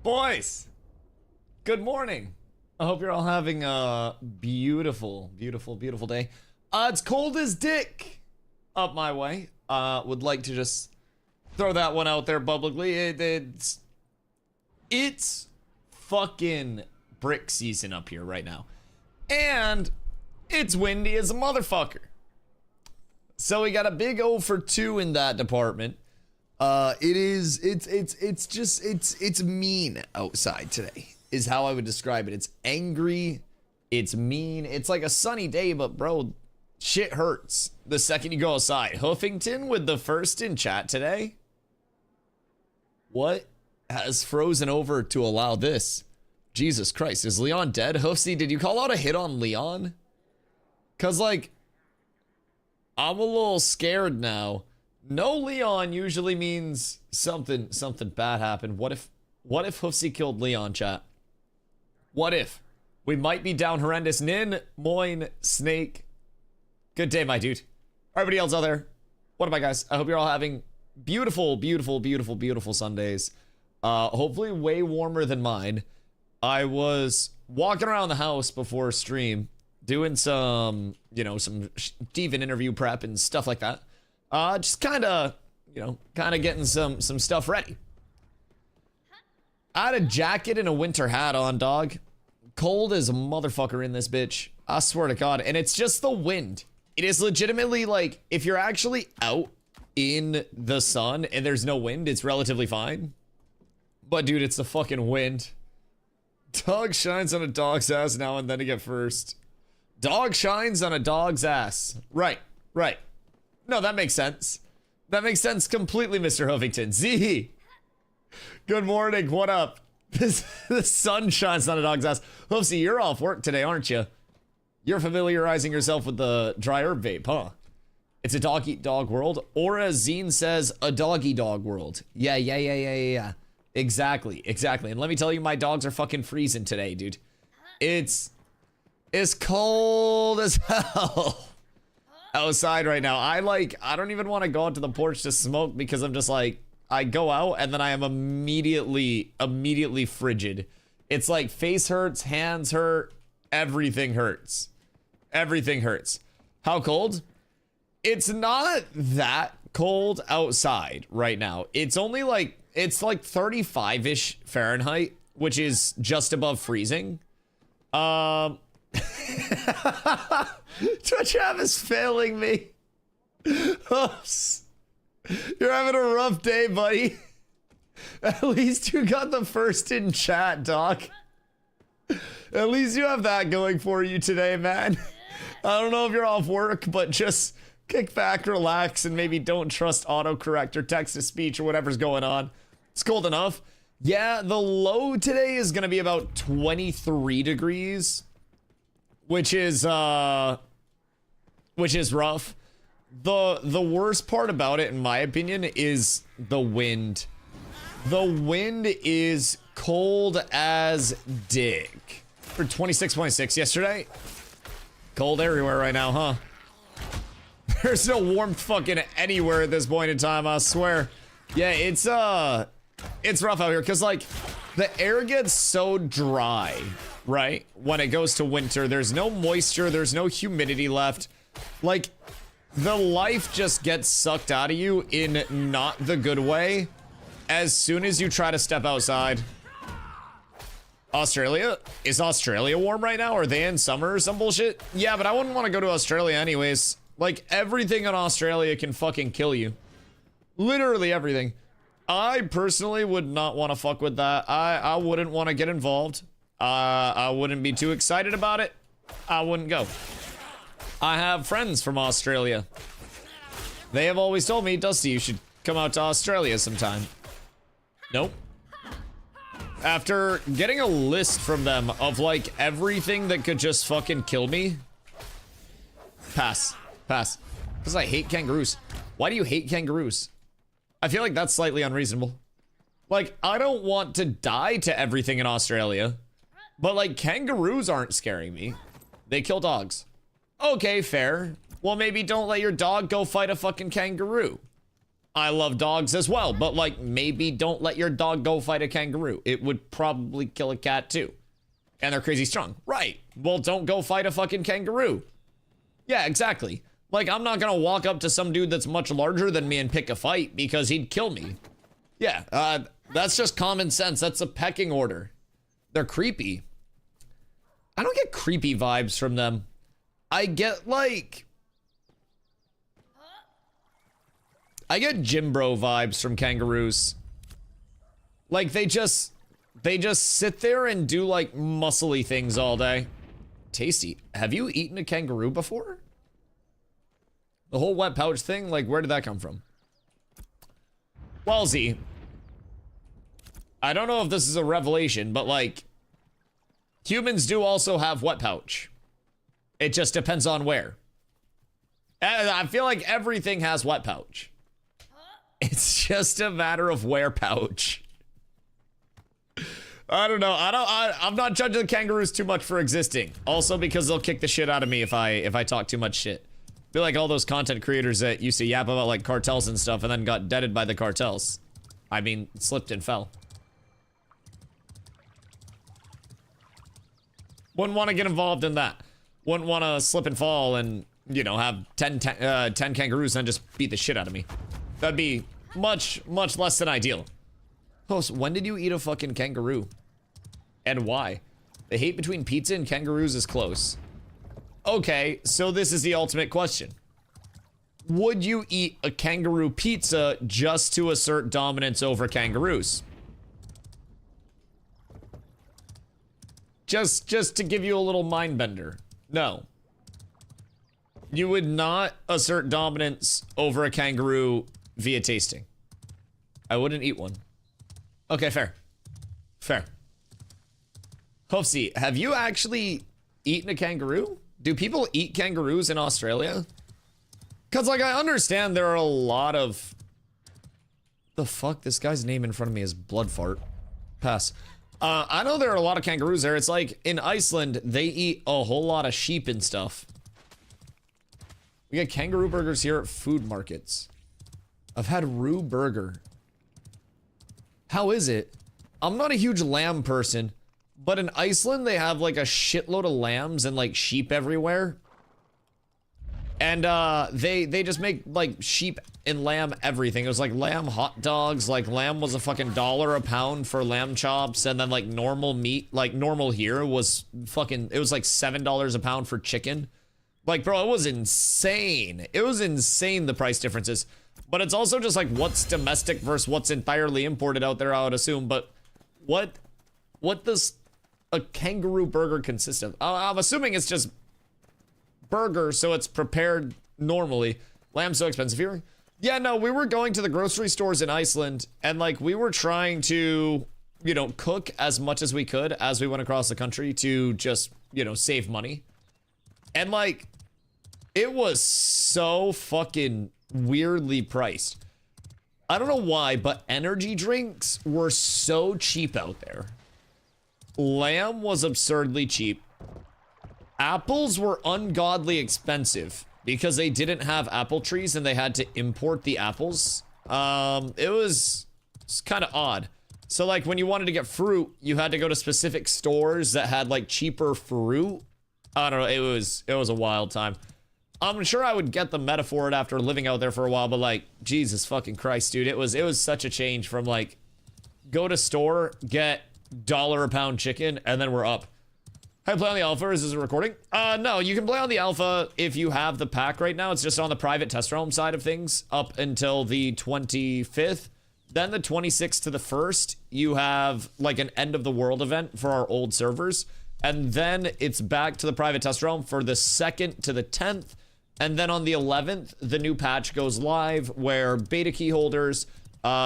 Boys, good morning. I hope you're all having a beautiful, beautiful, beautiful day. It's cold as dick up my way. Would like to just throw that one out there publicly. It's fucking brick season up here right now. And it's windy as a motherfucker. So we got a big O for 2 in that department. It's mean outside today is how I would describe it. It's angry, it's mean, it's like a sunny day, but bro, shit hurts the second you go outside. Hoofington with the first in chat today. What has frozen over to allow this? Jesus Christ, is Leon dead? Hoofsy, did you call out a hit on Leon? Cause like, I'm a little scared now. No Leon usually means something bad happened. What if Hoofsy killed Leon, chat? What if? We might be down horrendous. Nin, Moin, Snake. Good day, my dude. Everybody else out there, what up, my guys? I hope you're all having beautiful, beautiful, beautiful, beautiful Sundays. Hopefully way warmer than mine. I was walking around the house before stream, doing some, some Steven interview prep and stuff like that. Just kind of getting some stuff ready. I had a jacket and a winter hat on, dog. Cold as a motherfucker in this bitch. I swear to God. And it's just the wind. It is legitimately like, if you're actually out in the sun and there's no wind, it's relatively fine. But dude, it's the fucking wind. Dog shines on a dog's ass now and then to get first. Dog shines on a dog's ass. Right. No, that makes sense. That makes sense completely, Mr. Huffington. Z. Good morning. What up? The sun shines on a dog's ass. Hoofsy, you're off work today, aren't you? You're familiarizing yourself with the dry herb vape, huh? It's a dog eat dog world. Or as Zine says, a doggy dog world. Yeah. Exactly. And let me tell you, my dogs are fucking freezing today, dude. It's cold as hell outside right now. I don't even want to go out to the porch to smoke because I'm just like, I go out and then I am immediately frigid. It's like face hurts, hands hurt, everything hurts. Everything hurts. How cold? It's not that cold outside right now. It's only like, it's like 35-ish Fahrenheit, which is just above freezing. Twitch app is failing me. Oops. You're having a rough day, buddy. At least you got the first in chat, Doc. At least you have that going for you today, man. I don't know if you're off work, but just kick back, relax, and maybe don't trust autocorrect or text-to-speech or whatever's going on. It's cold enough. Yeah, the low today is gonna be about 23 degrees, which is rough. The worst part about it, in my opinion, is the wind. The wind is cold as dick. For 26.6 yesterday. Cold everywhere right now, huh? There's no warmth fucking anywhere at this point in time, I swear. Yeah, it's rough out here, because, like, the air gets so dry, right? When it goes to winter, there's no moisture, there's no humidity left. Like, the life just gets sucked out of you in not the good way as soon as you try to step outside. Australia? Is Australia warm right now? Are they in summer or some bullshit? Yeah, but I wouldn't want to go to Australia anyways. Like, everything in Australia can fucking kill you. Literally everything. I personally would not want to fuck with that. I wouldn't want to get involved. I wouldn't be too excited about it. I wouldn't go. I have friends from Australia. They have always told me, Dusty, you should come out to Australia sometime. Nope. After getting a list from them of, like, everything that could just fucking kill me. Pass. Because I hate kangaroos. Why do you hate kangaroos? I feel like that's slightly unreasonable. Like, I don't want to die to everything in Australia. But, like, kangaroos aren't scaring me. They kill dogs. Okay, fair. Well, maybe don't let your dog go fight a fucking kangaroo. I love dogs as well, but like maybe don't let your dog go fight a kangaroo. It would probably kill a cat too. And they're crazy strong. Right. Well, don't go fight a fucking kangaroo. Yeah, exactly. Like, I'm not gonna walk up to some dude that's much larger than me and pick a fight because he'd kill me. Yeah, that's just common sense. That's a pecking order. They're creepy. I don't get creepy vibes from them. I get like... I get gym bro vibes from kangaroos. Like, they just sit there and do like muscly things all day. Tasty. Have you eaten a kangaroo before? The whole wet pouch thing, like, where did that come from? Well, Z, I don't know if this is a revelation, but like, humans do also have wet pouch. It just depends on where. And I feel like everything has wet pouch. It's just a matter of where pouch. I don't know. I'm not judging the kangaroos too much for existing. Also because they'll kick the shit out of me if I talk too much shit. I feel like all those content creators that used to yap about like cartels and stuff and then got deaded by the cartels. I mean, slipped and fell. Wouldn't want to get involved in that. Wouldn't want to slip and fall and, you know, have 10 kangaroos and then just beat the shit out of me. That'd be much less than ideal. Host, when did you eat a fucking kangaroo? And why? The hate between pizza and kangaroos is close. Okay, so this is the ultimate question. Would you eat a kangaroo pizza just to assert dominance over kangaroos? Just to give you a little mind bender. No. You would not assert dominance over a kangaroo via tasting. I wouldn't eat one. Okay, fair. Fair. Hoofsy, have you actually eaten a kangaroo? Do people eat kangaroos in Australia? Because, like, I understand there are a lot of... The fuck? This guy's name in front of me is Bloodfart. Pass. I know there are a lot of kangaroos there. It's like, in Iceland, they eat a whole lot of sheep and stuff. We get kangaroo burgers here at food markets. I've had Roo Burger. How is it? I'm not a huge lamb person, but in Iceland, they have like a shitload of lambs and like sheep everywhere. And they just make like sheep and lamb everything. It was like lamb hot dogs, like lamb was a fucking $1 a pound for lamb chops, and then like normal meat, like normal here was fucking, it was like $7 a pound for chicken. Like, bro, it was insane. It was insane, the price differences. But it's also just like what's domestic versus what's entirely imported out there, I would assume. But what does a kangaroo burger consist of? I'm assuming it's just burger, so it's prepared normally. Lamb's so expensive here. Yeah, no, we were going to the grocery stores in Iceland, and like we were trying to, you know, cook as much as we could as we went across the country to just, you know, save money. And like, it was so fucking weirdly priced. I don't know why, but energy drinks were so cheap out there. Lamb was absurdly cheap. Apples were ungodly expensive because they didn't have apple trees and they had to import the apples. It was kind of odd. So like when you wanted to get fruit, you had to go to specific stores that had like cheaper fruit. I don't know, it was a wild time. I'm sure I would get the metaphor after living out there for a while, but like, Jesus fucking Christ, dude. It was such a change from like, go to store, get $1 a pound chicken, and then we're up. How do you play on the alpha? Is this a recording? No, you can play on the alpha if you have the pack right now. It's just on the private test realm side of things up until the 25th. Then the 26th to the 1st, you have like an end of the world event for our old servers. And then it's back to the private test realm for the 2nd to the 10th. And then on the 11th, the new patch goes live where beta key holders,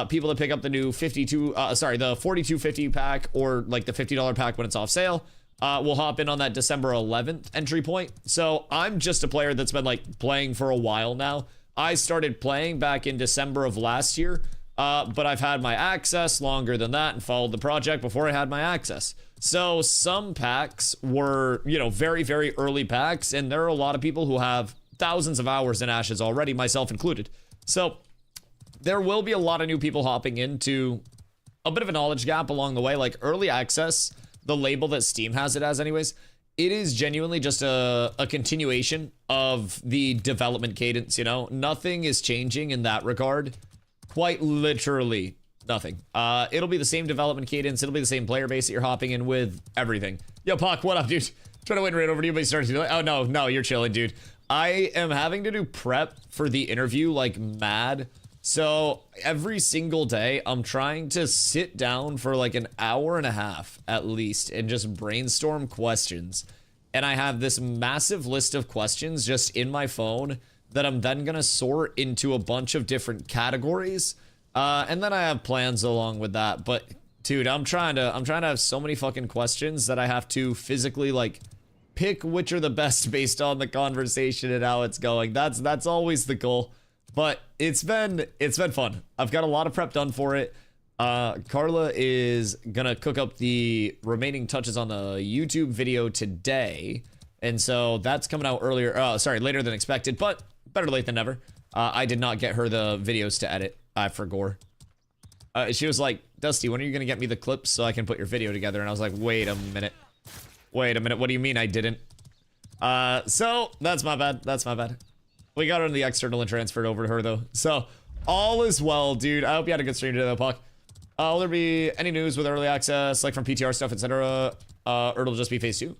people that pick up the new the 4250 pack or like the $50 pack when it's off sale, will hop in on that December 11th entry point. So I'm just a player that's been like playing for a while now. I started playing back in December of last year, but I've had my access longer than that and followed the project before I had my access. So some packs were, you know, very, very early packs, and there are a lot of people who have thousands of hours in Ashes already, myself included. So there will be a lot of new people hopping into a bit of a knowledge gap along the way. Like early access, the label that Steam has it as anyways, it is genuinely just a continuation of the development cadence, you know? Nothing is changing in that regard. Quite literally nothing. It'll be the same development cadence. It'll be the same player base that you're hopping in with, everything. Yo, Puck, what up, dude? Trying to win right over to you, but you started to do it. Oh, no, you're chilling, dude. I am having to do prep for the interview like mad. So every single day, I'm trying to sit down for like an hour and a half at least and just brainstorm questions. And I have this massive list of questions just in my phone that I'm then gonna sort into a bunch of different categories. And then I have plans along with that. But dude, I'm trying to have so many fucking questions that I have to physically like pick which are the best based on the conversation and how it's going. That's always the goal. But it's been fun. I've got a lot of prep done for it. Carla is gonna cook up the remaining touches on the YouTube video today. And so that's coming out earlier, sorry, later than expected, but better late than never. I did not get her the videos to edit. I forgot. She was like, Dusty, when are you gonna get me the clips so I can put your video together? And I was like, wait a minute. Wait a minute, what do you mean I didn't? So that's my bad, that's my bad. We got her in the external and transferred over to her though. So all is well, dude. I hope you had a good stream today though, Puck. Will there be any news with early access, like from PTR stuff, etc.? Or it'll just be phase 2?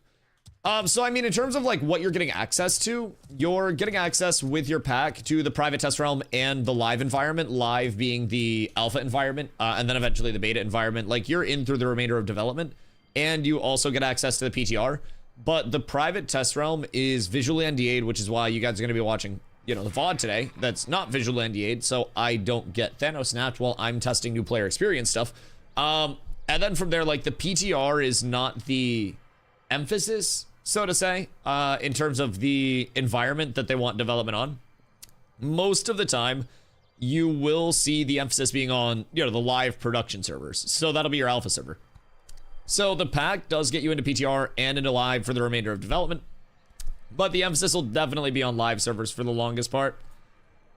So I mean, in terms of like what you're getting access to, you're getting access with your pack to the private test realm and the live environment, live being the alpha environment, and then eventually the beta environment. Like you're in through the remainder of development, and you also get access to the PTR. But the private test realm is visually NDA'd, which is why you guys are going to be watching, you know, the VOD today. That's not visually NDA'd, so I don't get Thanos snapped while I'm testing new player experience stuff. And then from there, like the PTR is not the emphasis, so to say, in terms of the environment that they want development on. Most of the time, you will see the emphasis being on, you know, the live production servers. So that'll be your alpha server. So the pack does get you into PTR and into live for the remainder of development, but the emphasis will definitely be on live servers for the longest part.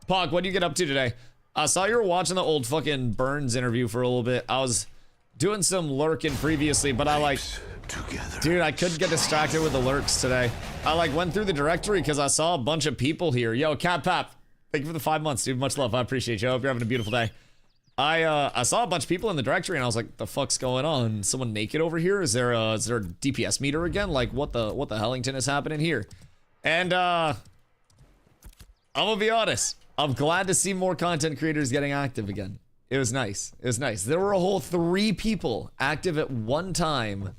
Pog, what do you get up to today? I saw you were watching the old fucking Burns interview for a little bit. I was doing some lurking previously, but I like, dude, I couldn't get distracted with the lurks today. I like went through the directory because I saw a bunch of people here. Yo, Cat Pap, thank you for the 5 months, dude. Much love. I appreciate you. I hope you're having a beautiful day. I saw a bunch of people in the directory and I was like, the fuck's going on? Someone naked over here? Is there a DPS meter again? Like what the Hellington is happening here? And I'm gonna be honest, I'm glad to see more content creators getting active again. It was nice. It was nice. There were a whole 3 people active at one time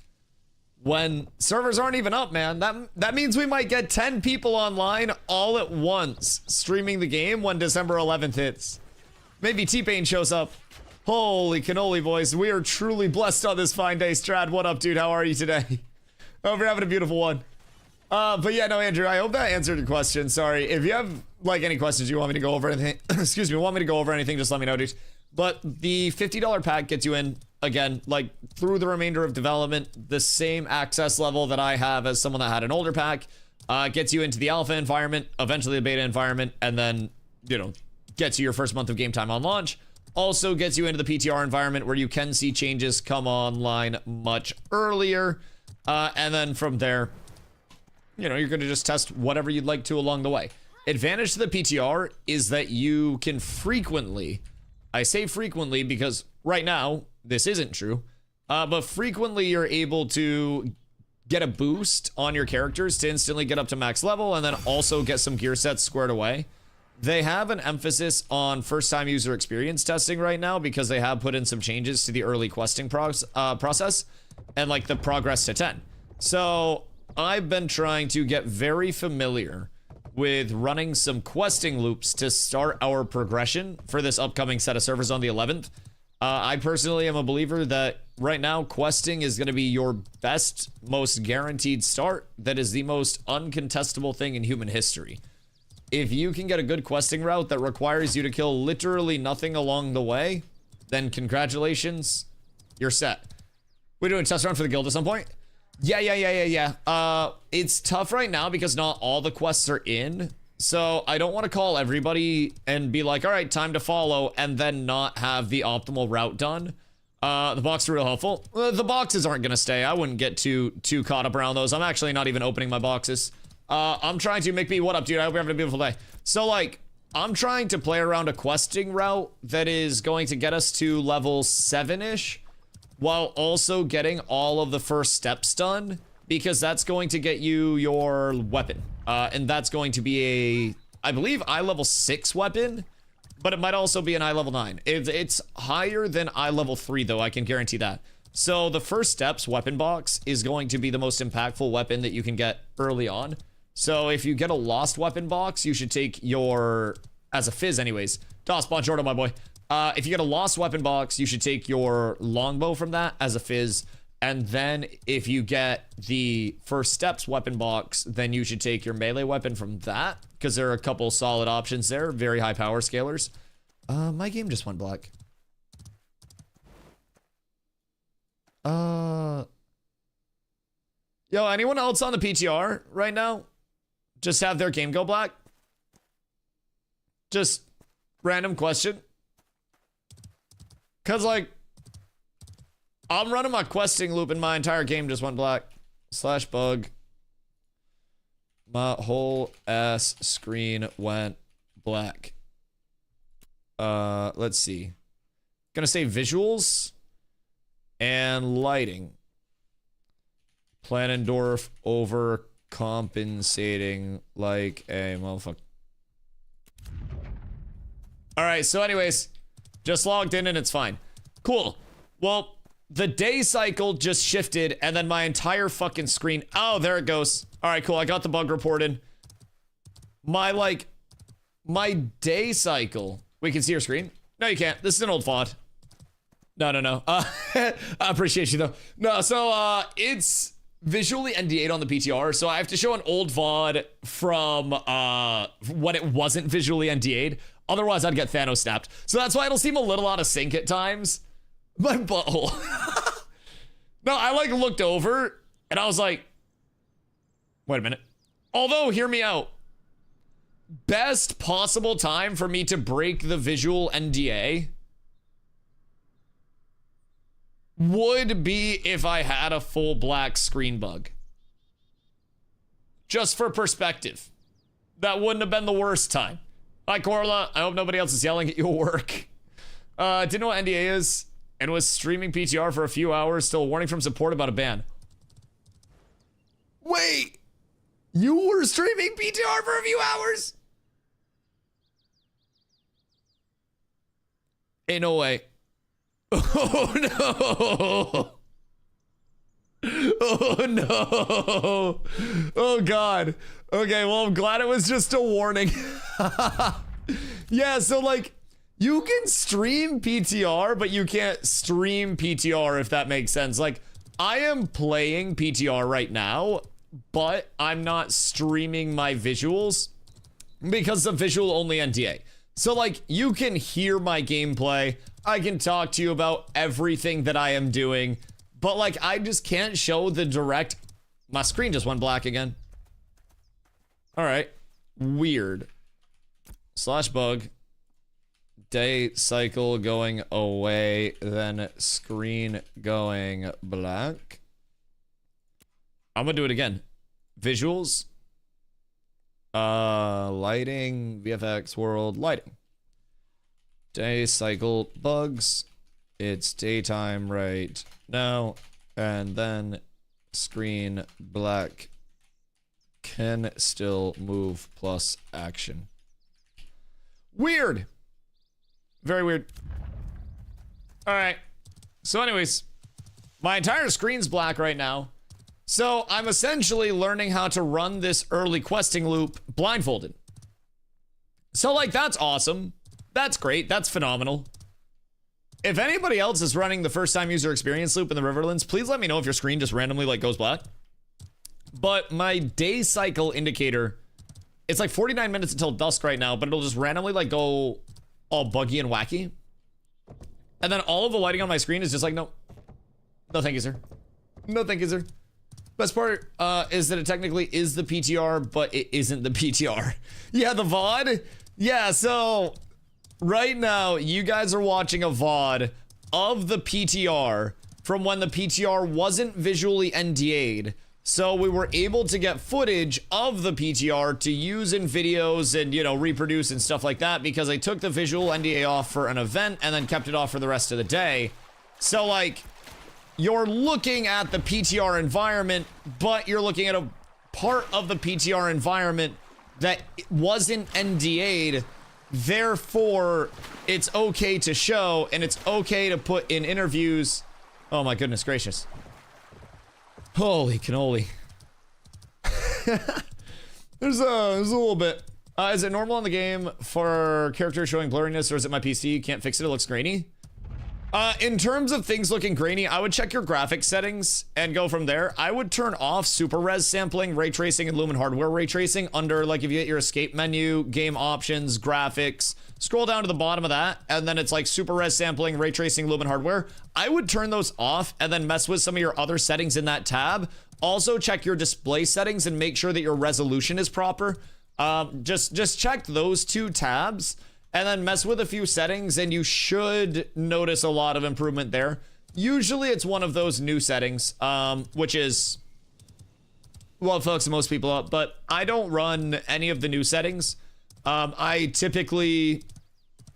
when servers aren't even up, man. That means we might get 10 people online all at once streaming the game when December 11th hits. Maybe T-Pain shows up. Holy cannoli, boys. We are truly blessed on this fine day. Strad, what up, dude? How are you today? Hope you're having a beautiful one. But yeah, no, Andrew, I hope that answered your question. Sorry. If you have, like, any questions you want me to go over anything, excuse me, want me to go over anything, just let me know, dude. But the $50 pack gets you in, again, like, through the remainder of development, the same access level that I have as someone that had an older pack, gets you into the alpha environment, eventually the beta environment, and then, you know, gets you your first month of game time on launch. Also gets you into the PTR environment where you can see changes come online much earlier. And then from there, you know, you're going to just test whatever you'd like to along the way. Advantage to the PTR is that you can frequently, I say frequently because right now this isn't true, but frequently you're able to get a boost on your characters to instantly get up to max level and then also get some gear sets squared away. They have an emphasis on first-time user experience testing right now because they have put in some changes to the early questing process and like the progress to 10. So I've been trying to get very familiar with running some questing loops to start our progression for this upcoming set of servers on the 11th. I personally am a believer that right now questing is going to be your best, most guaranteed start. That is the most uncontestable thing in human history. If you can get a good questing route that requires you to kill literally nothing along the way, then congratulations, you're set. We're doing a test run for the guild at some point? Yeah. It's tough right now because not all the quests are in. So I don't want to call everybody and be like, all right, time to follow, and then not have the optimal route done. The boxes are real helpful. The boxes aren't gonna stay. I wouldn't get too caught up around those. I'm actually not even opening my boxes. I'm trying to make me, what up, dude? I hope you're having a beautiful day. So like, I'm trying to play around a questing route that is going to get us to level 7-ish, while also getting all of the first steps done, because that's going to get you your weapon. And that's going to be a, I believe, eye level 6 weapon, but it might also be an eye level 9. It's higher than eye level 3, though, I can guarantee that. So the first steps weapon box is going to be the most impactful weapon that you can get early on. So if you get a lost weapon box, you should take your, as a fizz anyways, Dos Bonjordo, my boy. If you get a lost weapon box, you should take your longbow from that as a fizz. And then if you get the first steps weapon box, then you should take your melee weapon from that, because there are a couple solid options there, very high power scalers. My game just went black. Yo, anyone else on the PTR right now just have their game go black? Just random question. Cause like, I'm running my questing loop and my entire game just went black. / bug. My whole ass screen went black. Let's see. Gonna say visuals and lighting. Planendorf overcompensating like a motherfucker. Alright, so anyways, just logged in and it's fine. Cool. Well, the day cycle just shifted and then my entire fucking screen. Oh, there it goes. Alright, cool. I got the bug reported. My day cycle. We can see your screen? No, you can't. This is an old VOD. No. I appreciate you though. No, so it's visually NDA'd on the PTR, so I have to show an old VOD from when it wasn't visually NDA'd. Otherwise, I'd get Thanos snapped. So that's why it'll seem a little out of sync at times. My butthole. No, I like looked over and I was like, wait a minute. Although, hear me out. Best possible time for me to break the visual NDA would be if I had a full black screen bug. Just for perspective. That wouldn't have been the worst time. Hi, Corla. I hope nobody else is yelling at you at work. Didn't know what NDA is and was streaming PTR for a few hours. Still a warning from support about a ban. Wait. You were streaming PTR for a few hours? Ain't no way. Oh no. Oh no. Oh god. Okay, well, I'm glad it was just a warning. Yeah, so like, you can stream PTR, but you can't stream PTR, if that makes sense. Like, I am playing PTR right now, but I'm not streaming my visuals because the visual only NDA. So like, you can hear my gameplay. I can talk to you about everything that I am doing, but like, I just can't show the direct. My screen just went black again. All right, weird. / bug. Day cycle going away, then screen going black. I'm gonna do it again. Visuals. Lighting, VFX world, lighting. Day cycle bugs. It's daytime right now. And then screen black. Can still move plus action. Weird. Very weird. Alright. So anyways, my entire screen's black right now. So I'm essentially learning how to run this early questing loop blindfolded. So like, that's awesome. That's great. That's phenomenal. If anybody else is running the first time user experience loop in the Riverlands, please let me know if your screen just randomly like goes black. But my day cycle indicator, it's like 49 minutes until dusk right now, but it'll just randomly like go all buggy and wacky. And then all of the lighting on my screen is just like, no. No thank you, sir. No thank you, sir. Best part is that it technically is the PTR, but it isn't the PTR. Yeah, the VOD. Yeah, so right now you guys are watching a VOD of the PTR from when the PTR wasn't visually NDA'd. So we were able to get footage of the PTR to use in videos and, you know, reproduce and stuff like that because I took the visual NDA off for an event and then kept it off for the rest of the day. So, like, you're looking at the PTR environment, but you're looking at a part of the PTR environment that wasn't NDA'd. Therefore, it's okay to show and it's okay to put in interviews. Oh my goodness gracious. Holy cannoli. There's a little bit. Is it normal in the game for characters showing blurriness, or is it my PC? Can't fix it, it looks grainy. In terms of things looking grainy, I would check your graphics settings and go from there. I would turn off super res sampling, ray tracing, and Lumen hardware ray tracing under, like, if you get your escape menu, game options, graphics, scroll down to the bottom of that, and then it's like super res sampling, ray tracing, Lumen hardware. I would turn those off and then mess with some of your other settings in that tab. Also check your display settings and make sure that your resolution is proper. Just check those two tabs and then mess with a few settings and you should notice a lot of improvement there. Usually it's one of those new settings, which is what fucks most people up, but I don't run any of the new settings. I typically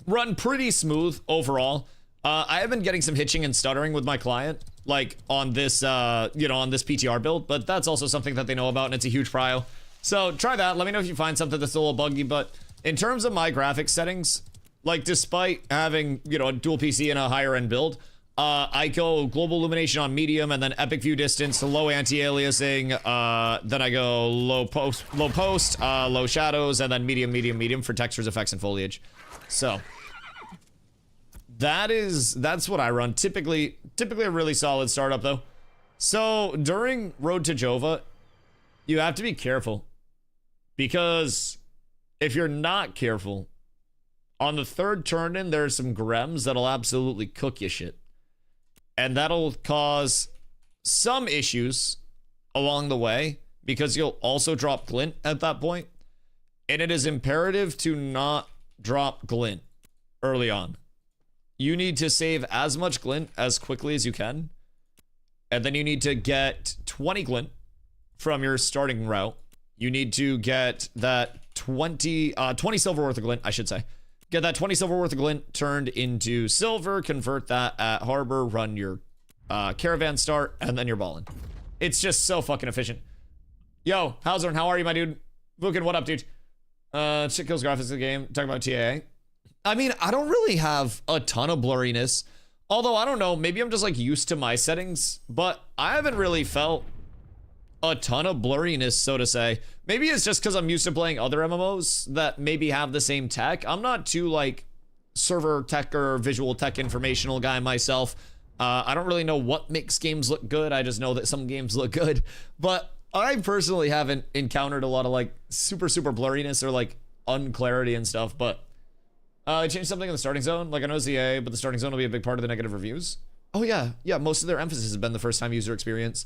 run pretty smooth overall. I have been getting some hitching and stuttering with my client, like on this, you know, on this PTR build, but that's also something that they know about and it's a huge prio. So try that. Let me know if you find something that's a little buggy, but in terms of my graphics settings, like despite having, you know, a dual PC and a higher end build, I go global illumination on medium and then epic view distance, low anti-aliasing, then I go low post, low shadows, and then medium for textures, effects, and foliage. So that's what I run. Typically a really solid startup though. So during Road to Jova, you have to be careful because if you're not careful, on the third turn in, there's some Grems that'll absolutely cook you shit. And that'll cause some issues along the way because you'll also drop glint at that point. And it is imperative to not drop glint early on. You need to save as much glint as quickly as you can. And then you need to get 20 glint from your starting route. You need to get that 20 silver worth of glint, I should say. Get that 20 silver worth of glint turned into silver, convert that at harbor, run your caravan start, and then you're balling. It's just so fucking efficient. Yo, Hauser, how are you, my dude? Vukin, what up, dude? Shit kills graphics of the game. Talking about TAA. I mean, I don't really have a ton of blurriness. Although, I don't know, maybe I'm just like used to my settings, but I haven't really felt a ton of blurriness, so to say. Maybe it's just because I'm used to playing other MMOs that maybe have the same tech. I'm not too like server tech or visual tech informational guy myself. I don't really know what makes games look good. I just know that some games look good. But I personally haven't encountered a lot of like super blurriness or like unclarity and stuff. But I changed something in the starting zone. Like I know ZA, but the starting zone will be a big part of the negative reviews. Oh yeah, most of their emphasis has been the first time user experience.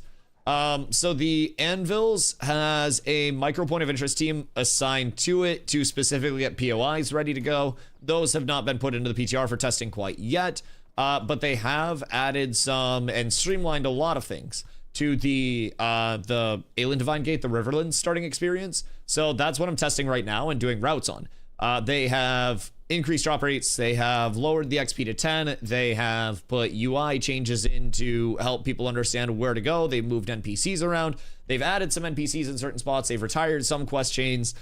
So the Anvils has a micro point of interest team assigned to it to specifically get POIs ready to go. Those have not been put into the PTR for testing quite yet, but they have added some and streamlined a lot of things to the Alien Divine Gate, the Riverlands starting experience. So that's what I'm testing right now and doing routes on. They have increased drop rates, they have lowered the XP to 10, they have put UI changes in to help people understand where to go, they've moved NPCs around, they've added some NPCs in certain spots, they've retired some quest chains,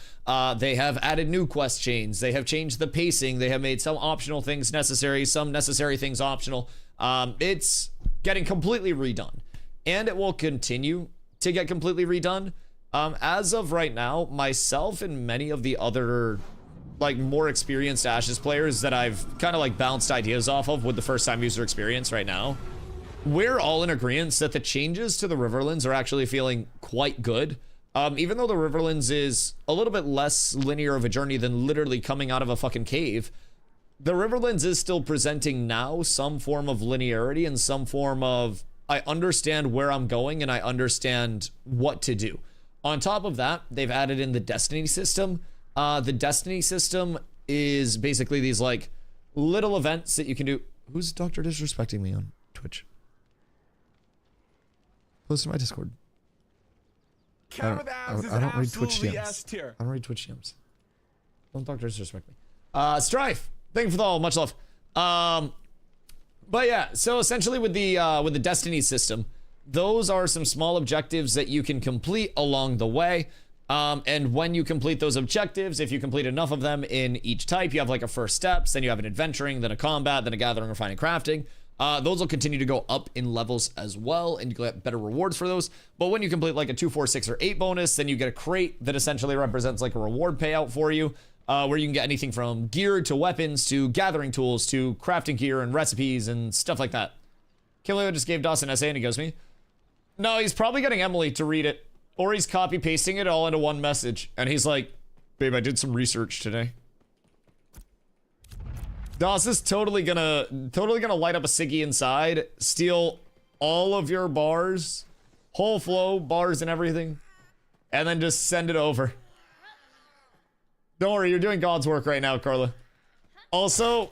they have added new quest chains, they have changed the pacing, they have made some optional things necessary, some necessary things optional. It's getting completely redone, and it will continue to get completely redone. As of right now, myself and many of the other like more experienced Ashes players that I've kind of like bounced ideas off of with the first time user experience right now, we're all in agreement that the changes to the Riverlands are actually feeling quite good. Even though the Riverlands is a little bit less linear of a journey than literally coming out of a fucking cave, the Riverlands is still presenting now some form of linearity and some form of I understand where I'm going, and I understand what to do. On top of that, they've added in the Destiny system. The Destiny system is basically these like little events that you can do. Who's Dr. disrespecting me on Twitch? Post to my Discord. I don't read Twitch DMs. I don't read Twitch DMs. Don't Dr. disrespect me. Strife, thank you for the all, much love. But yeah, so essentially with the Destiny system, those are some small objectives that you can complete along the way. And when you complete those objectives, if you complete enough of them in each type, you have like a first steps, then you have an adventuring, then a combat, then a gathering, refining, crafting. Those will continue to go up in levels as well, and you get better rewards for those. But when you complete like a 2, 4, 6, or 8 bonus, then you get a crate that essentially represents like a reward payout for you, where you can get anything from gear to weapons to gathering tools to crafting gear and recipes and stuff like that. Kilio just gave Dawson an essay and he goes me. No, he's probably getting Emily to read it, or he's copy pasting it all into one message, and he's like, "Babe, I did some research today." Doss is totally gonna light up a ciggy inside, steal all of your bars, whole flow bars and everything, and then just send it over. Don't worry, you're doing God's work right now, Carla. Also,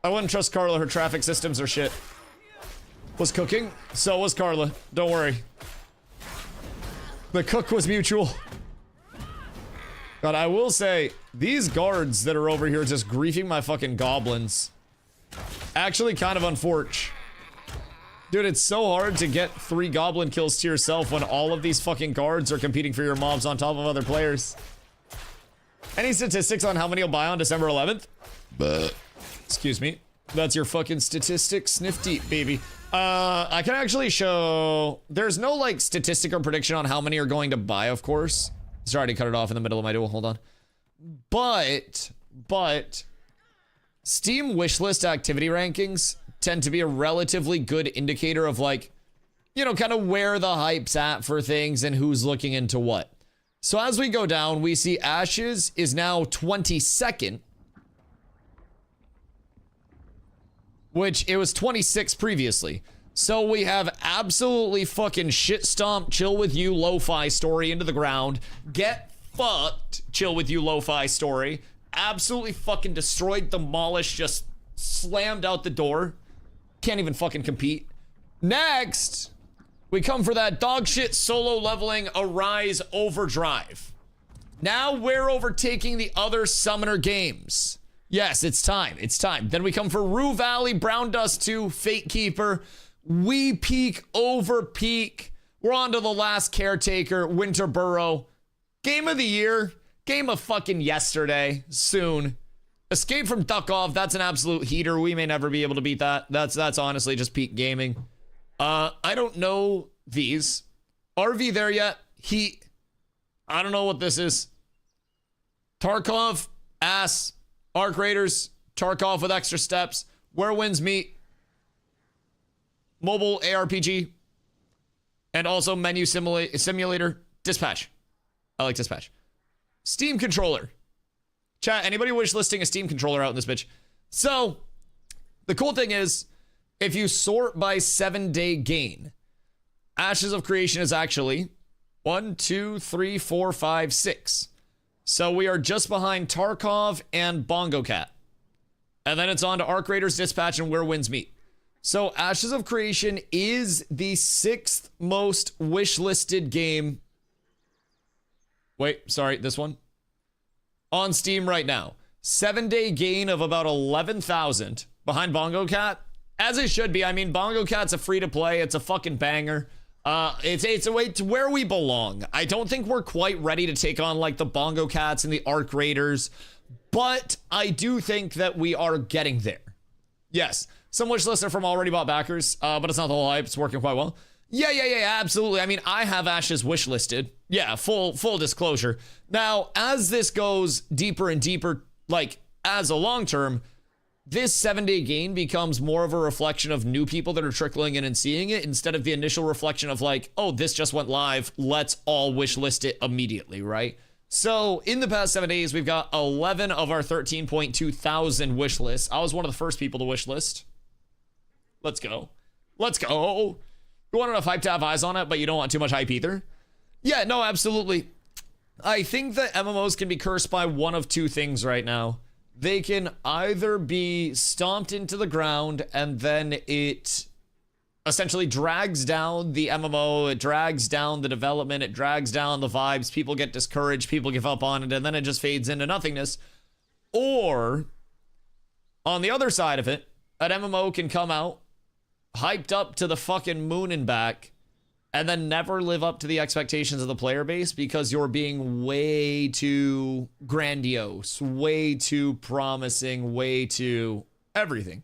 I wouldn't trust Carla. Her traffic systems are shit. Was cooking, so was Carla. Don't worry. The cook was mutual. God, I will say, these guards that are over here just griefing my fucking goblins. Actually kind of unfortunate. Dude, it's so hard to get 3 goblin kills to yourself when all of these fucking guards are competing for your mobs on top of other players. Any statistics on how many will buy on December 11th? Excuse me. That's your fucking statistics. Sniff deep, baby. I can actually show... There's no, like, statistic or prediction on how many are going to buy, of course. Sorry to cut it off in the middle of my duel. Hold on. But... Steam wishlist activity rankings tend to be a relatively good indicator of, like, you know, kind of where the hype's at for things and who's looking into what. So as we go down, we see Ashes is now 22nd. Which it was 26 previously. So we have absolutely fucking shit stomp, chill with you, lo-fi story into the ground. Get fucked, chill with you, lo-fi story. Absolutely fucking destroyed, demolished, just slammed out the door. Can't even fucking compete. Next, we come for that dog shit solo leveling Arise Overdrive. Now we're overtaking the other summoner games. Yes, it's time. It's time. Then we come for Rue Valley, Brown Dust 2, Fate Keeper. We peak over peak. We're on to the last Caretaker, Winter Burrow. Game of the year. Game of fucking yesterday. Soon. Escape from Duck Off. That's an absolute heater. We may never be able to beat that. That's honestly just peak gaming. I don't know these. RV there yet? Heat. I don't know what this is. Tarkov. Ass. Arc Raiders, Tarkov with extra steps, Where Winds Meet, mobile ARPG, and also menu simulator, Dispatch. I like Dispatch. Steam controller. Chat, anybody wish listing a Steam controller out in this bitch? So, the cool thing is, if you sort by 7-day gain, Ashes of Creation is actually 1, 2, 3, 4, 5, 6. So we are just behind Tarkov and Bongo Cat. And then it's on to Arc Raiders, Dispatch, and Where Winds Meet. So Ashes of Creation is the 6th most wishlisted game. Wait, sorry, this one. On Steam right now. 7-day gain of about 11,000 behind Bongo Cat. As it should be. I mean, Bongo Cat's a free-to-play. It's a fucking banger. It's a way to where we belong. I don't think we're quite ready to take on like the Bongo Cats and the Arc Raiders, but I do think that we are getting there. Yes, some wish lists are from already bought backers, but it's not the whole hype. It's working quite well. Yeah, absolutely. I mean, I have Ashes wish listed. Yeah, full disclosure. Now, as this goes deeper and deeper, like as a long term, this 7-day gain becomes more of a reflection of new people that are trickling in and seeing it instead of the initial reflection of like, oh, this just went live. Let's all wish list it immediately, right? So in the past 7 days, we've got 11 of our 13.2 thousand wish lists. I was one of the first people to wish list. Let's go. Let's go. You want enough hype to have eyes on it, but you don't want too much hype either. Yeah, no, absolutely. I think that MMOs can be cursed by one of two things right now. They can either be stomped into the ground and then it essentially drags down the MMO, it drags down the development, it drags down the vibes, people get discouraged, people give up on it, and then it just fades into nothingness. Or, on the other side of it, an MMO can come out, hyped up to the fucking moon and back, and then never live up to the expectations of the player base because you're being way too grandiose, way too promising, way too everything.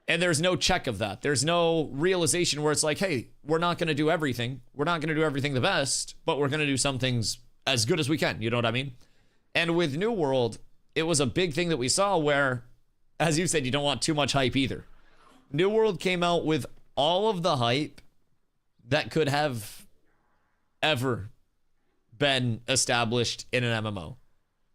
And there's no check of that. There's no realization where it's like, hey, we're not going to do everything. We're not going to do everything the best, but we're going to do some things as good as we can. You know what I mean? And with New World, it was a big thing that we saw where, as you said, you don't want too much hype either. New World came out with all of the hype that could have ever been established in an MMO.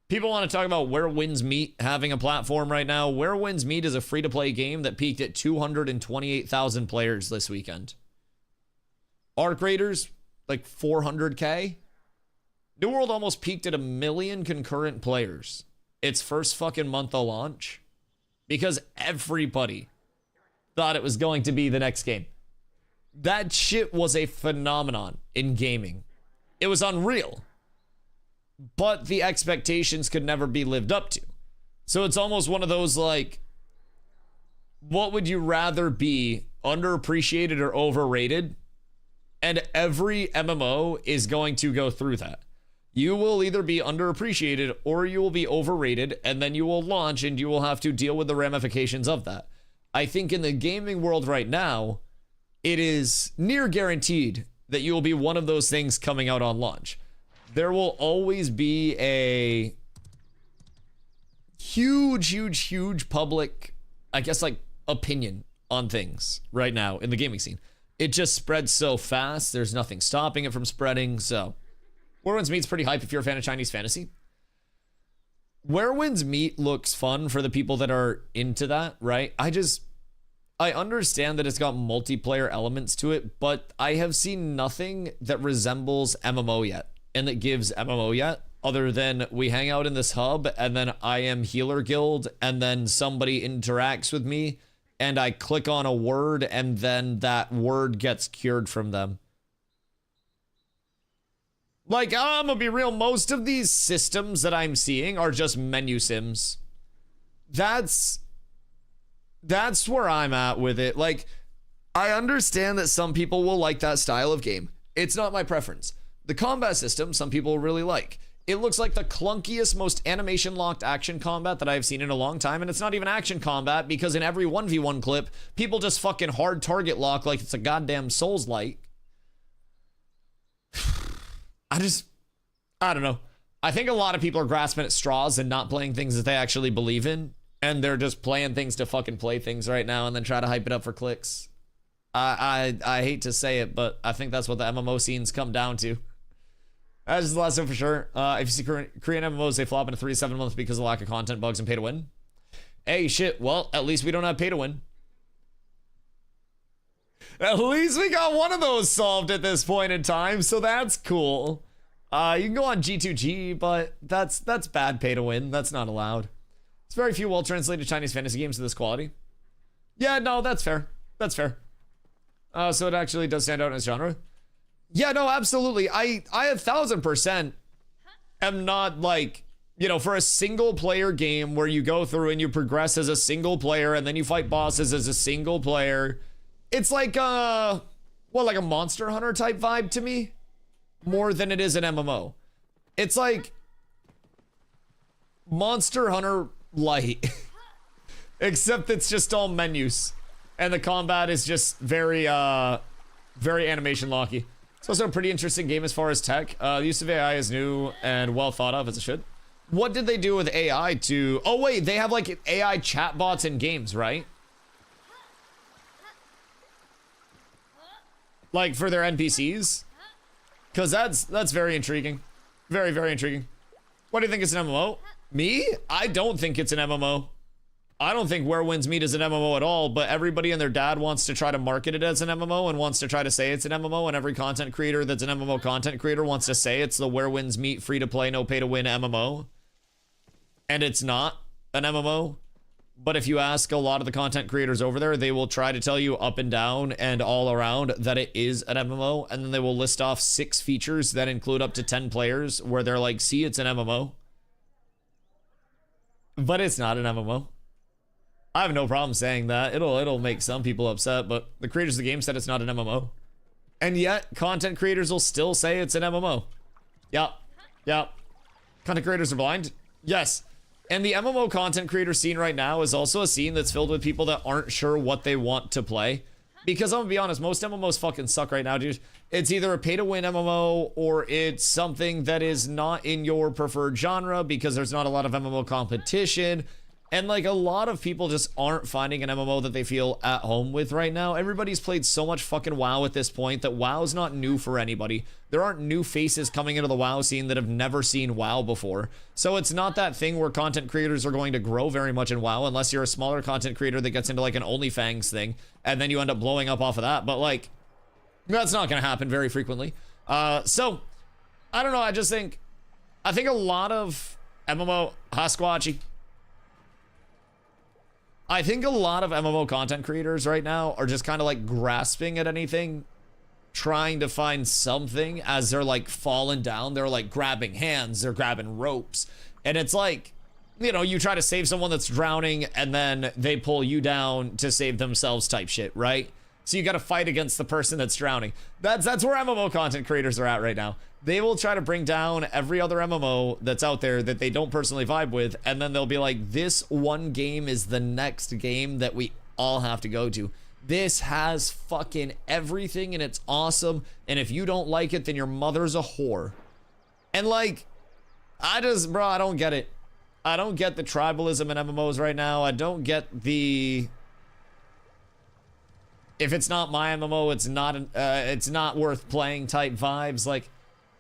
People want to talk about where Winds Meet having a platform right now. Where Winds Meet is a free-to-play game that peaked at 228,000 players this weekend. Arc Raiders, like 400K. New World almost peaked at 1 million concurrent players its first fucking month of launch because everybody thought it was going to be the next game. That shit was a phenomenon in gaming. It was unreal. But the expectations could never be lived up to. So it's almost one of those like, what would you rather be, underappreciated or overrated? And every MMO is going to go through that. You will either be underappreciated or you will be overrated, and then you will launch and you will have to deal with the ramifications of that. I think in the gaming world right now, it is near guaranteed that you will be one of those things coming out on launch. There will always be a huge public, I guess, like, opinion on things right now in the gaming scene. It just spreads so fast. There's nothing stopping it from spreading. So Where Winds Meet's pretty hype if you're a fan of Chinese fantasy. Where Winds Meet looks fun for the people that are into that, right? I understand that it's got multiplayer elements to it, but I have seen nothing that resembles MMO yet, and that gives MMO yet, other than we hang out in this hub, and then I am Healer Guild, and then somebody interacts with me, and I click on a word, and then that word gets cured from them. Like, I'm gonna be real, most of these systems that I'm seeing are just menu sims. That's where I'm at with it. Like, I understand that some people will like that style of game. It's not my preference. The combat system, some people really like. It looks like the clunkiest, most animation-locked action combat that I've seen in a long time, and it's not even action combat, because in every 1v1 clip, people just fucking hard target lock like it's a goddamn Souls-like. I don't know. I think a lot of people are grasping at straws and not playing things that they actually believe in, and they're just playing things to fucking play things right now and then try to hype it up for clicks. I hate to say it, but I think that's what the MMO scenes come down to. That's just the last one for sure. If you see Korean MMOs, they flop into 3 to 7 months because of lack of content, bugs, and pay to win. Hey, shit. Well, at least we don't have pay to win. At least we got one of those solved at this point in time, so that's cool. You can go on G2G, but that's bad pay to win. That's not allowed. It's very few well-translated Chinese fantasy games of this quality. Yeah, no, that's fair. That's fair. So it actually does stand out in its genre. Yeah, no, absolutely. I 1000% am not like, you know, for a single player game where you go through and you progress as a single player and then you fight bosses as a single player. It's like like a Monster Hunter type vibe to me, more than it is an MMO. It's like Monster Hunter light, except it's just all menus, and the combat is just very animation locky. It's also a pretty interesting game as far as tech. The use of AI is new and well thought of, as it should. What did they do with AI to... Oh wait, they have like AI chatbots in games, right? Like for their NPCs? Because that's very intriguing. Very, very intriguing. What do you think it's an MMO? Me? I don't think it's an MMO. I don't think Where Winds Meet is an MMO at all, but everybody and their dad wants to try to market it as an MMO and wants to try to say it's an MMO, and every content creator that's an MMO content creator wants to say it's the Where Winds Meet free-to-play, no-pay-to-win MMO. And it's not an MMO. But if you ask a lot of the content creators over there, they will try to tell you up and down and all around that it is an MMO, and then they will list off 6 features that include up to 10 players where they're like, see, it's an MMO. But it's not an MMO. I have no problem saying that. It'll make some people upset, but the creators of the game said it's not an MMO. And yet, content creators will still say it's an MMO. Yep. Yep. Content creators are blind? Yes. And the MMO content creator scene right now is also a scene that's filled with people that aren't sure what they want to play. Because I'm gonna be honest, most MMOs fucking suck right now, dude. It's either a pay-to-win MMO or it's something that is not in your preferred genre because there's not a lot of MMO competition. And like a lot of people just aren't finding an MMO that they feel at home with right now. Everybody's played so much fucking WoW at this point that WoW's not new for anybody. There aren't new faces coming into the WoW scene that have never seen WoW before. So it's not that thing where content creators are going to grow very much in WoW unless you're a smaller content creator that gets into like an OnlyFans thing and then you end up blowing up off of that. But like, that's not going to happen very frequently. So I don't know. I think a lot of MMO, Hasquatchy. I think a lot of MMO content creators right now are just kind of like grasping at anything, trying to find something as they're like falling down. They're like grabbing hands, they're grabbing ropes. And it's like, you know, you try to save someone that's drowning and then they pull you down to save themselves type shit, right? So you got to fight against the person that's drowning. That's where MMO content creators are at right now. They will try to bring down every other MMO that's out there that they don't personally vibe with, and then they'll be like, this one game is the next game that we all have to go to. This has fucking everything and it's awesome, and if you don't like it, then your mother's a whore. And like, bro, I don't get it. I don't get the tribalism in MMOs right now. I don't get the... if it's not my MMO, it's not worth playing type vibes. Like,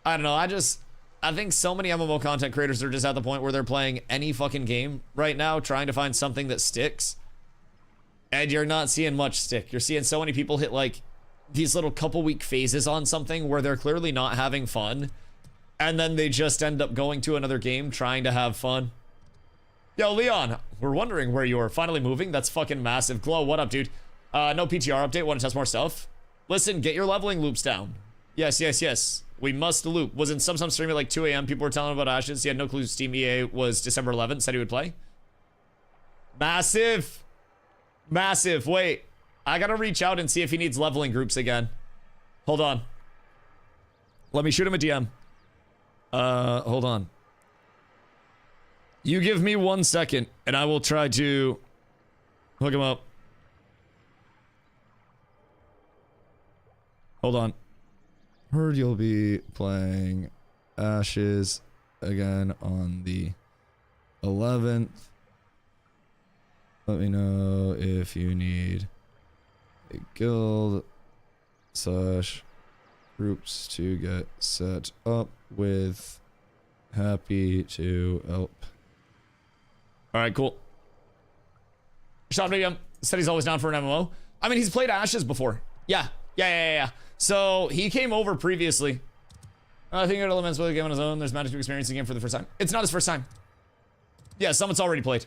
I don't know. I think so many MMO content creators are just at the point where they're playing any fucking game right now, trying to find something that sticks. And you're not seeing much stick. You're seeing so many people hit like these little couple week phases on something where they're clearly not having fun. And then they just end up going to another game trying to have fun. Yo, Leon, we're wondering where you're finally moving. That's fucking massive. Glow, what up, dude? No PTR update. Want to test more stuff? Listen, get your leveling loops down. Yes, yes, yes. We must loop. Was in some stream at like 2 a.m. People were telling him about Ashes. He had no clue Steam EA was December 11th. Said he would play. Massive. Massive. Wait. I gotta reach out and see if he needs leveling groups again. Hold on. Let me shoot him a DM. Hold on. You give me 1 second and I will try to hook him up. Hold on. Heard you'll be playing Ashes again on the 11th. Let me know if you need a guild / groups to get set up with. Happy to help. Alright, cool. Shot medium. Said he's always down for an MMO. I mean, he's played Ashes before. Yeah. So he came over previously. I think it elements with the game on his own. There's magic to experience the game for the first time. It's not his first time. Yeah, Summit's already played.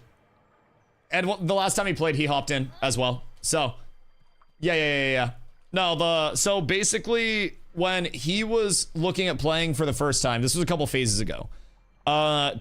And the last time he played, he hopped in as well. So, yeah. No, so basically, when he was looking at playing for the first time, this was a couple phases ago,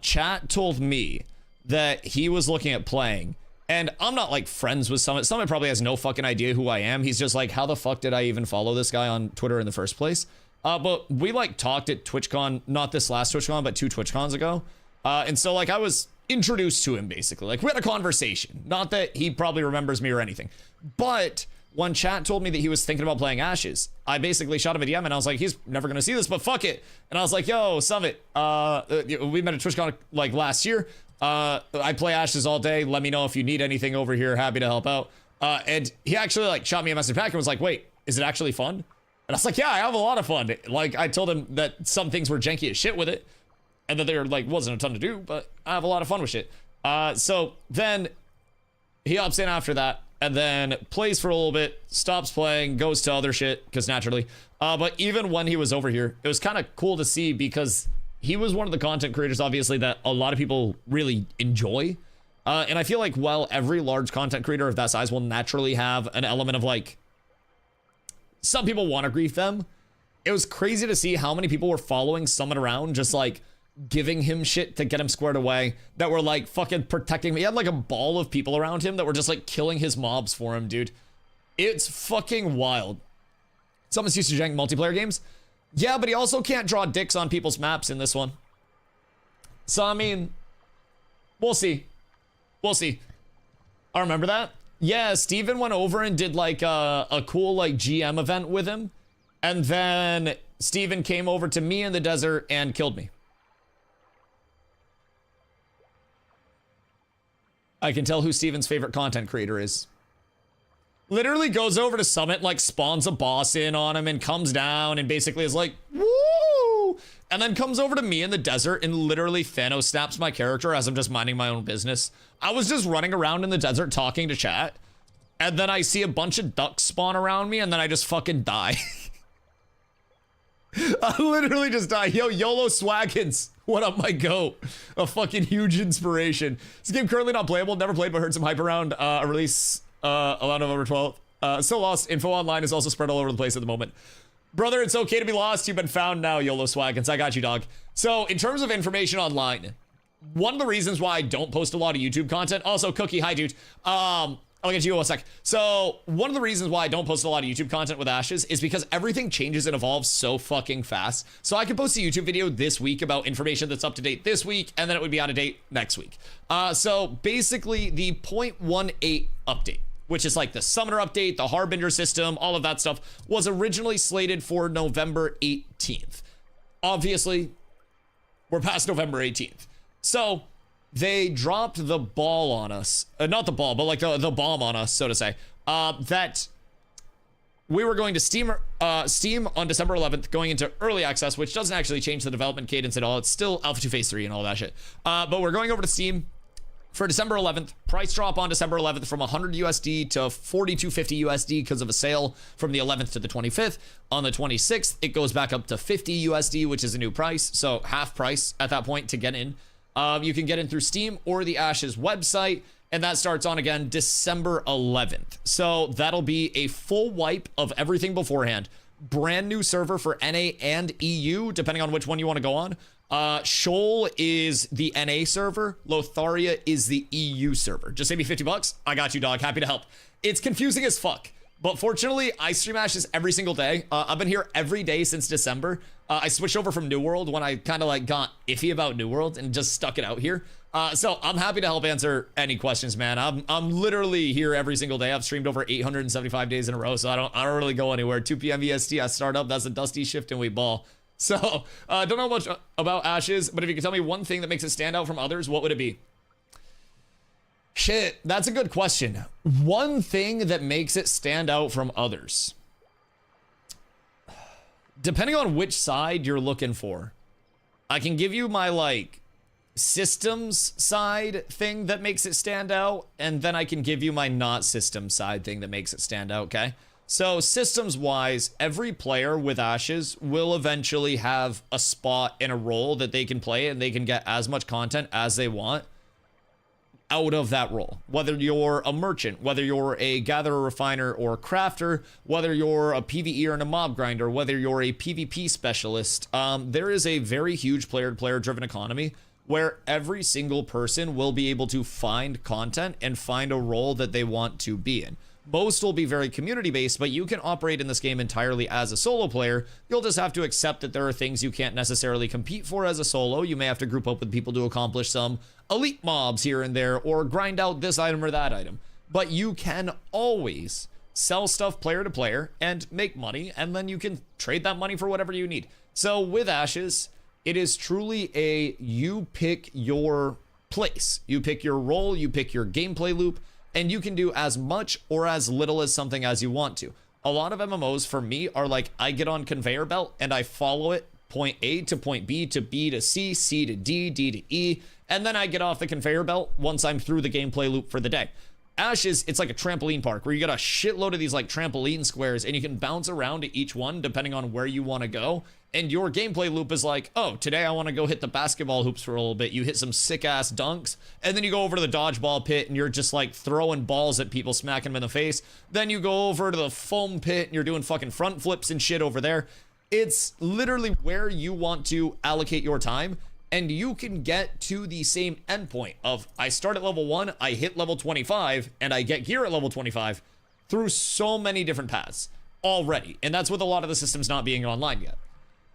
chat told me that he was looking at playing. And I'm not like friends with Summit. Summit probably has no fucking idea who I am. He's just like, how the fuck did I even follow this guy on Twitter in the first place? But we like talked at TwitchCon, not this last TwitchCon, but 2 TwitchCons ago. And so like I was introduced to him basically. Like we had a conversation. Not that he probably remembers me or anything. But when chat told me that he was thinking about playing Ashes, I basically shot him a DM and I was like, he's never gonna see this, but fuck it. And I was like, yo, Summit, we met at TwitchCon like last year. I play Ashes all day. Let me know if you need anything over here. Happy to help out. And he actually like shot me a message back and was like, wait, is it actually fun? And I was like, yeah, I have a lot of fun. Like I told him that some things were janky as shit with it and that there like wasn't a ton to do, but I have a lot of fun with shit. So then He hops in after that and then plays for a little bit, stops playing, goes to other shit, because naturally. But even when he was over here, it was kind of cool to see because he was one of the content creators, obviously, that a lot of people really enjoy. And I feel like while every large content creator of that size will naturally have an element of like, some people want to grief them. It was crazy to see how many people were following Summit around, just like giving him shit to get him squared away, that were like fucking protecting him. He had like a ball of people around him that were just like killing his mobs for him, dude. It's fucking wild. Summit's used to jank multiplayer games. Yeah, but he also can't draw dicks on people's maps in this one. So, I mean, we'll see. We'll see. I remember that. Yeah, Steven went over and did like a cool like GM event with him. And then Steven came over to me in the desert and killed me. I can tell who Steven's favorite content creator is. Literally goes over to Summit, like spawns a boss in on him and comes down and basically is like, woo! And then comes over to me in the desert and literally Thanos snaps my character as I'm just minding my own business. I was just running around in the desert talking to chat. And then I see a bunch of ducks spawn around me and then I just fucking die. I literally just died. Yo, YOLO Swaggins. What up, my goat? A fucking huge inspiration. This game currently not playable. Never played, but heard some hype around a release around November 12th. So lost. Info online is also spread all over the place at the moment. Brother, it's okay to be lost. You've been found now, YOLO Swaggins. I got you, dog. So in terms of information online, one of the reasons why I don't post a lot of YouTube content. Also, Cookie, hi, dude. I'll get to you in a sec. So one of the reasons why I don't post a lot of YouTube content with Ashes is because everything changes and evolves so fucking fast. So I could post a YouTube video this week about information that's up to date this week, and then it would be out of date next week. So basically the 0.18 update, which is like the Summoner update, the Harbinger system, all of that stuff, was originally slated for November 18th. Obviously, we're past November 18th. So they dropped the ball on us, not the ball, but like the bomb on us, so to say, that we were going to Steam on December 11th, going into early access, which doesn't actually change the development cadence at all. It's still Alpha 2 Phase 3 and all that shit. But we're going over to Steam for December 11th. Price drop on December 11th from 100 USD to 42.50 USD because of a sale from the 11th to the 25th. On the 26th, it goes back up to 50 USD, which is a new price. So half price at that point to get in. You can get in through Steam or the Ashes website, and that starts on again December 11th. So that'll be a full wipe of everything beforehand. Brand new server for NA and EU, depending on which one you want to go on. Shoal is the NA server. Lotharia is the EU server. Just save me 50 bucks. I got you, dog. Happy to help. It's confusing as fuck. But fortunately, I stream Ashes every single day. I've been here every day since December. I switched over from New World when I kind of like got iffy about New World and just stuck it out here. So I'm happy to help answer any questions, man. I'm literally here every single day. I've streamed over 875 days in a row, so I don't really go anywhere. 2 p.m. EST, I start up. That's a Dusty shift and we ball. So don't know much about Ashes, but if you could tell me one thing that makes it stand out from others, what would it be? Shit, that's a good question. One thing that makes it stand out from others. Depending on which side you're looking for, I can give you my like systems side thing that makes it stand out, and then I can give you my not system side thing that makes it stand out, okay? So systems wise, every player with Ashes will eventually have a spot in a role that they can play and they can get as much content as they want out of that role. Whether you're a merchant, whether you're a gatherer, refiner, or crafter, whether you're a PvE and a mob grinder, whether you're a PvP specialist, there is a very huge player-to-player driven economy where every single person will be able to find content and find a role that they want to be in. Most will be very community-based, but you can operate in this game entirely as a solo player. You'll just have to accept that there are things you can't necessarily compete for as a solo. You may have to group up with people to accomplish some elite mobs here and there, or grind out this item or that item. But you can always sell stuff player to player and make money, and then you can trade that money for whatever you need. So with Ashes, it is truly a you pick your place. You pick your role, you pick your gameplay loop, and you can do as much or as little as something as you want to. A lot of MMOs for me are like, I get on conveyor belt and I follow it point A to point B to B to C, C to D, D to E, and then I get off the conveyor belt once I'm through the gameplay loop for the day. Ashes, it's like a trampoline park where you got a shitload of these like trampoline squares and you can bounce around to each one depending on where you want to go. And your gameplay loop is like, oh, today I want to go hit the basketball hoops for a little bit. You hit some sick ass dunks, and then you go over to the dodgeball pit and you're just like throwing balls at people, smacking them in the face. Then you go over to the foam pit and you're doing fucking front flips and shit over there. It's literally where you want to allocate your time, and you can get to the same endpoint of I start at level 1, I hit level 25, and I get gear at level 25 through so many different paths already. And that's with a lot of the systems not being online yet.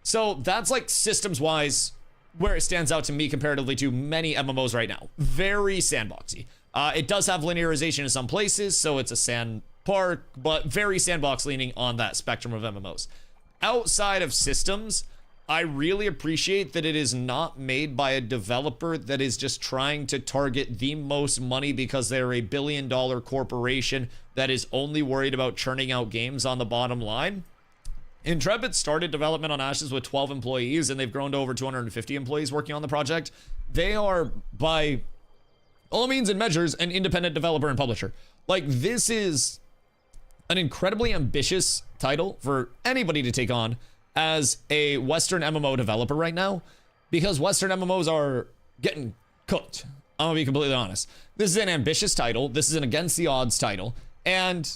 So that's like systems-wise where it stands out to me comparatively to many MMOs right now. Very sandboxy. It does have linearization in some places, so it's a sand park, but very sandbox leaning on that spectrum of MMOs. Outside of systems, I really appreciate that it is not made by a developer that is just trying to target the most money because they're a billion-dollar corporation that is only worried about churning out games on the bottom line. Intrepid started development on Ashes with 12 employees, and they've grown to over 250 employees working on the project. They are, by all means and measures, an independent developer and publisher. Like, this is an incredibly ambitious title for anybody to take on as a Western MMO developer right now, because Western MMOs are getting cooked. I'm gonna be completely honest. This is an ambitious title. This is an against the odds title, and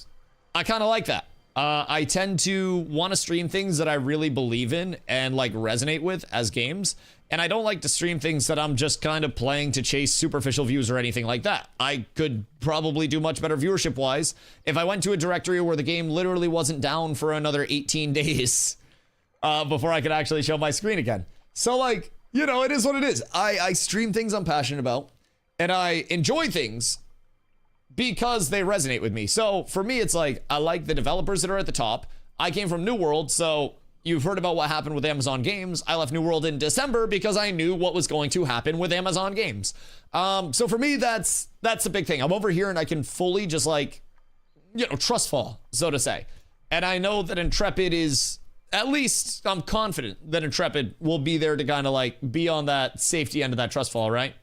I kind of like that. I tend to want to stream things that I really believe in and like resonate with as games. And I don't like to stream things that I'm just kind of playing to chase superficial views or anything like that. I could probably do much better viewership wise if I went to a directory where the game literally wasn't down for another 18 days before I could actually show my screen again. So like, you know, it is what it is. I stream things I'm passionate about, and I enjoy things because they resonate with me. So for me, it's like, I like the developers that are at the top. I came from New World, so you've heard about what happened with Amazon Games. I left New World in December because I knew what was going to happen with Amazon Games. So for me, that's the big thing. I'm over here and I can fully just like, you know, trust fall, so to say. And I know that Intrepid is, at least I'm confident that Intrepid will be there to kind of like be on that safety end of that trust fall, right?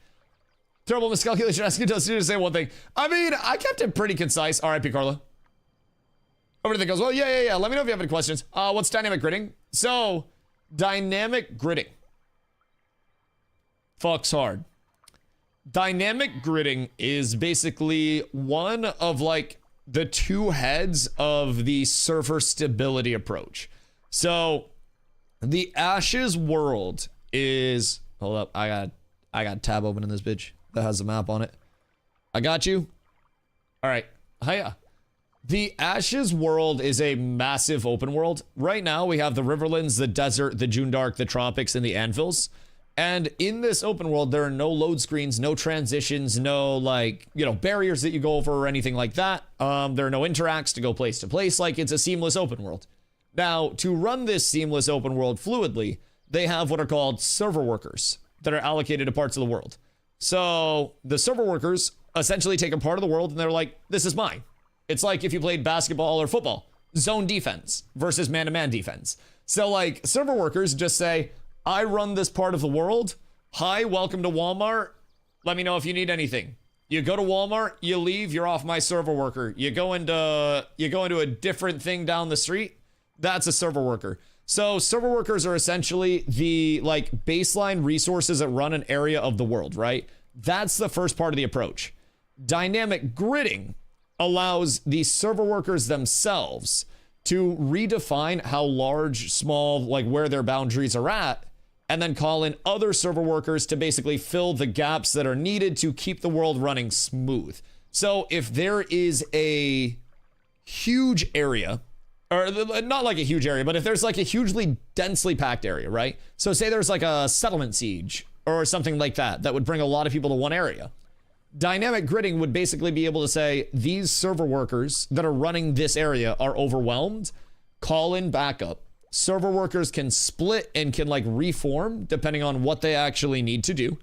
Terrible miscalculation asking Dusty to say one thing. I mean, I kept it pretty concise. RIP Carla. Everything goes, well, yeah. Let me know if you have any questions. What's dynamic gridding? So, dynamic gridding. Fucks hard. Dynamic gridding is basically one of like the two heads of the server stability approach. So, the Ashes world is, hold up, I got tab open in this bitch that has a map on it. I got you. All right. Hiya. The Ashes world is a massive open world. Right now, we have the Riverlands, the desert, the Jundark, the tropics, and the anvils. And in this open world, there are no load screens, no transitions, no like, you know, barriers that you go over or anything like that. There are no interacts to go place to place. Like, it's a seamless open world. Now, to run this seamless open world fluidly, they have what are called server workers that are allocated to parts of the world. So the server workers essentially take a part of the world and they're like, this is mine. It's like if you played basketball or football, zone defense versus man-to-man defense. So like server workers just say, I run this part of the world. Hi, welcome to Walmart. Let me know if you need anything. You go to Walmart, you leave, you're off my server worker. You go into a different thing down the street. That's a server worker. So server workers are essentially the like baseline resources that run an area of the world, right? That's the first part of the approach. Dynamic gridding allows the server workers themselves to redefine how large, small, like where their boundaries are at, and then call in other server workers to basically fill the gaps that are needed to keep the world running smooth. So if there is a huge area, or not like a huge area, but if there's like a hugely densely packed area, right? So say there's like a settlement siege or something like that, that would bring a lot of people to one area. Dynamic gridding would basically be able to say, these server workers that are running this area are overwhelmed, call in backup. Server workers can split and can like reform depending on what they actually need to do.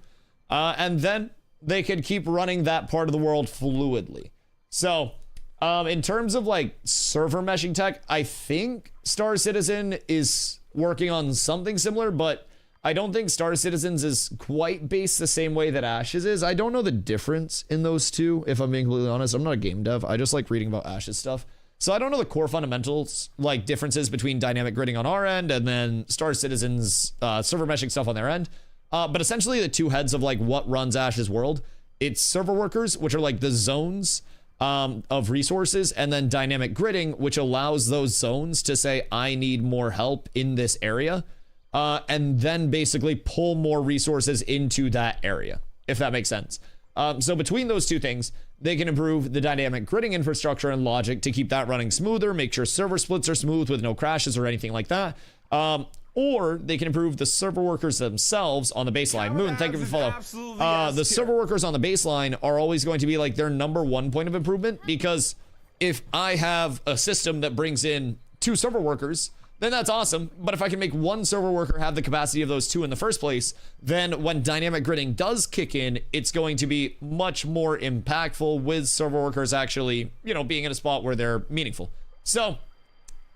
And then they can keep running that part of the world fluidly. So, in terms of like server meshing tech, I think Star Citizen is working on something similar, but I don't think Star Citizens is quite based the same way that Ashes is. I don't know the difference in those two, if I'm being completely honest. I'm not a game dev. I just like reading about Ashes stuff. So I don't know the core fundamentals, like differences between dynamic gridding on our end and then Star Citizens server meshing stuff on their end. But essentially the two heads of like what runs Ashes world, it's server workers, which are like the zones of resources, and then dynamic gridding, which allows those zones to say, I need more help in this area. And then basically pull more resources into that area, if that makes sense. So between those two things, they can improve the dynamic gridding infrastructure and logic to keep that running smoother, make sure server splits are smooth with no crashes or anything like that. Or they can improve the server workers themselves on the baseline. Moon, thank you for the follow. The server workers on the baseline are always going to be like their #1 point of improvement, because if I have a system that brings in 2 server workers, then that's awesome. But if I can make 1 server worker have the capacity of those 2 in the first place, then when dynamic gridding does kick in, it's going to be much more impactful with server workers actually, you know, being in a spot where they're meaningful. So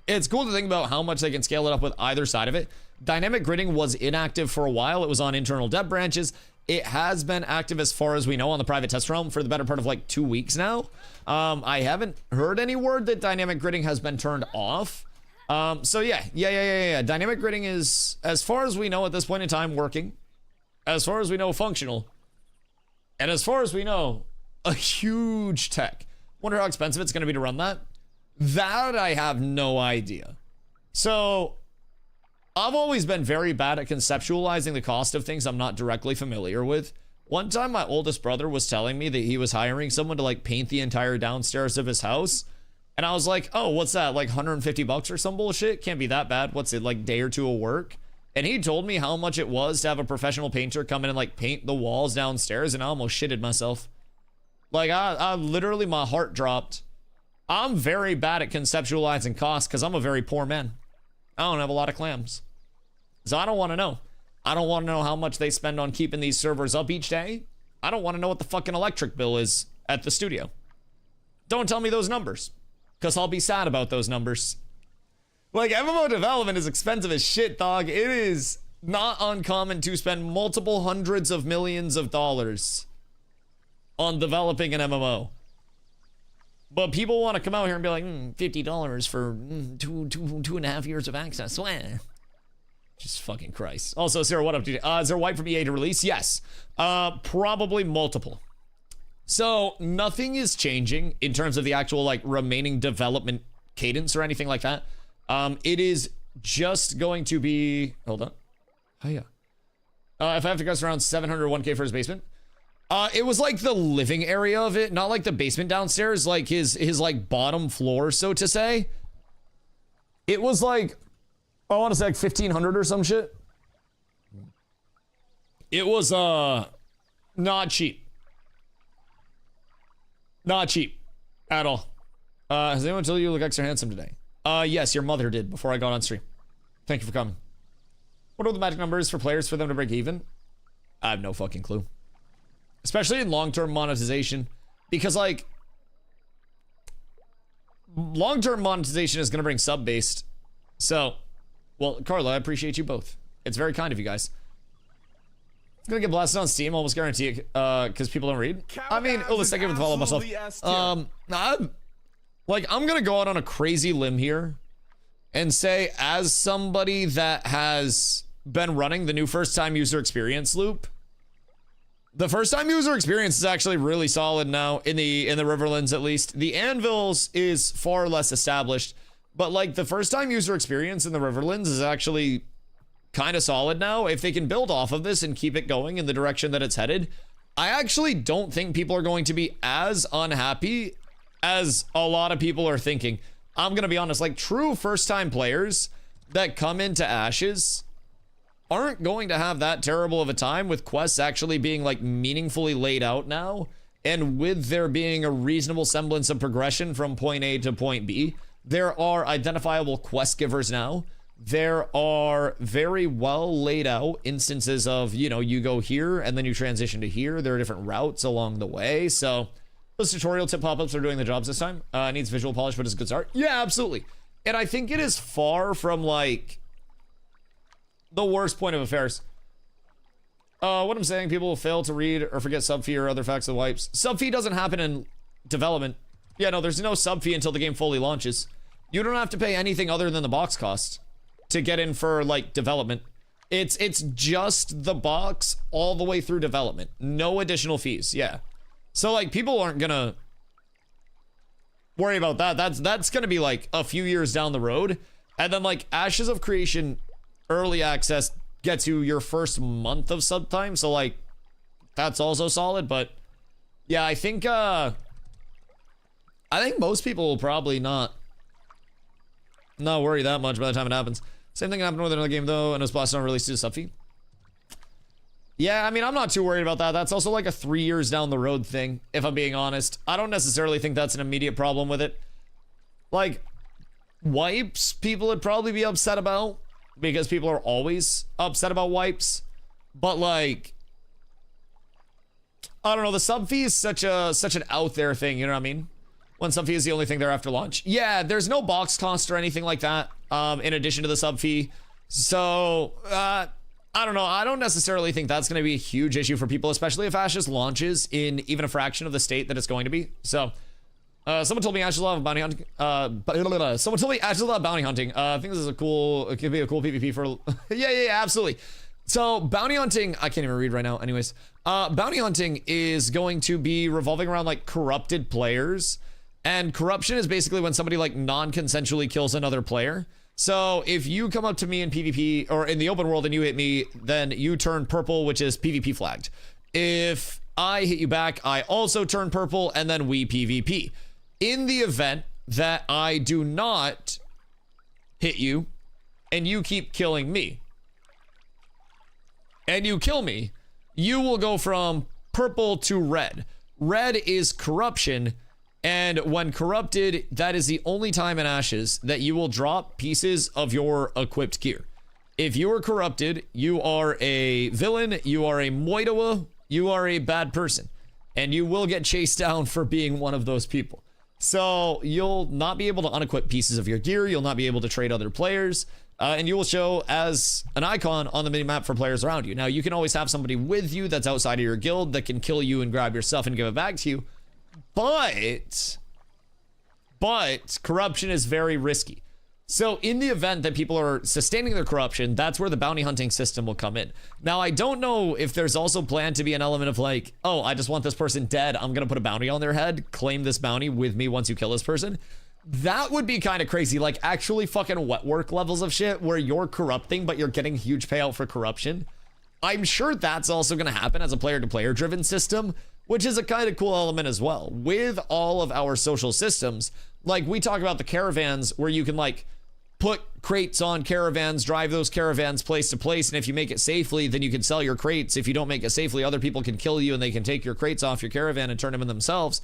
it's cool to think about how much they can scale it up with either side of it. Dynamic gridding was inactive for a while. It was on internal dev branches. It has been active as far as we know on the private test realm for the better part of like 2 weeks now. I haven't heard any word that dynamic gridding has been turned off. So yeah. Dynamic gridding is, as far as we know at this point in time, working. As far as we know, functional. And as far as we know, a huge tech. Wonder how expensive it's going to be to run that. That I have no idea. So I've always been very bad at conceptualizing the cost of things I'm not directly familiar with. One time my oldest brother was telling me that he was hiring someone to like paint the entire downstairs of his house. And I was like, oh, what's that? Like $150 or some bullshit? Can't be that bad. What's it, like day or two of work? And he told me how much it was to have a professional painter come in and like paint the walls downstairs, and I almost shitted myself. Like I literally, my heart dropped. I'm very bad at conceptualizing costs because I'm a very poor man. I don't have a lot of clams. So I don't want to know. I don't want to know how much they spend on keeping these servers up each day. I don't want to know what the fucking electric bill is at the studio. Don't tell me those numbers, because I'll be sad about those numbers. Like, MMO development is expensive as shit, dog. It is not uncommon to spend multiple hundreds of millions of dollars on developing an MMO. But people want to come out here and be like, $50 for 2.5 years of access. Just fucking Christ. Also, Sarah, what up, dude? Is there a white from EA to release? Yes. Probably multiple. So nothing is changing in terms of the actual like remaining development cadence or anything like that. It is just going to be, hold on. Oh yeah. If I have to guess, around 701K for his basement. It was like the living area of it, not like the basement downstairs, like his like bottom floor, so to say. It was like, I want to say like 1,500 or some shit. It was not cheap. Not cheap at all. Has anyone told you look extra handsome today? Yes, your mother did before I got on stream. Thank you for coming. What are the magic numbers for players for them to break even? I have no fucking clue. Especially in long-term monetization, because like long-term monetization is going to bring sub-based. So, well, Carla, I appreciate you both. It's very kind of you guys. It's gonna get blasted on Steam, almost guarantee it, because people don't read. I mean, let's take it with follow myself. I'm gonna go out on a crazy limb here and say, as somebody that has been running the new first-time user experience loop, the first-time user experience is actually really solid now in the Riverlands, at least. The Anvils is far less established, but like the first-time user experience in the Riverlands is actually kind of solid now. If they can build off of this and keep it going in the direction that it's headed, I actually don't think people are going to be as unhappy as a lot of people are thinking. I'm gonna be honest, like true first-time players that come into Ashes aren't going to have that terrible of a time with quests actually being like meaningfully laid out now, and with there being a reasonable semblance of progression from point A to point B. There are identifiable quest givers now. There are very well laid out instances of, you know, you go here and then you transition to here. There are different routes along the way. So those tutorial tip pop-ups are doing the jobs this time. Needs visual polish, but it's a good start. Yeah, absolutely. And I think it is far from like the worst point of affairs. What I'm saying, people will fail to read or forget sub fee or other facts of the wipes. Sub fee doesn't happen in development. Yeah, no, there's no sub fee until the game fully launches. You don't have to pay anything other than the box cost to get in for, like, development. It's just the box all the way through development. No additional fees, yeah. So, like, people aren't gonna worry about that. That's gonna be, like, a few years down the road. And then, like, Ashes of Creation early access gets you your first month of sub time. So, like, that's also solid. But, yeah, I think most people will probably not worry that much by the time it happens. Same thing happened with another game, though, and it was blasted on release to sub fee. Yeah, I mean, I'm not too worried about that. That's also like a 3 years down the road thing, if I'm being honest. I don't necessarily think that's an immediate problem with it. Like, wipes, people would probably be upset about, because people are always upset about wipes. But, like, I don't know, the sub fee is such an out there thing, you know what I mean? When sub fee is the only thing there after launch. Yeah, there's no box cost or anything like that, in addition to the sub fee. So, I don't know. I don't necessarily think that's going to be a huge issue for people, especially if Ashes launches in even a fraction of the state that it's going to be. So, someone told me Ashes will have bounty hunting. Someone told me Ashes will have bounty hunting. I think this is it could be a cool PvP for, yeah, absolutely. So, bounty hunting, I can't even read right now. Anyways, bounty hunting is going to be revolving around, like, corrupted players. And corruption is basically when somebody, like, non-consensually kills another player. So if you come up to me in PvP or in the open world and you hit me, then you turn purple, which is PvP flagged. If I hit you back, I also turn purple, and then we PvP. In the event that I do not hit you and you keep killing me and you kill me, you will go from purple to red. Red is corruption. And when corrupted, that is the only time in Ashes that you will drop pieces of your equipped gear. If you are corrupted, you are a villain, you are a Moidawa, you are a bad person. And you will get chased down for being one of those people. So you'll not be able to unequip pieces of your gear, you'll not be able to trade other players, and you will show as an icon on the minimap for players around you. Now, you can always have somebody with you that's outside of your guild that can kill you and grab your stuff and give it back to you. But corruption is very risky. So in the event that people are sustaining their corruption, that's where the bounty hunting system will come in. Now, I don't know if there's also planned to be an element of like, oh, I just want this person dead. I'm going to put a bounty on their head. Claim this bounty with me once you kill this person. That would be kind of crazy. Like actually fucking wet work levels of shit where you're corrupting, but you're getting huge payout for corruption. I'm sure that's also going to happen as a player-to-player driven system, which is a kind of cool element as well. With all of our social systems, like we talk about the caravans where you can like put crates on caravans, drive those caravans place to place, and if you make it safely, then you can sell your crates. If you don't make it safely, other people can kill you and they can take your crates off your caravan and turn them in themselves.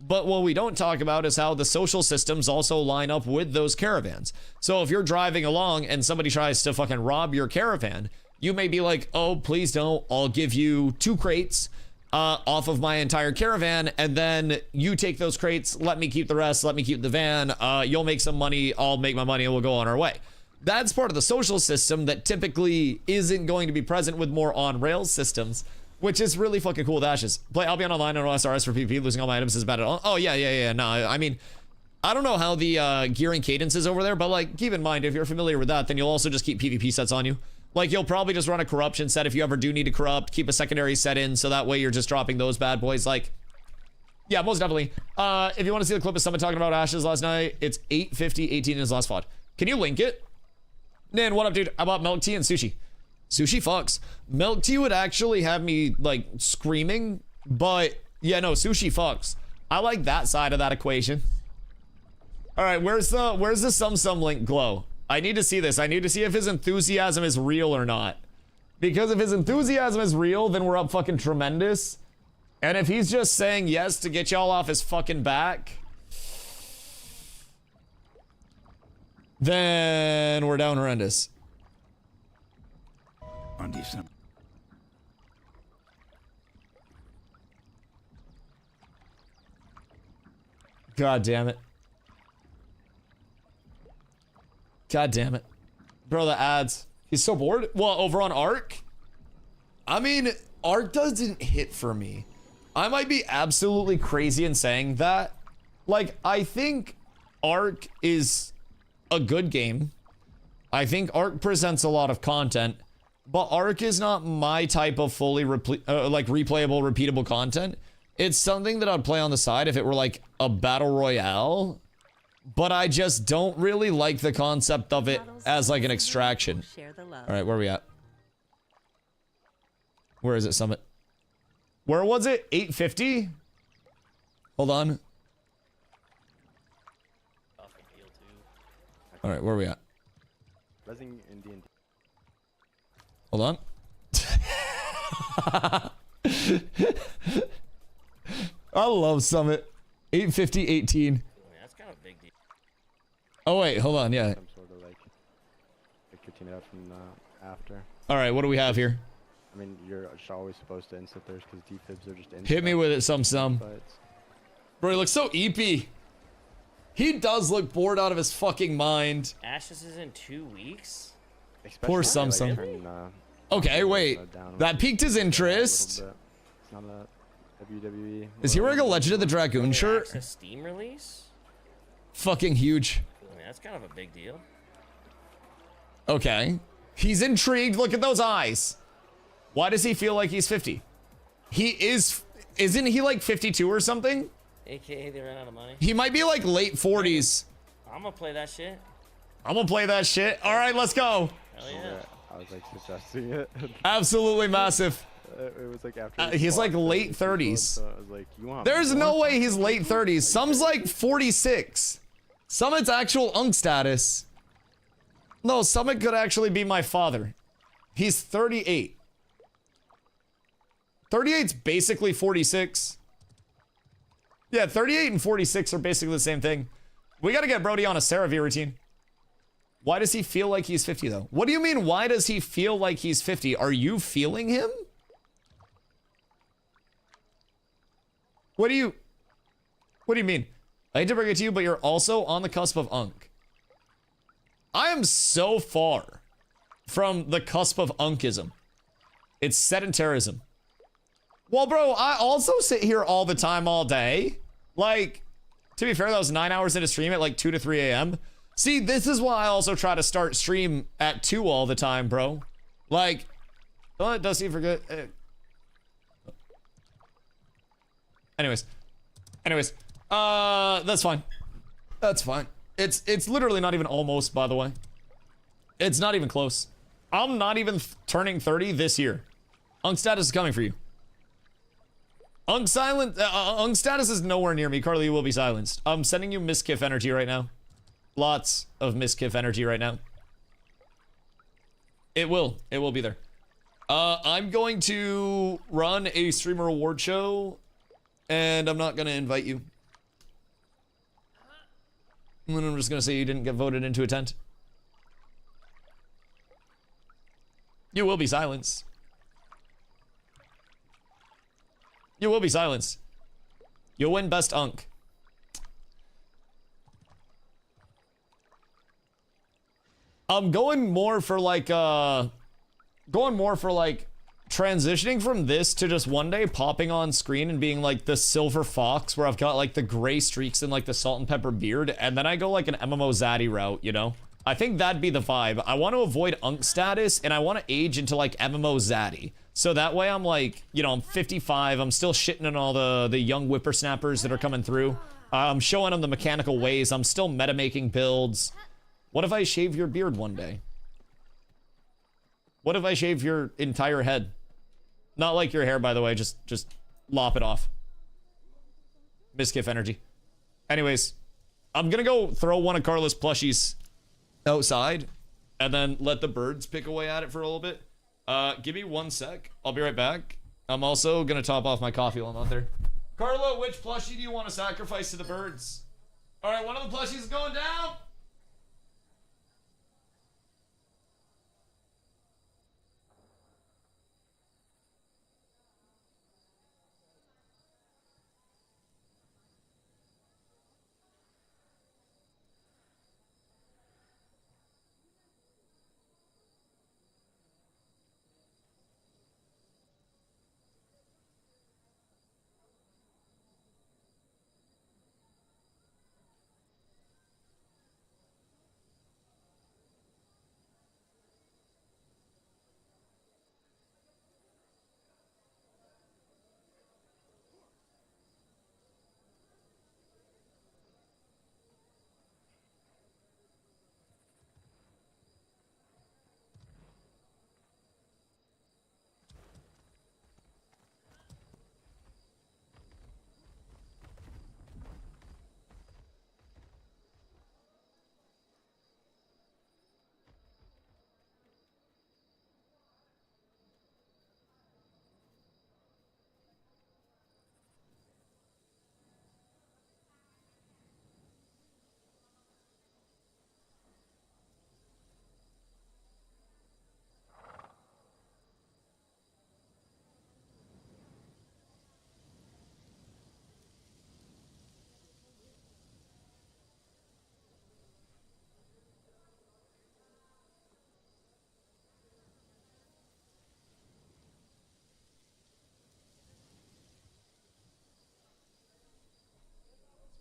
But what we don't talk about is how the social systems also line up with those caravans. So if you're driving along and somebody tries to fucking rob your caravan, you may be like, oh, please don't, I'll give you 2 crates off of my entire caravan, and then you take those crates, let me keep the rest, let me keep the van, you'll make some money, I'll make my money, and we'll go on our way. That's part of the social system that typically isn't going to be present with more on-rails systems, which is really fucking cool with Ashes. I'll be on online on SRS for PvP, losing all my items is bad at all. Oh, yeah, no, I mean, I don't know how the gearing cadence is over there, but like, keep in mind, if you're familiar with that, then you'll also just keep PvP sets on you. Like, you'll probably just run a corruption set if you ever do need to corrupt, keep a secondary set in, so that way you're just dropping those bad boys. Like, yeah, most definitely. If you want to see the clip of someone talking about Ashes last night, it's 8:50:18 in his last VOD. Can you link it? Nan, what up, dude? I bought milk tea and sushi. Sushi fucks. Milk tea would actually have me, like, screaming, but, yeah, no, sushi fucks. I like that side of that equation. All right, where's the Sum link glow? I need to see this. I need to see if his enthusiasm is real or not. Because if his enthusiasm is real, then we're up fucking tremendous. And if he's just saying yes to get y'all off his fucking back, then we're down horrendous. On December. God damn it. God damn it. Bro, the ads. He's so bored. Well, over on Arc? I mean, Ark doesn't hit for me. I might be absolutely crazy in saying that. Like, I think Ark is a good game. I think Ark presents a lot of content, but Ark is not my type of fully like replayable, repeatable content. It's something that I'd play on the side if it were like a battle royale, but I just don't really like the concept of it as like an extraction. All right, where are we at? Where is it, Summit? Where was it? 850? Hold on. All right, where are we at? Hold on. I love Summit. 850, 18. That's kind of a big deal. Oh wait, hold on, yeah. Some sort of like 15 out from after. All right, what do we have here? I mean, you're always supposed to insta thirst because defibs are just insta. Hit me with it, some. But... Bro, he looks so eepy. He does look bored out of his fucking mind. Ashes is in 2 weeks? Poor Sum. Okay, wait. That piqued his interest. It's not a WWE. Is he wearing a Legend of the Dragoon shirt? Access Steam release? Fucking huge. I mean, that's kind of a big deal. Okay. He's intrigued. Look at those eyes. Why does he feel like he's 50? He is... Isn't he like 52 or something? AKA they ran out of money. He might be like late 40s. I'm gonna play that shit. I'm gonna play that shit. All right, let's go. Hell yeah. I was like suggesting it. Absolutely massive. It was like after. He's like late 30s. So I was like, you want There's more? no way he's late 30s. Sum's like 46. Summit's actual unk status. No, Summit could actually be my father. He's 38. 38's basically 46. Yeah, 38 and 46 are basically the same thing. We gotta get Brody on a CeraVe routine. Why does he feel like he's 50 though? What do you mean, why does he feel like he's 50? Are you feeling him? What do you mean? I hate to bring it to you, but you're also on the cusp of unk. I am so far from the cusp of unkism. It's sedentarism. Well, bro, I also sit here all the time, all day. Like, to be fair, that was 9 hours into stream at like 2 to 3 a.m. See, this is why I also try to start stream at 2 all the time, bro. Like, don't let Dusty forget. Anyways, that's fine. That's fine. It's literally not even almost, by the way. It's not even close. I'm not even turning 30 this year. Unk status is coming for you. Unk status is nowhere near me. Carly, you will be silenced. I'm sending you Miskiff energy right now. Lots of Miskiff energy right now. It will be there. I'm going to run a streamer award show, and I'm not gonna invite you. And then I'm just gonna say you didn't get voted into a tent. You will be silenced. You will be silenced. You'll win best unk. I'm going more for like transitioning from this to just one day popping on screen and being like the silver fox where I've got like the gray streaks and like the salt and pepper beard, and then I go like an MMO Zaddy route, you know? I think that'd be the vibe. I want to avoid unk status and I want to age into like MMO Zaddy. So that way I'm like, you know, I'm 55, I'm still shitting on all the young whippersnappers that are coming through. I'm showing them the mechanical ways, I'm still meta making builds. What if I shave your beard one day? What if I shave your entire head? Not like your hair, by the way, just lop it off. Miskiff energy. Anyways, I'm gonna go throw one of Carla's plushies outside and then let the birds pick away at it for a little bit. Give me 1 sec. I'll be right back. I'm also gonna top off my coffee while I'm out there. Carla, which plushie do you want to sacrifice to the birds? All right, one of the plushies is going down.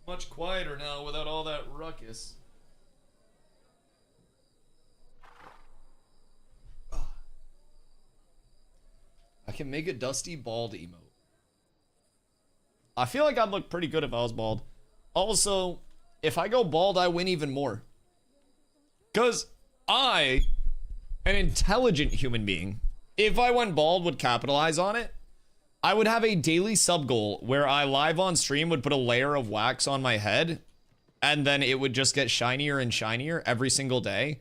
Much quieter now without all that ruckus. I can make a Dusty bald emote. I feel like I'd look pretty good if I was bald. Also, if I go bald, I win even more. Because I, an intelligent human being, if I went bald, would capitalize on it. I would have a daily sub goal where I live on stream would put a layer of wax on my head, and then it would just get shinier and shinier every single day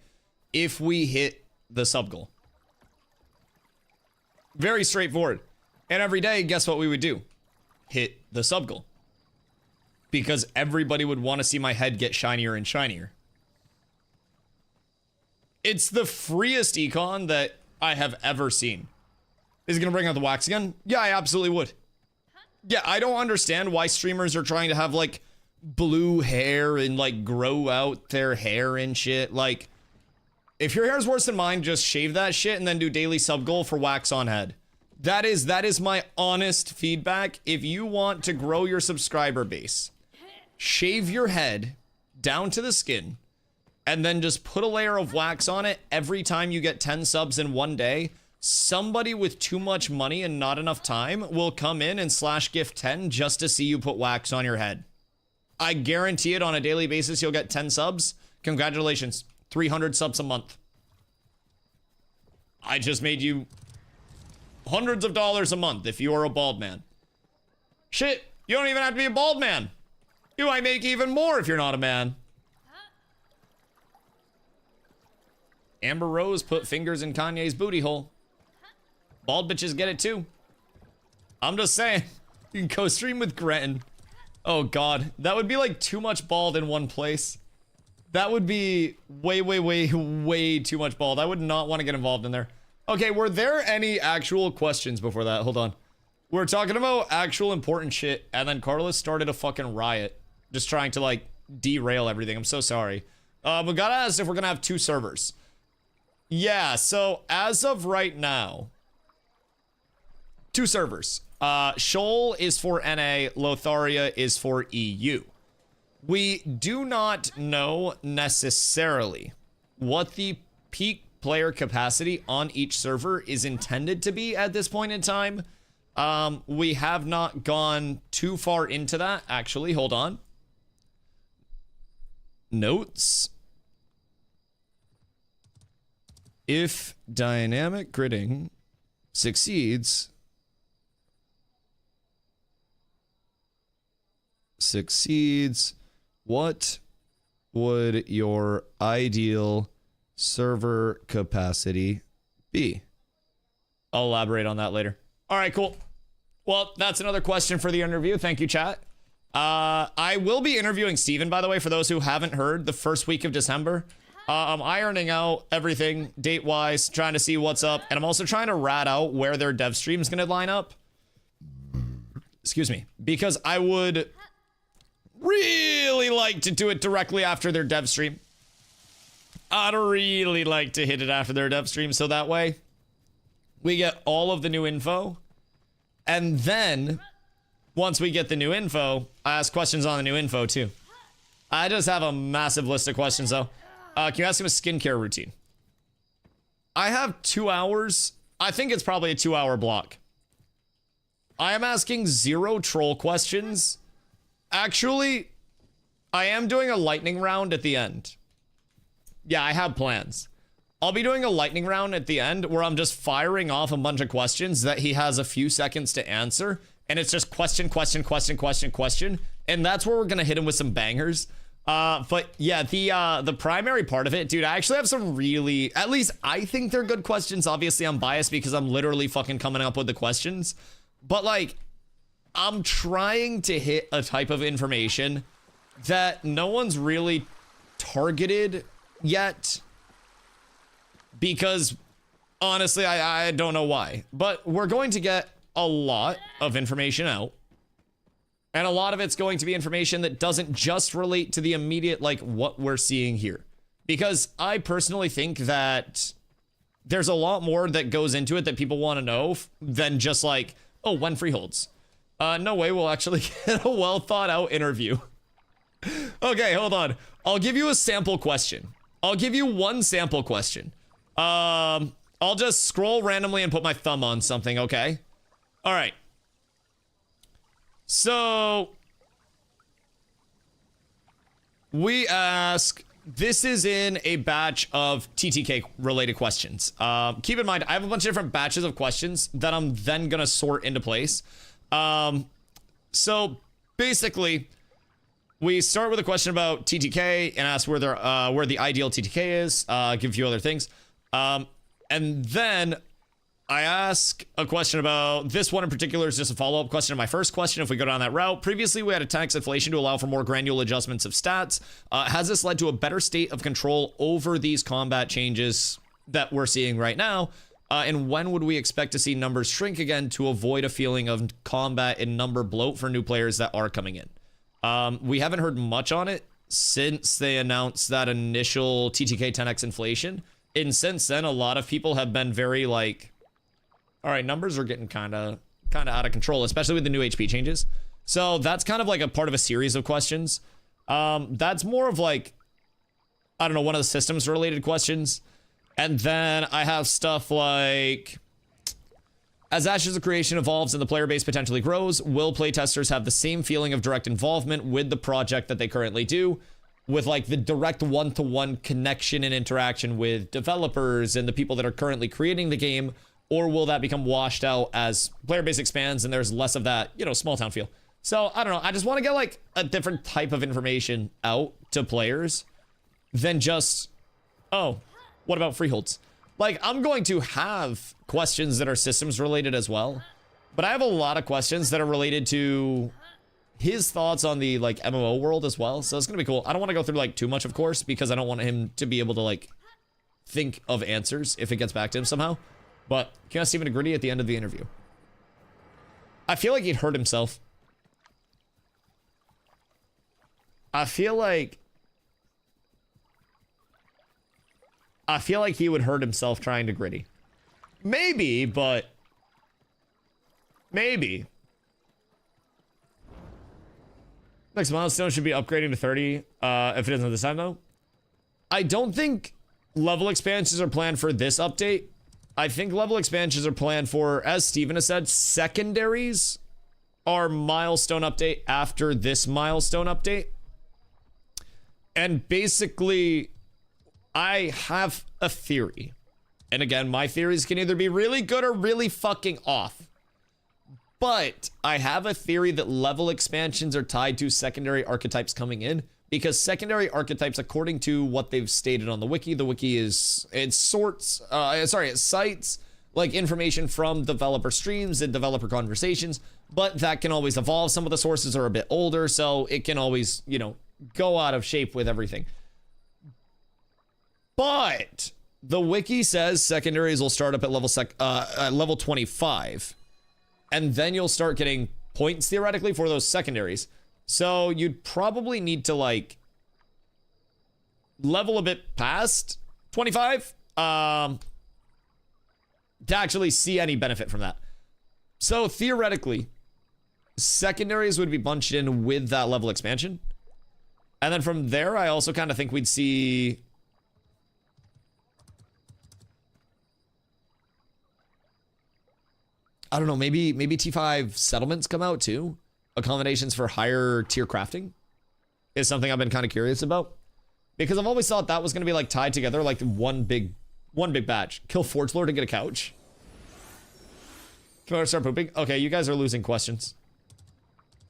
if we hit the sub goal. Very straightforward. And every day, guess what we would do? Hit the sub goal. Because everybody would want to see my head get shinier and shinier. It's the freest econ that I have ever seen. Is it gonna bring out the wax again? Yeah, I absolutely would. Yeah, I don't understand why streamers are trying to have like blue hair and like grow out their hair and shit. Like, if your hair's worse than mine, just shave that shit and then do daily sub goal for wax on head. That is my honest feedback. If you want to grow your subscriber base, shave your head down to the skin and then just put a layer of wax on it every time you get 10 subs in one day. Somebody with too much money and not enough time will come in and slash gift 10 just to see you put wax on your head. I guarantee it, on a daily basis you'll get 10 subs. Congratulations. 300 subs a month. I just made you hundreds of dollars a month if you are a bald man. Shit, you don't even have to be a bald man. You might make even more if you're not a man. Amber Rose put fingers in Kanye's booty hole. Bald bitches get it too. I'm just saying. You can co-stream with Gretton. Oh god, that would be like too much bald in one place. That would be way too much bald. I would not want to get involved in there. Okay, were there any actual questions before that? Hold on. We're talking about actual important shit, and then Carlos started a fucking riot. Just trying to, like, derail everything. I'm so sorry. We gotta ask if we're gonna have 2 servers. Yeah, so as of right now, 2 servers. Shoal is for NA, Lotharia is for EU. We do not know necessarily what the peak player capacity on each server is intended to be at this point in time. We have not gone too far into that. Actually, hold on. Notes. If dynamic gridding succeeds, what would your ideal server capacity be? I'll elaborate on that later. All right, cool. Well, that's another question for the interview. Thank you, chat. I will be interviewing Steven, by the way, for those who haven't heard, the first week of December. I'm ironing out everything date-wise, trying to see what's up, and I'm also trying to rat out where their dev stream's gonna line up. Excuse me. Because I would really like to do it directly after their dev stream. I'd really like to hit it after their dev stream, so that way we get all of the new info, and then once we get the new info, I ask questions on the new info too. I just have a massive list of questions though. Can you ask him a skincare routine? I have 2 hours. I think it's probably a 2-hour block. I am asking 0 troll questions. Actually, I am doing a lightning round at the end. Yeah, I have plans. I'll be doing a lightning round at the end where I'm just firing off a bunch of questions that he has a few seconds to answer. And it's just question. And that's where we're going to hit him with some bangers. But yeah, the primary part of it, dude, I actually have some really, at least I think they're good questions. Obviously, I'm biased because I'm literally fucking coming up with the questions. But like, I'm trying to hit a type of information that no one's really targeted yet. Because honestly, I don't know why. But we're going to get a lot of information out. And a lot of it's going to be information that doesn't just relate to the immediate, like, what we're seeing here. Because I personally think that there's a lot more that goes into it that people want to know than just like, oh, when freeholds. No way we'll actually get a well thought out interview. Okay, hold on. I'll give you a sample question. I'll give you one sample question. I'll just scroll randomly and put my thumb on something, okay? All right. So we ask, this is in a batch of TTK related questions. Keep in mind, I have a bunch of different batches of questions that I'm then gonna sort into place. So basically, we start with a question about TTK and ask where the ideal TTK is, give a few other things. And then I ask a question about this one in particular is just a follow-up question to my first question. If we go down that route, previously we had a tax inflation to allow for more granular adjustments of stats. Has this led to a better state of control over these combat changes that we're seeing right now? And when would we expect to see numbers shrink again to avoid a feeling of combat and number bloat for new players that are coming in? We haven't heard much on it since they announced that initial TTK 10x inflation. And since then, a lot of people have been very like, all right, numbers are getting kind of out of control, especially with the new HP changes. So that's kind of like a part of a series of questions. That's more of like, I don't know, one of the systems related questions. And then I have stuff like, as Ashes of Creation evolves and the player base potentially grows, will playtesters have the same feeling of direct involvement with the project that they currently do, with like the direct one-to-one connection and interaction with developers and the people that are currently creating the game? Or will that become washed out as player base expands and there's less of that, you know, small town feel? So I don't know. I just want to get like a different type of information out to players than just, oh, what about freeholds? Like, I'm going to have questions that are systems related as well, but I have a lot of questions that are related to his thoughts on the like MMO world as well. So it's gonna be cool. I don't want to go through like too much, of course, because I don't want him to be able to like think of answers if it gets back to him somehow. But can I see him gritty at the end of the interview? I feel like he'd hurt himself. I feel like he would hurt himself trying to gritty. Maybe, but maybe. Next milestone should be upgrading to 30 if it isn't this time though. I don't think level expansions are planned for this update. I think level expansions are planned for, as Steven has said, secondaries are milestone update after this milestone update. And basically, I have a theory. And again, my theories can either be really good or really fucking off. But I have a theory that level expansions are tied to secondary archetypes coming in, because secondary archetypes, according to what they've stated on the wiki is, it cites like information from developer streams and developer conversations, but that can always evolve. Some of the sources are a bit older, so it can always, you know, go out of shape with everything. But the wiki says secondaries will start up at level 25. And then you'll start getting points theoretically for those secondaries. So you'd probably need to like level a bit past 25 to actually see any benefit from that. So theoretically, secondaries would be bunched in with that level expansion. And then from there, I also kind of think we'd see I don't know, maybe T5 settlements come out too. Accommodations for higher tier crafting is something I've been kind of curious about, because I've always thought that was going to be like tied together, like one big batch. Kill Forge Lord to get a couch. Can I start pooping? Okay, you guys are losing questions.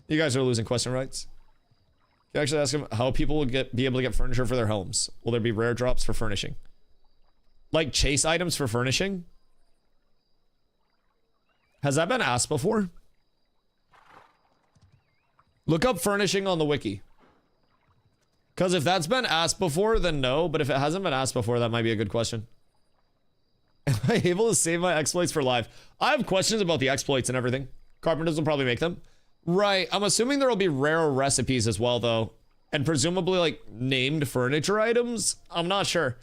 You guys are losing question rights. You actually ask them how people will be able to get furniture for their homes. Will there be rare drops for furnishing? Like chase items for furnishing? Has that been asked before? Look up furnishing on the wiki. Because if that's been asked before, then no. But if it hasn't been asked before, that might be a good question. Am I able to save my exploits for live? I have questions about the exploits and everything. Carpenters will probably make them. Right. I'm assuming there will be rare recipes as well, though. And presumably, like, named furniture items? I'm not sure.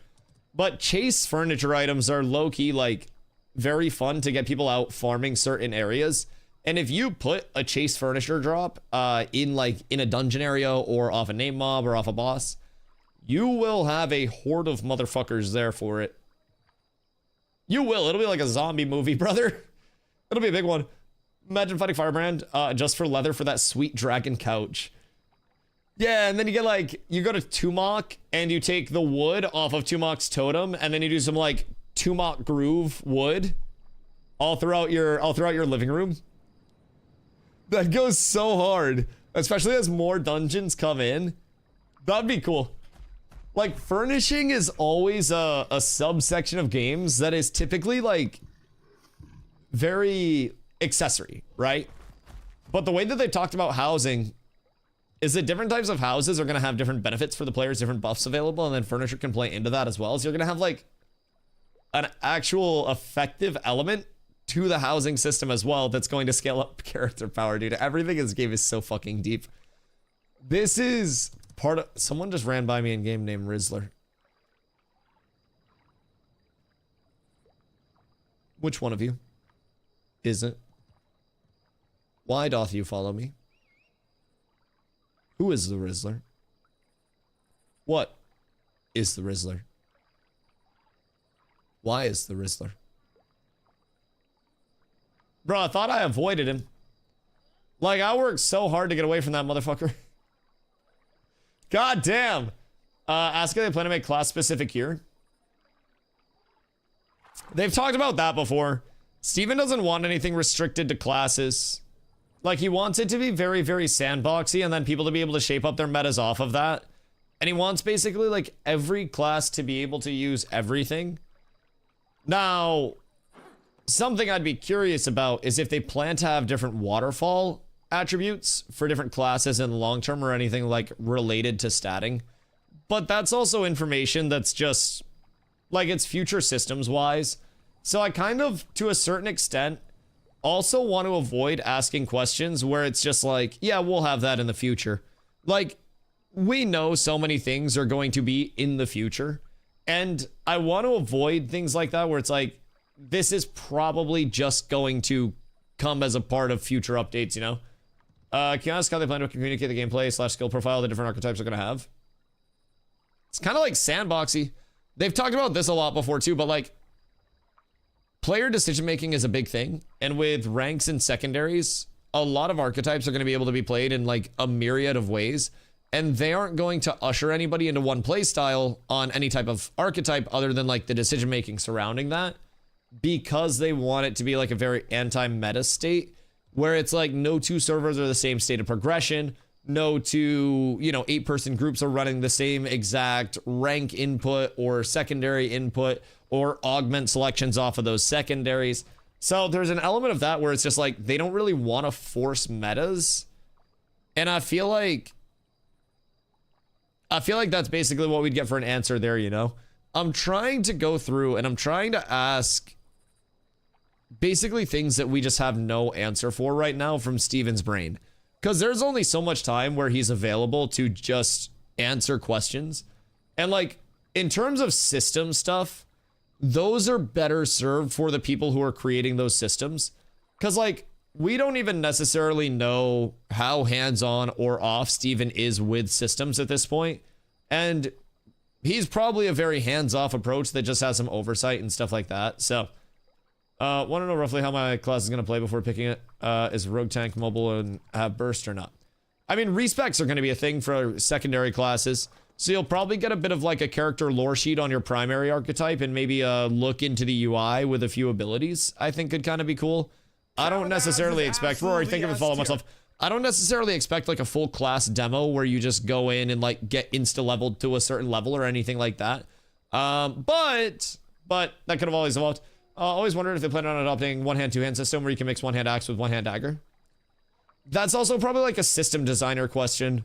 But chase furniture items are low-key, like, very fun to get people out farming certain areas. And if you put a chase furniture drop in a dungeon area or off a name mob or off a boss, you will have a horde of motherfuckers there for it. You will. It'll be like a zombie movie, brother. It'll be a big one. Imagine fighting Firebrand just for leather for that sweet dragon couch. Yeah, and then you get like, you go to Tumok and you take the wood off of Tumok's totem and then you do some like Tumok groove wood all throughout your living room. That goes so hard, especially as more dungeons come in. That'd be cool. Like, furnishing is always a subsection of games that is typically like very accessory, right? But the way that they talked about housing is that different types of houses are going to have different benefits for the players, different buffs available, and then furniture can play into that as well. So you're going to have like an actual effective element to the housing system as well that's going to scale up character power, dude. Everything in this game is so fucking deep. This is part of... Someone just ran by me in game named Rizzler. Which one of you is it? Why doth you follow me? Who is the Rizzler? What is the Rizzler? Why is the Rizzler? Bro, I thought I avoided him. Like, I worked so hard to get away from that motherfucker. God damn. Ask if they plan to make class-specific here. They've talked about that before. Steven doesn't want anything restricted to classes. Like, he wants it to be very, very sandboxy and then people to be able to shape up their metas off of that. And he wants basically, like, every class to be able to use everything. Now, something I'd be curious about is if they plan to have different waterfall attributes for different classes in the long term or anything like related to statting. But that's also information that's just like it's future systems wise. So I kind of, to a certain extent, also want to avoid asking questions where it's just like, yeah, we'll have that in the future. Like, we know so many things are going to be in the future. And I want to avoid things like that where it's like, this is probably just going to come as a part of future updates, you know? Can you ask how they plan to communicate the gameplay / skill profile the different archetypes are going to have? It's kind of like sandboxy. They've talked about this a lot before too, but like, player decision making is a big thing. And with ranks and secondaries, a lot of archetypes are going to be able to be played in like a myriad of ways. And they aren't going to usher anybody into one play style on any type of archetype other than like the decision making surrounding that. Because they want it to be like a very anti-meta state where it's like no two servers are the same state of progression. No two, 8-person groups are running the same exact rank input or secondary input or augment selections off of those secondaries. So there's an element of that where it's just like they don't really want to force metas. And I feel like that's basically what we'd get for an answer there, you know? I'm trying to go through and I'm trying to ask basically things that we just have no answer for right now from Steven's brain. Because there's only so much time where he's available to just answer questions. And like, in terms of system stuff, those are better served for the people who are creating those systems. Because like, we don't even necessarily know how hands-on or off Steven is with systems at this point. And he's probably a very hands-off approach that just has some oversight and stuff like that. So, want to know roughly how my class is going to play before picking it. Is Rogue Tank mobile and have burst or not? I mean, respecs are going to be a thing for secondary classes. So you'll probably get a bit of like a character lore sheet on your primary archetype and maybe a look into the UI with a few abilities. I think could kind of be cool. I don't necessarily expect, Rory, thank you for following myself. I don't necessarily expect like a full class demo where you just go in and like get insta leveled to a certain level or anything like that. But that could have always evolved. Always wondered if they plan on adopting one-hand, two-hand system where you can mix one-hand axe with one-hand dagger. That's also probably like a system designer question.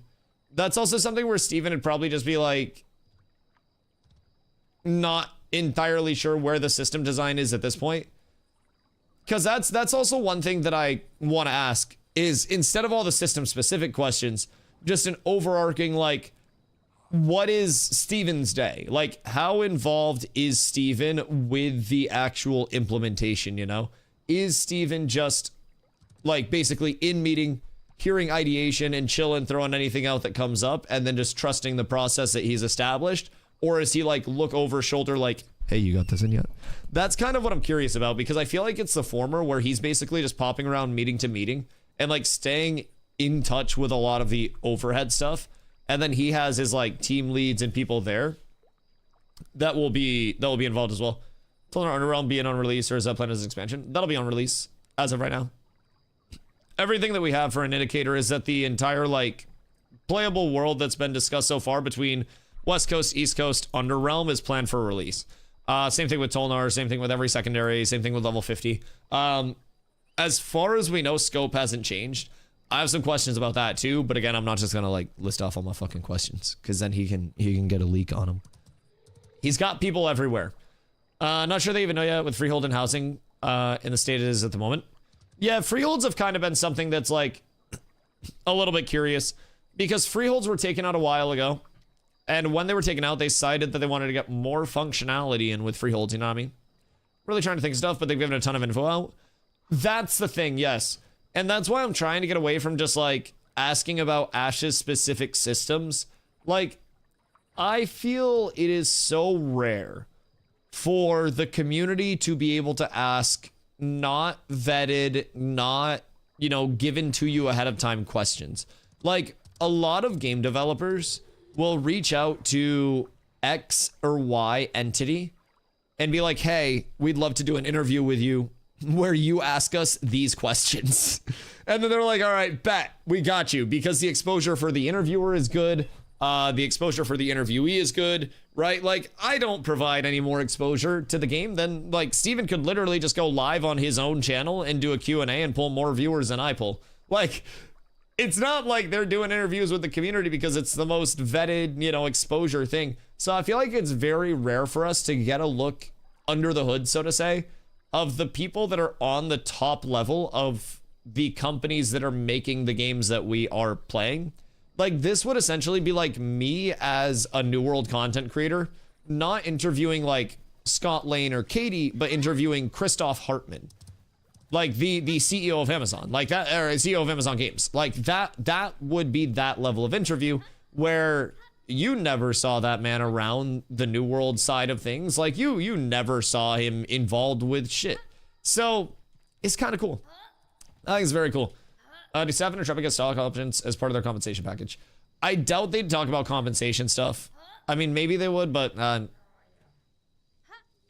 That's also something where Steven would probably just be like, not entirely sure where the system design is at this point. Because that's also one thing that I want to ask is instead of all the system specific questions, just an overarching like, what is Steven's day? Like, how involved is Steven with the actual implementation, you know? Is Steven just Like basically in meeting, hearing ideation and chilling, throwing anything out that comes up, and then just trusting the process that he's established? Or is he like look over shoulder like, hey, you got this in yet? That's kind of what I'm curious about, because I feel like it's the former, where he's basically just popping around meeting to meeting and like staying in touch with a lot of the overhead stuff. And then he has his like team leads and people there that will be involved as well. Thunder Underrealm being on release, or is that planned as an expansion? That'll be on release as of right now. Everything that we have for an indicator is that the entire like playable world that's been discussed so far between West Coast, East Coast, Underrealm is planned for release. Same thing with Tolnar, same thing with every secondary, same thing with level 50. As far as we know, scope hasn't changed. I have some questions about that too, but again, I'm not just gonna like list off all my fucking questions, because then he can get a leak on them. He's got people everywhere. Not sure they even know yet with freehold and housing in the state it is at the moment. Yeah, freeholds have kind of been something that's like a little bit curious, because freeholds were taken out a while ago, and when they were taken out, they decided that they wanted to get more functionality in with freeholds, you know what I mean? Really trying to think of stuff, but they've given a ton of info out. That's the thing, yes. And that's why I'm trying to get away from just like asking about Ash's specific systems. Like, I feel it is so rare for the community to be able to ask not vetted, not, you know, given to you ahead of time questions. Like, a lot of game developers will reach out to X or Y entity and be like, hey, we'd love to do an interview with you where you ask us these questions. And then they're like, all right, bet, we got you, because the exposure for the interviewer is good. The exposure for the interviewee is good, right? Like, I don't provide any more exposure to the game than, like, Steven could literally just go live on his own channel and do a Q&A and pull more viewers than I pull. Like, it's not like they're doing interviews with the community because it's the most vetted, you know, exposure thing. So I feel like it's very rare for us to get a look under the hood, so to say, of the people that are on the top level of the companies that are making the games that we are playing. Like, this would essentially be like me as a New World content creator, not interviewing like Scott Lane or Katie, but interviewing Christoph Hartmann, like the CEO of Amazon, like that, or CEO of Amazon Games. Like that would be that level of interview, where you never saw that man around the New World side of things. Like, you never saw him involved with shit. So it's kind of cool. I think it's very cool. Do staff and try to get stock options as part of their compensation package? I doubt they'd talk about compensation stuff. I mean, maybe they would, but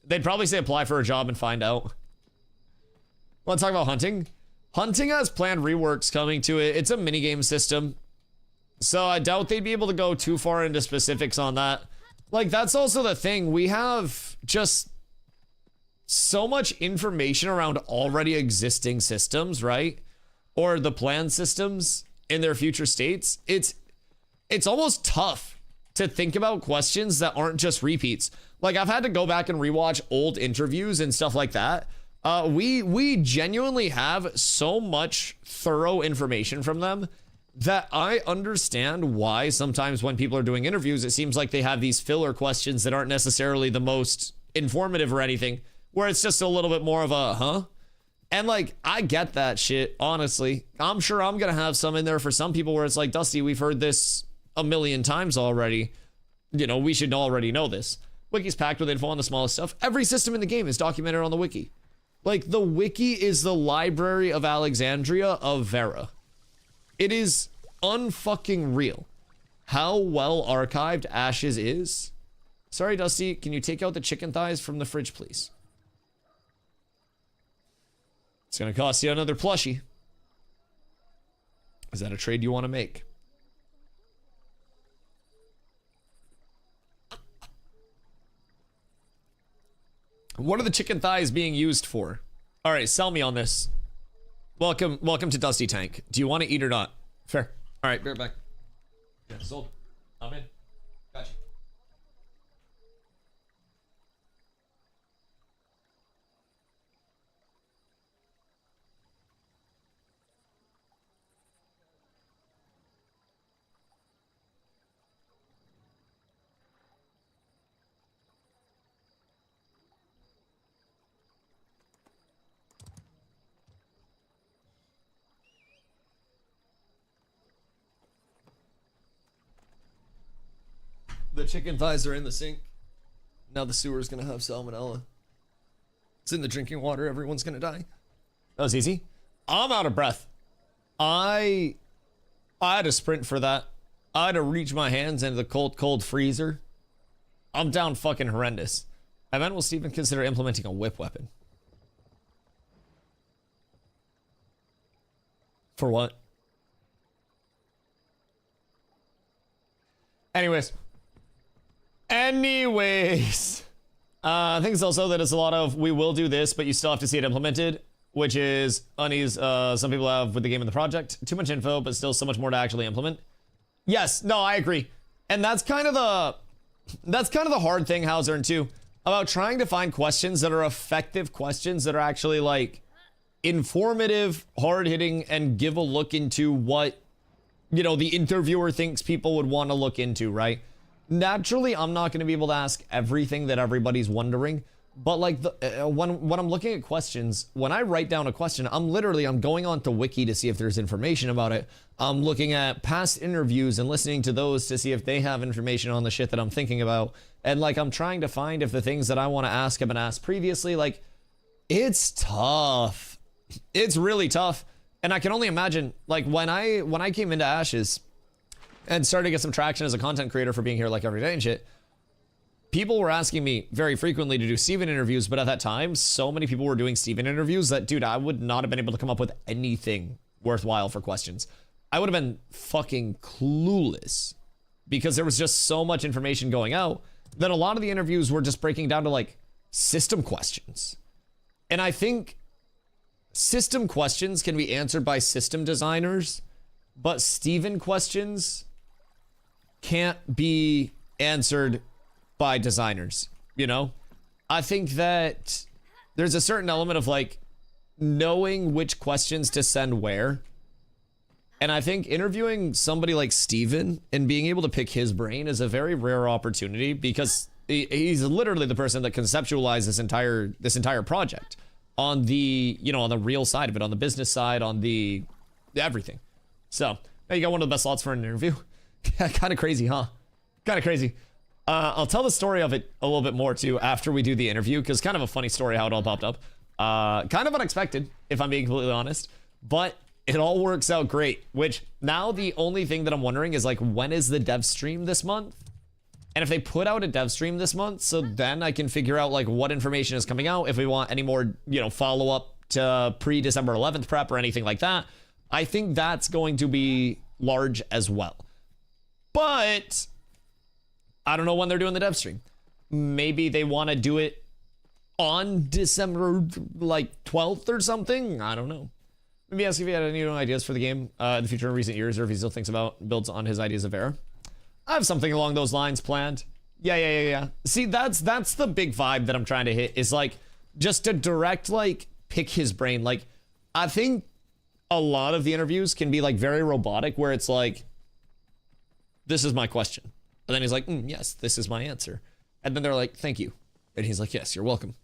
they'd probably say apply for a job and find out. Want to talk about hunting? Hunting has planned reworks coming to it. It's a minigame system, so I doubt they'd be able to go too far into specifics on that. Like, that's also the thing. We have just so much information around already existing systems, right? Or the planned systems in their future states. It's almost tough to think about questions that aren't just repeats. Like, I've had to go back and rewatch old interviews and stuff like that. We genuinely have so much thorough information from them that I understand why sometimes when people are doing interviews, it seems like they have these filler questions that aren't necessarily the most informative or anything, where it's just a little bit more of a, huh? And like, I get that shit, honestly. I'm sure I'm gonna have some in there for some people where it's like, Dusty, we've heard this a million times already. You know, we should already know this. Wiki's packed with info on the smallest stuff. Every system in the game is documented on the wiki. Like, the wiki is the Library of Alexandria of Vera. It is unfucking real how well archived Ashes is. Sorry, Dusty, can you take out the chicken thighs from the fridge, please? It's gonna cost you another plushie. Is that a trade you want to make? What are the chicken thighs being used for? All right, sell me on this. Welcome to Dusty Tank. Do you want to eat or not? Fair. All right, be right back. Yeah, sold. I'm in. Gotcha. The chicken thighs are in the sink. Now the sewer's gonna have salmonella. It's in the drinking water. Everyone's gonna die. That was easy. I'm out of breath. I had to sprint for that. I had to reach my hands into the cold freezer. I'm down fucking horrendous. I meant, will Steven consider implementing a whip weapon? For what? Anyways. I think it's also that it's a lot of, we will do this, but you still have to see it implemented, which is unease some people have with the game and the project. Too much info, but still so much more to actually implement. Yes, no, I agree. And that's kind of the hard thing, Hauser, too, about trying to find questions that are effective questions that are actually like informative, hard-hitting, and give a look into what, you know, the interviewer thinks people would want to look into, right? Naturally, I'm not going to be able to ask everything that everybody's wondering, but like when I'm looking at questions, when I write down a question, I'm going on to Wiki to see if there's information about it. I'm looking at past interviews and listening to those to see if they have information on the shit that I'm thinking about. And like, I'm trying to find if the things that I want to ask have been asked previously. Like, it's tough. It's really tough. And I can only imagine, like, when I came into Ashes and started to get some traction as a content creator for being here like every day and shit, people were asking me very frequently to do Steven interviews, but at that time, so many people were doing Steven interviews that, dude, I would not have been able to come up with anything worthwhile for questions. I would have been fucking clueless because there was just so much information going out that a lot of the interviews were just breaking down to like system questions. And I think system questions can be answered by system designers, but Steven questions can't be answered by designers, you know? I think that there's a certain element of like knowing which questions to send where. And I think interviewing somebody like Steven and being able to pick his brain is a very rare opportunity because he's literally the person that conceptualized this entire project on the, you know, on the real side of it, on the business side, on the everything. So now you got one of the best slots for an interview. Kind of crazy, huh? Kind of crazy. I'll tell the story of it a little bit more too after we do the interview, because kind of a funny story how it all popped up. Kind of unexpected, if I'm being completely honest, but it all works out great. Which now the only thing that I'm wondering is like, when is the dev stream this month? And if they put out a dev stream this month, so then I can figure out like what information is coming out. If we want any more, you know, follow up to pre-December 11th prep or anything like that, I think that's going to be large as well. But I don't know when they're doing the dev stream. Maybe they want to do it on December like 12th or something. I don't know. Maybe ask if he had any new ideas for the game in the future in recent years, or if he still thinks about builds on his ideas of Era. I have something along those lines planned. Yeah. See, that's the big vibe that I'm trying to hit, is like just to direct, like pick his brain. Like, I think a lot of the interviews can be like very robotic, where it's like, this is my question. And then he's like, yes, this is my answer. And then they're like, thank you. And he's like, yes, you're welcome.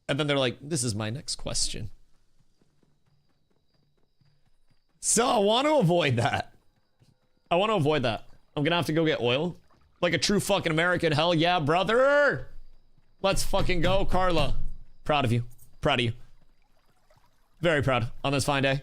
And then they're like, this is my next question. So I want to avoid that. I'm gonna have to go get oil. Like a true fucking American. Hell yeah, brother. Let's fucking go, Carla. Proud of you. Proud of you. Very proud on this fine day.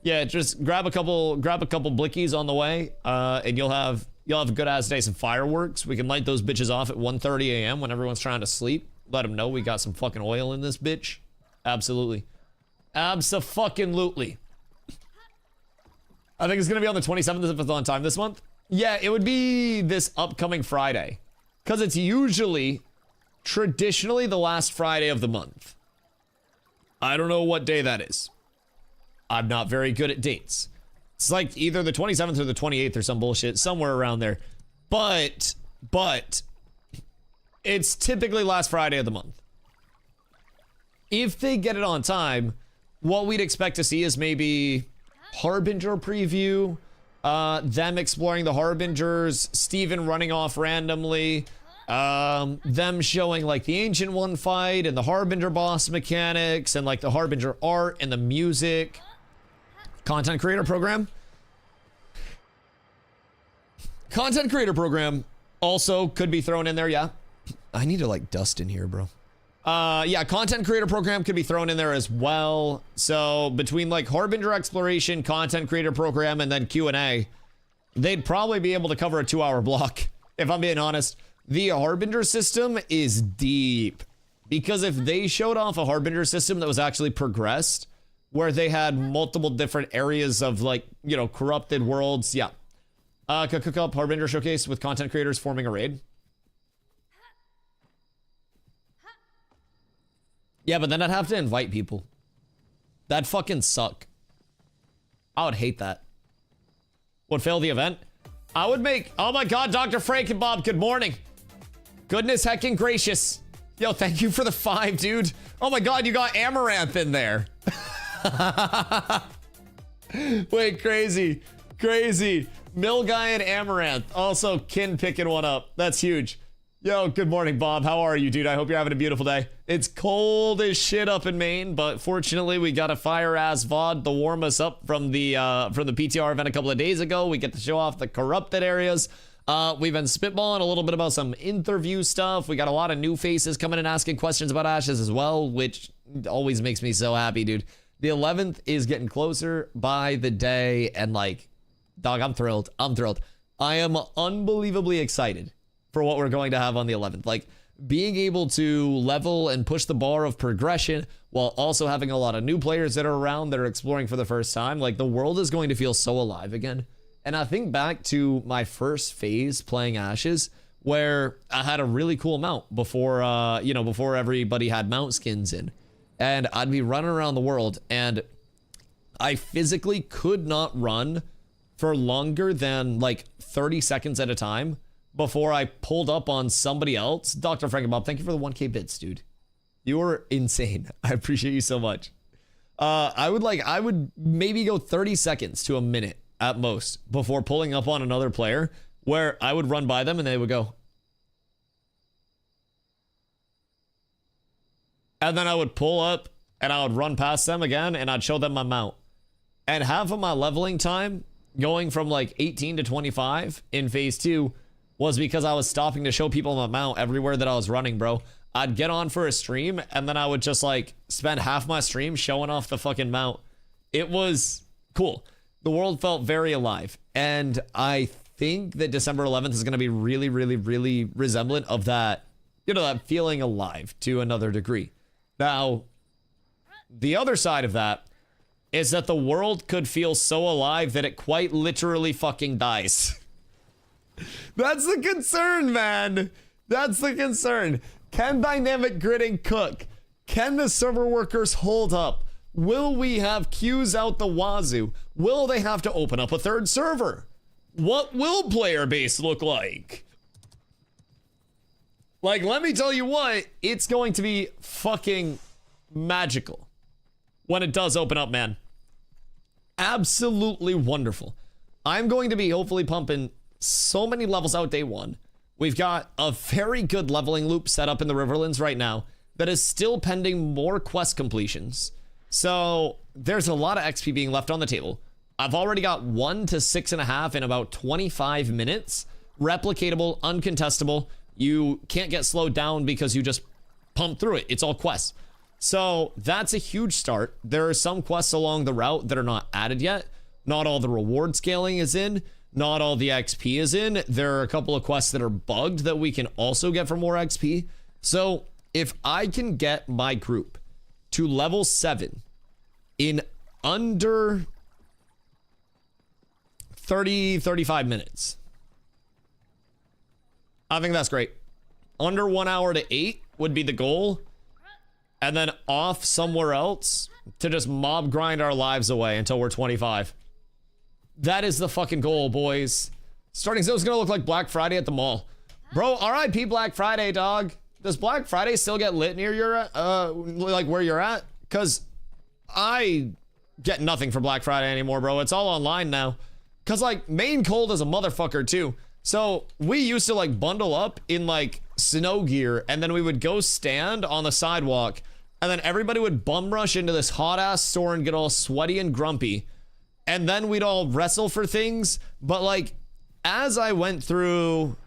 Yeah, just grab a couple blickies on the way, and you'll have a good ass day. Some fireworks. We can light those bitches off at 1:30 a.m. when everyone's trying to sleep. Let them know we got some fucking oil in this bitch. Absolutely. Abso-fucking-lutely. I think it's gonna be on the 27th if it's on time this month. Yeah, it would be this upcoming Friday, because it's usually traditionally the last Friday of the month. I don't know what day that is. I'm not very good at dates. It's like either the 27th or the 28th or some bullshit, somewhere around there. But it's typically last Friday of the month. If they get it on time, what we'd expect to see is maybe Harbinger preview, them exploring the Harbingers, Steven running off randomly, them showing like the Ancient One fight and the Harbinger boss mechanics and like the Harbinger art and the music. Content creator program. also could be thrown in there, yeah. I need to like dust in here, bro. Yeah, content creator program could be thrown in there as well. So between like Harbinger exploration, content creator program, and then Q&A, they'd probably be able to cover a 2-hour block, if I'm being honest. The Harbinger system is deep, because if they showed off a Harbinger system that was actually progressed, where they had multiple different areas of like, you know, corrupted worlds, yeah. Cook up Harbinger showcase with content creators forming a raid. Yeah, but then I'd have to invite people. That'd fucking suck. I would hate that. Would fail the event? I would make... Oh my god, Dr. Frank and Bob, good morning. Goodness heckin' gracious. Yo, thank you for the 5, dude. Oh my god, you got Amaranth in there. Wait, crazy. Crazy. Mill Guy and Amaranth. Also, Kin picking one up. That's huge. Yo, good morning, Bob. How are you, dude? I hope you're having a beautiful day. It's cold as shit up in Maine, but fortunately, we got a fire-ass VOD to warm us up from the PTR event a couple of days ago. We get to show off the corrupted areas. We've been spitballing a little bit about some interview stuff. We got a lot of new faces coming and asking questions about Ashes as well, which always makes me so happy, dude. The 11th is getting closer by the day, and like, dog, I'm thrilled. I'm thrilled. I am unbelievably excited for what we're going to have on the 11th. Like, being able to level and push the bar of progression while also having a lot of new players that are around that are exploring for the first time. Like, the world is going to feel so alive again. And I think back to my first phase playing Ashes, where I had a really cool mount before, you know, before everybody had mount skins in. And I'd be running around the world, and I physically could not run for longer than like 30 seconds at a time before I pulled up on somebody else. Dr. Frankenbob, thank you for the 1K bits, dude. You were insane. I appreciate you so much. I would maybe go 30 seconds to a minute at most before pulling up on another player, where I would run by them and they would go. And then I would pull up and I would run past them again and I'd show them my mount. And half of my leveling time going from like 18 to 25 in phase 2 was because I was stopping to show people my mount everywhere that I was running, bro. I'd get on for a stream and then I would just like spend half my stream showing off the fucking mount. It was cool. The world felt very alive. And I think that December 11th is going to be really, really, really resemblant of that, you know, that feeling alive to another degree. Now, the other side of that is that the world could feel so alive that it quite literally fucking dies. That's the concern, man. That's the concern. Can dynamic gridding cook? Can the server workers hold up? Will we have queues out the wazoo? Will they have to open up a third server? What will player base look like? Like, let me tell you what, it's going to be fucking magical when it does open up, man. Absolutely wonderful. I'm going to be hopefully pumping so many levels out day one. We've got a very good leveling loop set up in the Riverlands right now that is still pending more quest completions. So there's a lot of XP being left on the table. I've already got 1 to 6.5 in about 25 minutes. Replicatable, uncontestable. You can't get slowed down because you just pump through it. It's all quests. So that's a huge start. There are some quests along the route that are not added yet. Not all the reward scaling is in. Not all the XP is in. There are a couple of quests that are bugged that we can also get for more XP. So if I can get my group to level 7 in under 35 minutes, I think that's great. Under 1 hour to 8 would be the goal. And then off somewhere else to just mob grind our lives away until we're 25. That is the fucking goal, boys. Starting zone is gonna look like Black Friday at the mall. Bro, RIP Black Friday, dog. Does Black Friday still get lit near your, like where you're at? Cause I get nothing for Black Friday anymore, bro. It's all online now. Cause like Maine cold is a motherfucker too. So we used to like bundle up in like snow gear and then we would go stand on the sidewalk and then everybody would bum rush into this hot ass store and get all sweaty and grumpy. And then we'd all wrestle for things. But like, as I went through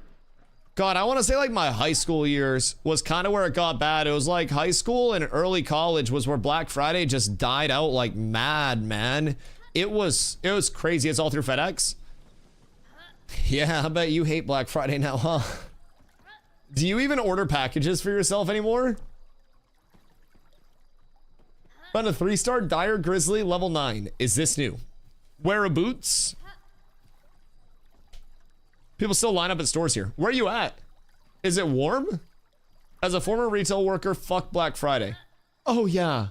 God, I want to say like my high school years was kind of where it got bad. It was like high school and early college was where Black Friday just died out like mad, man. It was crazy. It's all through FedEx. Yeah, I bet you hate Black Friday now, huh? Do you even order packages for yourself anymore? Found a 3-star Dire Grizzly level 9. Is this new? Wear a boots? People still line up at stores here. Where are you at? Is it warm? As a former retail worker, fuck Black Friday. Oh, yeah.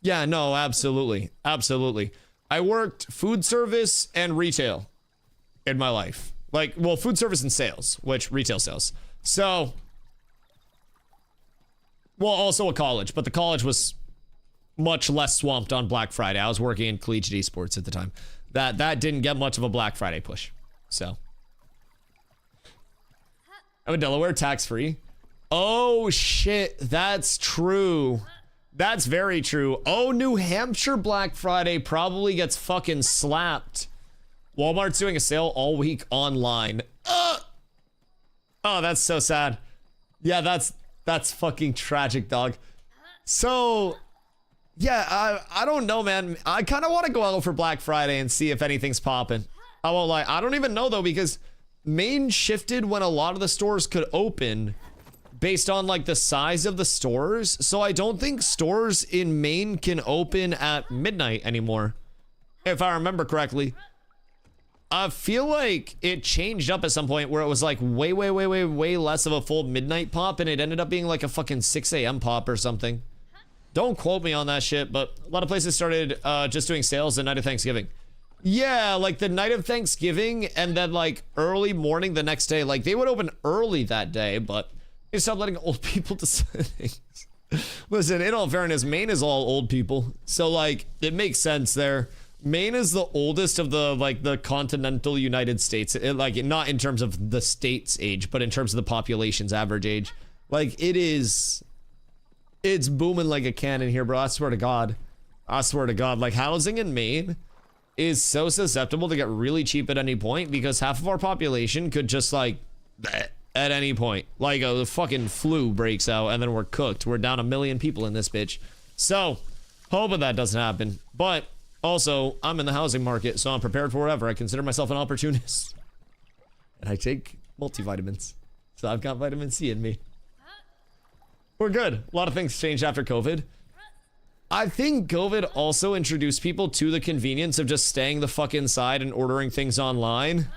Yeah, no, absolutely. Absolutely. I worked food service and retail in my life. Like, well, food service and sales, which retail sales. So, well, also a college, but the college was much less swamped on Black Friday. I was working in collegiate esports at the time. That didn't get much of a Black Friday push. So, I'm in Delaware, tax-free. Oh, shit. That's true. That's very true. Oh, New Hampshire Black Friday probably gets fucking slapped. Walmart's doing a sale all week online. Oh, that's so sad. Yeah, that's fucking tragic, dog. So, yeah, I don't know, man. I kind of want to go out for Black Friday and see if anything's popping. I won't lie. I don't even know, though, because Maine shifted when a lot of the stores could open based on like the size of the stores. So I don't think stores in Maine can open at midnight anymore, if I remember correctly. I feel like it changed up at some point where it was like way less of a full midnight pop, and it ended up being like a fucking 6 a.m. pop or something. Don't quote me on that shit, but a lot of places started just doing sales the night of Thanksgiving. Yeah, like the night of Thanksgiving and then like early morning the next day. Like they would open early that day, but they stopped letting old people decide things. Listen, in all fairness, Maine is all old people. So like it makes sense there. Maine is the oldest of the like the continental United States. Like not in terms of the state's age, but in terms of the population's average age. Like it's booming like a cannon here, bro. I swear to God. I swear to God. Like housing in Maine is so susceptible to get really cheap at any point because half of our population could just like at any point, like a fucking flu breaks out and then we're cooked. We're down 1 million people in this bitch. So hoping that doesn't happen, but also I'm in the housing market, so I'm prepared for whatever. I consider myself an opportunist and I take multivitamins, so I've got vitamin C in me. We're good. A lot of things changed after COVID. I think COVID also introduced people to the convenience of just staying the fuck inside and ordering things online.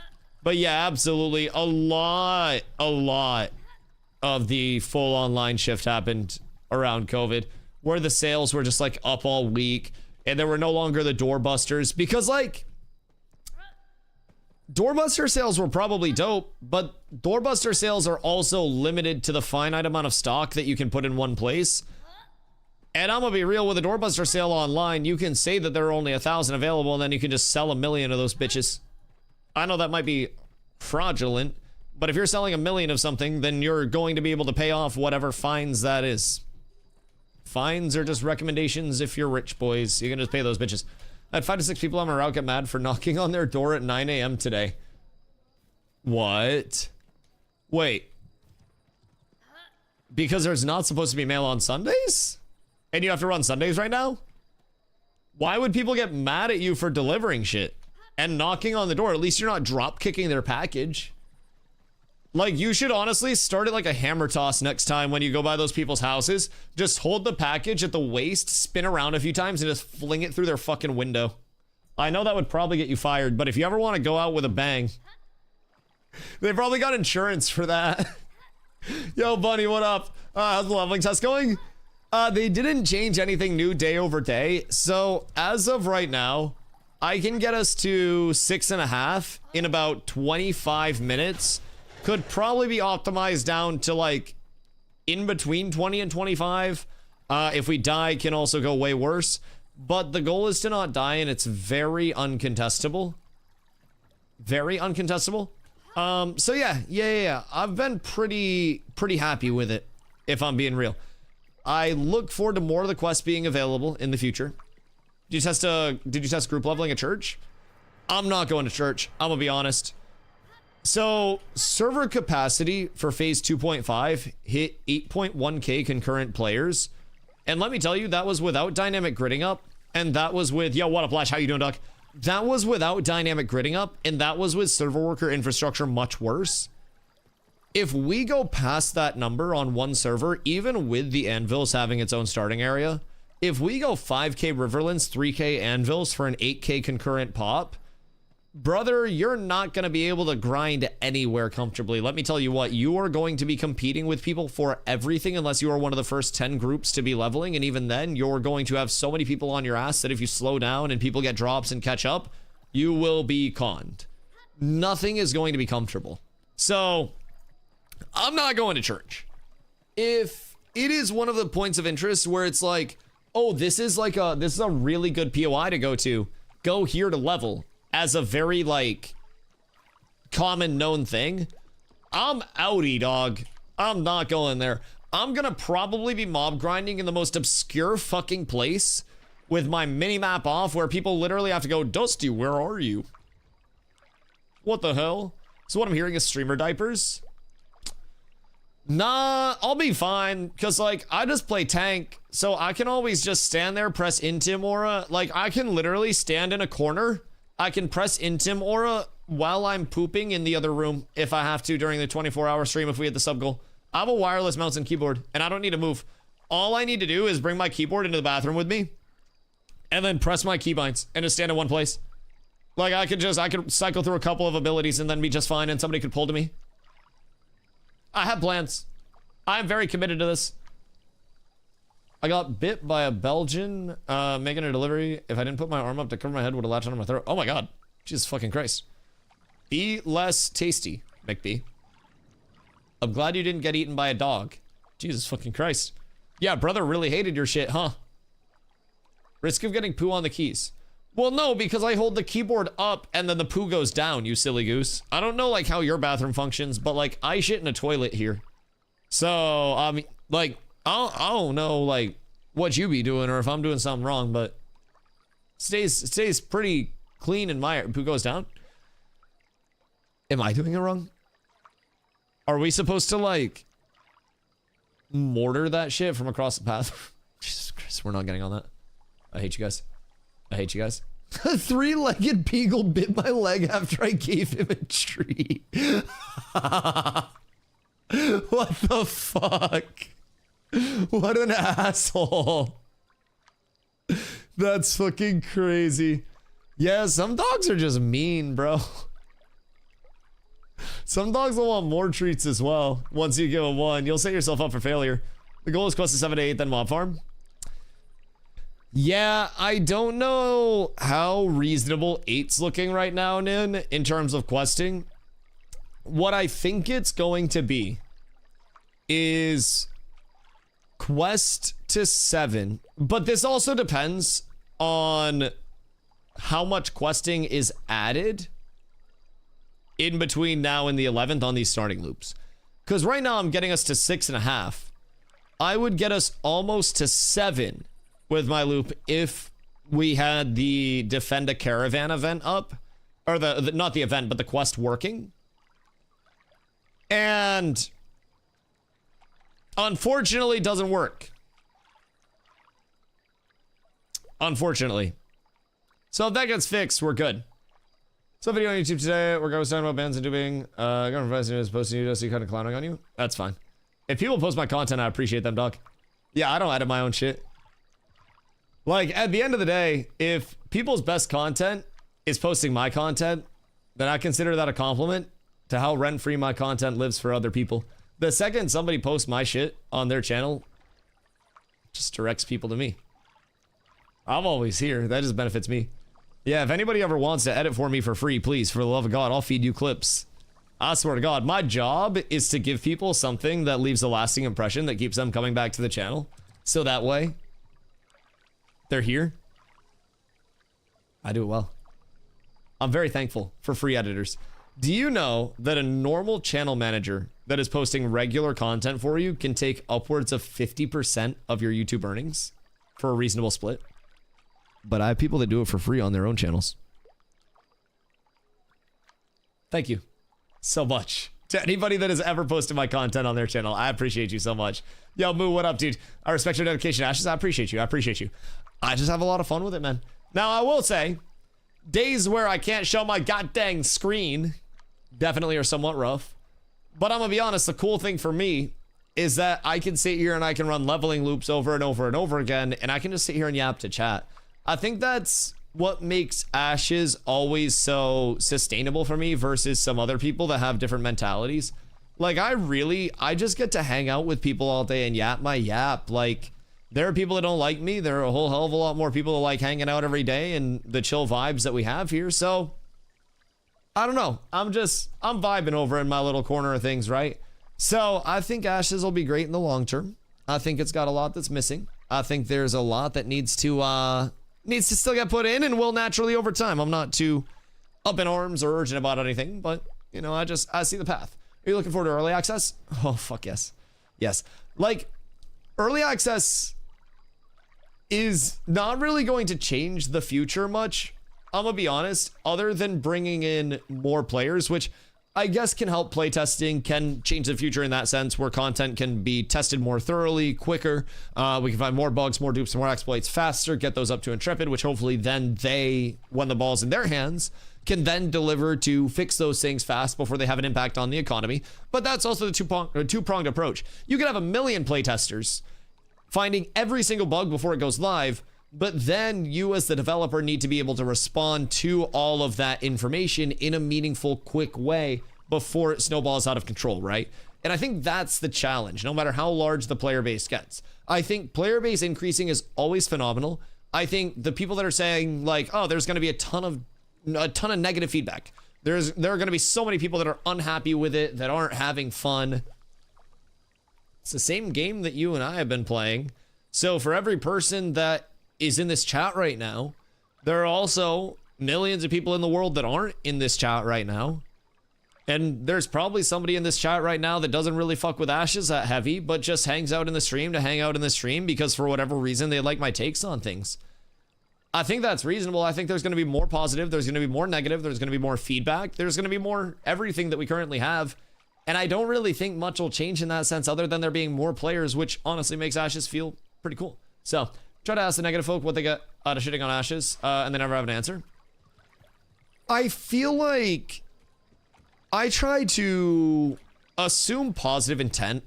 But yeah, absolutely. A lot of the full online shift happened around COVID, where the sales were just like up all week and there were no longer the doorbusters, because like doorbuster sales were probably dope, but doorbuster sales are also limited to the finite amount of stock that you can put in one place. And I'm gonna be real, with a doorbuster sale online, you can say that there are only 1,000 available and then you can just sell 1 million of those bitches. I know that might be fraudulent, but if you're selling 1 million of something, then you're going to be able to pay off whatever fines that is. Fines are just recommendations if you're rich, boys. You can just pay those bitches. I had 5 to 6 people on my route get mad for knocking on their door at 9 a.m. today. What? Wait. Because there's not supposed to be mail on Sundays? And you have to run Sundays right now? Why would people get mad at you for delivering shit and knocking on the door? At least you're not drop kicking their package. Like, you should honestly start it like a hammer toss next time when you go by those people's houses. Just hold the package at the waist, spin around a few times, and just fling it through their fucking window. I know that would probably get you fired, but if you ever want to go out with a bang, they probably got insurance for that. Yo, Bunny, what up? How's the leveling test going? They didn't change anything new day over day. So as of right now, I can get us to 6.5 in about 25 minutes. Could probably be optimized down to like in between 20 and 25. If we die, can also go way worse. But the goal is to not die, and it's very uncontestable. Very uncontestable. So yeah. I've been pretty happy with it, if I'm being real. I look forward to more of the quests being available in the future. Did you test group leveling at church? I'm not going to church. I'm gonna be honest. So server capacity for phase 2.5 hit 8.1k concurrent players. And let me tell you, that was without dynamic gridding up. And that was with, yo, what up, Lash? How you doing, Doc? That was without dynamic gridding up. And that was with server worker infrastructure much worse. If we go past that number on one server, even with the anvils having its own starting area, if we go 5k Riverlands, 3k anvils for an 8k concurrent pop, brother, you're not going to be able to grind anywhere comfortably. Let me tell you what, you are going to be competing with people for everything unless you are one of the first 10 groups to be leveling. And even then, you're going to have so many people on your ass that if you slow down and people get drops and catch up, you will be conned. Nothing is going to be comfortable. So I'm not going to church. If it is one of the points of interest where it's like, oh, this is a really good POI to go here to level as a very like common known thing, I'm outie, dog. I'm not going there. I'm gonna probably be mob grinding in the most obscure fucking place with my mini map off where people literally have to go, Dusty, where are you? What the hell? So what I'm hearing is streamer diapers. Nah, I'll be fine, because, like, I just play tank, so I can always just stand there, press Intim Aura. Like, I can literally stand in a corner. I can press Intim Aura while I'm pooping in the other room, if I have to, during the 24-hour stream if we hit the sub goal. I have a wireless mouse and keyboard, and I don't need to move. All I need to do is bring my keyboard into the bathroom with me, and then press my keybinds, and just stand in one place. Like, I could cycle through a couple of abilities and then be just fine, and somebody could pull to me. I have plans. I'm very committed to this. I got bit by a Belgian making a delivery. If I didn't put my arm up to cover my head, would have latched onto my throat. Oh my god. Jesus fucking Christ. Be less tasty, McB. I'm glad you didn't get eaten by a dog. Jesus fucking Christ. Yeah, brother really hated your shit, huh? Risk of getting poo on the keys. Well, no, because I hold the keyboard up and then the poo goes down, you silly goose. I don't know, like, how your bathroom functions, but, like, I shit in a toilet here. So, I mean, like, I don't know, like, what you be doing or if I'm doing something wrong, but it stays pretty clean in my... Poo goes down? Am I doing it wrong? Are we supposed to, like, mortar that shit from across the path? Jesus Christ, we're not getting on that. I hate you guys. I hate you guys. A three-legged beagle bit my leg after I gave him a treat. What the fuck? What an asshole. That's fucking crazy. Yeah, some dogs are just mean, bro. Some dogs will want more treats as well. Once you give a 1, you'll set yourself up for failure. The goal is quest to 7 to 8, then mob farm. Yeah, I don't know how reasonable 8's looking right now, Nin, in terms of questing. What I think it's going to be is quest to 7, but this also depends on how much questing is added in between now and the 11th on these starting loops. Because right now I'm getting us to 6.5. I would get us almost to 7 with my loop if we had the Defend a Caravan event up. Or the not the event, but the quest working. And unfortunately doesn't work. Unfortunately. So if that gets fixed, we're good. So video on YouTube today, we're going to talking about bands and doing government president is posting you, Dusty kind of clowning on you. That's fine. If people post my content, I appreciate them, dog. Yeah, I don't edit my own shit. Like, at the end of the day, if people's best content is posting my content, then I consider that a compliment to how rent-free my content lives for other people. The second somebody posts my shit on their channel, just directs people to me. I'm always here. That just benefits me. Yeah, if anybody ever wants to edit for me for free, please, for the love of God, I'll feed you clips. I swear to God, my job is to give people something that leaves a lasting impression that keeps them coming back to the channel. So that way, they're here. I do it well. I'm very thankful for free editors. Do you know that a normal channel manager that is posting regular content for you can take upwards of 50% of your YouTube earnings for a reasonable split? But I have people that do it for free on their own channels. Thank you. so much. To anybody that has ever posted my content on their channel, I appreciate you so much. Yo, Moo, what up, dude? I respect your dedication, Ashes. I appreciate you. I appreciate you. I just have a lot of fun with it, man. Now, I will say, days where I can't show my goddamn screen definitely are somewhat rough. But I'm gonna be honest, the cool thing for me is that I can sit here and I can run leveling loops over and over and over again, and I can just sit here and yap to chat. I think that's what makes Ashes always so sustainable for me versus some other people that have different mentalities. Like, I just get to hang out with people all day and yap my yap. Like, there are people that don't like me. There are a whole hell of a lot more people that like hanging out every day and the chill vibes that we have here. So, I don't know. I'm vibing over in my little corner of things, right? So, I think Ashes will be great in the long term. I think it's got a lot that's missing. I think there's a lot that needs to still get put in and will naturally over time. I'm not too up in arms or urgent about anything, but, you know, I see the path. Are you looking forward to early access? Oh, fuck yes. Yes. Like, early access is not really going to change the future much. I'm gonna be honest, other than bringing in more players, which I guess can help playtesting, can change the future in that sense, where content can be tested more thoroughly, quicker. We can find more bugs, more dupes, more exploits faster, get those up to Intrepid, which hopefully then they, when the ball's in their hands, can then deliver to fix those things fast before they have an impact on the economy. But that's also the two-pronged approach. You can have a million playtesters finding every single bug before it goes live, but then you as the developer need to be able to respond to all of that information in a meaningful, quick way before it snowballs out of control, right? And I think that's the challenge, no matter how large the player base gets. I think player base increasing is always phenomenal. I think the people that are saying like, oh, there's going to be a ton of negative feedback. There are going to be so many people that are unhappy with it, that aren't having fun. It's the same game that you and I have been playing. So for every person that is in this chat right now, there are also millions of people in the world that aren't in this chat right now. And there's probably somebody in this chat right now that doesn't really fuck with Ashes that heavy, but just hangs out in the stream to hang out in the stream because for whatever reason they like my takes on things. I think that's reasonable. I think there's going to be more positive, there's going to be more negative, there's going to be more feedback, there's going to be more everything that we currently have. And I don't really think much will change in that sense other than there being more players, which honestly makes Ashes feel pretty cool. So, try to ask the negative folk what they get out of shitting on Ashes, and they never have an answer. I feel like I try to assume positive intent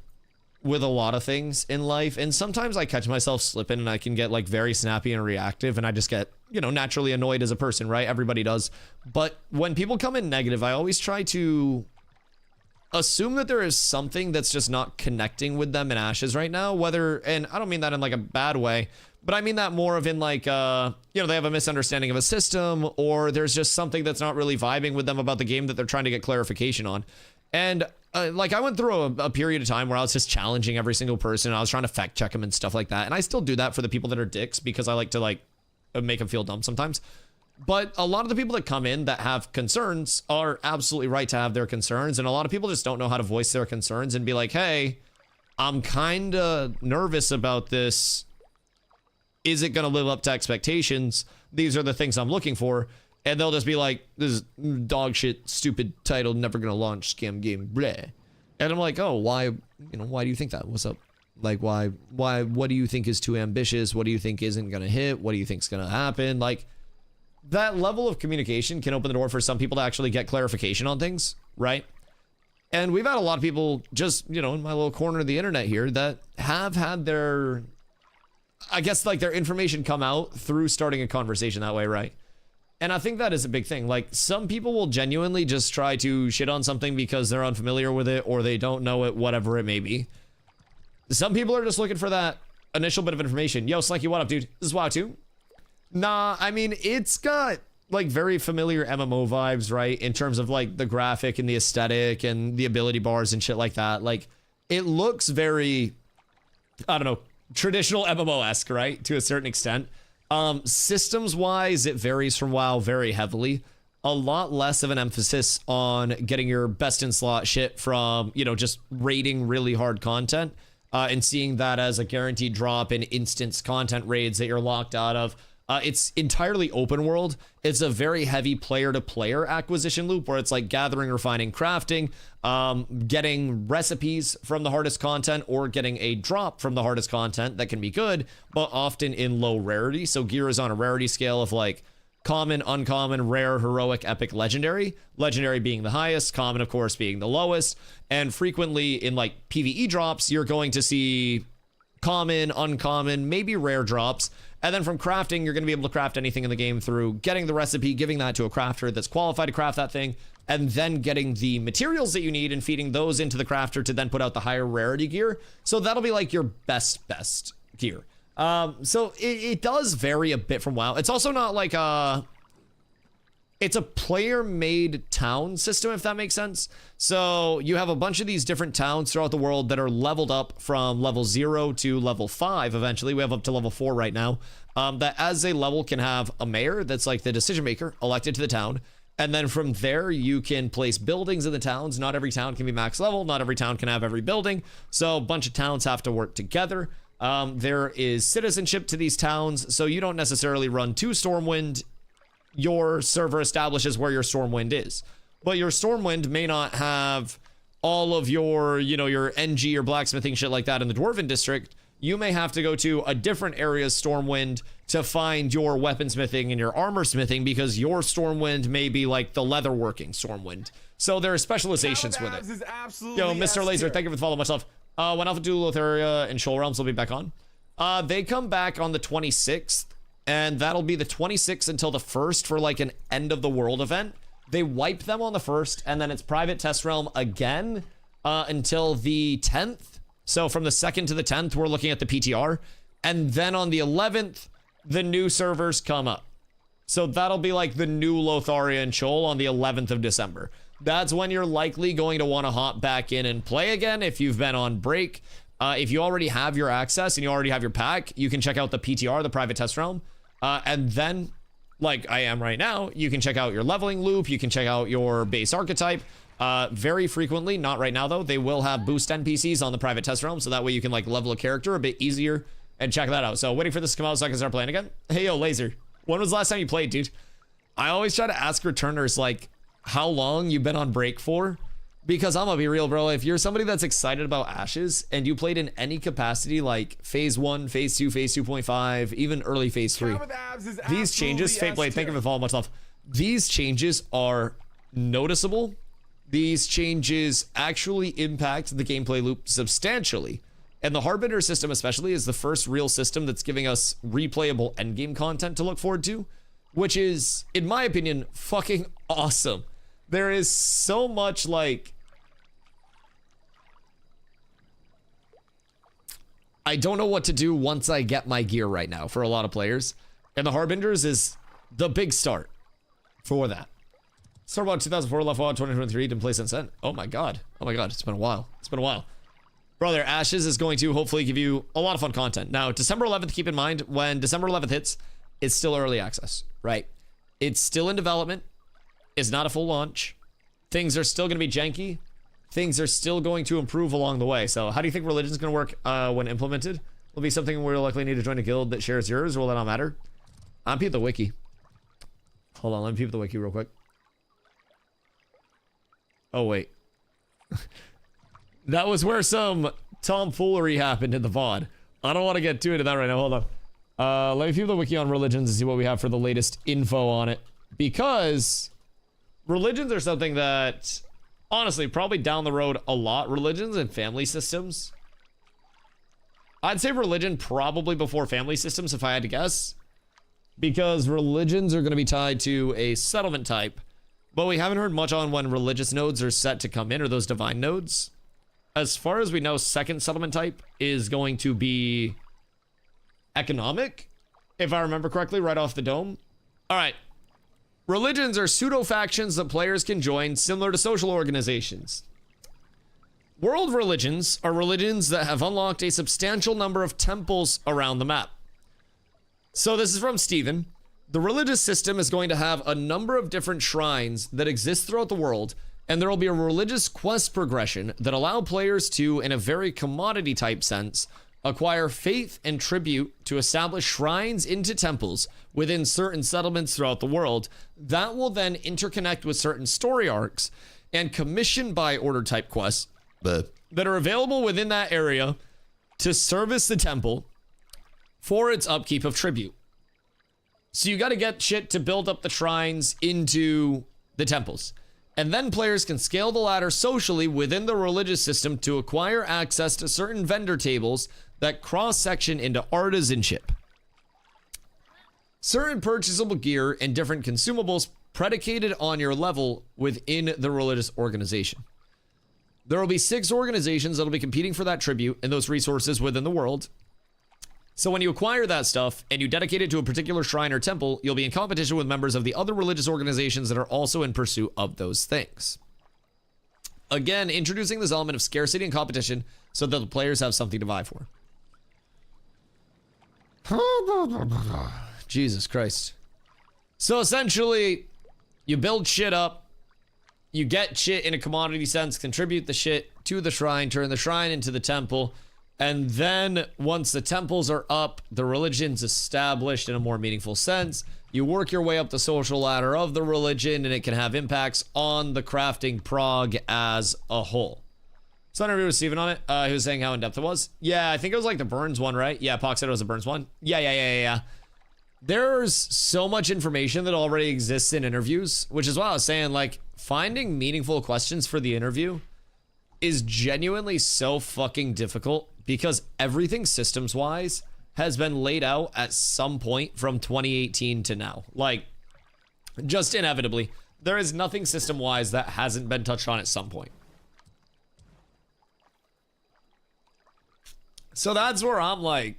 with a lot of things in life, and sometimes I catch myself slipping and I can get like very snappy and reactive, and I just get, you know, naturally annoyed as a person, right? Everybody does. But when people come in negative, I always try to assume that there is something that's just not connecting with them in Ashes right now, whether, and I don't mean that in like a bad way, but I mean that more of in like, you know, they have a misunderstanding of a system, or there's just something that's not really vibing with them about the game that they're trying to get clarification on. And like I went through a period of time where I was just challenging every single person. I was trying to fact check them and stuff like that. And I still do that for the people that are dicks because I like to like make them feel dumb sometimes. But a lot of the people that come in that have concerns are absolutely right to have their concerns. And a lot of people just don't know how to voice their concerns and be like, hey, I'm kind of nervous about this. Is it going to live up to expectations? These are the things I'm looking for. And they'll just be like, this is dog shit, stupid title, never going to launch, scam game, bleh. And I'm like, oh, why, you know, why do you think that? What's up? Like, why, what do you think is too ambitious? What do you think isn't going to hit? What do you think is going to happen? Like, that level of communication can open the door for some people to actually get clarification on things, right? And we've had a lot of people just, you know, in my little corner of the internet here that have had their, I guess, like their information come out through starting a conversation that way, right? And I think that is a big thing. Like, some people will genuinely just try to shit on something because they're unfamiliar with it or they don't know it, whatever it may be. Some people are just looking for that initial bit of information. Yo, Slinky, what up, dude? This is WoW 2. Nah, I mean, it's got like very familiar MMO vibes, right? In terms of like the graphic and the aesthetic and the ability bars and shit like that. Like, it looks very, I don't know, traditional MMO-esque, right? To a certain extent. Systems wise, it varies from WoW very heavily. A lot less of an emphasis on getting your best in slot shit from, you know, just raiding really hard content, and seeing that as a guaranteed drop in instance content raids that you're locked out of. It's entirely open world. It's a very heavy player-to-player acquisition loop where it's like gathering, refining, crafting, getting recipes from the hardest content or getting a drop from the hardest content that can be good, but often in low rarity. So gear is on a rarity scale of like common, uncommon, rare, heroic, epic, legendary. Legendary being the highest, common, of course, being the lowest. And frequently in like PvE drops, you're going to see common, uncommon, maybe rare drops. And then from crafting, you're going to be able to craft anything in the game through getting the recipe, giving that to a crafter that's qualified to craft that thing, and then getting the materials that you need and feeding those into the crafter to then put out the higher rarity gear. So that'll be like your best gear. So it does vary a bit from WoW. It's also not like it's a player-made town system, if that makes sense. So you have a bunch of these different towns throughout the world that are leveled up from level 0 to level 5 eventually. We have up to level 4 right now. That as a level can have a mayor that's like the decision maker elected to the town. And then from there, you can place buildings in the towns. Not every town can be max level. Not every town can have every building. So a bunch of towns have to work together. There is citizenship to these towns. So you don't necessarily run to Stormwind. Your server establishes where your Stormwind is. But your Stormwind may not have all of your, your NG or blacksmithing shit like that in the Dwarven district. You may have to go to a different area's Stormwind to find your weaponsmithing and your armor smithing because your Stormwind may be like the leatherworking Stormwind. So there are specializations with it. Yo, Mr. Laser, thank you for the follow. Much love. When Alpha Duel Lotharia and Shoal Realms will be back on. They come back on the 26th. And that'll be the 26th until the 1st for like an end of the world event. They wipe them on the 1st, and then it's private test realm again until the 10th. So from the 2nd to the 10th, we're looking at the PTR. And then on the 11th, the new servers come up. So that'll be like the new Lotharia and Shoal on the 11th of December. That's when you're likely going to want to hop back in and play again if you've been on break. If you already have your access and you already have your pack, you can check out the PTR, the private test realm. And then, like I am right now, you can check out your leveling loop. You can check out your base archetype. Very frequently, not right now though, they will have boost NPCs on the private test realm. So that way you can like level a character a bit easier and check that out. So waiting for this to come out so I can start playing again. Hey, yo, Laser. When was the last time you played, dude? I always try to ask returners like how long you've been on break for. Because I'm gonna be real, bro. If you're somebody that's excited about Ashes and you played in any capacity like phase 1, phase 2, phase 2.5, even early phase 3, these changes, Fateblade, thank you for the follow, much love. These changes are noticeable. These changes actually impact the gameplay loop substantially. And the Harbinger system especially is the first real system that's giving us replayable endgame content to look forward to, which is, in my opinion, fucking awesome. There is so much like, I don't know what to do once I get my gear right now for a lot of players. And the Harbingers is the big start for that. Start about 2004, left on 2023, didn't play since then. Oh my god. Oh my god, it's been a while. It's been a while. Brother, Ashes is going to hopefully give you a lot of fun content. Now, December 11th, keep in mind, when December 11th hits, it's still early access, right? It's still in development. It's not a full launch. Things are still going to be janky. Things are still going to improve along the way. So how do you think religion is going to work when implemented? Will it be something we'll likely need to join a guild that shares yours, or will that not matter? I'm peep the wiki. Hold on, let me peep the wiki real quick. Oh, wait. That was where some tomfoolery happened in the VOD. I don't want to get too into that right now. Hold on. Let me peep the wiki on religions and see what we have for the latest info on it. Because religions are something that, honestly, probably down the road a lot. Religions and family systems. I'd say religion probably before family systems if I had to guess. Because religions are going to be tied to a settlement type. But we haven't heard much on when religious nodes are set to come in, or those divine nodes. As far as we know, second settlement type is going to be economic, if I remember correctly, right off the dome. All right. Religions are pseudo-factions that players can join, similar to social organizations. World religions are religions that have unlocked a substantial number of temples around the map. So this is from Steven. The religious system is going to have a number of different shrines that exist throughout the world, and there will be a religious quest progression that allow players to, in a very commodity type sense, acquire faith and tribute to establish shrines into temples within certain settlements throughout the world that will then interconnect with certain story arcs and commission by order type quests that are available within that area to service the temple for its upkeep of tribute. So you got to get shit to build up the shrines into the temples. And then players can scale the ladder socially within the religious system to acquire access to certain vendor tables that cross-section into artisanship. Certain purchasable gear and different consumables predicated on your level within the religious organization. There will be 6 organizations that will be competing for that tribute and those resources within the world. So when you acquire that stuff and you dedicate it to a particular shrine or temple, you'll be in competition with members of the other religious organizations that are also in pursuit of those things. Again, introducing this element of scarcity and competition so that the players have something to vie for. Jesus Christ. So essentially, you build shit up, you get shit in a commodity sense, contribute the shit to the shrine, turn the shrine into the temple, and then once the temples are up, the religion's established in a more meaningful sense, you work your way up the social ladder of the religion and it can have impacts on the crafting prog as a whole. So I interviewed with Steven on it. He was saying how in-depth it was. Yeah, I think it was like the Burns one, right? Yeah, Pox said it was a Burns one. Yeah. There's so much information that already exists in interviews, which is why I was saying, like, finding meaningful questions for the interview is genuinely so fucking difficult because everything systems-wise has been laid out at some point from 2018 to now. Like, just inevitably. There is nothing system-wise that hasn't been touched on at some point. So that's where I'm like,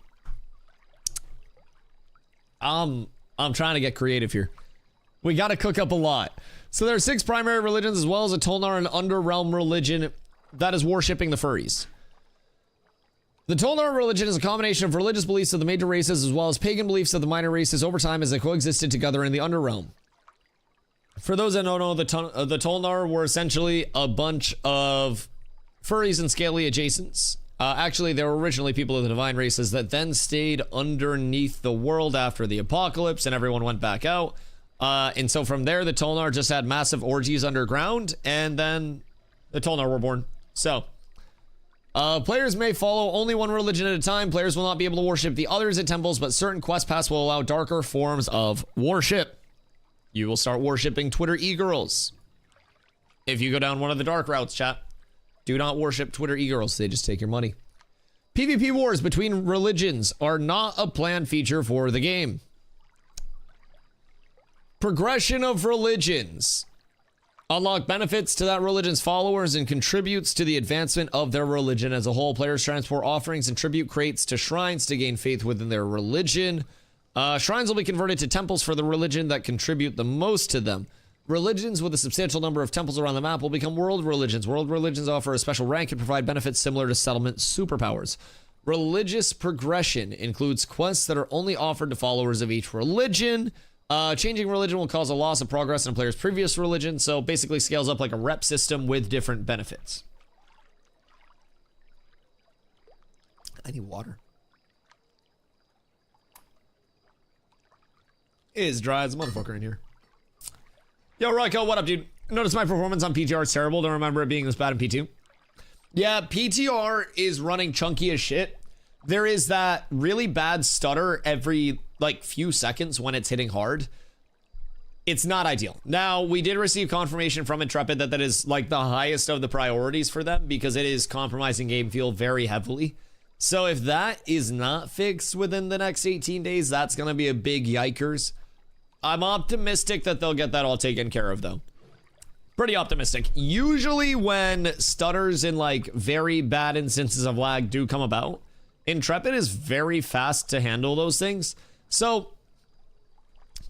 I'm trying to get creative here. We got to cook up a lot. So there are 6 primary religions as well as a Tolnar and Underrealm religion that is worshipping the furries. The Tolnar religion is a combination of religious beliefs of the major races as well as pagan beliefs of the minor races over time as they coexisted together in the Underrealm. For those that don't know, the Tolnar were essentially a bunch of furries and scaly adjacents. Actually, they were originally people of the divine races that then stayed underneath the world after the apocalypse and everyone went back out. And so from there, the Tolnar just had massive orgies underground and then the Tolnar were born. So, players may follow only one religion at a time. Players will not be able to worship the others at temples, but certain quest paths will allow darker forms of worship. You will start worshiping Twitter e-girls. If you go down one of the dark routes, chat. Do not worship Twitter e-girls. They just take your money. PvP wars between religions are not a planned feature for the game. Progression of religions. Unlock benefits to that religion's followers and contributes to the advancement of their religion as a whole. Players transport offerings and tribute crates to shrines to gain faith within their religion. Shrines will be converted to temples for the religion that contribute the most to them. Religions with a substantial number of temples around the map will become world religions. World religions offer a special rank and provide benefits similar to settlement superpowers. Religious progression includes quests that are only offered to followers of each religion. Changing religion will cause a loss of progress in a player's previous religion, so basically scales up like a rep system with different benefits. I need water. It is dry as a motherfucker in here. Yo, Ryko, what up, dude? Notice my performance on PTR is terrible. Don't remember it being this bad in P2. Yeah, PTR is running chunky as shit. There is that really bad stutter every, like, few seconds when it's hitting hard. It's not ideal. Now, we did receive confirmation from Intrepid that that is, like, the highest of the priorities for them because it is compromising game feel very heavily. So if that is not fixed within the next 18 days, that's going to be a big yikers. I'm optimistic that they'll get that all taken care of, though. Pretty optimistic. Usually when stutters in, like, very bad instances of lag do come about, Intrepid is very fast to handle those things. So,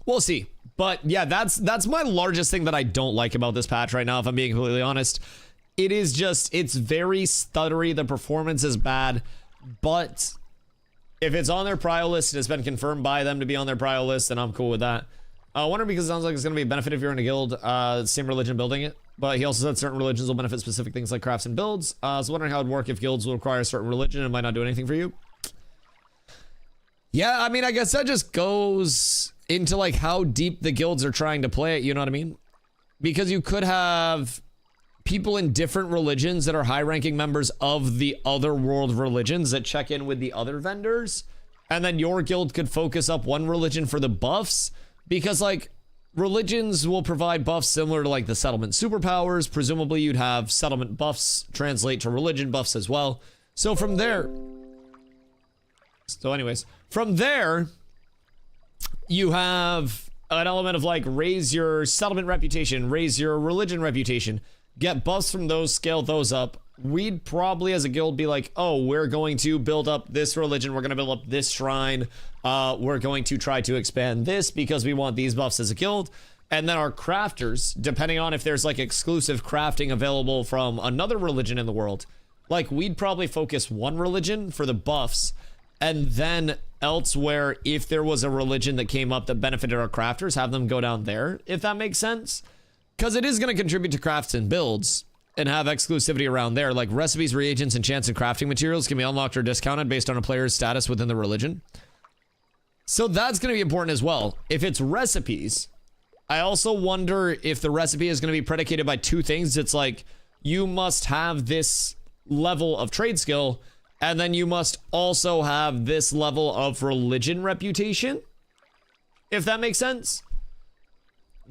we'll see. But, yeah, that's my largest thing that I don't like about this patch right now, if I'm being completely honest. It is just, it's very stuttery. The performance is bad. But if it's on their prio list, it's been confirmed by them to be on their prio list, then I'm cool with that. I wonder because it sounds like it's going to be a benefit if you're in a guild, same religion building it. But he also said certain religions will benefit specific things like crafts and builds. So wondering how it would work if guilds will require a certain religion and might not do anything for you. Yeah, I mean, I guess that just goes into like how deep the guilds are trying to play it, you know what I mean? Because you could have people in different religions that are high-ranking members of the other world religions that check in with the other vendors, and then your guild could focus up one religion for the buffs, because like religions will provide buffs similar to like the settlement superpowers. Presumably you'd have settlement buffs translate to religion buffs as well. So from there, from there, you have an element of like raise your settlement reputation, raise your religion reputation, get buffs from those, scale those up. We'd probably as a guild be like, oh, we're going to build up this religion, we're going to build up this shrine, we're going to try to expand this because we want these buffs as a guild. And then our crafters, depending on if there's like exclusive crafting available from another religion in the world, like we'd probably focus one religion for the buffs, and then elsewhere, if there was a religion that came up that benefited our crafters, have them go down there, if that makes sense. Because it is going to contribute to crafts and builds and have exclusivity around there. Like recipes, reagents, enchants, and crafting materials can be unlocked or discounted based on a player's status within the religion. So that's going to be important as well. If it's recipes, I also wonder if the recipe is going to be predicated by two things. It's like, you must have this level of trade skill, and then you must also have this level of religion reputation, if that makes sense.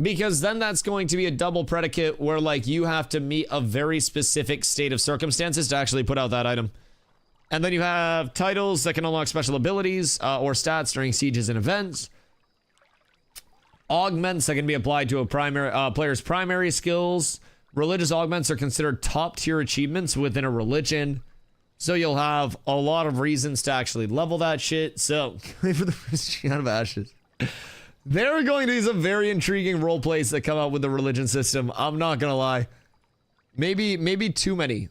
Because then that's going to be a double predicate where like you have to meet a very specific state of circumstances to actually put out that item. And then you have titles that can unlock special abilities or stats during sieges and events. Augments that can be applied to a player's primary skills. Religious augments are considered top tier achievements within a religion. So you'll have a lot of reasons to actually level that shit. So, for the first out of ashes. There are going to be some very intriguing role plays that come out with the religion system. I'm not gonna lie. Maybe too many.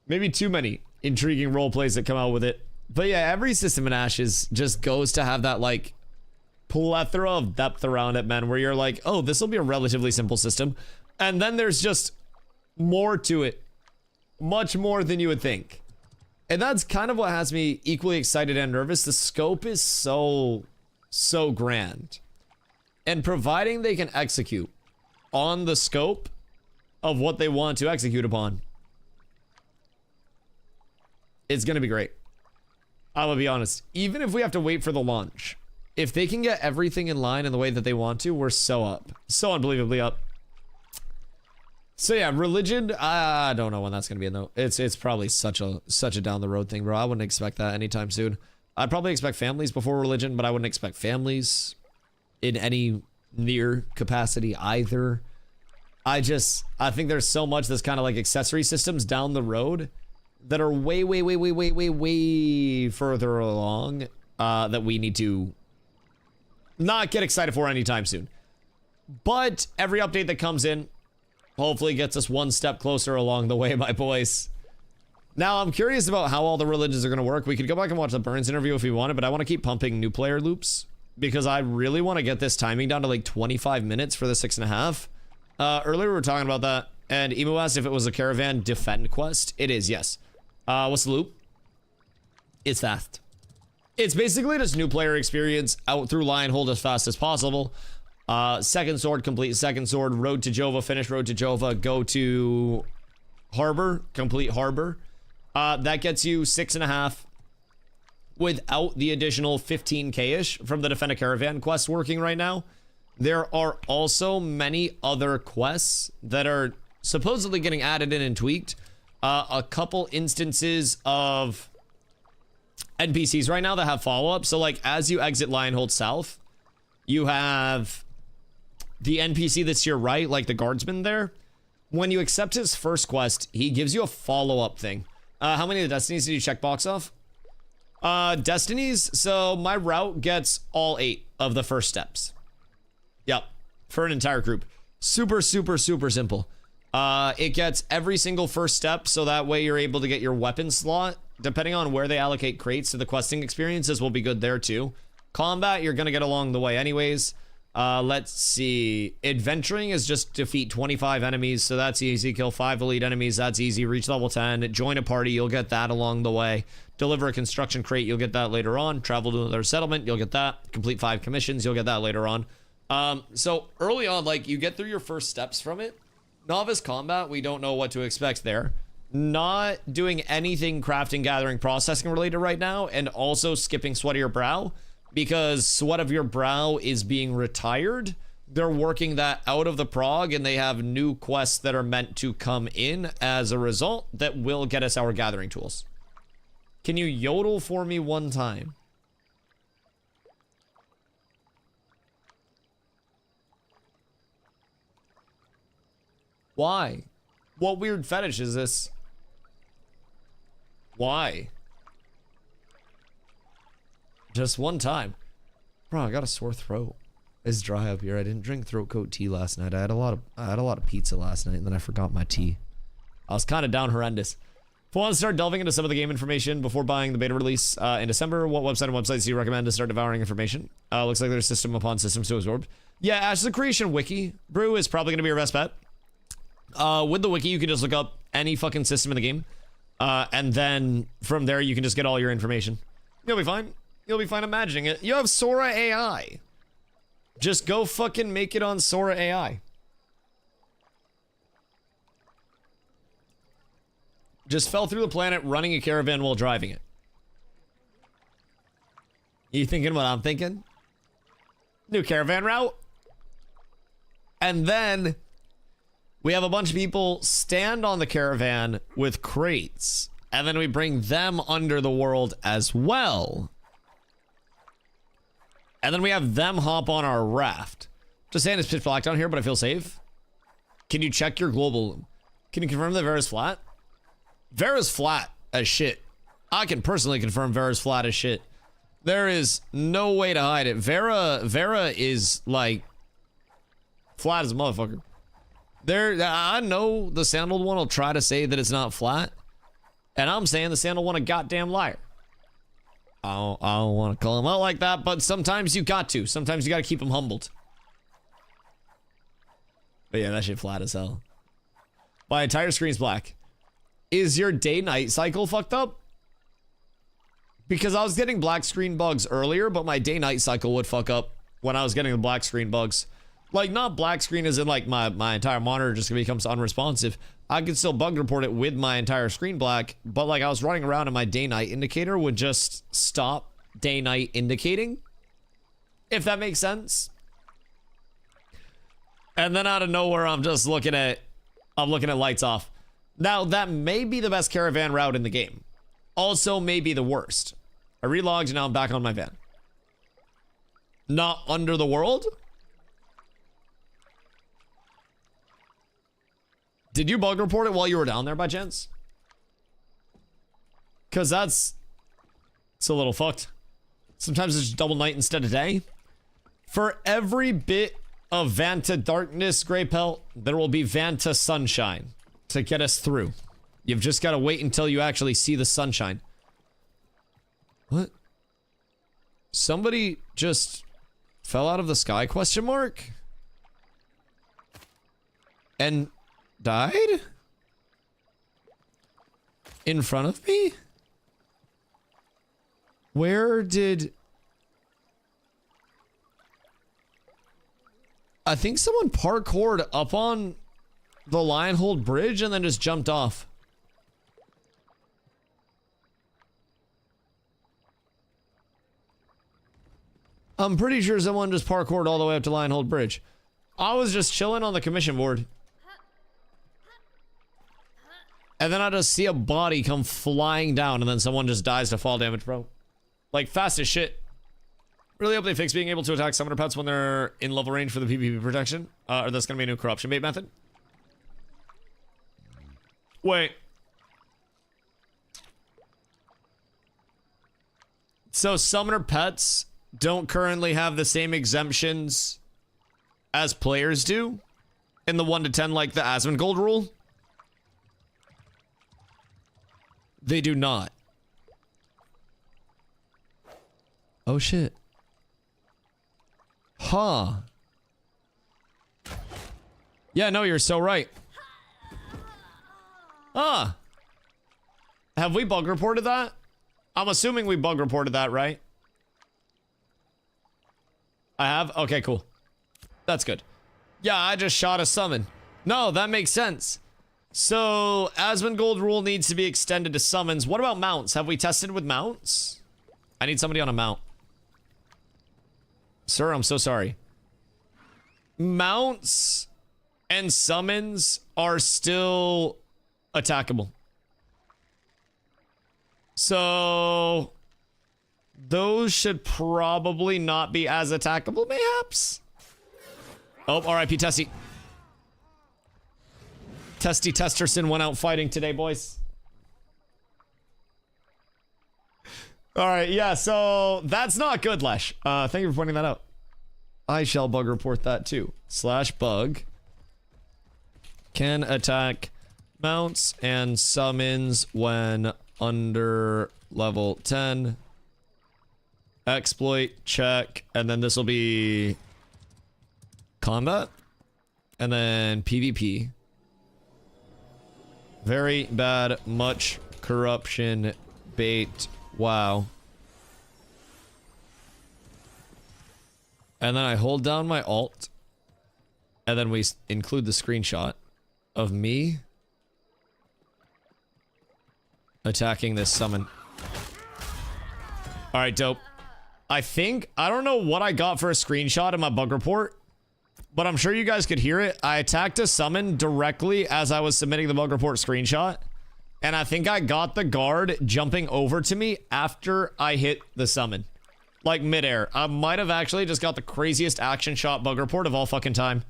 Maybe too many intriguing role plays that come out with it. But yeah, every system in Ashes just goes to have that like plethora of depth around it, man, where you're like, oh, this will be a relatively simple system. And then there's just more to it. Much more than you would think. And that's kind of what has me equally excited and nervous. The scope is so grand. And providing they can execute on the scope of what they want to execute upon, it's going to be great. I'm going to be honest. Even if we have to wait for the launch, if they can get everything in line in the way that they want to, we're so up. So unbelievably up. So yeah, religion, I don't know when that's gonna be in though. It's probably such a down the road thing, bro. I wouldn't expect that anytime soon. I'd probably expect families before religion, but I wouldn't expect families in any near capacity either. I think there's so much that's kind of like accessory systems down the road that are way further along that we need to not get excited for anytime soon. But every update that comes in hopefully gets us one step closer along the way, my boys. Now, I'm curious about how all the religions are going to work. We could go back and watch the Burns interview if we wanted, but I want to keep pumping new player loops because I really want to get this timing down to like 25 minutes for the 6.5. Earlier we were talking about that, and Emu asked if it was a caravan defend quest. It is, yes. What's the loop? It's fast. It's basically just new player experience out through Lionhold as fast as possible. Second sword, complete second sword, road to Jova, finish road to Jova, go to harbor, complete harbor. That gets you 6.5 without the additional 15k-ish from the Defend a Caravan quest working right now. There are also many other quests that are supposedly getting added in and tweaked. A couple instances of NPCs right now that have follow-up. So like as you exit Lionhold South, you have the NPC that's to your right, like the guardsman there. When you accept his first quest, he gives you a follow-up thing. How many of the destinies did you check box off? Destinies, so my route gets all 8 of the first steps. Yep, for an entire group. Super simple. It gets every single first step, so that way you're able to get your weapon slot. Depending on where they allocate crates to the questing experiences will be good there too. Combat, you're gonna get along the way anyways. Let's see. Adventuring is just defeat 25 enemies, so that's easy. Kill 5 elite enemies, that's easy. Reach level 10. Join a party, you'll get that along the way. Deliver a construction crate, you'll get that later on. Travel to another settlement, you'll get that. Complete 5 commissions, you'll get that later on. So early on, like, you get through your first steps from it. Novice combat, we don't know what to expect there. Not doing anything crafting, gathering, processing related right now, and also skipping Sweat of Your Brow, because Sweat of Your Brow is being retired. They're working that out of the prog, and they have new quests that are meant to come in as a result that will get us our gathering tools. Can you yodel for me one time? Why? What weird fetish is this? Why? Just one time. Bro, I got a sore throat. It's dry up here. I didn't drink throat coat tea last night. I had a lot of pizza last night, and then I forgot my tea. I was kind of down horrendous. If you want to start delving into some of the game information before buying the beta release in December, what website and websites do you recommend to start devouring information? Looks like there's system upon systems to absorb. Yeah, Ashes of Creation wiki. Brew is probably going to be your best bet. With the wiki, you can just look up any fucking system in the game. And then from there, you can just get all your information. You'll be fine. You'll be fine imagining it. You have Sora AI. Just go fucking make it on Sora AI. Just fell through the planet running a caravan while driving it. You thinking what I'm thinking? New caravan route? And then we have a bunch of people stand on the caravan with crates. And then we bring them under the world as well. And then we have them hop on our raft. Just saying it's pitch black down here, but I feel safe. Can you check your global? Can you confirm that Vera's flat? Vera's flat as shit. I can personally confirm Vera's flat as shit. There is no way to hide it. Vera is like flat as a motherfucker. I know the sandaled one will try to say that it's not flat. And I'm saying the sandaled one a goddamn liar. I don't want to call him out like that, but sometimes you got to. Sometimes you got to keep him humbled. But yeah, that shit flat as hell. My entire screen's black. Is your day-night cycle fucked up? Because I was getting black screen bugs earlier, but my day-night cycle would fuck up when I was getting the black screen bugs. Like, not black screen as in like my entire monitor just becomes unresponsive. I could still bug report it with my entire screen black, but like I was running around and my day-night indicator would just stop day-night indicating. If that makes sense. And then out of nowhere, I'm looking at lights off. Now, that may be the best caravan route in the game. Also may be the worst. I relogged and now I'm back on my van. Not under the world? Did you bug report it while you were down there by chance? Because it's a little fucked. Sometimes it's double night instead of day. For every bit of Vanta darkness, Grey Pelt, there will be Vanta sunshine to get us through. You've just got to wait until you actually see the sunshine. What? Somebody just fell out of the sky, question mark? And died? In front of me? Where did... I think someone parkoured up on the Lionhold Bridge and then just jumped off. I'm pretty sure someone just parkoured all the way up to Lionhold Bridge. I was just chilling on the commission board. And then I just see a body come flying down and then someone just dies to fall damage, bro. Like, fast as shit. Really hope they fix being able to attack summoner pets when they're in level range for the PvP protection. Or that's gonna be a new corruption bait method. Wait. So summoner pets don't currently have the same exemptions as players do in the 1 to 10, like the Asmongold rule? They do not. Oh shit. Huh. Yeah, no, you're so right. Ah. Have we bug reported that? I'm assuming we bug reported that, right? I have? Okay, cool. That's good. Yeah, I just shot a summon. No, that makes sense. So, Asmongold rule needs to be extended to summons. What about mounts? Have we tested with mounts? I need somebody on a mount. Sir, I'm so sorry. Mounts and summons are still attackable. So, those should probably not be as attackable, mayhaps? Oh, R.I.P. Testy. Testy Testerson went out fighting today, boys. Alright, yeah, so that's not good, Lesh. Thank you for pointing that out. I shall bug report that too. /bug can attack mounts and summons when under level 10. Exploit, check, and then this will be combat, and then PvP. Very bad, much corruption, bait, wow. And then I hold down my alt, and then we include the screenshot of me attacking this summon. Alright, dope. I don't know what I got for a screenshot in my bug report, but I'm sure you guys could hear it. I attacked a summon directly as I was submitting the bug report screenshot, and I think I got the guard jumping over to me after I hit the summon. Like midair. I might have actually just got the craziest action shot bug report of all fucking time.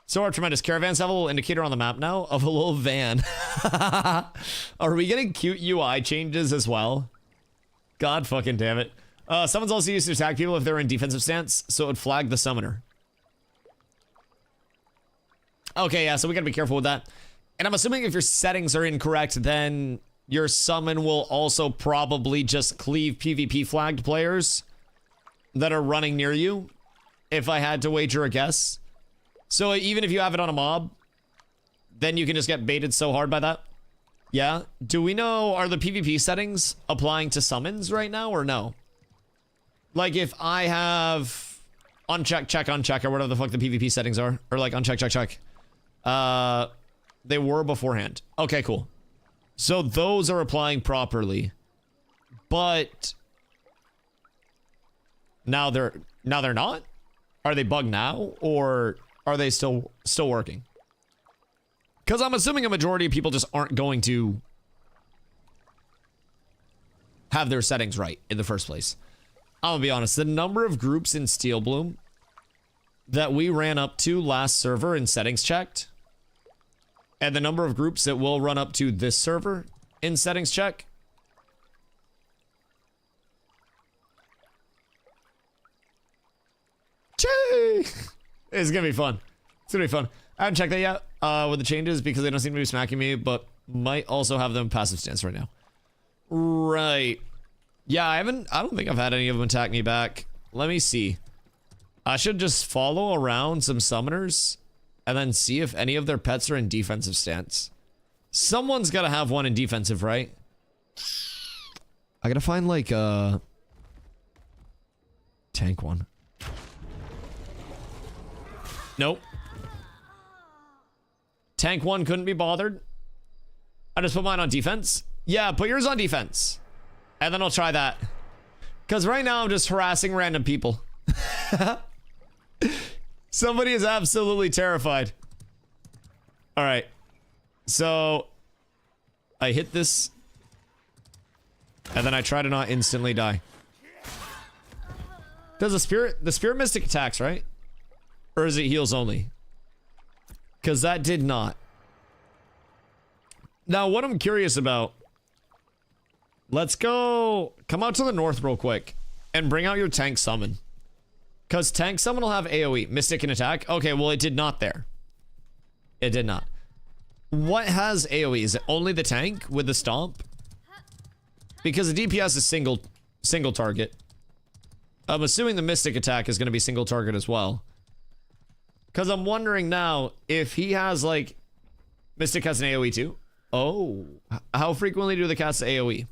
So our tremendous caravans have a little indicator on the map now of a little van. Are we getting cute UI changes as well? God fucking damn it. Summons also used to attack people if they're in defensive stance, so it would flag the summoner. Okay, yeah, so we gotta be careful with that. And I'm assuming if your settings are incorrect, then your summon will also probably just cleave PvP flagged players that are running near you, if I had to wager a guess. So even if you have it on a mob, then you can just get baited so hard by that. Yeah? Do we know, are the PvP settings applying to summons right now or no? Like if I have uncheck, check, uncheck, or whatever the fuck the PvP settings are, or like uncheck, check, check. They were beforehand. Okay, cool. So those are applying properly. But now they're not? Are they bugged now, or are they still working? Because I'm assuming a majority of people just aren't going to have their settings right in the first place. I'm gonna be honest, the number of groups in Steel Bloom that we ran up to last server in settings checked, and the number of groups that will run up to this server in settings check, it's gonna be fun. It's gonna be fun. I haven't checked that yet with the changes because they don't seem to be smacking me, but might also have them passive stance right now. Right. Yeah, I don't think I've had any of them attack me back. Let me see. I should just follow around some summoners and then see if any of their pets are in defensive stance. Someone's gotta have one in defensive, right? I gotta find like a tank one. Nope. Tank one couldn't be bothered. I just put mine on defense. Yeah, put yours on defense. And then I'll try that. Because right now I'm just harassing random people. Somebody is absolutely terrified. Alright. So I hit this. And then I try to not instantly die. Does the spirit mystic attacks, right? Or is it heals only? Because that did not. Now, what I'm curious about. Let's go. Come out to the north real quick. And bring out your tank summon. Because tank summon will have AoE. Mystic can attack. Okay, well, it did not there. It did not. What has AoE? Is it only the tank with the stomp? Because the DPS is single target. I'm assuming the mystic attack is going to be single target as well. Because I'm wondering now if he has like Mystic has an AoE too. Oh, how frequently do the cast AoE?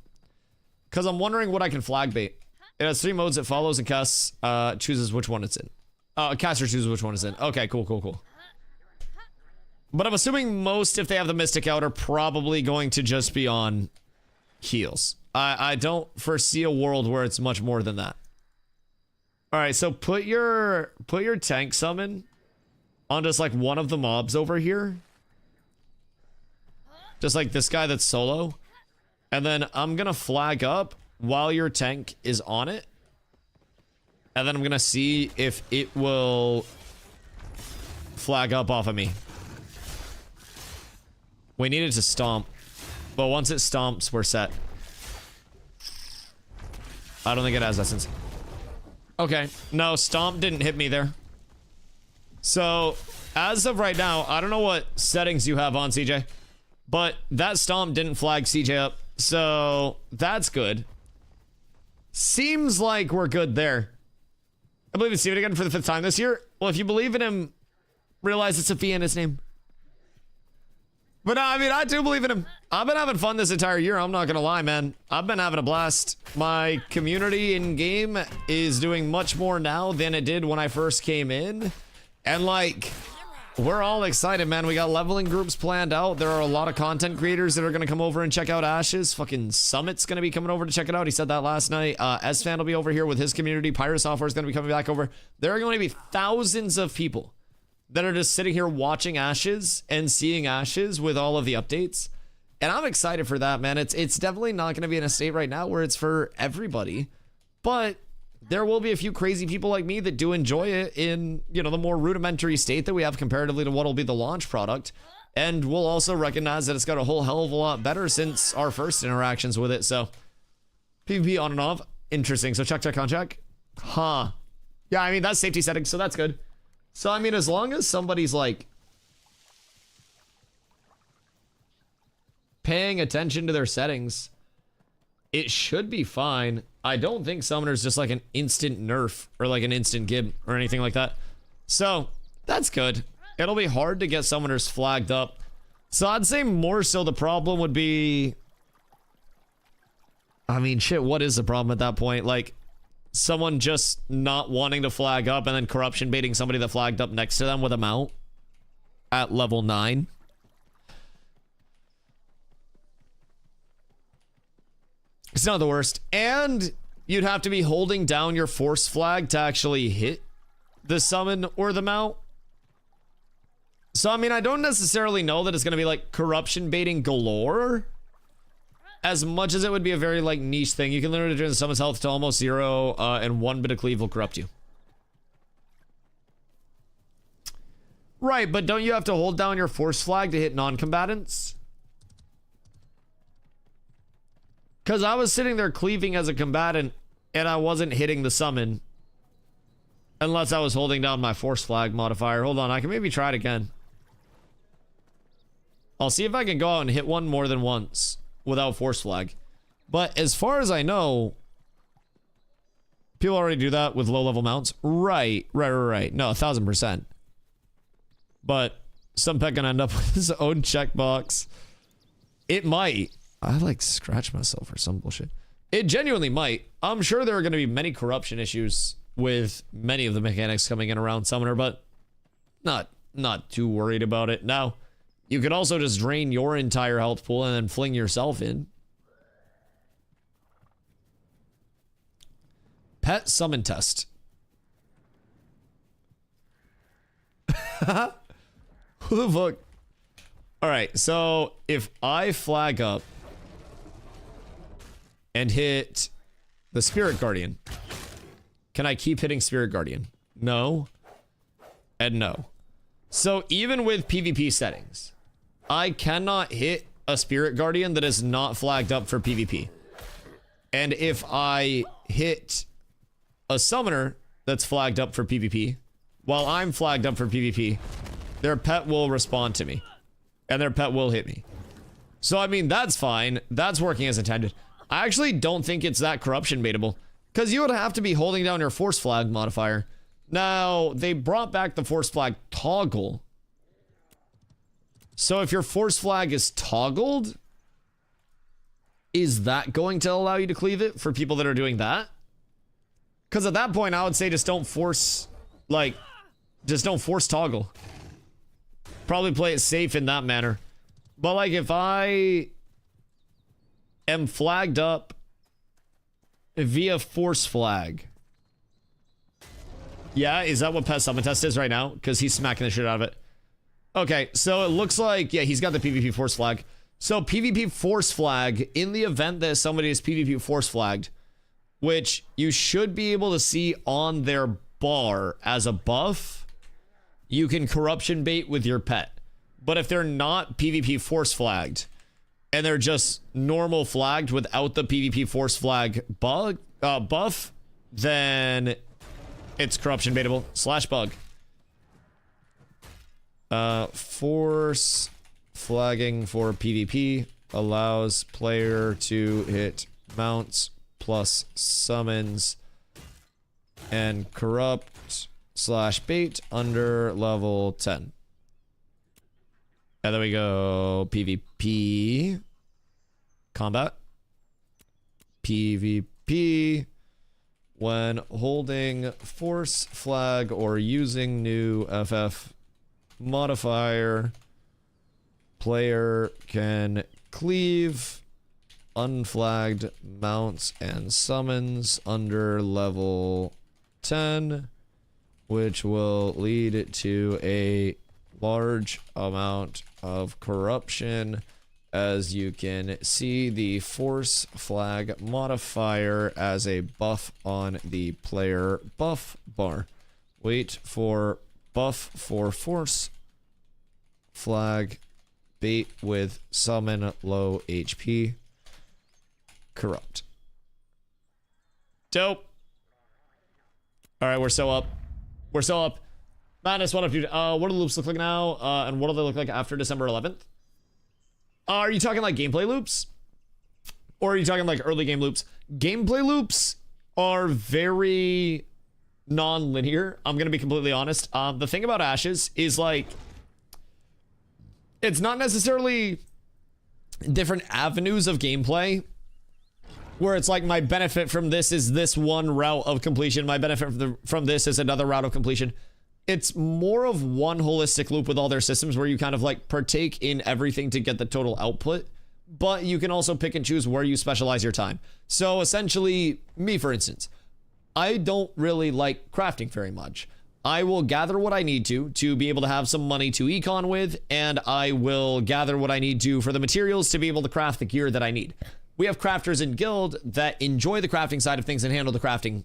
Because I'm wondering what I can flag bait. It has 3 modes. It follows and casts, chooses which one it's in. Caster chooses which one it's in. Okay, cool. But I'm assuming most, if they have the Mystic out, are probably going to just be on heals. I don't foresee a world where it's much more than that. All right, so put your tank summon on just like one of the mobs over here. Just like this guy that's solo. And then I'm gonna flag up while your tank is on it. And then I'm gonna see if it will flag up off of me. We need it to stomp. But once it stomps, we're set. I don't think it has essence. Okay. No, stomp didn't hit me there. So, as of right now, I don't know what settings you have on, CJ. But that stomp didn't flag CJ up. So, that's good. Seems like we're good there. I believe in Steven again for the 5th time this year. Well, if you believe in him, realize it's a V in his name. But no, I mean, I do believe in him. I've been having fun this entire year. I'm not gonna lie, man. I've been having a blast. My community in game is doing much more now than it did when I first came in. And like, we're all excited, man. We got leveling groups planned out. There are a lot of content creators that are gonna come over and check out Ashes. Fucking Summit's gonna be coming over to check it out. He said that last night. S-Fan will be over here with his community. Pirate Software is gonna be coming back over. There are going to be thousands of people that are just sitting here watching Ashes and seeing Ashes with all of the updates. And I'm excited for that, man. It's definitely not going to be in a state right now where it's for everybody. But there will be a few crazy people like me that do enjoy it in, you know, the more rudimentary state that we have comparatively to what will be the launch product. And we'll also recognize that it's got a whole hell of a lot better since our first interactions with it. So, PvP on and off. Interesting. So check. Huh. Yeah, I mean, that's safety settings, so that's good. So, I mean, as long as somebody's, like, paying attention to their settings, it should be fine. I don't think Summoner's just, like, an instant nerf or, like, an instant gib or anything like that. So, that's good. It'll be hard to get Summoners flagged up. So, I'd say more so the problem would be... I mean, shit, what is the problem at that point? Like... someone just not wanting to flag up and then corruption baiting somebody that flagged up next to them with a mount at level 9. It's not the worst. And you'd have to be holding down your force flag to actually hit the summon or the mount. So, I mean, I don't necessarily know that it's going to be like corruption baiting galore. As much as it would be a very, like, niche thing. You can literally turn the summon's health to almost 0, and 1 bit of cleave will corrupt you. Right, but don't you have to hold down your force flag to hit non-combatants? Because I was sitting there cleaving as a combatant, and I wasn't hitting the summon. Unless I was holding down my force flag modifier. Hold on, I can maybe try it again. I'll see if I can go out and hit one more than once without force flag. But as far as I know, people already do that with low-level mounts. Right. No, 1000%. But some pet can end up with his own checkbox. It might. I like scratch myself or some bullshit. It genuinely might. I'm sure there are going to be many corruption issues with many of the mechanics coming in around Summoner, but not too worried about it. Now, you could also just drain your entire health pool and then fling yourself in. Pet summon test. Who the fuck? Alright, so if I flag up and hit the Spirit Guardian, can I keep hitting Spirit Guardian? No. And no. So even with PvP settings, I cannot hit a Spirit Guardian that is not flagged up for PvP. And if I hit a Summoner that's flagged up for PvP, while I'm flagged up for PvP, their pet will respond to me. And their pet will hit me. So, I mean, that's fine. That's working as intended. I actually don't think it's that corruption baitable. Because you would have to be holding down your force flag modifier Now, they brought back the force flag toggle. So if your force flag is toggled, is that going to allow you to cleave it for people that are doing that? Because at that point, I would say just don't force, like, just don't force toggle. Probably play it safe in that manner. But, like, if I am flagged up via force flag. Yeah, is that what Pet Summon Test is right now? Because he's smacking the shit out of it. Okay, so it looks like, yeah, he's got the PvP force flag. So PvP force flag, in the event that somebody is PvP force flagged, which you should be able to see on their bar as a buff, you can corruption bait with your pet. But if they're not PvP force flagged, and they're just normal flagged without the PvP force flag buff, then it's corruption baitable / bug. Force flagging for PvP allows player to hit mounts plus summons and corrupt / bait under level 10. And there we go. PvP. Combat. PvP. When holding force flag or using new FF modifier, player can cleave unflagged mounts and summons under level 10, which will lead to a large amount of corruption. As you can see, the force flag modifier as a buff on the player buff bar. Wait for buff for force flag bait with summon low HP corrupt. Dope. All right, we're so up. We're so up. Madness, what up, dude? What do the loops look like now? And what do they look like after December 11th? Are you talking like gameplay loops? Or are you talking like early game loops? Gameplay loops are very non-linear. I'm gonna be completely honest. The thing about Ashes is like, it's not necessarily different avenues of gameplay where it's like my benefit from this is this one route of completion. My benefit from this is another route of completion. It's more of one holistic loop with all their systems where you kind of like partake in everything to get the total output, but you can also pick and choose where you specialize your time. So essentially, me for instance, I don't really like crafting very much. I will gather what I need to be able to have some money to econ with, and I will gather what I need to for the materials to be able to craft the gear that I need. We have crafters in guild that enjoy the crafting side of things and handle the crafting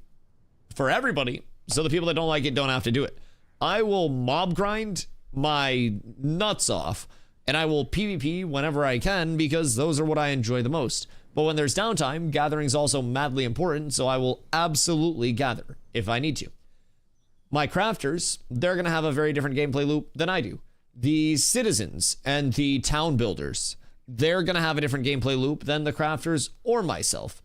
for everybody, so the people that don't like it don't have to do it. I will mob grind my nuts off, and I will PvP whenever I can because those are what I enjoy the most. But when there's downtime, gathering is also madly important, so I will absolutely gather if I need to. My crafters, they're going to have a very different gameplay loop than I do. The citizens and the town builders, they're going to have a different gameplay loop than the crafters or myself.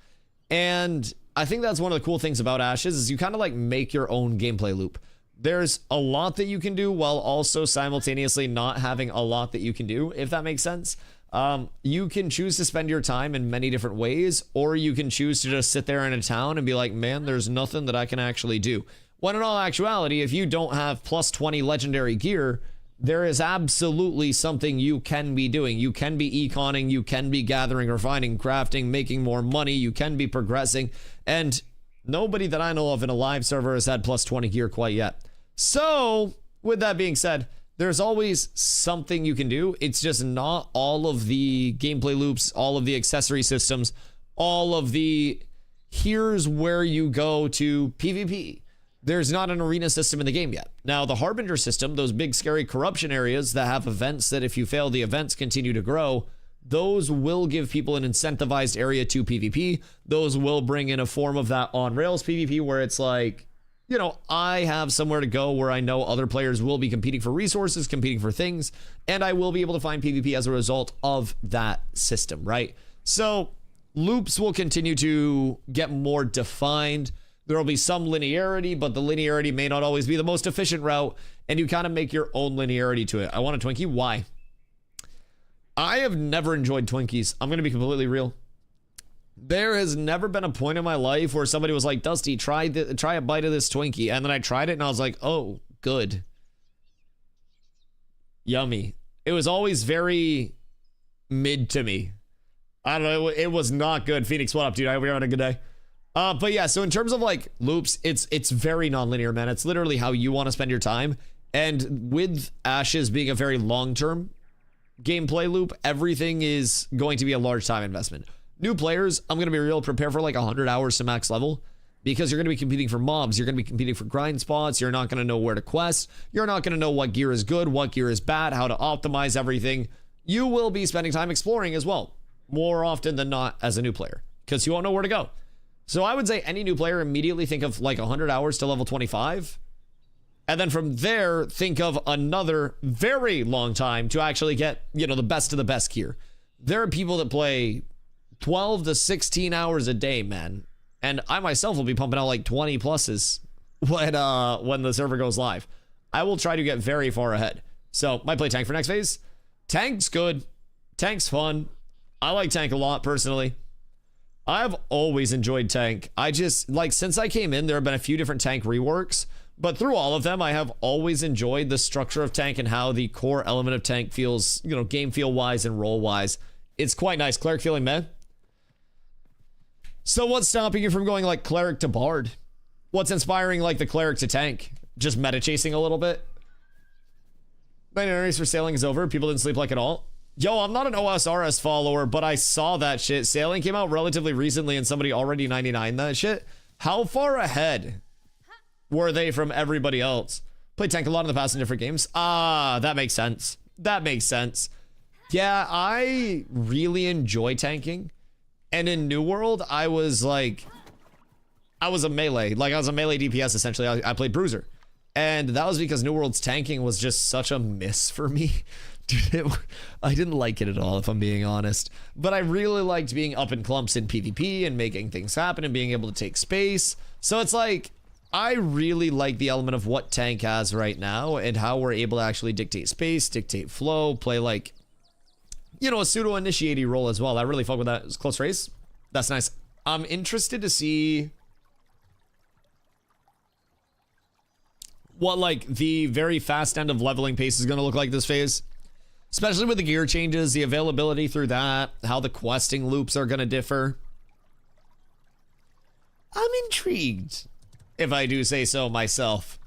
And I think that's one of the cool things about Ashes is you kind of like make your own gameplay loop. There's a lot that you can do while also simultaneously not having a lot that you can do, if that makes sense. You can choose to spend your time in many different ways, or you can choose to just sit there in a town and be like, man, there's nothing that I can actually do. When in all actuality, if you don't have plus 20 legendary gear, there is absolutely something you can be doing. You can be econing, you can be gathering, refining, crafting, making more money, you can be progressing, and nobody that I know of in a live server has had plus 20 gear quite yet. So, with that being said, there's always something you can do. It's just not all of the gameplay loops, all of the accessory systems, all of the here's where you go to PvP. There's not an arena system in the game yet. Now, the Harbinger system, those big scary corruption areas that have events that if you fail, the events continue to grow, those will give people an incentivized area to PvP. Those will bring in a form of that on Rails PvP where it's like, you know, I have somewhere to go where I know other players will be competing for resources, competing for things, and I will be able to find PvP as a result of that system, right? So loops will continue to get more defined. There will be some linearity, but the linearity may not always be the most efficient route, and you kind of make your own linearity to it. I want a Twinkie. Why? I have never enjoyed Twinkies. I'm going to be completely real. There has never been a point in my life where somebody was like, Dusty, try a bite of this Twinkie. And then I tried it and I was like, oh, good. Yummy. It was always very mid to me. I don't know. It was not good. Phoenix, what up, dude? I hope you're having a good day. But yeah, so in terms of like loops, it's very non-linear, man. It's literally how you want to spend your time. And with Ashes being a very long-term gameplay loop, everything is going to be a large time investment. New players, I'm going to be real, prepare for like 100 hours to max level, because you're going to be competing for mobs. You're going to be competing for grind spots. You're not going to know where to quest. You're not going to know what gear is good, what gear is bad, how to optimize everything. You will be spending time exploring as well, more often than not as a new player, because you won't know where to go. So I would say any new player immediately think of like 100 hours to level 25. And then from there, think of another very long time to actually get, you know, the best of the best gear. There are people that play 12 to 16 hours a day, man. And I myself will be pumping out like 20 pluses when the server goes live. I will try to get very far ahead. So might play tank for next phase. Tank's good. Tank's fun. I like tank a lot personally. I've always enjoyed tank. I just, like, since I came in, there have been a few different tank reworks, but through all of them, I have always enjoyed the structure of tank and how the core element of tank feels, you know, game feel wise and role wise. It's quite nice. Cleric feeling meh? So what's stopping you from going like cleric to bard? What's inspiring like the cleric to tank? Just meta chasing a little bit? Binaries for sailing is over. People didn't sleep like at all. Yo, I'm not an OSRS follower, but I saw that shit. Sailing came out relatively recently and somebody already 99 that shit. How far ahead were they from everybody else? Played tank a lot in the past in different games. Ah, that makes sense. That makes sense. Yeah, I really enjoy tanking. And in New World, I was a melee. Like, I was a melee DPS, essentially. I played Bruiser. And that was because New World's tanking was just such a miss for me. Dude, I didn't like it at all, if I'm being honest. But I really liked being up in clumps in PvP and making things happen and being able to take space. So it's like, I really like the element of what tank has right now and how we're able to actually dictate space, dictate flow, play like, you know, a pseudo-initiating role as well. I really fuck with that. It's close race. That's nice. I'm interested to see what like the very fast end of leveling pace is going to look like this phase. Especially with the gear changes, the availability through that, how the questing loops are going to differ. I'm intrigued, if I do say so myself.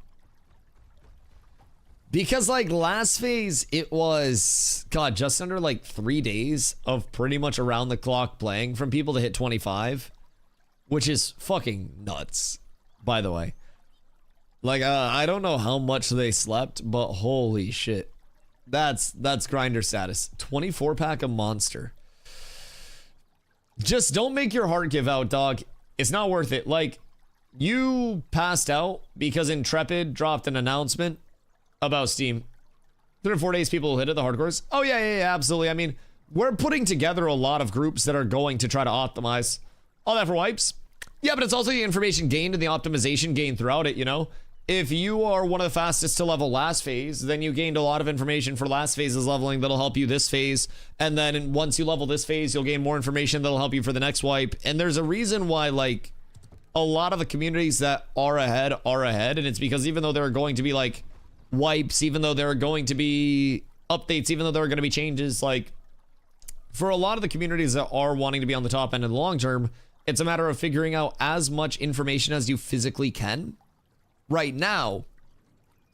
Because like last phase, it was, God, just under like 3 days of pretty much around the clock playing from people to hit 25. Which is fucking nuts, by the way. Like, I don't know how much they slept, but holy shit. That's grinder status. 24 pack of Monster. Just don't make your heart give out, dog. It's not worth it. Like, you passed out because Intrepid dropped an announcement about Steam. 3 or 4 days people will hit it, the hardcores. Oh yeah, absolutely. I mean, we're putting together a lot of groups that are going to try to optimize. All that for wipes? Yeah, but it's also the information gained and the optimization gained throughout it, you know? If you are one of the fastest to level last phase, then you gained a lot of information for last phase's leveling that'll help you this phase. And then once you level this phase, you'll gain more information that'll help you for the next wipe. And there's a reason why, like, a lot of the communities that are ahead. And it's because even though there are going to be, like, wipes, even though there are going to be updates, even though there are going to be changes, like, for a lot of the communities that are wanting to be on the top end in the long term, it's a matter of figuring out as much information as you physically can right now.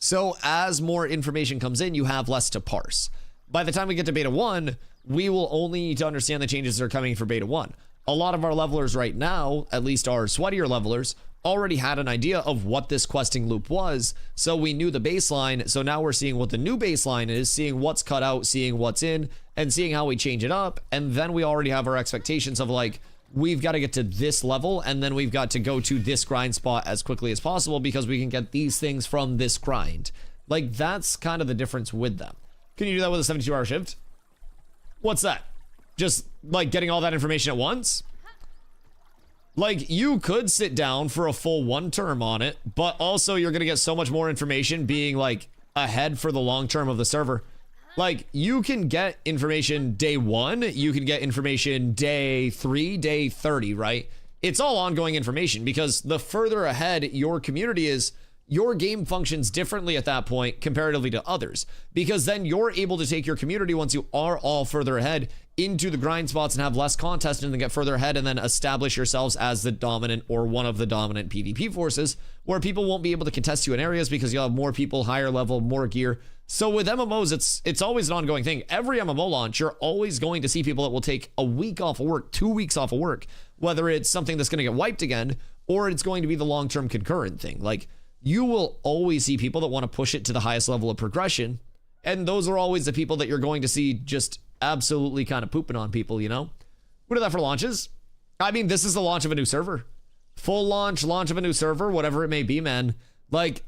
So as more information comes in, you have less to parse. By the time we get to beta 1, we will only need to understand the changes that are coming for beta 1. A lot of our levelers right now, at least our sweatier levelers, already had an idea of what this questing loop was, so we knew the baseline. So now we're seeing what the new baseline is, seeing what's cut out, seeing what's in, and seeing how we change it up. And then we already have our expectations of like, we've got to get to this level, and then we've got to go to this grind spot as quickly as possible because we can get these things from this grind. Like, that's kind of the difference with them. Can you do that with a 72-hour shift? What's that? Just like getting all that information at once? Like, you could sit down for a full 1 term on it, but also you're gonna get so much more information being like ahead for the long term of the server. Like, you can get information day 1, you can get information day 3, day 30, right? It's all ongoing information because the further ahead your community is, your game functions differently at that point comparatively to others, because then you're able to take your community once you are all further ahead into the grind spots and have less contest and then get further ahead and then establish yourselves as the dominant or one of the dominant PvP forces where people won't be able to contest you in areas because you'll have more people, higher level, more gear. So with MMOs, it's always an ongoing thing. Every MMO launch, you're always going to see people that will take a week off of work, 2 weeks off of work, whether it's something that's going to get wiped again or it's going to be the long-term concurrent thing. Like, you will always see people that want to push it to the highest level of progression. And those are always the people that you're going to see just absolutely kind of pooping on people, you know? We do that for launches. I mean, this is the launch of a new server. Full launch of a new server, whatever it may be, man. Like,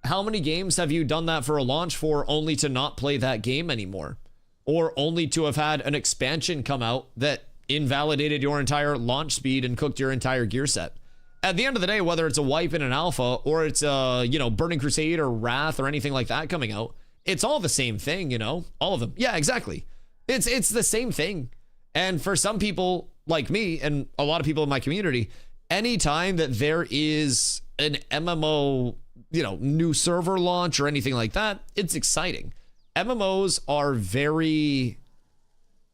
how many games have you done that for a launch for only to not play that game anymore? Or only to have had an expansion come out that invalidated your entire launch speed and cooked your entire gear set? At the end of the day, whether it's a wipe in an alpha or it's a, you know, Burning Crusade or Wrath or anything like that coming out, it's all the same thing, you know? All of them. Yeah, exactly. It's the same thing. And for some people like me and a lot of people in my community, anytime that there is an MMO, you know, new server launch or anything like that, it's exciting. MMOs are very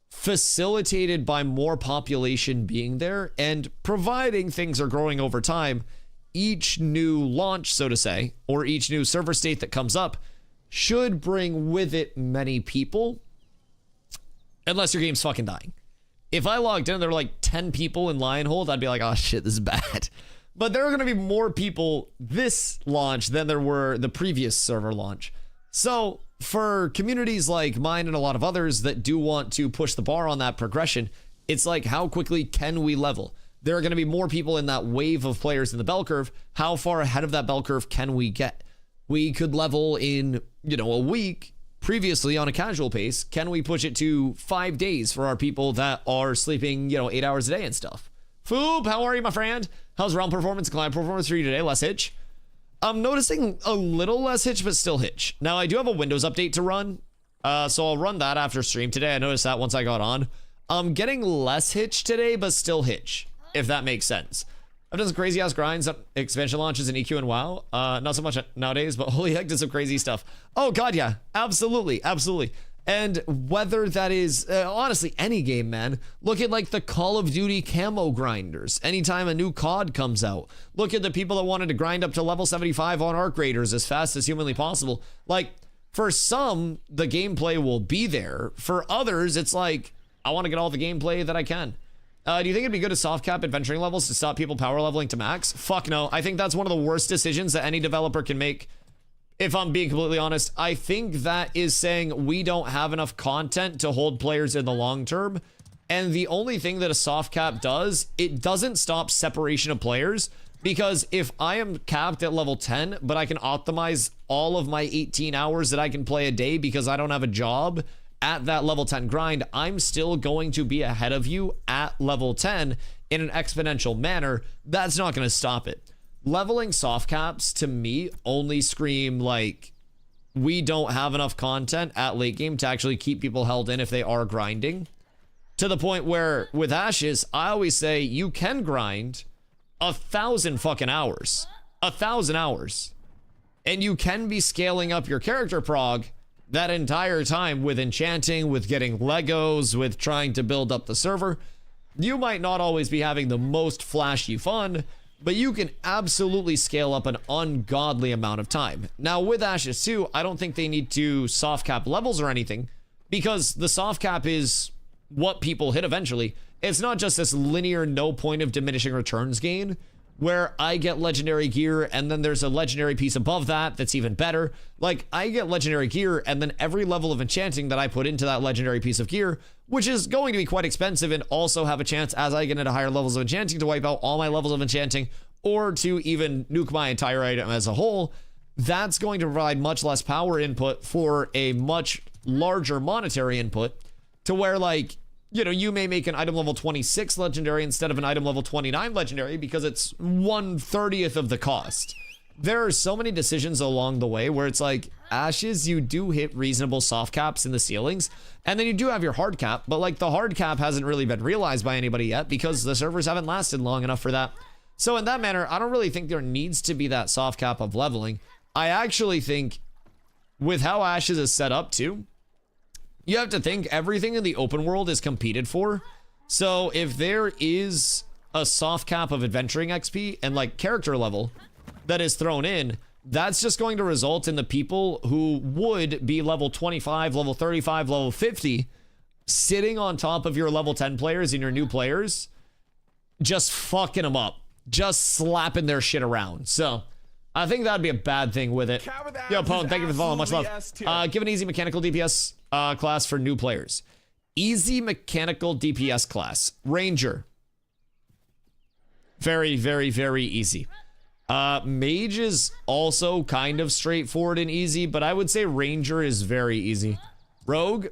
facilitated by more population being there, and providing things are growing over time, each new launch, so to say, or each new server state that comes up should bring with it many people, unless your game's fucking dying. If I logged in and there were like 10 people in Lionhold, I'd be like, oh shit, this is bad. But there are going to be more people this launch than there were the previous server launch. So for communities like mine and a lot of others that do want to push the bar on that progression, it's like, how quickly can we level? There are going to be more people in that wave of players in the bell curve. How far ahead of that bell curve can we get? We could level in, you know, a week previously on a casual pace. Can we push it to 5 days for our people that are sleeping, you know, 8 hours a day and stuff? Foob, how are you, my friend? How's realm performance, client performance for you today? Less hitch? I'm noticing a little less hitch, but still hitch. Now, I do have a Windows update to run, so I'll run that after stream today. I noticed that once I got on. I'm getting less hitch today, but still hitch, if that makes sense. I've done some crazy-ass grinds, expansion launches in EQ and WoW. Not so much nowadays, but holy heck, did some crazy stuff. Oh, God, yeah. Absolutely, absolutely. And whether that is, honestly, any game, man. Look at, like, the Call of Duty camo grinders. Anytime a new COD comes out. Look at the people that wanted to grind up to level 75 on Arc Raiders as fast as humanly possible. Like, for some, the gameplay will be there. For others, it's like, I want to get all the gameplay that I can. Do you think it'd be good to soft cap adventuring levels to stop people power leveling to max? Fuck no. I think that's one of the worst decisions that any developer can make. If I'm being completely honest, I think that is saying we don't have enough content to hold players in the long term. And the only thing that a soft cap does, it doesn't stop separation of players. Because if I am capped at level 10, but I can optimize all of my 18 hours that I can play a day because I don't have a job at that level 10 grind, I'm still going to be ahead of you at level 10 in an exponential manner. That's not going to stop it. Leveling soft caps to me only scream like we don't have enough content at late game to actually keep people held in if they are grinding. To the point where with Ashes, I always say you can grind 1,000 fucking hours. 1,000 hours. And you can be scaling up your character prog that entire time with enchanting, with getting Legos, with trying to build up the server. You might not always be having the most flashy fun, but you can absolutely scale up an ungodly amount of time. Now with Ashes 2, I don't think they need to soft cap levels or anything, because the soft cap is what people hit eventually. It's not just this linear no point of diminishing returns gain, where I get legendary gear and then there's a legendary piece above that that's even better. Like, I get legendary gear and then every level of enchanting that I put into that legendary piece of gear, which is going to be quite expensive and also have a chance as I get into higher levels of enchanting to wipe out all my levels of enchanting or to even nuke my entire item as a whole, that's going to provide much less power input for a much larger monetary input, to where, like, you know, you may make an item level 26 legendary instead of an item level 29 legendary because it's 1/30th of the cost. There are so many decisions along the way where it's like, Ashes, you do hit reasonable soft caps in the ceilings, and then you do have your hard cap, but like the hard cap hasn't really been realized by anybody yet because the servers haven't lasted long enough for that. So in that manner, I don't really think there needs to be that soft cap of leveling. I actually think with how Ashes is set up too, you have to think everything in the open world is competed for. So if there is a soft cap of adventuring XP and like character level that is thrown in, that's just going to result in the people who would be level 25, level 35, level 50 sitting on top of your level 10 players and your new players, just fucking them up, just slapping their shit around. So I think that'd be a bad thing with it. Yo, Pone, thank you for the follow. Much love. Give an easy mechanical DPS class for new players. Easy mechanical DPS class. Ranger. Very, very, very easy. Mage is also kind of straightforward and easy, but I would say Ranger is very easy. Rogue.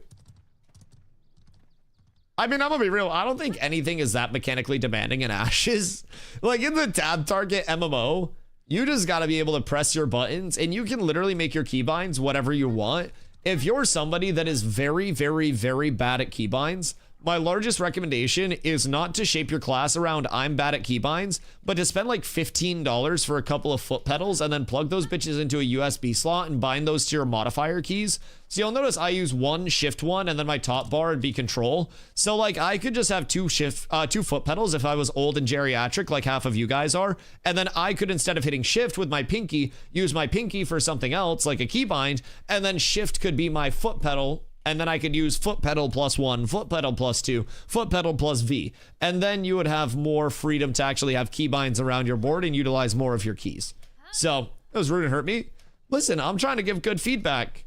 I mean, I'm gonna be real. I don't think anything is that mechanically demanding in Ashes. Like in the tab target MMO, you just gotta be able to press your buttons and you can literally make your keybinds whatever you want. If you're somebody that is very, very, very bad at keybinds, my largest recommendation is not to shape your class around I'm bad at keybinds, but to spend like $15 for a couple of foot pedals and then plug those bitches into a USB slot and bind those to your modifier keys. So you'll notice I use one shift one and then my top bar would be control. So like I could just have two foot pedals if I was old and geriatric like half of you guys are. And then I could, instead of hitting shift with my pinky, use my pinky for something else like a keybind. And then shift could be my foot pedal. And then I could use foot pedal +1, foot pedal +2, foot pedal +V. And then you would have more freedom to actually have keybinds around your board and utilize more of your keys. So, it was rude and hurt me. Listen, I'm trying to give good feedback.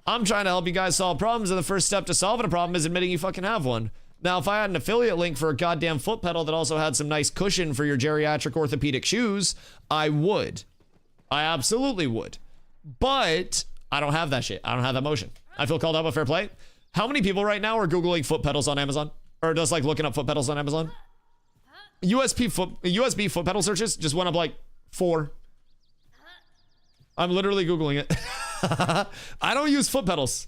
I'm trying to help you guys solve problems, and the first step to solving a problem is admitting you fucking have one. Now, if I had an affiliate link for a goddamn foot pedal that also had some nice cushion for your geriatric orthopedic shoes, I would. I absolutely would. But I don't have that shit. I don't have that motion. I feel called out by fair play. How many people right now are Googling foot pedals on Amazon? Or just like looking up foot pedals on Amazon? USB foot pedal searches just went up like 4. I'm literally Googling it. I don't use foot pedals.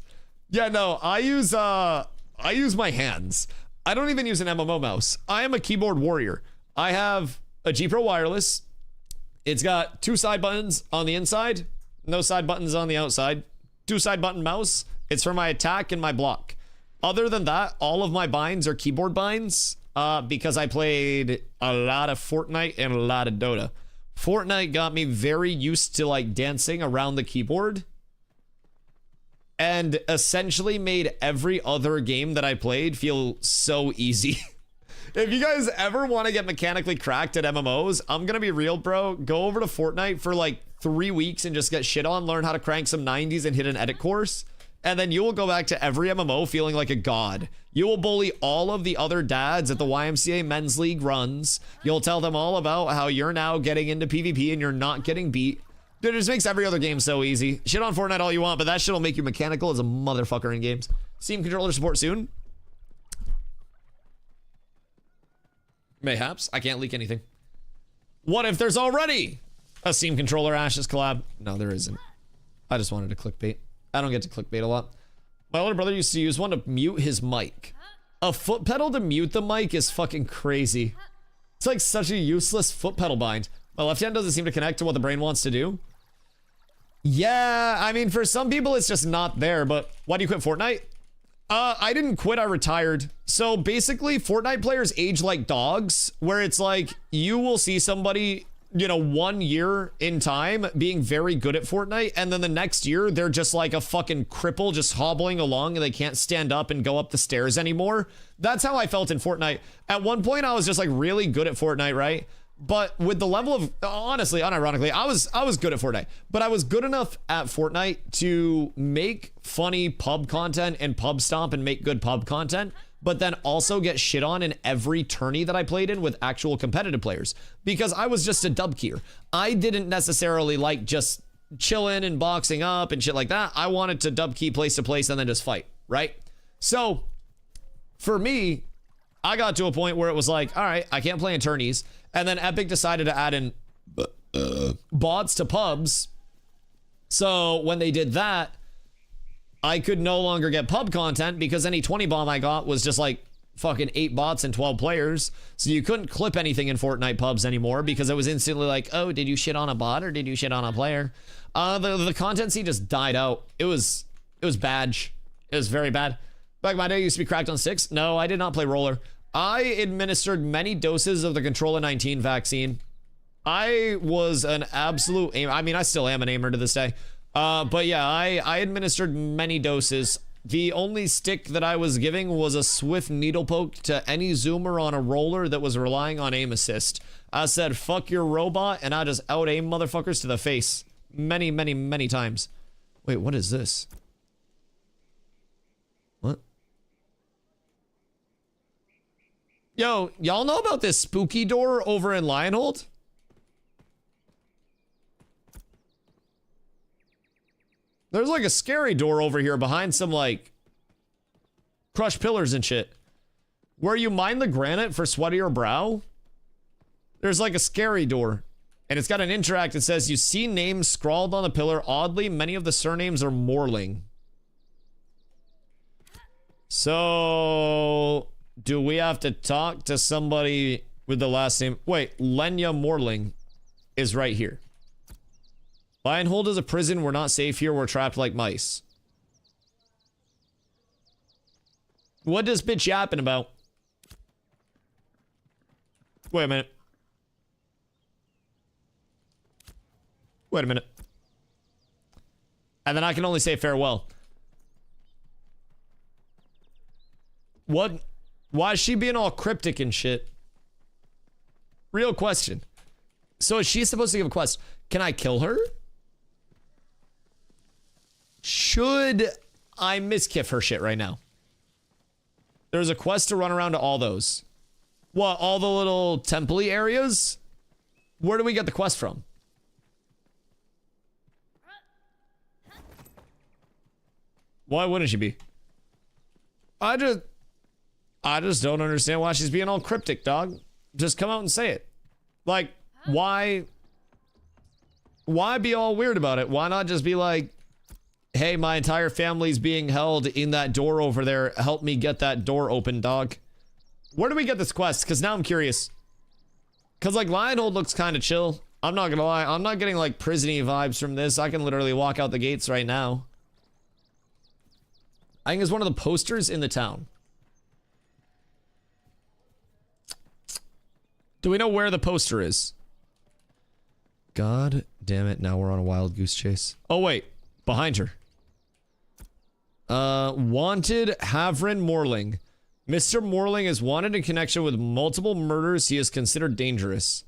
Yeah, no, I use my hands. I don't even use an MMO mouse. I am a keyboard warrior. I have a G Pro wireless. It's got 2 side buttons on the inside, no side buttons on the outside. 2 side button mouse. It's for my attack and my block. Other than that, all of my binds are keyboard binds because I played a lot of Fortnite and a lot of Dota. Fortnite got me very used to like dancing around the keyboard and essentially made every other game that I played feel so easy. If you guys ever want to get mechanically cracked at MMOs, I'm gonna be real, bro. Go over to Fortnite for like 3 weeks and just get shit on, learn how to crank some 90s and hit an edit course. And then you will go back to every MMO feeling like a god. You will bully all of the other dads at the YMCA Men's League runs. You'll tell them all about how you're now getting into PvP and you're not getting beat. Dude, it just makes every other game so easy. Shit on Fortnite all you want, but that shit will make you mechanical as a motherfucker in games. Steam controller support soon? Mayhaps. I can't leak anything. What if there's already a Steam controller Ashes collab? No, there isn't. I just wanted to clickbait. I don't get to clickbait a lot. My older brother used to use one to mute his mic. A foot pedal to mute the mic is fucking crazy. It's like such a useless foot pedal bind. My left hand doesn't seem to connect to what the brain wants to do. Yeah, I mean, for some people it's just not there, but why do you quit Fortnite? I didn't quit, I retired. So basically, Fortnite players age like dogs, where it's like, you will see somebody, you know, 1 year in time being very good at Fortnite, and then the next year, they're just like a fucking cripple just hobbling along and they can't stand up and go up the stairs anymore. That's how I felt in Fortnite. At one point, I was just like really good at Fortnite, right? But with the level of, honestly, unironically, I was good at Fortnite, but I was good enough at Fortnite to make funny pub content and pub stomp and make good pub content, but then also get shit on in every tourney that I played in with actual competitive players because I was just a dub keyer. I didn't necessarily like just chilling and boxing up and shit like that. I wanted to dub key place to place and then just fight, right? So for me, I got to a point where it was like, all right, I can't play in tourneys. And then Epic decided to add in bots to pubs. So when they did that, I could no longer get pub content because any 20 bomb I got was just like fucking 8 bots and 12 players. So you couldn't clip anything in Fortnite pubs anymore because it was instantly like, oh, did you shit on a bot or did you shit on a player? The content scene just died out. It was bad. It was very bad. Back in my day, I used to be cracked on 6. No, I did not play roller. I administered many doses of the Controller 19 vaccine. I was an absolute aimer. I mean, I still am an aimer to this day. But yeah, I administered many doses. The only stick that I was giving was a swift needle poke to any zoomer on a roller that was relying on aim assist. I said, fuck your robot, and I just out-aim motherfuckers to the face. Many, many, many times. Wait, what is this? What? Yo, y'all know about this spooky door over in Lionhold? There's like a scary door over here behind some like crushed pillars and shit. Where you mine the granite for sweatier brow? There's like a scary door. And it's got an interact that says, you see names scrawled on the pillar. Oddly, many of the surnames are Morling. So, do we have to talk to somebody with the last name? Wait, Lenya Morling is right here. Lionhold is a prison. We're not safe here. We're trapped like mice. What does bitch yapping about? Wait a minute. Wait a minute. And then I can only say farewell. What? Why is she being all cryptic and shit? Real question. So is she supposed to give a quest? Can I kill her? Should I miskiff her shit right now? There's a quest to run around to all those. What, all the little temple-y areas? Where do we get the quest from? Why wouldn't she be? I just don't understand why she's being all cryptic, dog. Just come out and say it. Like, why be all weird about it? Why not just be like, hey, my entire family's being held in that door over there. Help me get that door open, dog. Where do we get this quest? Because now I'm curious. Because, like, Lionhold looks kind of chill. I'm not gonna lie. I'm not getting, like, prison-y vibes from this. I can literally walk out the gates right now. I think it's one of the posters in the town. Do we know where the poster is? God damn it. Now we're on a wild goose chase. Oh, wait. Behind her. Wanted Havrin Morling. Mr. Morling is wanted in connection with multiple murders. He is considered dangerous.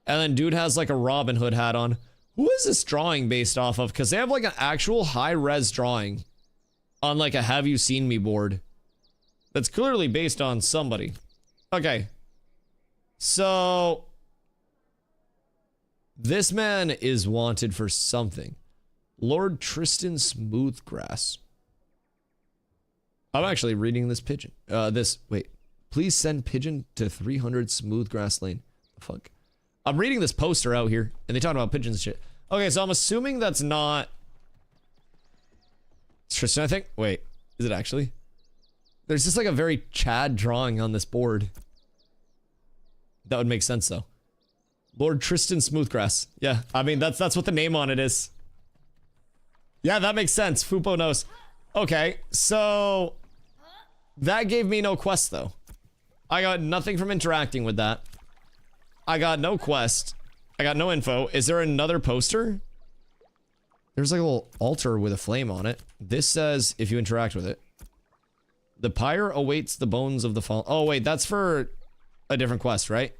And then dude has like a Robin Hood hat on. Who is this drawing based off of? Because they have like an actual high-res drawing on like a Have You Seen Me board. That's clearly based on somebody. Okay. So this man is wanted for something. Lord Tristan Smoothgrass. I'm actually reading this pigeon. Wait. Please send pigeon to 300 Smoothgrass Lane. The fuck? I'm reading this poster out here, and they talk about pigeons and shit. Okay, so I'm assuming that's not Tristan, I think. Wait, is it actually? There's just like a very Chad drawing on this board. That would make sense, though. Lord Tristan Smoothgrass. Yeah, I mean, that's what the name on it is. Yeah, that makes sense. Fupo knows. Okay, so that gave me no quest, though. I got nothing from interacting with that. I got no quest. I got no info. Is there another poster? There's like a little altar with a flame on it. This says if you interact with it. The pyre awaits the bones of the fall. Oh, wait, that's for a different quest, right?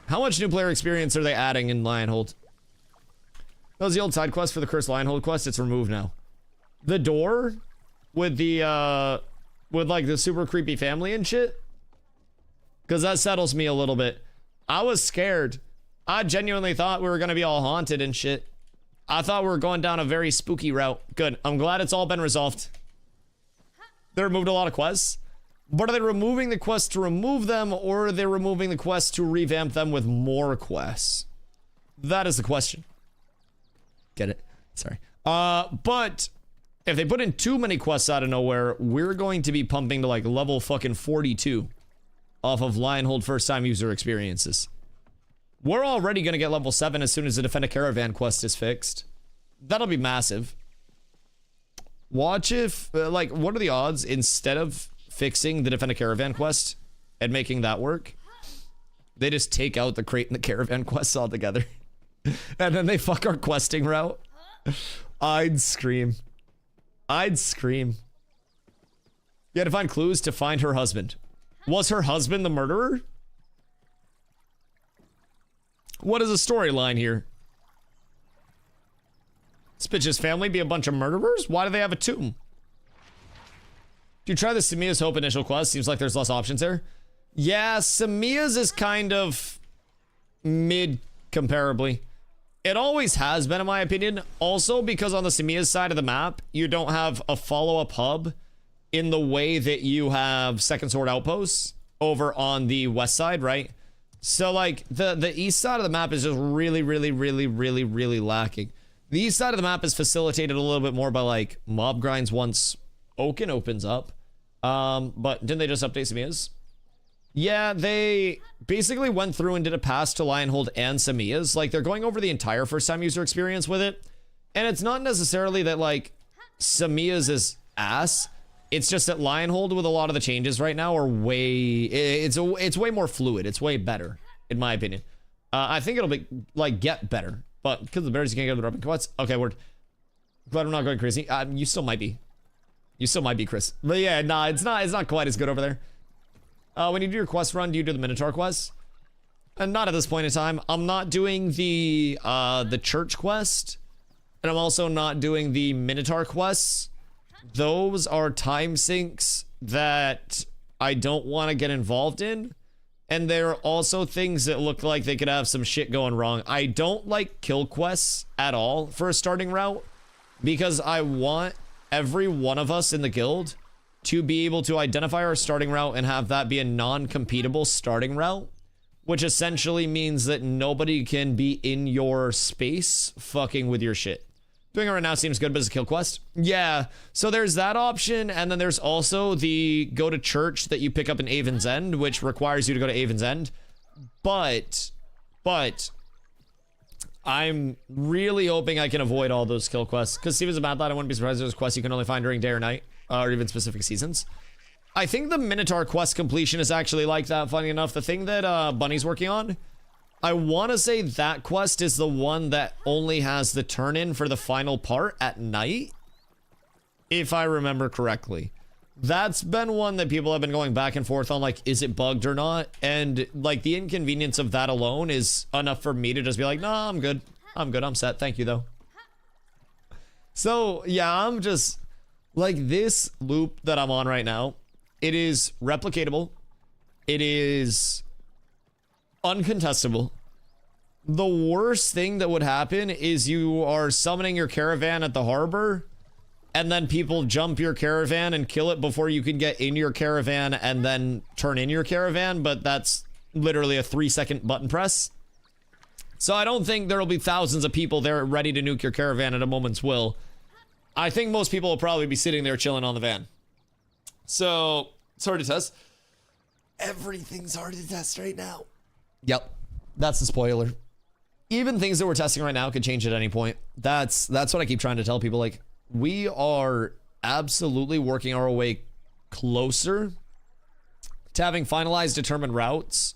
How much new player experience are they adding in Lionhold? That was the old side quest for the Cursed Lionhold quest. It's removed now. The door with the, with like the super creepy family and shit. Because that settles me a little bit. I was scared. I genuinely thought we were going to be all haunted and shit. I thought we were going down a very spooky route. Good. I'm glad it's all been resolved. They removed a lot of quests. But are they removing the quests to remove them, or are they removing the quests to revamp them with more quests? That is the question. Get it? Sorry. But if they put in too many quests out of nowhere, we're going to be pumping to like level fucking 42 off of Lionhold first time user experiences. We're already going to get level 7 as soon as the Defend a Caravan quest is fixed. That'll be massive. Watch if, like, what are the odds instead of fixing the Defend a Caravan quest and making that work, they just take out the crate and the caravan quests altogether. And then they fuck our questing route. I'd scream. I'd scream. You had to find clues to find her husband. Was her husband the murderer? What is the storyline here? This bitch's family be a bunch of murderers? Why do they have a tomb? Do you try the Samia's Hope initial quest? Seems like there's less options there. Yeah, Samia's is kind of mid comparably. It always has been, in my opinion. Also, because on the Samia's side of the map, you don't have a follow-up hub in the way that you have Second Sword Outposts over on the west side, right? So, like, the east side of the map is just really lacking. The east side of the map is facilitated a little bit more by, like, mob grinds once Oaken opens up. But didn't they just update Samia's? Yeah, they basically went through and did a pass to Lionhold and Samia's. Like, they're going over the entire first-time user experience with it. And it's not necessarily that, like, Samia's is ass. It's just that Lionhold, with a lot of the changes right now, are way... It's way more fluid. It's way better, in my opinion. I think it'll be, like, get better. But because the bears, you can't get the rubbing quests. Okay, word. Glad I'm not going crazy. You still might be. You still might be, Chris. But yeah, nah, it's not quite as good over there. When you do your quest run, do you do the Minotaur quest? And not at this point in time. I'm not doing the church quest. And I'm also not doing the Minotaur quests. Those are time sinks that I don't want to get involved in. And there are also things that look like they could have some shit going wrong. I don't like kill quests at all for a starting route. Because I want every one of us in the guild to be able to identify our starting route and have that be a non-competable starting route, which essentially means that nobody can be in your space fucking with your shit. Doing it right now seems good, but it's a kill quest. Yeah, so there's that option, and then there's also the go to church that you pick up in Avon's End, which requires you to go to Avon's End. But I'm really hoping I can avoid all those kill quests, because Steven's a mad lad. I wouldn't be surprised if there's quests you can only find during day or night. Or even specific seasons. I think the Minotaur quest completion is actually like that, funny enough. The thing that Bunny's working on, I want to say that quest is the one that only has the turn-in for the final part at night. If I remember correctly. That's been one that people have been going back and forth on, like, is it bugged or not? And, like, the inconvenience of that alone is enough for me to just be like, nah, I'm good. I'm good, I'm set. Thank you, though. So, yeah, I'm just... Like, this loop that I'm on right now, it is replicatable. It is uncontestable. The worst thing that would happen is you are summoning your caravan at the harbor, and then people jump your caravan and kill it before you can get in your caravan and then turn in your caravan, but that's literally a 3-second button press. So I don't think there'll be thousands of people there ready to nuke your caravan at a moment's will. I think most people will probably be sitting there chilling on the van. So, it's hard to test. Everything's hard to test right now. Yep, that's the spoiler. Even things that we're testing right now could change at any point. That's what I keep trying to tell people. Like, we are absolutely working our way closer to having finalized determined routes.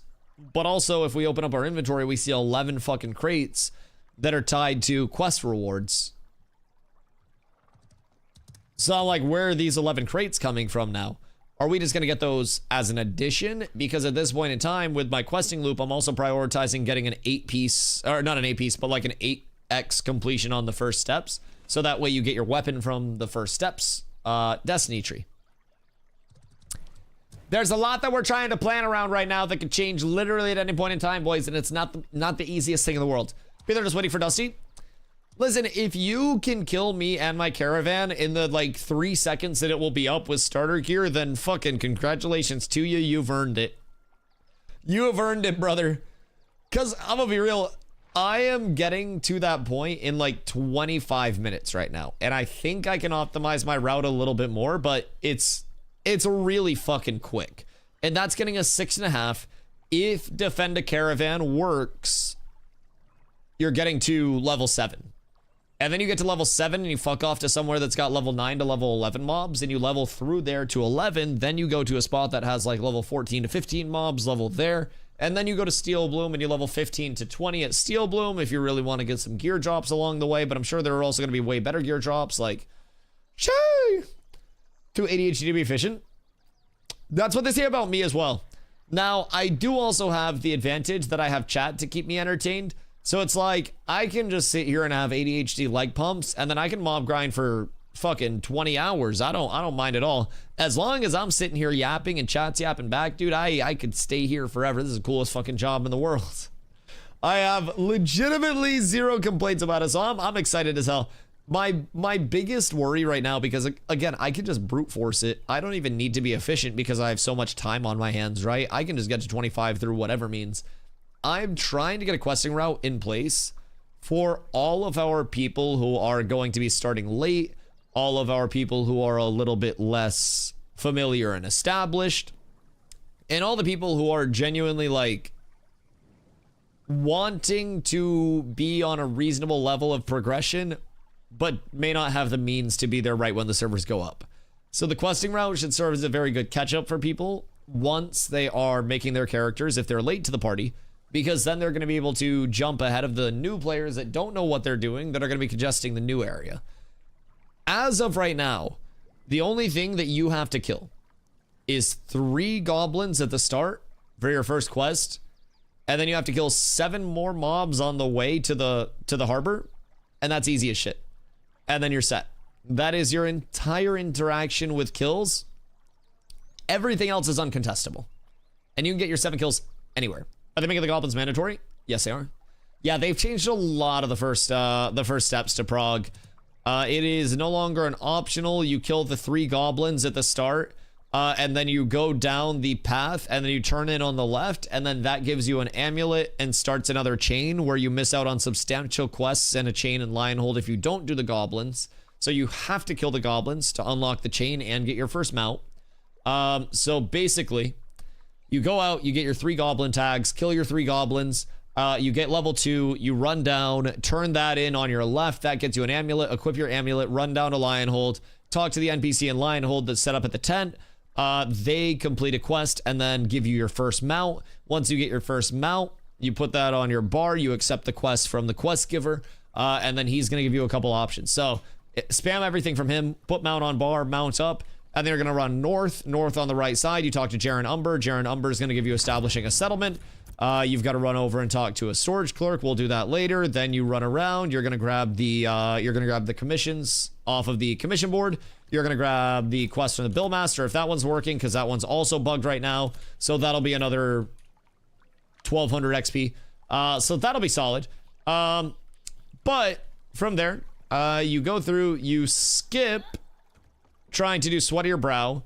But also, if we open up our inventory, we see 11 fucking crates that are tied to quest rewards. So I'm like, where are these 11 crates coming from now? Are we just going to get those as an addition? Because at this point in time, with my questing loop, I'm also prioritizing getting an 8-piece, or not an 8-piece, but like an 8x completion on the first steps. So that way you get your weapon from the first steps destiny tree. There's a lot that we're trying to plan around right now that could change literally at any point in time, boys. And it's not the easiest thing in the world. Be there just waiting for Dusty. Listen, if you can kill me and my caravan in the like 3 seconds that it will be up with starter gear, then fucking congratulations to you. You've earned it. You have earned it, brother. Because I'm gonna be real, I am getting to that point in like 25 minutes right now. And I think I can optimize my route a little bit more, but it's really fucking quick. And that's getting a 6.5. If Defend a Caravan works, you're getting to level 7. And then you get to level 7 and you fuck off to somewhere that's got level 9 to level 11 mobs, and you level through there to 11. Then you go to a spot that has like level 14 to 15 mobs level there. And then you go to Steel Bloom and you level 15 to 20 at Steel Bloom if you really want to get some gear drops along the way. But I'm sure there are also going to be way better gear drops, like, shay, to ADHD to be efficient. That's what they say about me as well. Now, I do also have the advantage that I have chat to keep me entertained. So it's like, I can just sit here and have ADHD leg pumps, and then I can mob grind for fucking 20 hours. I don't mind at all. As long as I'm sitting here yapping and chat's yapping back, dude, I could stay here forever. This is the coolest fucking job in the world. I have legitimately zero complaints about it, so I'm excited as hell. My biggest worry right now, because again, I can just brute force it. I don't even need to be efficient because I have so much time on my hands, right? I can just get to 25 through whatever means. I'm trying to get a questing route in place for all of our people who are going to be starting late, all of our people who are a little bit less familiar and established, and all the people who are genuinely like wanting to be on a reasonable level of progression, but may not have the means to be there right when the servers go up. So the questing route should serve as a very good catch-up for people once they are making their characters if they're late to the party, because then they're going to be able to jump ahead of the new players that don't know what they're doing, that are going to be congesting the new area. As of right now, the only thing that you have to kill is 3 goblins at the start for your first quest, and then you have to kill 7 more mobs on the way to the harbor, and that's easy as shit. And then you're set. That is your entire interaction with kills. Everything else is uncontestable, and you can get your 7 kills anywhere. Are they making the goblins mandatory? Yes, they are. Yeah, they've changed a lot of the first steps to Prague. It is no longer an optional. You kill the 3 goblins at the start, and then you go down the path, and then you turn in on the left, and then that gives you an amulet and starts another chain where you miss out on substantial quests and a chain and Lionhold if you don't do the goblins. So you have to kill the goblins to unlock the chain and get your first mount. So basically, you go out, you get your 3 goblin tags, kill your 3 goblins, you get level 2, you run down, turn that in on your left, that gets you an amulet, equip your amulet, run down to Lionhold, talk to the NPC in Lionhold that's set up at the tent, they complete a quest and then give you your first mount. Once you get your first mount, you put that on your bar, you accept the quest from the quest giver, and then he's going to give you a couple options. So spam everything from him, put mount on bar, mount up, and then you're going to run north on the right side. You talk to Jaren Umber. Jaren Umber is going to give you establishing a settlement. You've got to run over and talk to a storage clerk. We'll do that later. Then you run around. You're going to grab the commissions off of the commission board. You're going to grab the quest from the Billmaster if that one's working, because that one's also bugged right now. So that'll be another 1200 XP. So that'll be solid. But from there, you go through, you skip trying to do Sweat of Your Brow,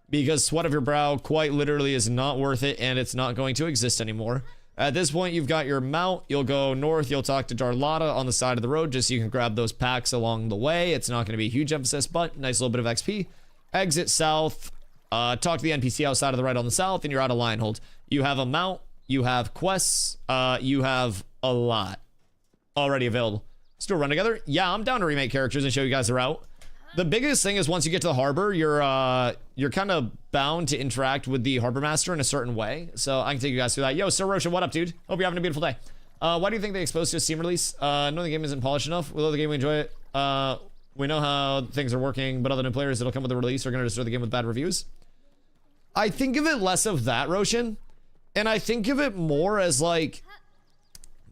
because Sweat of Your Brow quite literally is not worth it, and it's not going to exist anymore. At this point, you've got your mount. You'll go north. You'll talk to Darlata on the side of the road, just so you can grab those packs along the way. It's not going to be a huge emphasis, but nice little bit of XP. Exit south. Talk to the NPC outside of the right on the south, and you're out of Lionhold. You have a mount. You have quests. You have a lot already available. Let's do a run together. Yeah, I'm down to remake characters and show you guys the route. The biggest thing is once you get to the harbor, you're kind of bound to interact with the harbor master in a certain way. So I can take you guys through that. Yo, Sir Rosha, what up, dude? Hope you're having a beautiful day. Why do you think they exposed to a Steam release? No, the game isn't polished enough. We love the game, we enjoy it. We know how things are working, but other new players that'll come with the release are going to destroy the game with bad reviews. I think of it less of that, Roshan, and I think of it more as like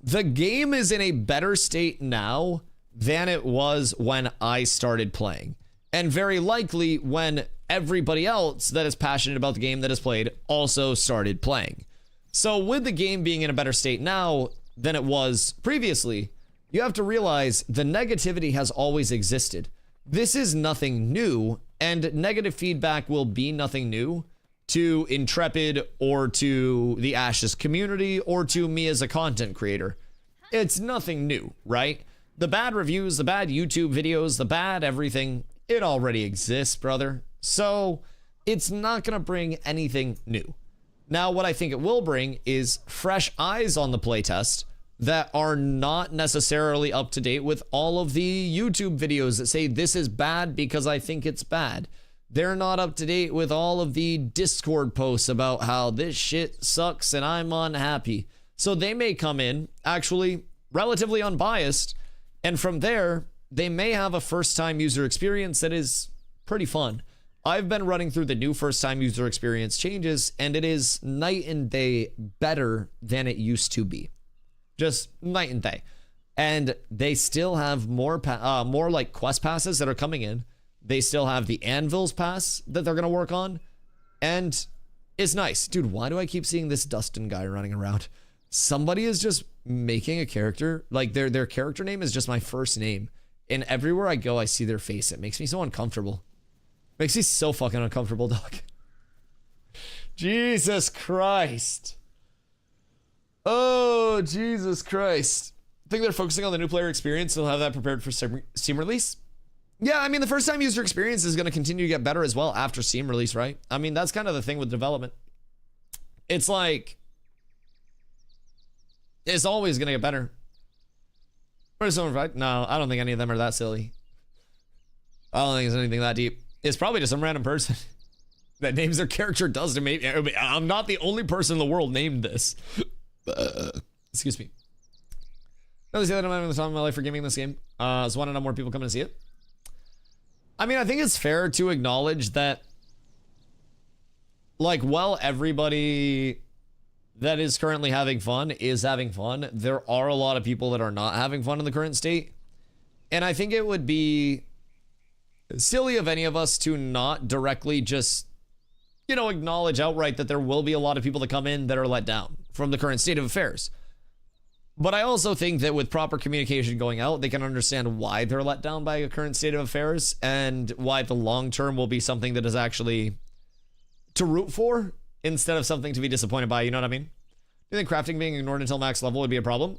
the game is in a better state now than it was when I started playing, and very likely when everybody else that is passionate about the game that has played also started playing. So with the game being in a better state now than it was previously, you have to realize the negativity has always existed. This is nothing new, and negative feedback will be nothing new to Intrepid or to the Ashes community or to me as a content creator. It's nothing new, right? The bad reviews, the bad YouTube videos, the bad everything, it already exists, brother. So it's not going to bring anything new. Now, what I think it will bring is fresh eyes on the playtest that are not necessarily up to date with all of the YouTube videos that say this is bad because I think it's bad. They're not up to date with all of the Discord posts about how this shit sucks and I'm unhappy. So they may come in actually relatively unbiased, and from there, they may have a first-time user experience that is pretty fun. I've been running through the new first-time user experience changes, and it is night and day better than it used to be. Just night and day. And they still have more like quest passes that are coming in. They still have the Anvils pass that they're going to work on. And it's nice. Dude, why do I keep seeing this Dustin guy running around? Somebody is just making a character. Like their character name is just my first name. And everywhere I go, I see their face. It makes me so uncomfortable. Makes me so fucking uncomfortable, dog. Jesus Christ. Oh, Jesus Christ. I think they're focusing on the new player experience. They'll have that prepared for Steam release. Yeah, I mean, the first time user experience is going to continue to get better as well after Steam release, right? I mean, that's kind of the thing with development. It's like, it's always going to get better. Or someone, right? No, I don't think any of them are that silly. I don't think it's anything that deep. It's probably just some random person that names their character Dustin. Maybe I'm not the only person in the world named this. Excuse me. Another that I'm having the time of my life for gaming this game. Just want to know more people coming to see it. I mean, I think it's fair to acknowledge that, like, while everybody that is currently having fun is having fun, there are a lot of people that are not having fun in the current state. And I think it would be silly of any of us to not directly just, you know, acknowledge outright that there will be a lot of people that come in that are let down from the current state of affairs. But I also think that with proper communication going out, they can understand why they're let down by a current state of affairs and why the long term will be something that is actually to root for instead of something to be disappointed by. You know what I mean? Do you think crafting being ignored until max level would be a problem?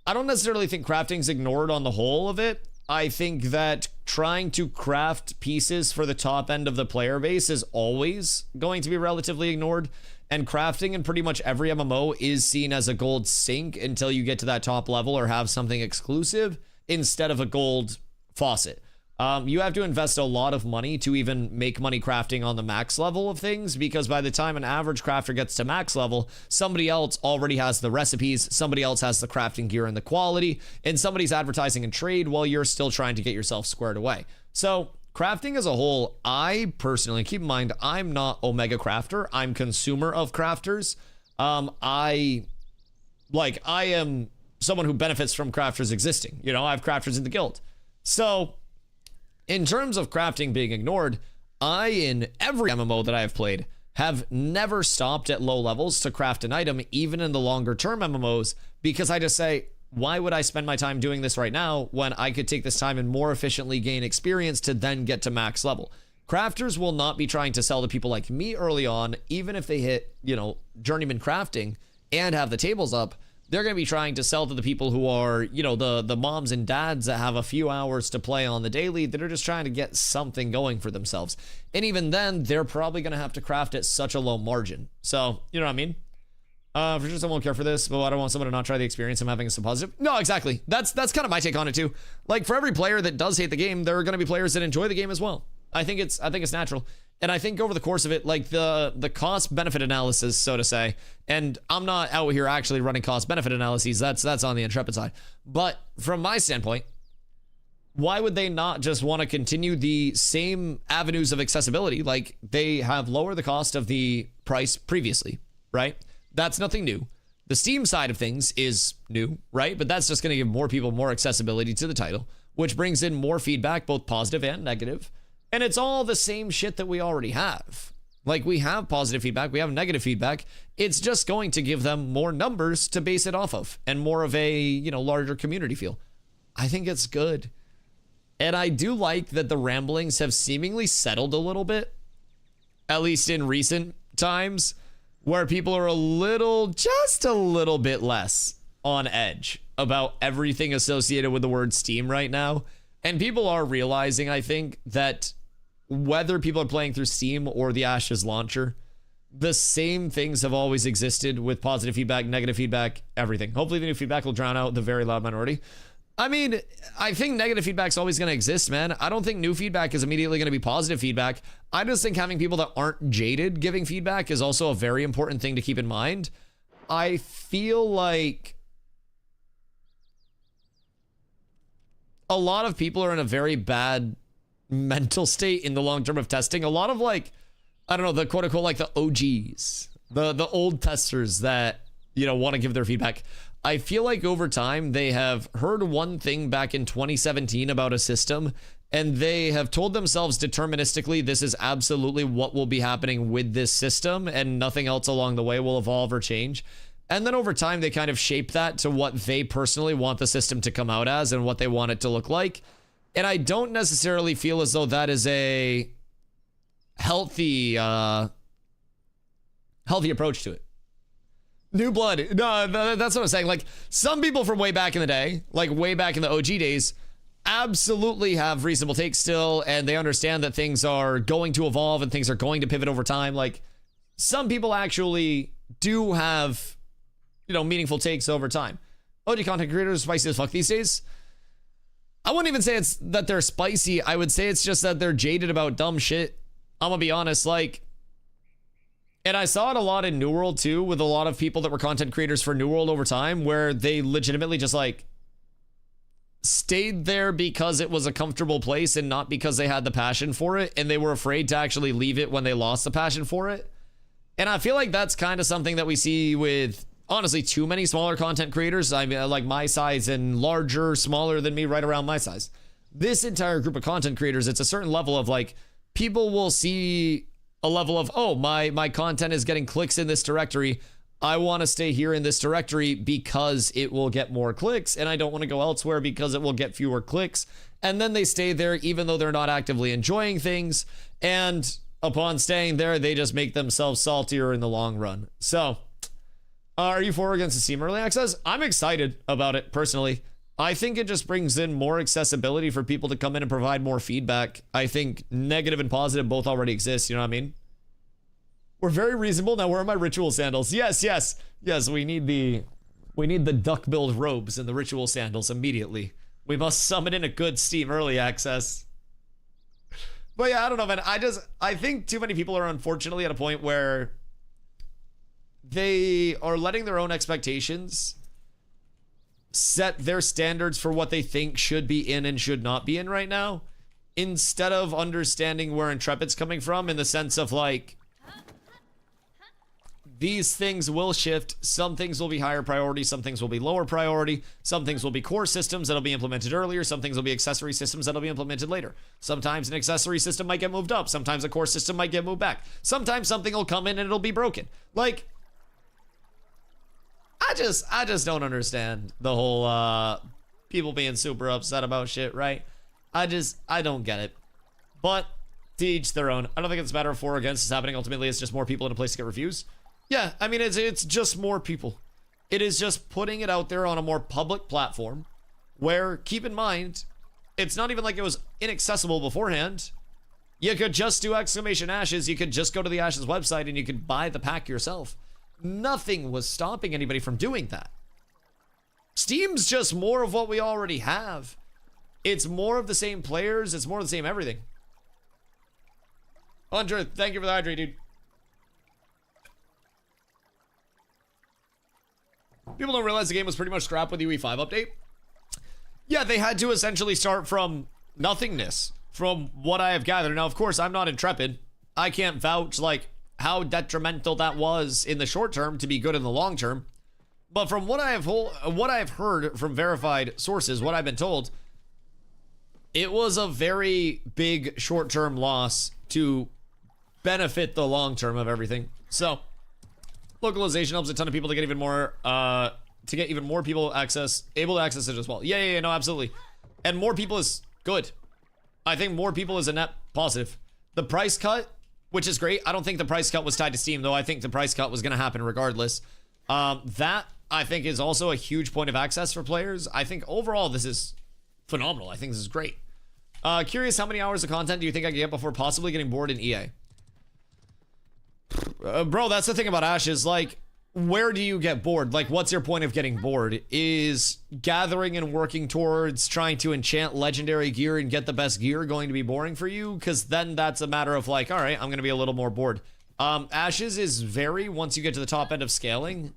I don't necessarily think crafting's ignored on the whole of it. I think that trying to craft pieces for the top end of the player base is always going to be relatively ignored. And crafting in pretty much every MMO is seen as a gold sink until you get to that top level or have something exclusive instead of a gold faucet. You have to invest a lot of money to even make money crafting on the max level of things, because by the time an average crafter gets to max level, somebody else already has the recipes, somebody else has the crafting gear and the quality, and somebody's advertising and trade while you're still trying to get yourself squared away. So crafting as a whole, I personally, keep in mind, I'm not Omega Crafter. I'm consumer of crafters. I am someone who benefits from crafters existing. You know, I have crafters in the guild. So in terms of crafting being ignored, I, in every MMO that I have played, have never stopped at low levels to craft an item, even in the longer term MMOs, because I just say, why would I spend my time doing this right now when I could take this time and more efficiently gain experience to then get to max level? Crafters will not be trying to sell to people like me early on, even if they hit, you know, journeyman crafting and have the tables up. They're going to be trying to sell to the people who are, you know, the moms and dads that have a few hours to play on the daily that are just trying to get something going for themselves. And even then, they're probably going to have to craft at such a low margin. So, you know what I mean? For sure someone will care for this, but I don't want someone to not try the experience. I'm having some positive. No, exactly. That's kind of my take on it too. Like, for every player that does hate the game, there are going to be players that enjoy the game as well. I think it's natural. And I think over the course of it, like the cost benefit analysis, so to say, and I'm not out here actually running cost benefit analyses. That's on the Intrepid side. But from my standpoint, why would they not just want to continue the same avenues of accessibility? Like, they have lowered the cost of the price previously, right? That's nothing new. The Steam side of things is new, right? But that's just going to give more people more accessibility to the title, which brings in more feedback, both positive and negative. And it's all the same shit that we already have. Like, we have positive feedback, we have negative feedback. It's just going to give them more numbers to base it off of and more of a, you know, larger community feel. I think it's good. And I do like that the ramblings have seemingly settled a little bit, at least in recent times, where people are just a little bit less on edge about everything associated with the word Steam right now. And people are realizing, I think, that whether people are playing through Steam or the Ashes launcher, the same things have always existed with positive feedback, negative feedback, everything. Hopefully the new feedback will drown out the very loud minority. I mean, I think negative feedback's always going to exist, man. I don't think new feedback is immediately going to be positive feedback. I just think having people that aren't jaded giving feedback is also a very important thing to keep in mind. I feel like a lot of people are in a very bad mental state in the long term of testing. A lot of, like, I don't know, the quote unquote, like the OGs, the old testers that, you know, want to give their feedback. I feel like over time they have heard one thing back in 2017 about a system, and they have told themselves deterministically this is absolutely what will be happening with this system, and nothing else along the way will evolve or change. And then over time they kind of shape that to what they personally want the system to come out as and what they want it to look like. And I don't necessarily feel as though that is a healthy approach to it. New blood. No, that's what I'm saying. Like, some people from way back in the day, like way back in the OG days, absolutely have reasonable takes still, and they understand that things are going to evolve and things are going to pivot over time. Like, some people actually do have, you know, meaningful takes over time. OG content creators are spicy as fuck these days. I wouldn't even say it's that they're spicy. I would say it's just that they're jaded about dumb shit. I'm gonna be honest, like, and I saw it a lot in New World too, with a lot of people that were content creators for New World over time, where they legitimately just like stayed there because it was a comfortable place and not because they had the passion for it, and they were afraid to actually leave it when they lost the passion for it. And I feel like that's kind of something that we see with, honestly, too many smaller content creators. I mean, like my size and larger, smaller than me, right around my size. This entire group of content creators, it's a certain level of like, people will see a level of, oh, my content is getting clicks in this directory. I want to stay here in this directory because it will get more clicks, and I don't want to go elsewhere because it will get fewer clicks. And then they stay there even though they're not actively enjoying things. And upon staying there, they just make themselves saltier in the long run. So, are you for or against the Steam Early Access? I'm excited about it, personally. I think it just brings in more accessibility for people to come in and provide more feedback. I think negative and positive both already exist, you know what I mean? We're very reasonable. Now, where are my ritual sandals? Yes, we need the duck-billed robes and the ritual sandals immediately. We must summon in a good Steam Early Access. But yeah, I don't know, man. I think too many people are unfortunately at a point where they are letting their own expectations set their standards for what they think should be in and should not be in right now, instead of understanding where Intrepid's coming from, in the sense of like, these things will shift. Some things will be higher priority, some things will be lower priority, some things will be core systems that'll be implemented earlier, some things will be accessory systems that'll be implemented later. Sometimes an accessory system might get moved up, sometimes a core system might get moved back, sometimes something will come in and it'll be broken. Like, I just don't understand the whole people being super upset about shit, right? I don't get it. But to each their own. I don't think it's a matter of for or against. It's happening. Ultimately, it's just more people in a place to get reviews. Yeah, I mean, it's just more people. It is just putting it out there on a more public platform where, keep in mind, it's not even like it was inaccessible beforehand. You could just do !Ashes. You could just go to the Ashes website and you could buy the pack yourself. Nothing was stopping anybody from doing that. Steam's just more of what we already have. It's more of the same players. It's more of the same everything. 100, thank you for the hydrate, dude. People don't realize the game was pretty much scrapped with the UE5 update. Yeah, they had to essentially start from nothingness, from what I have gathered. Now, of course, I'm not Intrepid. I can't vouch, like, how detrimental that was in the short term to be good in the long term. But from what I have heard from verified sources, what I've been told, it was a very big short-term loss to benefit the long term of everything. So localization helps a ton of people to get even more people able to access it as well. Yeah, no, absolutely. And more people is good. I think more people is a net positive. The price cut, which is great. I don't think the price cut was tied to Steam, though. I think the price cut was going to happen regardless. That, I think, is also a huge point of access for players. I think overall this is phenomenal. I think this is great. Curious, how many hours of content do you think I can get before possibly getting bored in EA? Bro, that's the thing about Ashes. Like, where do you get bored? Like, what's your point of getting bored? Is gathering and working towards trying to enchant legendary gear and get the best gear going to be boring for you? Because then that's a matter of like, all right, I'm going to be a little more bored. Ashes is very, once you get to the top end of scaling,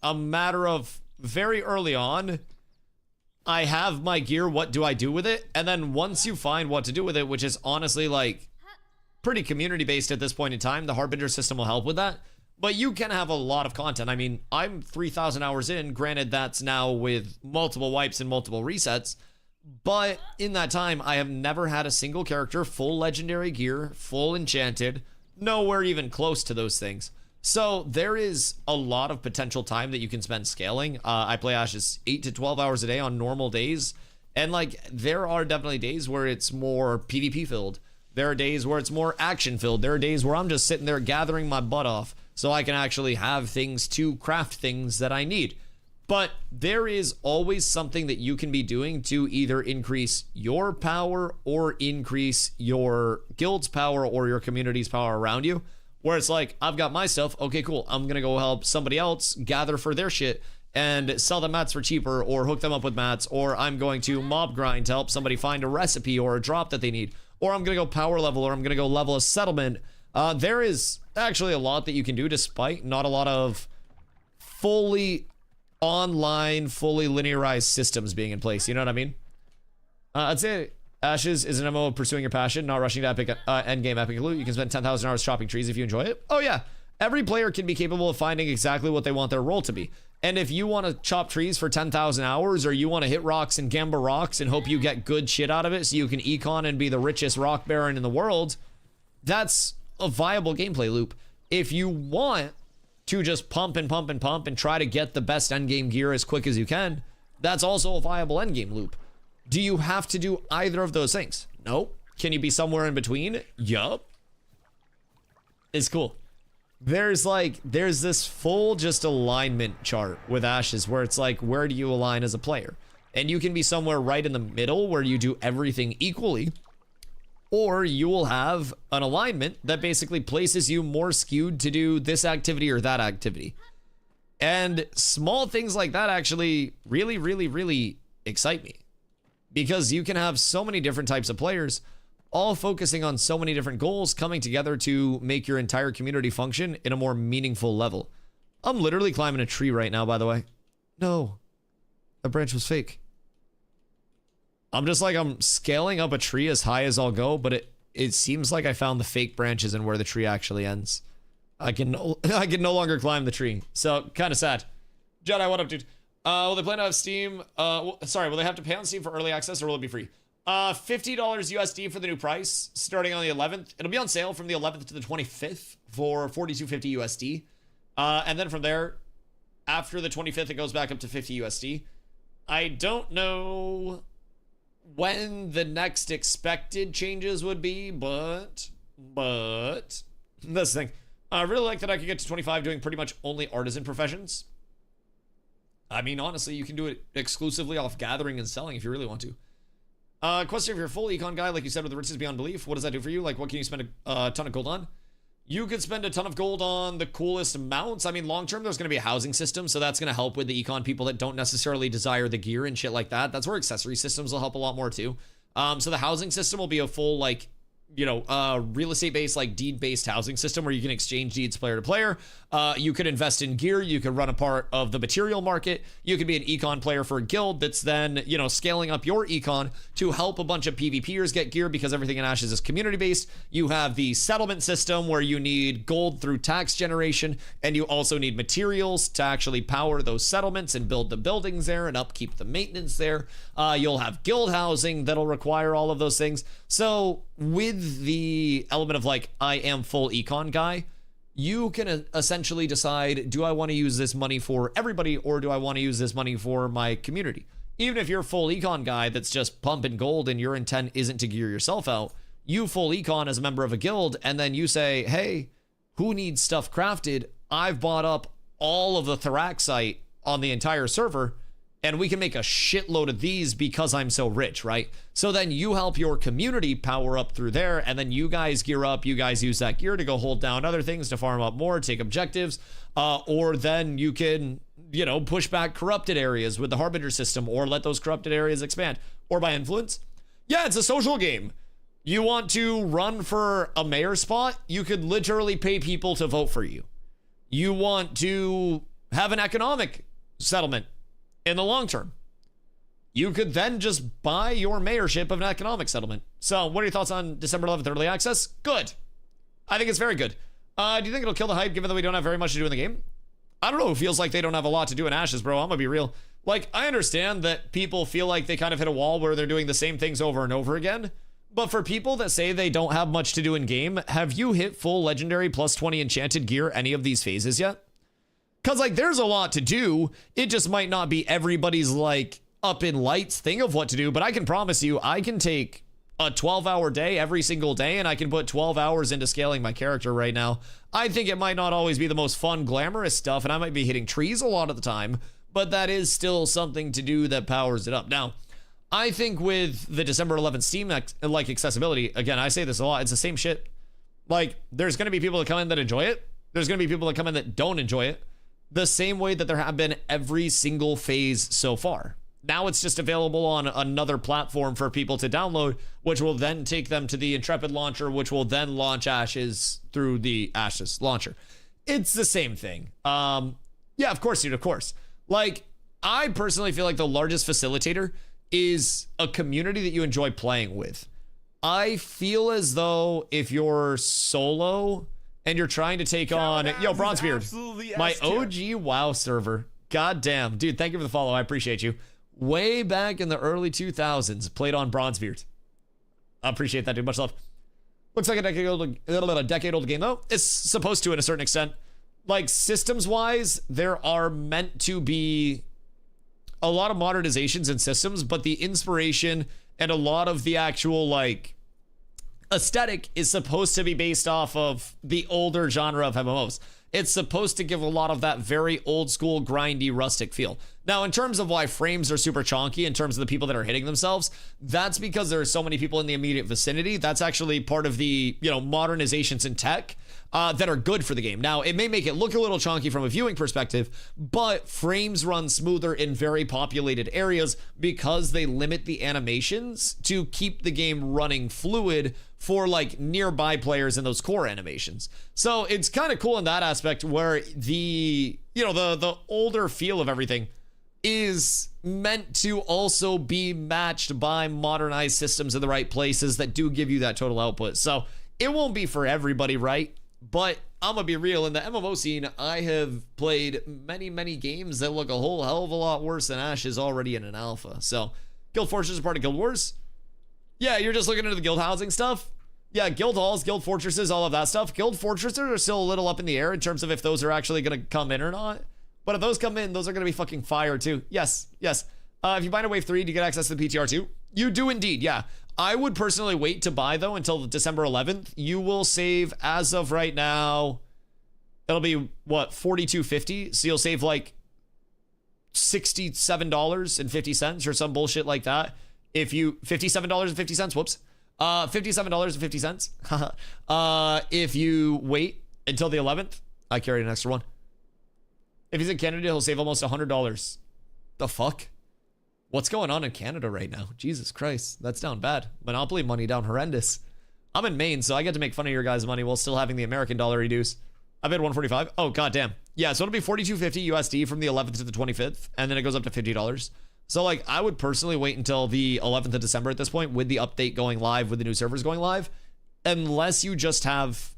a matter of very early on, I have my gear, what do I do with it? And then once you find what to do with it, which is honestly like pretty community based at this point in time, the Harbinger system will help with that. But you can have a lot of content. I mean, I'm 3,000 hours in. Granted, that's now with multiple wipes and multiple resets. But in that time, I have never had a single character full legendary gear, full enchanted, nowhere even close to those things. So there is a lot of potential time that you can spend scaling. I play Ashes 8 to 12 hours a day on normal days. And like, there are definitely days where it's more PvP filled. There are days where it's more action filled. There are days where I'm just sitting there gathering my butt off so I can actually have things to craft things that I need. But there is always something that you can be doing to either increase your power or increase your guild's power or your community's power around you. Where it's like, I've got my stuff. Okay, cool. I'm going to go help somebody else gather for their shit and sell them mats for cheaper or hook them up with mats. Or I'm going to mob grind to help somebody find a recipe or a drop that they need. Or I'm going to go power level, or I'm going to go level a settlement. There is actually a lot that you can do despite not a lot of fully online, fully linearized systems being in place. You know what I mean? I'd say Ashes is an MMO of pursuing your passion, not rushing to epic endgame epic loot. You can spend 10,000 hours chopping trees if you enjoy it. Oh yeah, every player can be capable of finding exactly what they want their role to be. And if you want to chop trees for 10,000 hours, or you want to hit rocks and gamba rocks and hope you get good shit out of it so you can econ and be the richest rock baron in the world, that's a viable gameplay loop. If you want to just pump and pump and pump and try to get the best endgame gear as quick as you can, that's also a viable endgame loop. Do you have to do either of those things? Nope. Can you be somewhere in between? Yup. It's cool. There's this full just alignment chart with Ashes where it's like, where do you align as a player? And you can be somewhere right in the middle where you do everything equally, or you will have an alignment that basically places you more skewed to do this activity or that activity. And small things like that actually really, really, really excite me, because you can have so many different types of players all focusing on so many different goals coming together to make your entire community function in a more meaningful level. I'm literally climbing a tree right now, by the way. No, that branch was fake. I'm scaling up a tree as high as I'll go, but it seems like I found the fake branches and where the tree actually ends. I can no longer climb the tree. So kind of sad. Jedi, what up, dude? Will they plan to have Steam? Will they have to pay on Steam for early access, or will it be free? $50 USD for the new price, starting on the 11th. It'll be on sale from the 11th to the 25th for $42.50 USD. And then from there, after the 25th, it goes back up to $50 USD. I don't know when the next expected changes would be, but that's the thing. I really like that I could get to 25 doing pretty much only artisan professions. I mean, honestly, you can do it exclusively off gathering and selling if you really want to. Question, if you're a full econ guy, like you said, with the riches beyond belief, what does that do for you? Like, what can you spend a ton of gold on? You could spend a ton of gold on the coolest mounts. I mean, long term, there's going to be a housing system, so that's going to help with the econ people that don't necessarily desire the gear and shit like that. That's where accessory systems will help a lot more too. So the housing system will be a full, like, you know, real estate based, like deed based housing system where you can exchange deeds player to player. You could invest in gear. You could run a part of the material market. You could be an econ player for a guild that's then, you know, scaling up your econ to help a bunch of PvPers get gear, because everything in Ashes is community based. You have the settlement system where you need gold through tax generation, and you also need materials to actually power those settlements and build the buildings there and upkeep the maintenance there. You'll have guild housing that'll require all of those things. So with with the element of like, I am full econ guy, you can essentially decide, do I want to use this money for everybody or do I want to use this money for my community? Even if you're full econ guy that's just pumping gold and your intent isn't to gear yourself out, you full econ as a member of a guild, and then you say, hey, who needs stuff crafted? I've bought up all of the Thoraxite on the entire server, and we can make a shitload of these because I'm so rich, right? So then you help your community power up through there, and then you guys gear up, you guys use that gear to go hold down other things, to farm up more, take objectives, or then you can, you know, push back corrupted areas with the Harbinger system, or let those corrupted areas expand, or by influence. Yeah, it's a social game. You want to run for a mayor spot? You could literally pay people to vote for you. You want to have an economic settlement in the long term, you could then just buy your mayorship of an economic settlement. So what are your thoughts on December 11th early access? Good. I think it's very good. Do you think it'll kill the hype given that we don't have very much to do in the game? I don't know. It feels like they don't have a lot to do in Ashes, bro. I'm gonna be real. Like, I understand that people feel like they kind of hit a wall where they're doing the same things over and over again. But for people that say they don't have much to do in game, have you hit full legendary plus 20 enchanted gear any of these phases yet? Because, like, there's a lot to do. It just might not be everybody's, like, up in lights thing of what to do. But I can promise you, I can take a 12-hour day every single day, and I can put 12 hours into scaling my character right now. I think it might not always be the most fun, glamorous stuff, and I might be hitting trees a lot of the time. But that is still something to do that powers it up. Now, I think with the December 11th Steam, like, accessibility, again, I say this a lot, it's the same shit. Like, there's going to be people that come in that enjoy it. There's going to be people that come in that don't enjoy it. The same way that there have been every single phase so far. Now it's just available on another platform for people to download, which will then take them to the Intrepid launcher, which will then launch Ashes through the Ashes launcher. It's the same thing. Yeah, of course, dude, of course. Like, I personally feel like the largest facilitator is a community that you enjoy playing with. I feel as though if you're solo and you're trying to take on, yo, Bronzebeard, my OG WoW server. God damn, dude, thank you for the follow. I appreciate you. Way back in the early 2000s, played on Bronzebeard. I appreciate that, dude. Much love. Looks like a decade-old game, though. It's supposed to, in a certain extent. Like, systems-wise, there are meant to be a lot of modernizations in systems, but the inspiration and a lot of the actual, like, aesthetic is supposed to be based off of the older genre of MMOs. It's supposed to give a lot of that very old school, grindy, rustic feel. Now, in terms of why frames are super chonky, in terms of the people that are hitting themselves, that's because there are so many people in the immediate vicinity. That's actually part of the, you know, modernizations in tech that are good for the game. Now, it may make it look a little chonky from a viewing perspective, but frames run smoother in very populated areas because they limit the animations to keep the game running fluid for, like, nearby players in those core animations. So it's kind of cool in that aspect where the, you know, the older feel of everything is meant to also be matched by modernized systems in the right places that do give you that total output. So it won't be for everybody, right? But I'm gonna be real, in the MMO scene, I have played many games that look a whole hell of a lot worse than Ashes already in an alpha. So Guild Fortress is part of Guild Wars. Yeah, you're just looking into the guild housing stuff. Yeah, guild halls, guild fortresses, all of that stuff. Guild fortresses are still a little up in the air in terms of if those are actually going to come in or not. But if those come in, those are going to be fucking fire too. Yes. If you buy a wave 3, do you get access to the PTR too? You do indeed, yeah. I would personally wait to buy, though, until December 11th. You will save, as of right now, it'll be, what, $42.50? So you'll save, like, $67.50 or some bullshit like that. If you, $57.50, whoops. $57.50. If you wait until the 11th, I carried an extra one. If he's in Canada, he'll save almost $100. The fuck? What's going on in Canada right now? Jesus Christ, that's down bad. Monopoly money down horrendous. I'm in Maine, so I get to make fun of your guys' money while still having the American dollar reduce. I bet 145. Oh, goddamn. Yeah, so it'll be $42.50 USD from the 11th to the 25th, and then it goes up to $50. So, like, I would personally wait until the 11th of December at this point with the update going live, with the new servers going live, unless you just have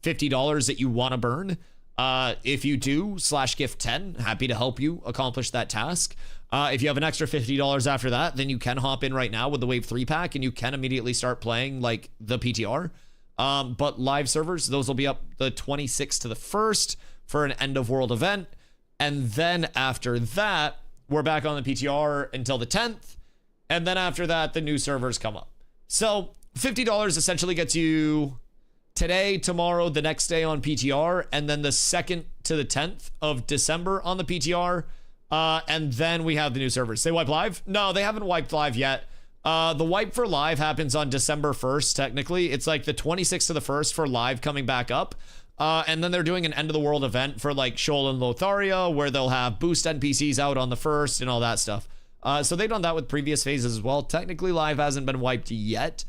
$50 that you want to burn. If you do, /gift10, happy to help you accomplish that task. If you have an extra $50 after that, then you can hop in right now with the Wave 3 pack and you can immediately start playing like the PTR. But live servers, those will be up the 26th to the 1st for an end of world event. And then after that, we're back on the PTR until the 10th. And then after that, the new servers come up. So $50 essentially gets you today, tomorrow, the next day on PTR, and then the 2nd to the 10th of December on the PTR. And then we have the new servers. They wipe live? No, they haven't wiped live yet. The wipe for live happens on December 1st, technically. It's like the 26th to the 1st for live coming back up. And then they're doing an end of the world event for like Shoal and Lotharia, where they'll have boost NPCs out on the 1st and all that stuff. So they've done that with previous phases as well. Technically, live hasn't been wiped yet.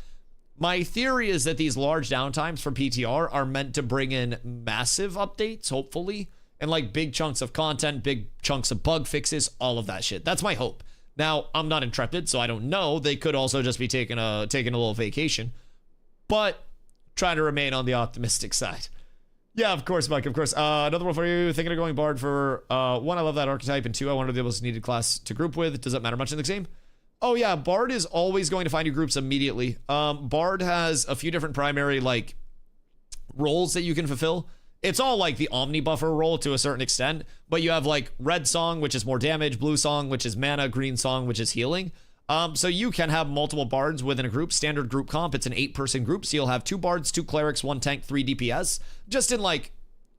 My theory is that these large downtimes for PTR are meant to bring in massive updates, hopefully, and like big chunks of content, big chunks of bug fixes, all of that shit. That's my hope. Now, I'm not Intrepid, so I don't know. They could also just be taking a little vacation, but trying to remain on the optimistic side. Yeah, of course, Mike, of course. Another one for you. Thinking of going Bard for, one, I love that archetype, and two, I wanted the most needed class to group with. Does that matter much in the game? Oh, yeah, Bard is always going to find you groups immediately. Bard has a few different primary, like, roles that you can fulfill. It's all like the Omni Buffer role to a certain extent, but you have, like, Red Song, which is more damage, Blue Song, which is mana, Green Song, which is healing. So you can have multiple bards within a group. Standard group comp, it's an 8-person group, so you'll have 2 bards, 2 clerics, 1 tank, 3 DPS, just in like,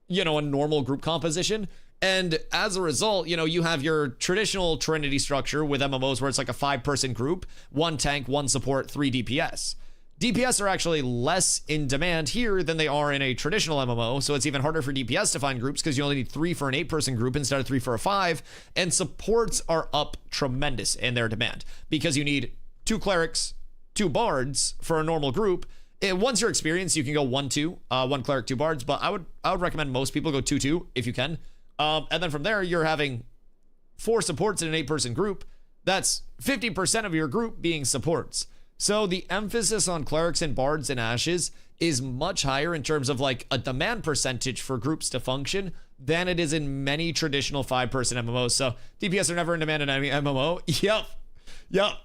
you know, a normal group composition. And as a result, you know, you have your traditional Trinity structure with MMOs where it's like a 5-person group, 1 tank, 1 support, 3 DPS. DPS are actually less in demand here than they are in a traditional MMO, so it's even harder for DPS to find groups because you only need 3 for an 8-person group instead of 3 for a 5, and supports are up tremendous in their demand because you need 2 clerics, 2 bards for a normal group. And once you're experienced, you can go 1-2, 1 cleric, 2 bards, but I would recommend most people go 2-2 if you can. And then from there, you're having 4 supports in an 8-person group. That's 50% of your group being supports. So the emphasis on clerics and bards and ashes is much higher in terms of like a demand percentage for groups to function than it is in many traditional 5-person MMOs. So DPS are never in demand in any MMO. Yep.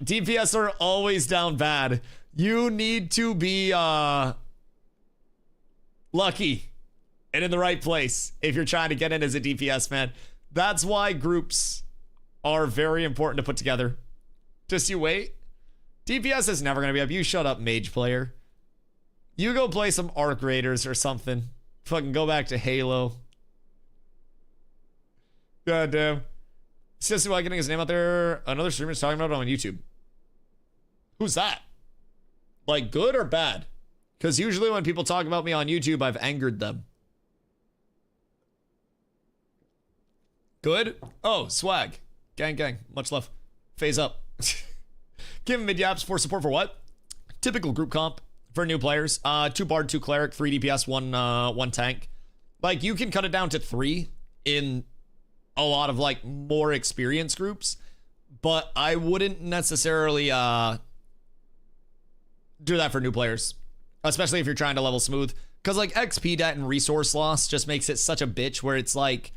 DPS are always down bad. You need to be lucky and in the right place if you're trying to get in as a DPS, man. That's why groups are very important to put together. Just you wait. DPS is never going to be up. You shut up, mage player. You go play some Arc Raiders or something. Fucking go back to Halo. God damn. DustyWhy getting his name out there. Another streamer's talking about it on YouTube. Who's that? Like, good or bad? Because usually when people talk about me on YouTube, I've angered them. Good? Oh, swag. Gang. Much love. Phase up. Give him mid-yaps for support for what? Typical group comp for new players. 2 bard, 2 cleric, 3 DPS, 1 tank. Like, you can cut it down to 3 in a lot of, like, more experienced groups. But I wouldn't necessarily do that for new players. Especially if you're trying to level smooth. Because, like, XP debt and resource loss just makes it such a bitch where it's like,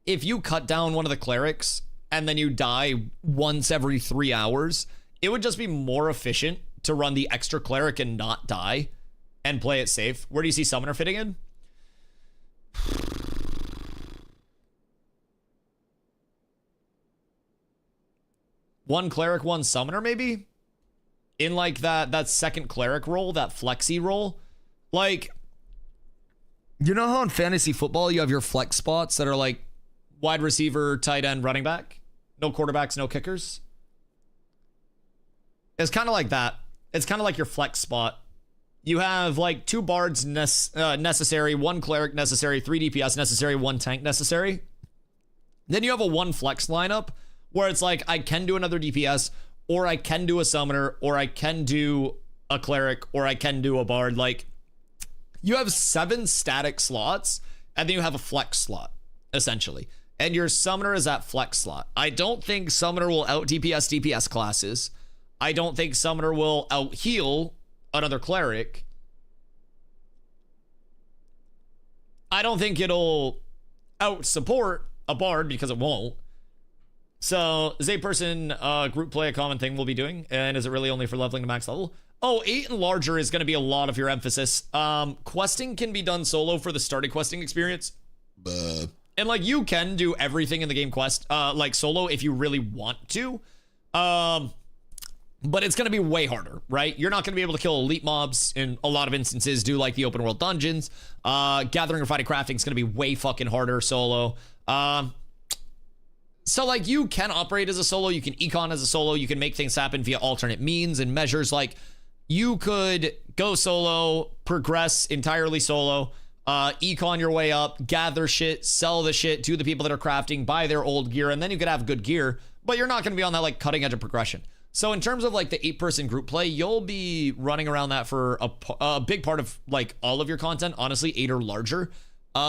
if you cut down one of the clerics and then you die once every 3 hours, it would just be more efficient to run the extra cleric and not die and play it safe. Where do you see Summoner fitting in? One cleric, 1 summoner, maybe? In like that second cleric role, that flexi role. Like, you know how in fantasy football you have your flex spots that are like wide receiver, tight end, running back? No quarterbacks, no kickers? It's kind of like that. It's kind of like your flex spot. You have like 2 bards necessary, 1 cleric necessary, 3 DPS necessary, 1 tank necessary. Then you have a 1 flex lineup where it's like, I can do another DPS, or I can do a summoner, or I can do a cleric, or I can do a bard. Like, you have 7 static slots, and then you have a flex slot, essentially. And your summoner is that flex slot. I don't think summoner will out DPS classes. I don't think summoner will out heal another cleric. I don't think it'll out support a bard because it won't. So is 8-person group play a common thing we'll be doing? And is it really only for leveling to max level? Oh, 8 and larger is going to be a lot of your emphasis. Questing can be done solo for the starting questing experience. And like you can do everything in the game quest like solo if you really want to. But it's going to be way harder, right? You're not going to be able to kill elite mobs in a lot of instances, do like the open world dungeons. Gathering, refining, crafting is going to be way fucking harder solo. So like you can operate as a solo, you can econ as a solo, you can make things happen via alternate means and measures. Like you could go solo, progress entirely solo, econ your way up, gather shit, sell the shit to the people that are crafting, buy their old gear, and then you could have good gear, but you're not going to be on that like cutting edge of progression. So in terms of like the 8-person group play, you'll be running around that for a big part of like all of your content, honestly, 8 or larger.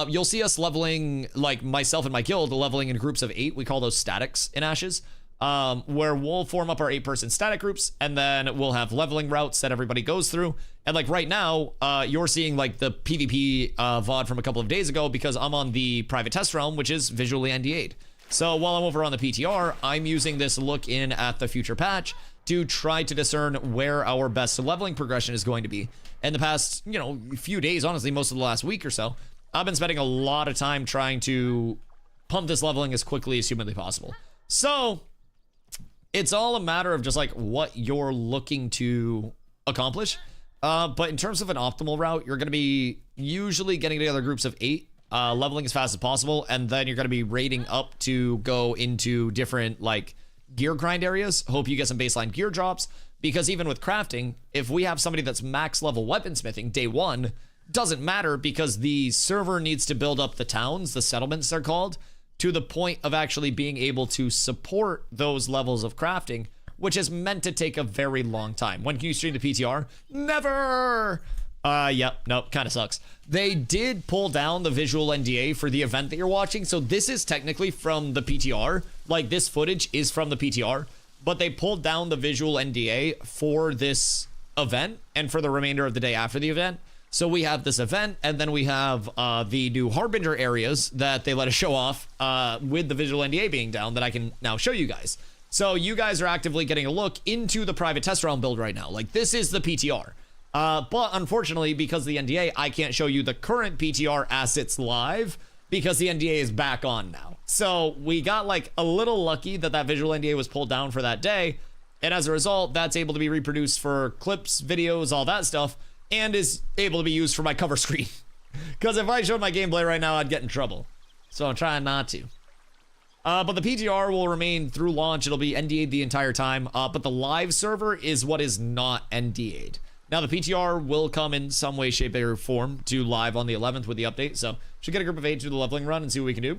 You'll see us leveling, like myself and my guild, leveling in groups of 8. We call those statics in Ashes, where we'll form up our 8-person static groups, and then we'll have leveling routes that everybody goes through. And like right now, you're seeing like the PvP VOD from a couple of days ago because I'm on the private test realm, which is visually NDA'd. So while I'm over on the PTR, I'm using this look in at the future patch to try to discern where our best leveling progression is going to be. In the past, you know, few days, honestly, most of the last week or so, I've been spending a lot of time trying to pump this leveling as quickly as humanly possible. So it's all a matter of just like what you're looking to accomplish. But in terms of an optimal route, you're going to be usually getting together groups of 8, leveling as fast as possible, and then you're going to be raiding up to go into different like gear grind areas. Hope you get some baseline gear drops, because even with crafting, if we have somebody that's max level weaponsmithing day 1, doesn't matter because the server needs to build up the towns, the settlements they're called, to the point of actually being able to support those levels of crafting, which is meant to take a very long time. When can you stream the PTR? Never! Yep, nope, kind of sucks. They did pull down the visual NDA for the event that you're watching, so this is technically from the PTR. Like, this footage is from the PTR, but they pulled down the visual NDA for this event and for the remainder of the day after the event. So we have this event, and then we have the new Harbinger areas that they let us show off with the visual NDA being down that I can now show you guys. So you guys are actively getting a look into the private test realm build right now. Like, this is the PTR. But unfortunately, because of the NDA, I can't show you the current PTR assets live because the NDA is back on now. So we got like a little lucky that that visual NDA was pulled down for that day. And as a result, that's able to be reproduced for clips, videos, all that stuff, and is able to be used for my cover screen. Because if I showed my gameplay right now, I'd get in trouble. So I'm trying not to. But the PTR will remain through launch. It'll be NDA'd the entire time. But the live server is what is not NDA'd. Now, the PTR will come in some way, shape, or form to live on the 11th with the update. So should get a group of 8 to the leveling run and see what we can do.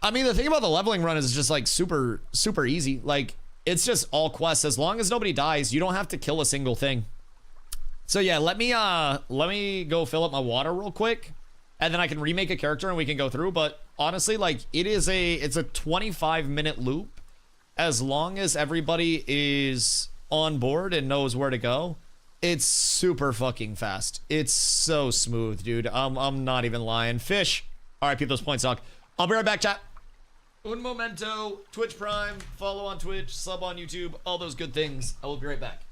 I mean, the thing about the leveling run is just like super, super easy. Like, it's just all quests. As long as nobody dies, you don't have to kill a single thing. So yeah, let me go fill up my water real quick, and then I can remake a character and we can go through. But honestly, like, it's a 25-minute loop. As long as everybody is on board and knows where to go, it's super fucking fast. It's so smooth, dude. I'm not even lying. Fish. All right, people, those points suck. I'll be right back, chat. Un momento. Twitch Prime. Follow on Twitch. Sub on YouTube. All those good things. I will be right back.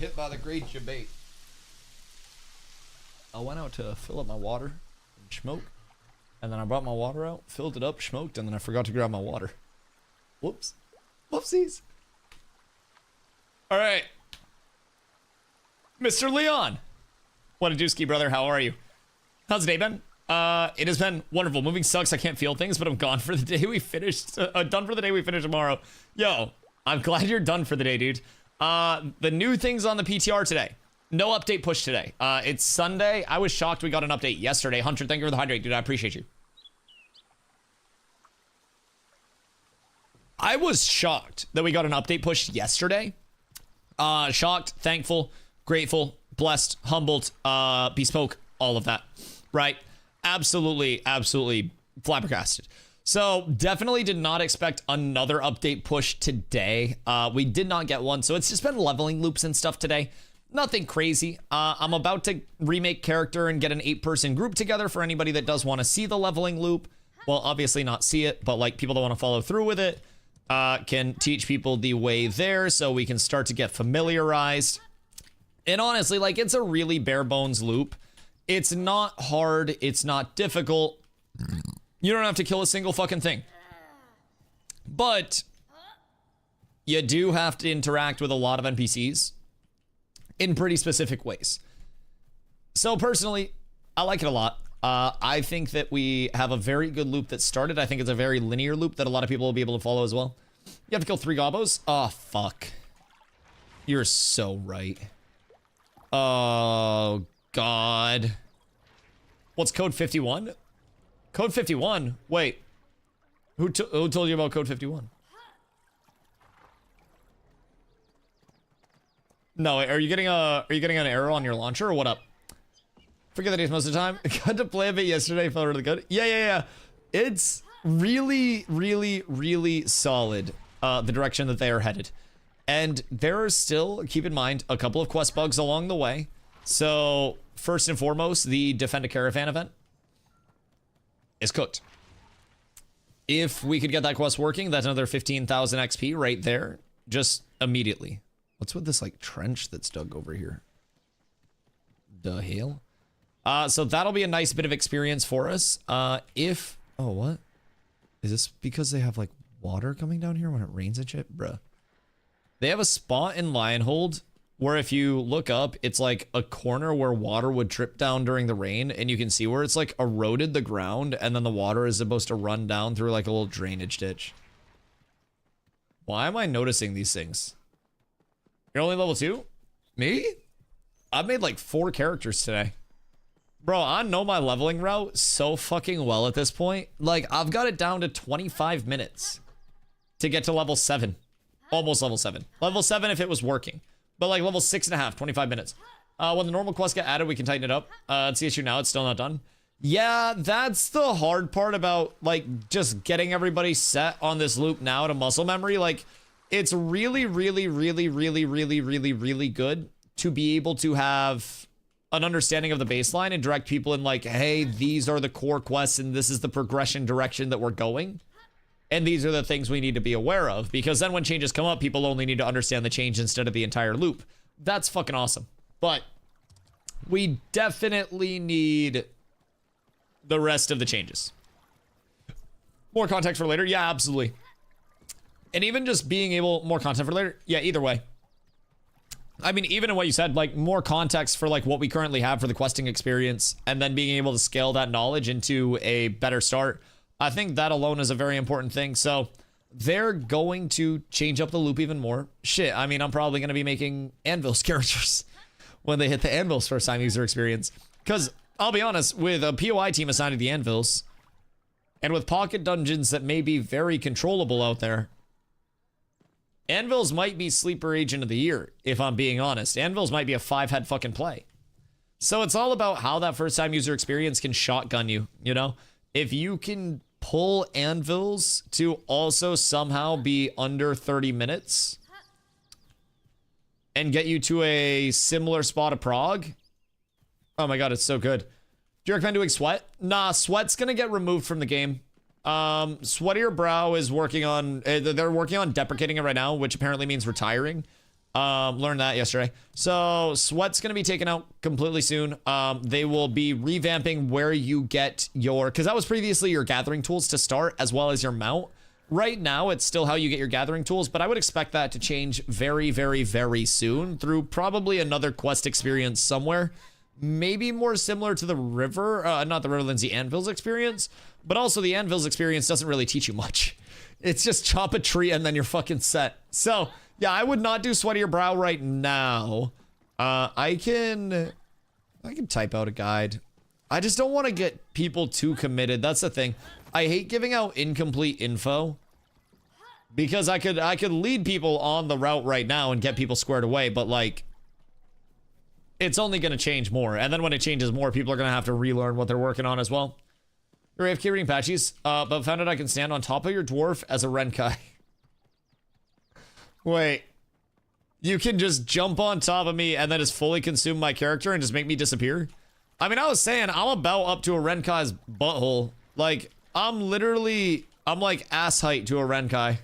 hit by the great debate. I went out to fill up my water and smoke. And then I brought my water out, filled it up, smoked, and then I forgot to grab my water. Whoops. Whoopsies. All right. Mr. Leon. What a dooski, brother. How are you? How's the day been? It has been wonderful. Moving sucks. I can't feel things, but I'm gone for the day. We finished. Done for the day. We finish tomorrow. Yo, I'm glad you're done for the day, dude. The new things on the PTR today. No update push today. It's Sunday. I was shocked we got an update yesterday. Hunter, thank you for the hydrate, dude. I appreciate you. I was shocked that we got an update push yesterday. Shocked, thankful, grateful, blessed, humbled, bespoke, all of that, right? Absolutely, absolutely flabbergasted. So definitely did not expect another update push today. We did not get one, so it's just been leveling loops and stuff today. Nothing crazy. I'm about to remake character and get an 8-person group together for anybody that does want to see the leveling loop. Well, obviously not see it, but like people that want to follow through with it. Can teach people the way there so we can start to get familiarized. And honestly, like, it's a really bare bones loop. It's not hard. It's not difficult. You don't have to kill a single fucking thing. But you do have to interact with a lot of NPCs in pretty specific ways. So personally, I like it a lot. I think that we have a very good loop that started. I think it's a very linear loop that a lot of people will be able to follow as well. You have to kill 3 gobos? Oh, fuck. You're so right. Oh, God. What's code 51? Code 51? Wait. Who told you about code 51? No, are you getting an error on your launcher or what up? Forget the days most of the time. Got to play a bit yesterday. Felt really good. Yeah. It's really, really, really solid, the direction that they are headed. And there are still, keep in mind, a couple of quest bugs along the way. So, first and foremost, the Defend a Caravan event is cooked. If we could get that quest working, that's another 15,000 XP right there. Just immediately. What's with this, like, trench that's dug over here? The hell? So that'll be a nice bit of experience for us. Oh, what? Is this because they have, like, water coming down here when it rains and shit? Bruh. They have a spot in Lionhold where if you look up, it's like a corner where water would drip down during the rain, and you can see where it's, like, eroded the ground, and then the water is supposed to run down through, like, a little drainage ditch. Why am I noticing these things? You're only level 2? Me? I've made, like, 4 characters today. Bro, I know my leveling route so fucking well at this point. Like, I've got it down to 25 minutes to get to level 7. Almost level 7. Level 7 if it was working. But like level 6.5, 25 minutes. When the normal quests get added, we can tighten it up. It's the issue now, it's still not done. Yeah, that's the hard part about like just getting everybody set on this loop now to muscle memory. Like, it's really, really, really, really, really, really, really good to be able to have an understanding of the baseline and direct people in like, hey, these are the core quests and this is the progression direction that we're going. And these are the things we need to be aware of, because then when changes come up, people only need to understand the change instead of the entire loop. That's fucking awesome. But we definitely need the rest of the changes. More context for later? Yeah, absolutely. And even just being able, more content for later? Yeah, either way. I mean, even in what you said, like more context for like what we currently have for the questing experience, and then being able to scale that knowledge into a better start. I think that alone is a very important thing. So they're going to change up the loop even more. Shit, I mean, I'm probably going to be making Anvil's characters when they hit the Anvil's first time user experience. Because I'll be honest, with a POI team assigned to the Anvils, and with pocket dungeons that may be very controllable out there, Anvils might be sleeper agent of the year, if I'm being honest. Anvils might be a 5-head fucking play. So it's all about how that first time user experience can shotgun you, you know? If you can pull Anvils to also somehow be under 30 minutes and get you to a similar spot of prog. Oh my god, it's so good. Do you recommend doing Sweat? Nah, Sweat's gonna get removed from the game. Sweatier Brow is working on, they're working on deprecating it right now, which apparently means retiring. Learned that yesterday. So sweat's going to be taken out completely soon. They will be revamping where you get your, because that was previously your gathering tools to start as well as your mount. Right now, it's still how you get your gathering tools, but I would expect that to change very, very, very soon through probably another quest experience somewhere. Maybe more similar to the river, not the Riverlands, the Anvil's experience, but also the Anvil's experience doesn't really teach you much. It's just chop a tree and then you're fucking set. So, yeah, I would not do Sweaty Your Brow right now. I can type out a guide. I just don't want to get people too committed. That's the thing. I hate giving out incomplete info because I could lead people on the route right now and get people squared away, but like it's only going to change more. And then when it changes more, people are going to have to relearn what they're working on as well. You're AFK reading patches, but found out I can stand on top of your dwarf as a Renkai. Wait, you can just jump on top of me and then just fully consume my character and just make me disappear? I mean, I was saying I'm about up to a Renkai's butthole. Like, I'm like ass height to a Renkai.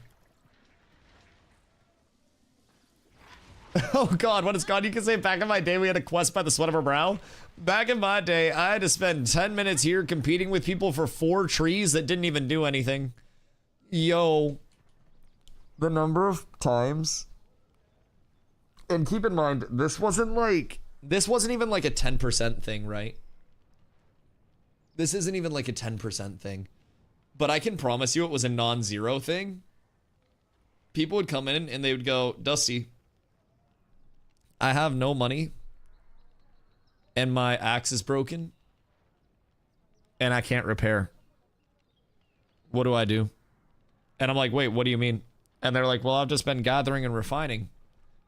Oh god, what is god? You can say back in my day we had a quest by the sweat of our brow. Back in my day, I had to spend 10 minutes here competing with people for 4 trees that didn't even do anything. Yo. The number of times. And keep in mind, this wasn't even like a 10% thing, right? This isn't even like a 10% thing. But I can promise you it was a non-zero thing. People would come in and they would go, Dusty, I have no money. And my axe is broken. And I can't repair. What do I do? And I'm like, wait, what do you mean? And they're like, well, I've just been gathering and refining.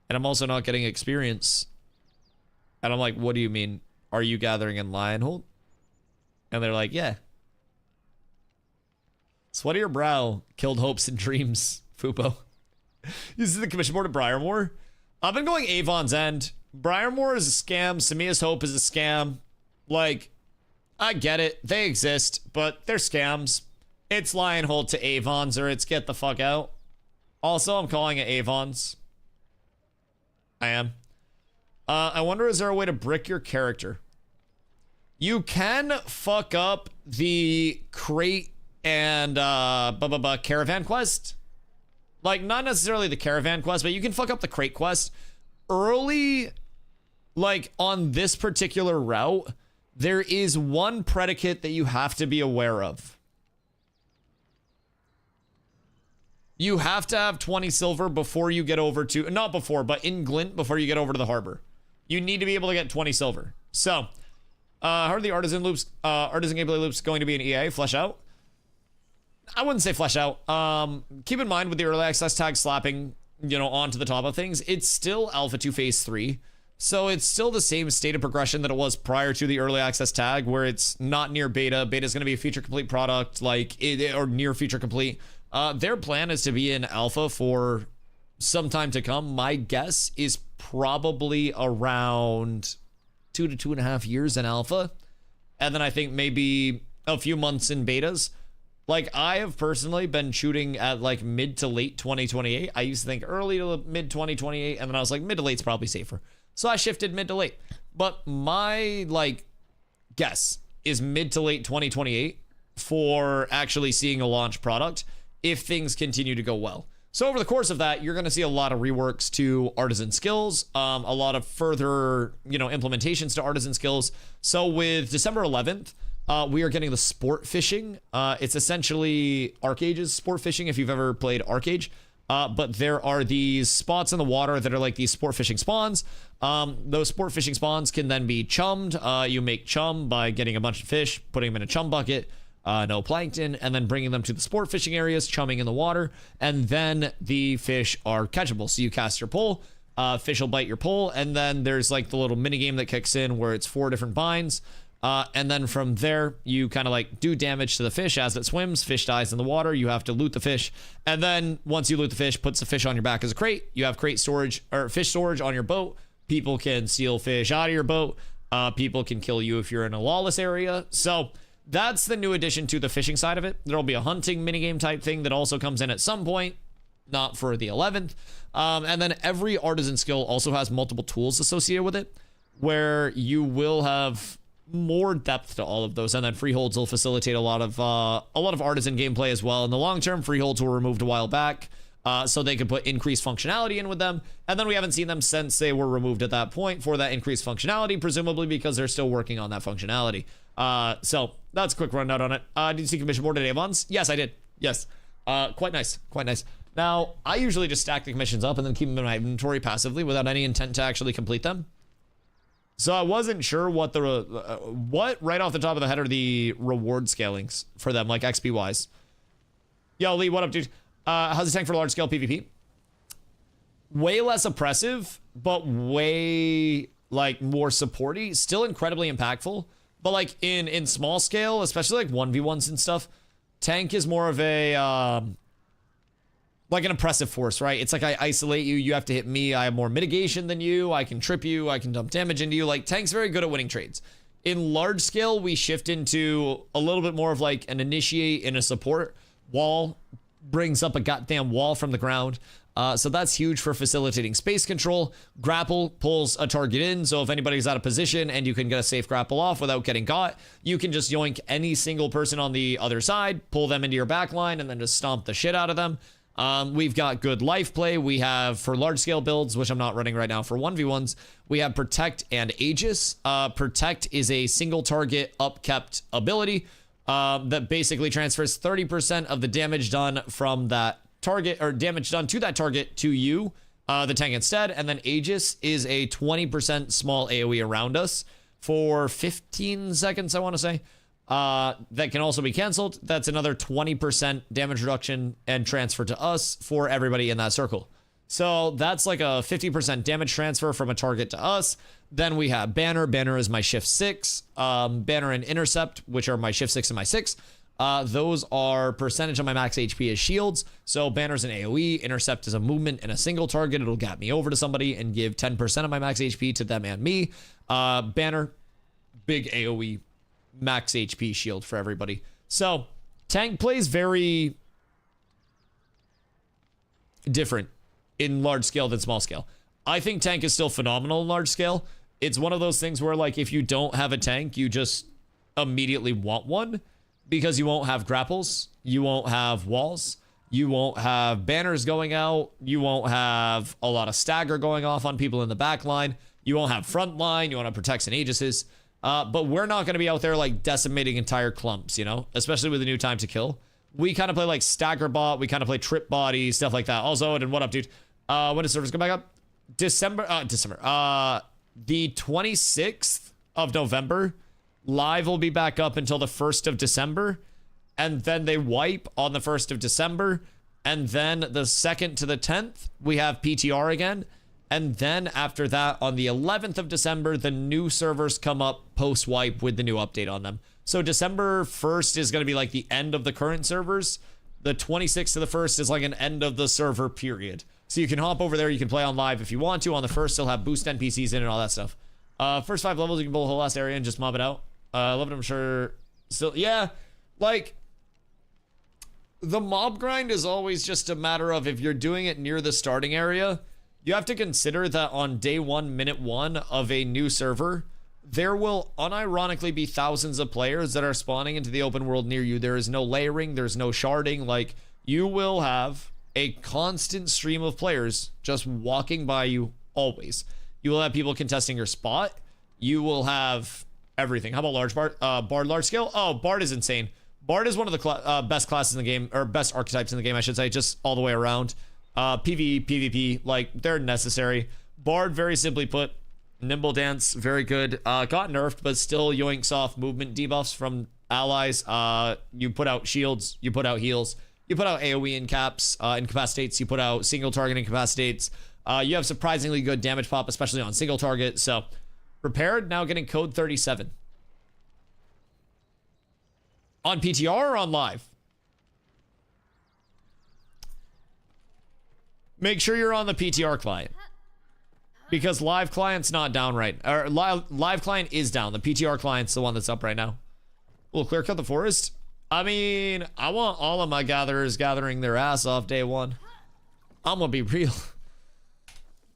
And I'm also not getting experience. And I'm like, what do you mean? Are you gathering in Lionhold? And they're like, yeah. Sweaty Your Brow killed hopes and dreams, Fupo. This is the commission board of Briarmoor. I've been going Avon's End. Briarmoor is a scam. Samia's Hope is a scam. Like, I get it. They exist, but they're scams. It's Lionhold to Avon's or it's get the fuck out. Also, I'm calling it Avon's. I am. I wonder, is there a way to brick your character? You can fuck up the crate and caravan quest. Like, not necessarily the caravan quest, but you can fuck up the crate quest. Early, like, on this particular route, there is one predicate that you have to be aware of. You have to have 20 silver before you get over to, not before, but in Glint before you get over to the harbor. You need to be able to get 20 silver. So, how are the artisan loops, artisan gameplay loops going to be in EA? Flesh out? I wouldn't say flesh out. Keep in mind with the early access tag slapping, you know, onto the top of things, it's still Alpha 2 Phase 3. So it's still the same state of progression that it was prior to the early access tag, where it's not near beta. Beta is going to be a feature complete product, like, or near feature complete. Their plan is to be in alpha for some time to come. My guess is probably around 2 to 2.5 years in alpha. And then I think maybe a few months in betas. Like, I have personally been shooting at like mid to late 2028. I used to think early to mid 2028, and then I was like, mid to late's probably safer. So I shifted mid to late. But my like guess is mid to late 2028 for actually seeing a launch product if things continue to go well. So over the course of that, you're going to see a lot of reworks to artisan skills, a lot of further, you know, implementations to artisan skills. So with December 11th, we are getting the sport fishing. It's essentially Arcage's sport fishing if you've ever played Arcage. But there are these spots in the water that are like these sport fishing spawns. Those sport fishing spawns can then be chummed. You make chum by getting a bunch of fish, putting them in a chum bucket, no plankton, and then bringing them to the sport fishing areas, chumming in the water, and then the fish are catchable. So you cast your pole, fish will bite your pole, and then there's like the little mini game that kicks in where it's 4 different binds. And then from there, you kind of like do damage to the fish as it swims. Fish dies in the water. You have to loot the fish. And then once you loot the fish, puts the fish on your back as a crate. You have crate storage or fish storage on your boat. People can steal fish out of your boat. People can kill you if you're in a lawless area. So that's the new addition to the fishing side of it. There'll be a hunting minigame type thing that also comes in at some point. not for the 11th. And then every artisan skill also has multiple tools associated with it, where you will have more depth to all of those. And then freeholds will facilitate a lot of artisan gameplay as well. In the long term, freeholds were removed a while back, so they could put increased functionality in with them. And then we haven't seen them since they were removed at that point for that increased functionality, presumably because they're still working on that functionality. So that's a quick rundown on it. Did you see commission board today, Evans? Yes, I did. Yes. Quite nice. Quite nice. Now, I usually just stack the commissions up and then keep them in my inventory passively without any intent to actually complete them. So I wasn't sure what what right off the top of the head are the reward scalings for them, like XP wise. Yo, Lee, what up, dude? How's the tank for large scale PvP? Way less oppressive, but way like more supporty. Still incredibly impactful, but like in small scale, especially like 1v1s and stuff, tank is more of a like an oppressive force, right? It's like I isolate you, you have to hit me, I have more mitigation than you, I can trip you, I can dump damage into you. Like, tank's very good at winning trades. In large scale, we shift into a little bit more of like an initiate and a support. Wall brings up a goddamn wall from the ground. So that's huge for facilitating space control. Grapple pulls a target in, so if anybody's out of position and you can get a safe grapple off without getting got, you can just yoink any single person on the other side, pull them into your back line, and then just stomp the shit out of them. We've got good life play. We have, for large scale builds, which I'm not running right now for 1v1s, we have Protect and Aegis. Protect is a single target upkept ability that basically transfers 30% of the damage done from that target, or damage done to that target, to you, the tank instead. And then Aegis is a 20% small AoE around us for 15 seconds, I want to say. That can also be canceled. That's another 20% damage reduction and transfer to us for everybody in that circle. So that's like a 50% damage transfer from a target to us. Then we have Banner. Banner is my shift 6. Banner and Intercept, which are my shift 6 and my 6. Those are percentage of my max HP as shields. So Banner's an AoE. Intercept is a movement and a single target. It'll gap me over to somebody and give 10% of my max HP to them and me. Banner, big AoE. Max HP shield for everybody. So tank plays very different in large scale than small scale. I think tank is still phenomenal in large scale. It's one of those things where, like, if you don't have a tank, you just immediately want one, because you won't have grapples, you won't have walls, you won't have banners going out, you won't have a lot of stagger going off on people in the back line, you won't have front line, you won't have protects and aegises. But we're not going to be out there like decimating entire clumps, you know, especially with a new time to kill. We kind of play like stagger bot. We kind of play trip body, stuff like that. Also, and what up, dude? When does servers come back up? December. The 26th of November. Live will be back up until the 1st of December. And then they wipe on the 1st of December. And then the 2nd to the 10th, we have PTR again. And then after that, on the 11th of December, the new servers come up post-wipe with the new update on them. So December 1st is going to be like the end of the current servers. The 26th to the 1st is like an end of the server period. So you can hop over there. You can play on live if you want to. On the 1st, they'll have boost NPCs in and all that stuff. First 5 levels, you can pull the whole last area and just mob it out. 11, I'm sure. Still, yeah. Like, the mob grind is always just a matter of if you're doing it near the starting area. You have to consider that on day 1, minute 1 of a new server, there will unironically be thousands of players that are spawning into the open world near you. There is no layering, there's no sharding. Like, you will have a constant stream of players just walking by you always. You will have people contesting your spot. You will have everything. How about large Bard? Bard large scale? Oh, Bard is insane. Bard is one of the best classes in the game, or best archetypes in the game, I should say, just all the way around. PvE, PvP, like, they're necessary. Bard, very simply put, Nimble Dance, very good. Got nerfed, but still yoinks off movement debuffs from allies. You put out shields, you put out heals, you put out AoE incapacitates, you put out single target incapacitates. You have surprisingly good damage pop, especially on single target. So, Prepared, now getting code 37. On PTR or on live? Make sure you're on the PTR client, because live client's not down right, or live client is down. The PTR client's the one that's up right now. We'll clear cut the forest. I mean, I want all of my gatherers gathering their ass off day 1. I'm gonna be real.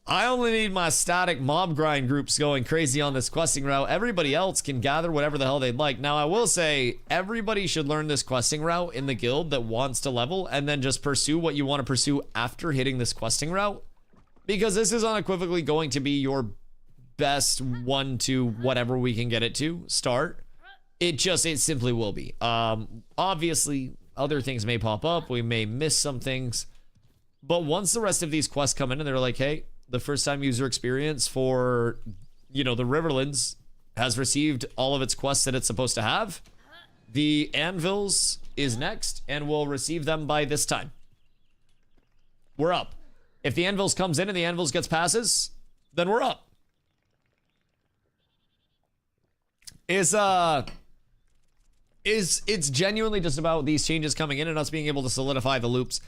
I only need my static mob grind groups going crazy on this questing route. Everybody else can gather whatever the hell they'd like. Now, I will say, everybody should learn this questing route in the guild that wants to level, and then just pursue what you want to pursue after hitting this questing route. Because this is unequivocally going to be your best 1 to whatever we can get it to start. It simply will be. Obviously, other things may pop up. We may miss some things. But once the rest of these quests come in and they're like, hey, the first time user experience for, you know, the Riverlands has received all of its quests that it's supposed to have. The Anvils is next, and we'll receive them by this time. We're up. If the Anvils comes in and the Anvils gets passes, then we're up. It's genuinely just about these changes coming in and us being able to solidify the loops.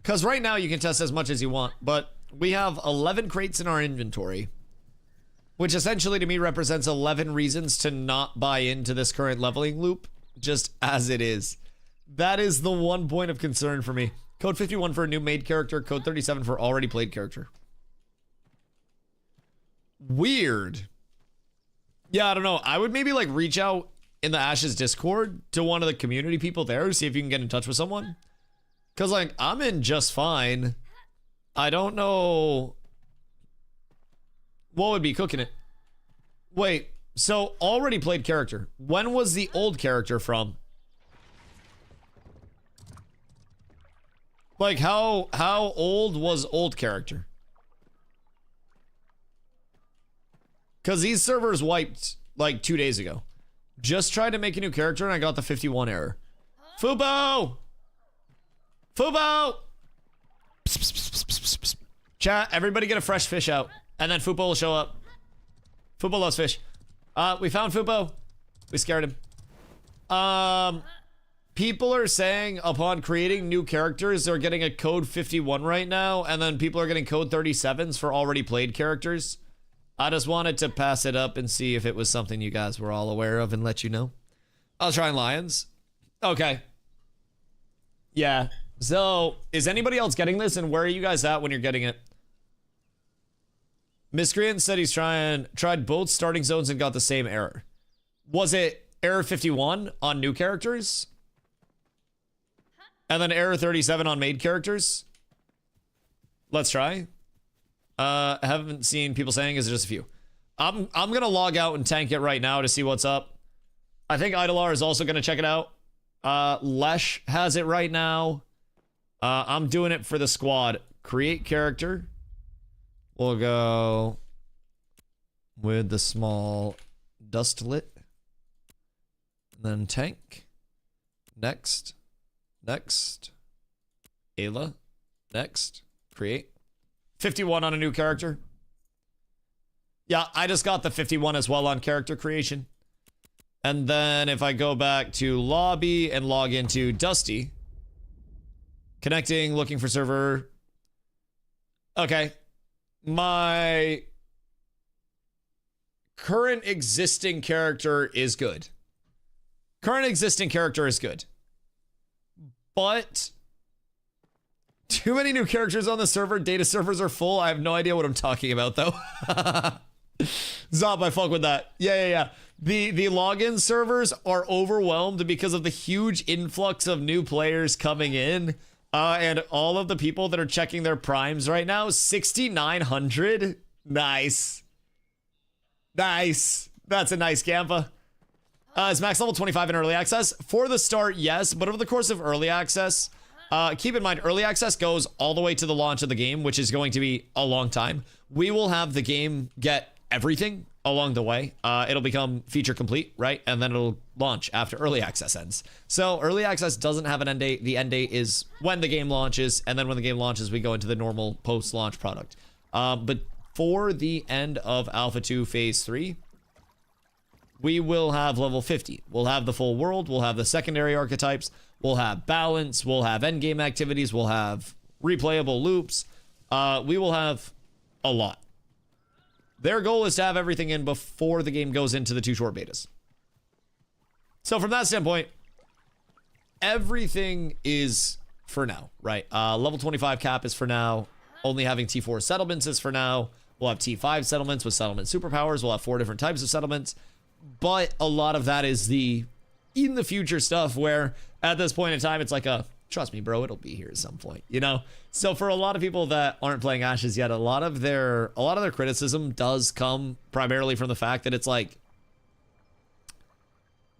Because right now you can test as much as you want, but we have 11 crates in our inventory, which essentially to me represents 11 reasons to not buy into this current leveling loop, just as it is. That is the one point of concern for me. Code 51 for a new made character, code 37 for already played character. Weird. Yeah, I don't know. I would maybe like reach out in the Ashes Discord to one of the community people there, see if you can get in touch with someone. Because, like, I'm in just fine. I don't know what would be cooking it. Wait, so already played character. When was the old character from? Like, how old was old character? Because these servers wiped, like, 2 days ago. Just tried to make a new character and I got the 51 error. Fubo! Fubo! Psst, psst, psst, psst, psst. Chat, everybody get a fresh fish out. And then Fubo will show up. Fubo loves fish. We found Fubo. We scared him. People are saying upon creating new characters, they're getting a code 51 right now. And then people are getting code 37s for already played characters. I just wanted to pass it up and see if it was something you guys were all aware of and let you know. I was trying lions. Okay. Yeah. So, is anybody else getting this, and where are you guys at when you're getting it? Miscreant said he's tried both starting zones and got the same error. Was it error 51 on new characters? And then error 37 on made characters? Let's try. I haven't seen people saying, is it just a few? I'm gonna log out and tank it right now to see what's up. I think Idalar is also gonna check it out. Lesh has it right now. I'm doing it for the squad. Create character. We'll go with the small dustlet. Then tank. Next. Next. Ayla. Next. Create. 51 on a new character. Yeah, I just got the 51 as well on character creation. And then if I go back to lobby and log into Dusty. Connecting, looking for server. Okay. My current existing character is good. Current existing character is good. But too many new characters on the server. Data servers are full. I have no idea what I'm talking about, though. Zob, I fuck with that. Yeah. The login servers are overwhelmed because of the huge influx of new players coming in. And all of the people that are checking their primes right now, 6,900. Nice. Nice. That's a nice Gampa. Is max level 25 in early access? For the start, yes. But over the course of early access, keep in mind, early access goes all the way to the launch of the game, which is going to be a long time. We will have the game get everything along the way. It'll become feature complete, right? And then it'll launch after early access ends. So early access doesn't have an end date. The end date is when the game launches, and then when the game launches, we go into the normal post-launch product. But for the end of Alpha 2 Phase 3, we will have level 50. We'll have the full world. We'll have the secondary archetypes. We'll have balance. We'll have endgame activities. We'll have replayable loops. We will have a lot. Their goal is to have everything in before the game goes into the 2 short betas. So from that standpoint, everything is for now, right? Level 25 cap is for now. only having T4 settlements is for now. We'll have T5 settlements with settlement superpowers. We'll have 4 different types of settlements. But a lot of that is the in the future stuff where at this point in time, it's like a, trust me, bro, it'll be here at some point, you know? So for a lot of people that aren't playing Ashes yet, a lot of their criticism does come primarily from the fact that it's like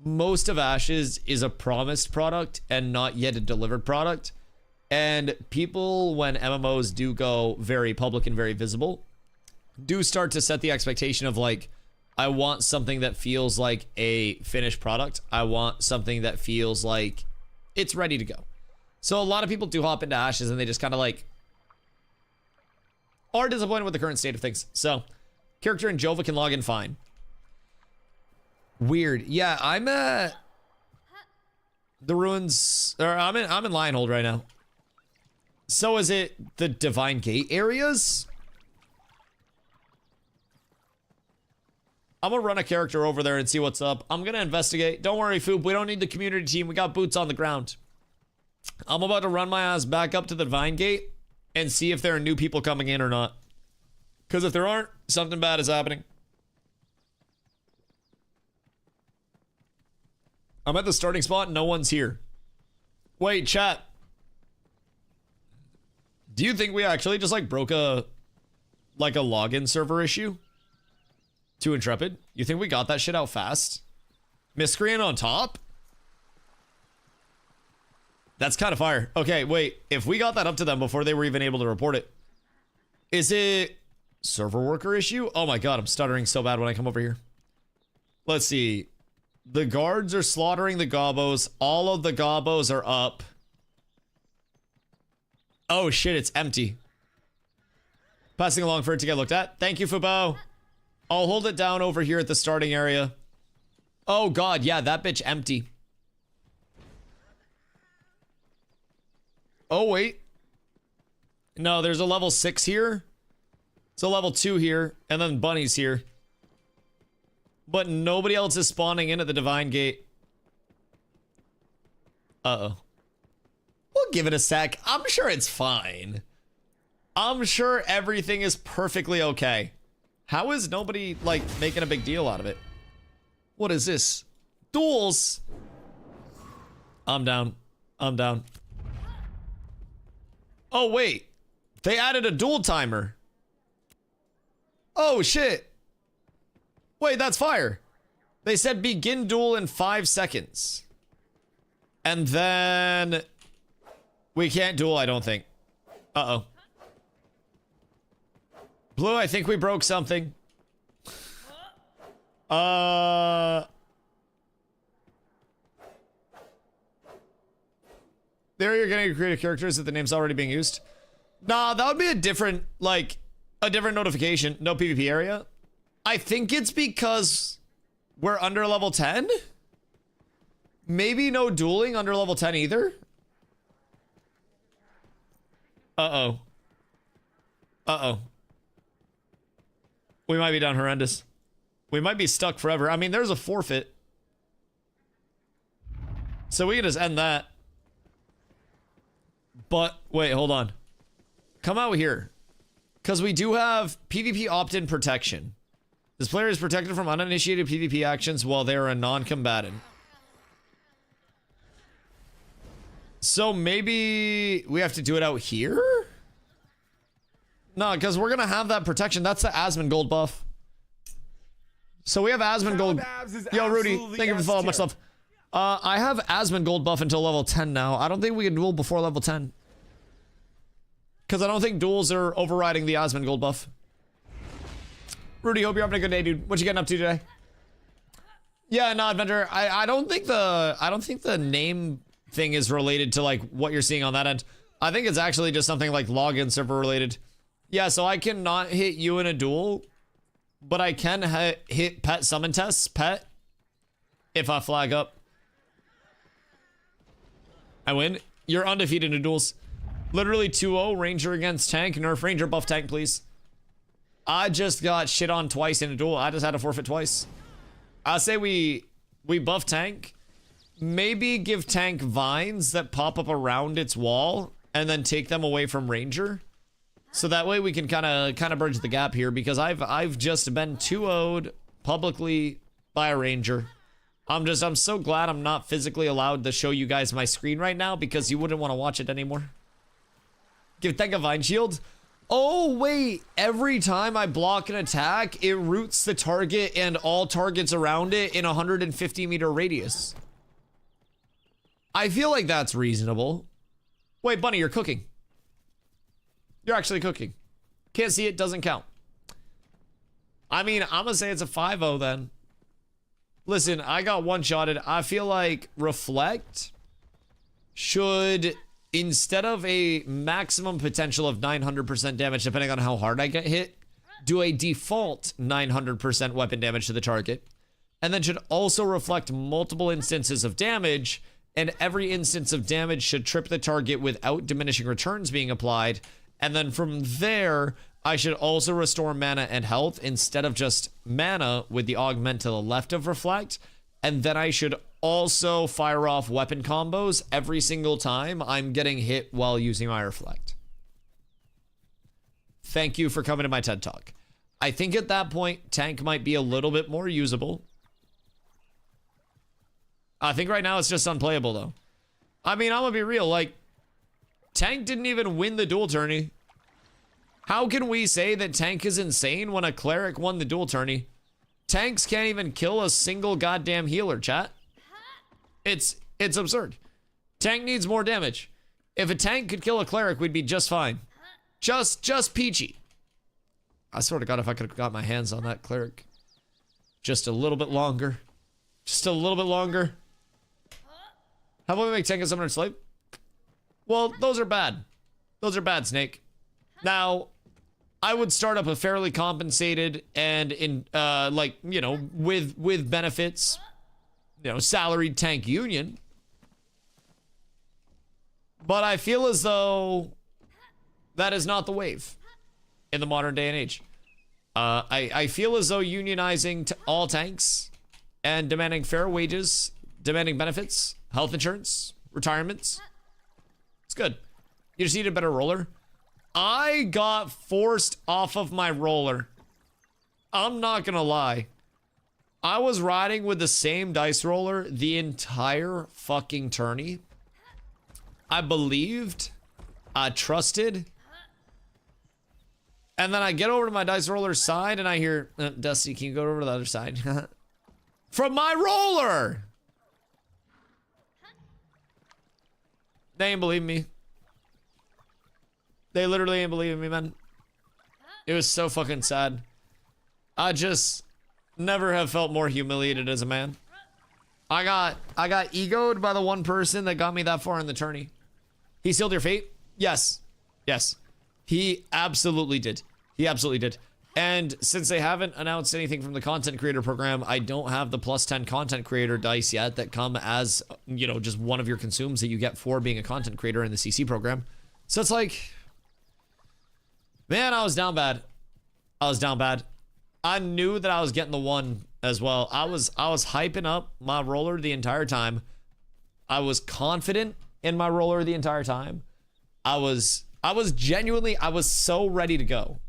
most of Ashes is a promised product and not yet a delivered product. And people, when MMOs do go very public and very visible, do start to set the expectation of like, I want something that feels like a finished product. I want something that feels like it's ready to go. So a lot of people do hop into Ashes and they just kind of like are disappointed with the current state of things. So character in Jova can log in fine. Weird. Yeah, I'm at the ruins, or I'm in Lionhold right now. So is it the Divine Gate areas? I'm gonna run a character over there and see what's up. I'm gonna investigate. Don't worry, Foop. We don't need the community team. We got boots on the ground. I'm about to run my ass back up to the Divine Gate and see if there are new people coming in or not. Because if there aren't, something bad is happening. I'm at the starting spot. No one's here. Wait, chat. Do you think we actually just like broke a login server issue to Intrepid? You think we got that shit out fast? Miscreant on top? That's kind of fire. Okay, wait. If we got that up to them before they were even able to report it, is it server worker issue? Oh my god, I'm stuttering so bad when I come over here. Let's see. The guards are slaughtering the gobbos. All of the gobbos are up. Oh shit, it's empty. Passing along for it to get looked at. Thank you, Fubo. I'll hold it down over here at the starting area. Oh god, yeah, that bitch empty. Oh wait. No, there's a level 6 here. It's a level 2 here, and then Bunny's here. But nobody else is spawning in at the Divine Gate. Uh-oh. We'll give it a sec. I'm sure it's fine. I'm sure everything is perfectly okay. How is nobody, like, making a big deal out of it? What is this? Duels? I'm down. I'm down. Oh, wait. They added a duel timer. Oh, shit. Wait, that's fire. They said begin duel in 5 seconds. And then we can't duel, I don't think. Uh-oh. Blue, I think we broke something. There you're getting creative characters that the name's already being used. Nah, that would be a different, like, a different notification. No PvP area. I think it's because we're under level 10? Maybe no dueling under level 10 either? Uh-oh. Uh-oh. We might be down horrendous. We might be stuck forever. I mean, there's a forfeit. So we can just end that. But, wait, hold on. Come out here. Because we do have PvP opt-in protection. This player is protected from uninitiated PvP actions while they are a non-combatant. So maybe we have to do it out here? No, because we're going to have that protection. That's the Asmongold buff. So we have Asmongold. Yo, Rudy, thank you for the follow. Much love. I have Asmongold buff until level 10 now. I don't think we can duel before level 10. Because I don't think duels are overriding the Asmongold buff. Rudy, hope you're having a good day, dude. What you getting up to today? Yeah, no, Adventure. I don't think the name thing is related to like what you're seeing on that end. I think it's actually just something like login server related. Yeah, so I cannot hit you in a duel, but I can hit pet summon tests, pet, if I flag up. I win. You're undefeated in duels. Literally 2-0, Ranger against tank. Nerf Ranger buff tank, please. I just got shit on twice in a duel. I just had to forfeit twice. I say we buff tank. Maybe give tank vines that pop up around its wall and then take them away from Ranger. So that way we can kind of bridge the gap here, because I've just been 2-0'd publicly by a ranger. I'm so glad I'm not physically allowed to show you guys my screen right now, because you wouldn't want to watch it anymore. Give thank a vine shield. Oh wait, every time I block an attack, it roots the target and all targets around it in a 150-meter radius. I feel like that's reasonable. Wait, Bunny, you're cooking. You're actually cooking. Can't see it, doesn't count. I mean, I'm gonna say it's a 5-0 then. Listen, I got one-shotted. I feel like Reflect should, instead of a maximum potential of 900% damage, depending on how hard I get hit, do a default 900% weapon damage to the target. And then should also reflect multiple instances of damage, and every instance of damage should trip the target without diminishing returns being applied. And then from there, I should also restore mana and health instead of just mana with the augment to the left of Reflect. And then I should also fire off weapon combos every single time I'm getting hit while using my Reflect. Thank you for coming to my TED Talk. I think at that point, tank might be a little bit more usable. I think right now it's just unplayable though. I mean, I'm gonna be real, like, tank didn't even win the duel tourney. How can we say that tank is insane when a cleric won the duel tourney? Tanks can't even kill a single goddamn healer, chat. It's absurd. Tank needs more damage. If a tank could kill a cleric, we'd be just fine. Just peachy. I swear to God, if I could have got my hands on that cleric just a little bit longer. Just a little bit longer. How about we make tank a summoner slave? Well, those are bad. Those are bad, Snake. Now, I would start up a fairly compensated and like, you know, with benefits, you know, salaried tank union. But I feel as though that is not the wave in the modern day and age. I feel as though unionizing all tanks and demanding fair wages, demanding benefits, health insurance, retirements, it's good. You just need a better roller. I got forced off of my roller. I'm not gonna lie. I was riding with the same dice roller the entire fucking tourney. I believed, I trusted, and then I get over to my dice roller side and I hear, Dusty, can you go over to the other side? From my roller! They ain't believe me. They literally ain't believing me, man. It was so fucking sad. I just never have felt more humiliated as a man. I got egoed by the one person that got me that far in the tourney. He sealed your fate? Yes. Yes. He absolutely did. He absolutely did. And since they haven't announced anything from the content creator program, I don't have the +10 content creator dice yet that come as, you know, just one of your consumes that you get for being a content creator in the CC program. So it's like, man, I was down bad. I was down bad. I knew that I was getting the one as well. I was hyping up my roller the entire time. I was confident in my roller the entire time. I was genuinely, I was so ready to go.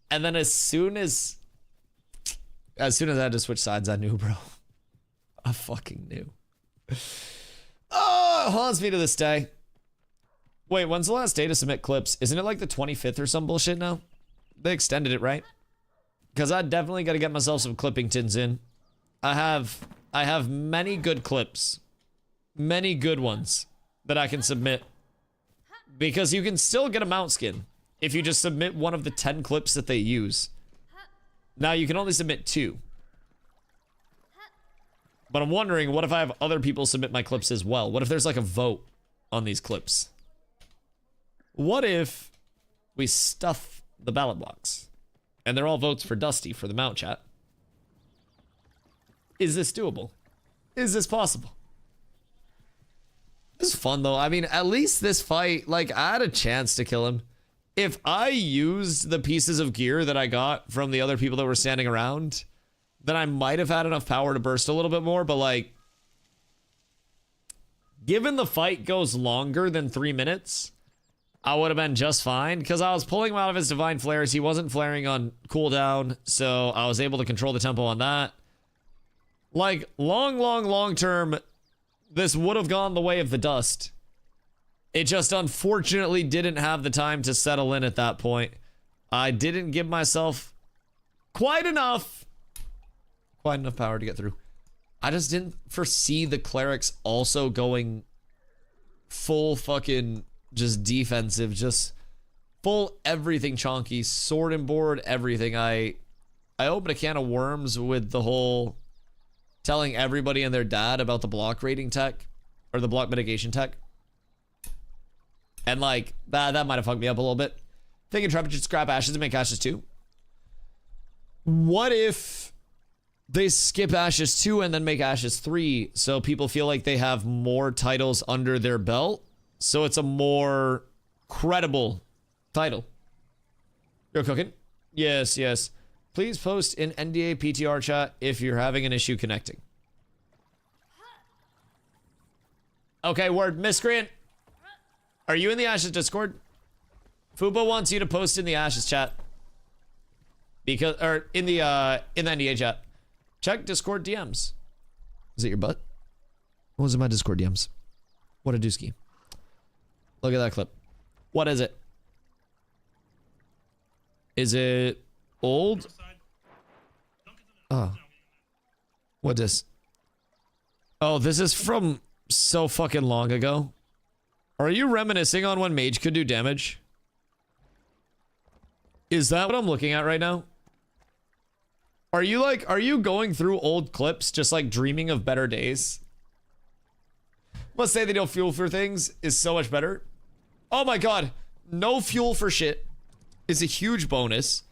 And then as soon as I had to switch sides, I knew, bro. I fucking knew. Oh, it haunts me to this day. Wait, when's the last day to submit clips? Isn't it like the 25th or some bullshit now? They extended it, right? Because I definitely got to get myself some clippingtons in. I have many good clips. Many good ones that I can submit. Because you can still get a mount skin if you just submit one of the 10 clips that they use. Now, you can only submit 2. But I'm wondering, what if I have other people submit my clips as well? What if there's like a vote on these clips? What if we stuff the ballot box and they're all votes for Dusty for the mount, chat? Is this doable? Is this possible? This is fun though. I mean, at least this fight, like, I had a chance to kill him. If I used the pieces of gear that I got from the other people that were standing around, then I might have had enough power to burst a little bit more, but like, given the fight goes longer than 3 minutes, I would have been just fine because I was pulling him out of his divine flares. He wasn't flaring on cooldown, so I was able to control the tempo on that. Like, long term, this would have gone the way of the dust. It just unfortunately didn't have the time to settle in at that point. I didn't give myself quite enough power to get through. I just didn't foresee the clerics also going full fucking just defensive, just full everything chonky, sword and board, everything. I opened a can of worms with the whole telling everybody and their dad about the block rating tech or the block mitigation tech. And like that might have fucked me up a little bit. Thinking Trepid should scrap ashes and make ashes 2. What if they skip ashes 2 and then make ashes 3 so people feel like they have more titles under their belt? So it's a more credible title. You're cooking? Yes, yes. Please post in NDA PTR chat if you're having an issue connecting. Okay, word. Miscreant. Are you in the Ashes Discord? Fubo wants you to post in the Ashes chat. Because, or in the NDA chat. Check Discord DMs. Is it your butt? What was in my Discord DMs? What a dooski. Look at that clip. What is it? Is it old? Oh. What is? Oh, this is from so fucking long ago. Are you reminiscing on when Mage could do damage? Is that what I'm looking at right now? Are you going through old clips just like dreaming of better days? Must say they don't fuel for things is so much better. Oh my god, no fuel for shit is a huge bonus.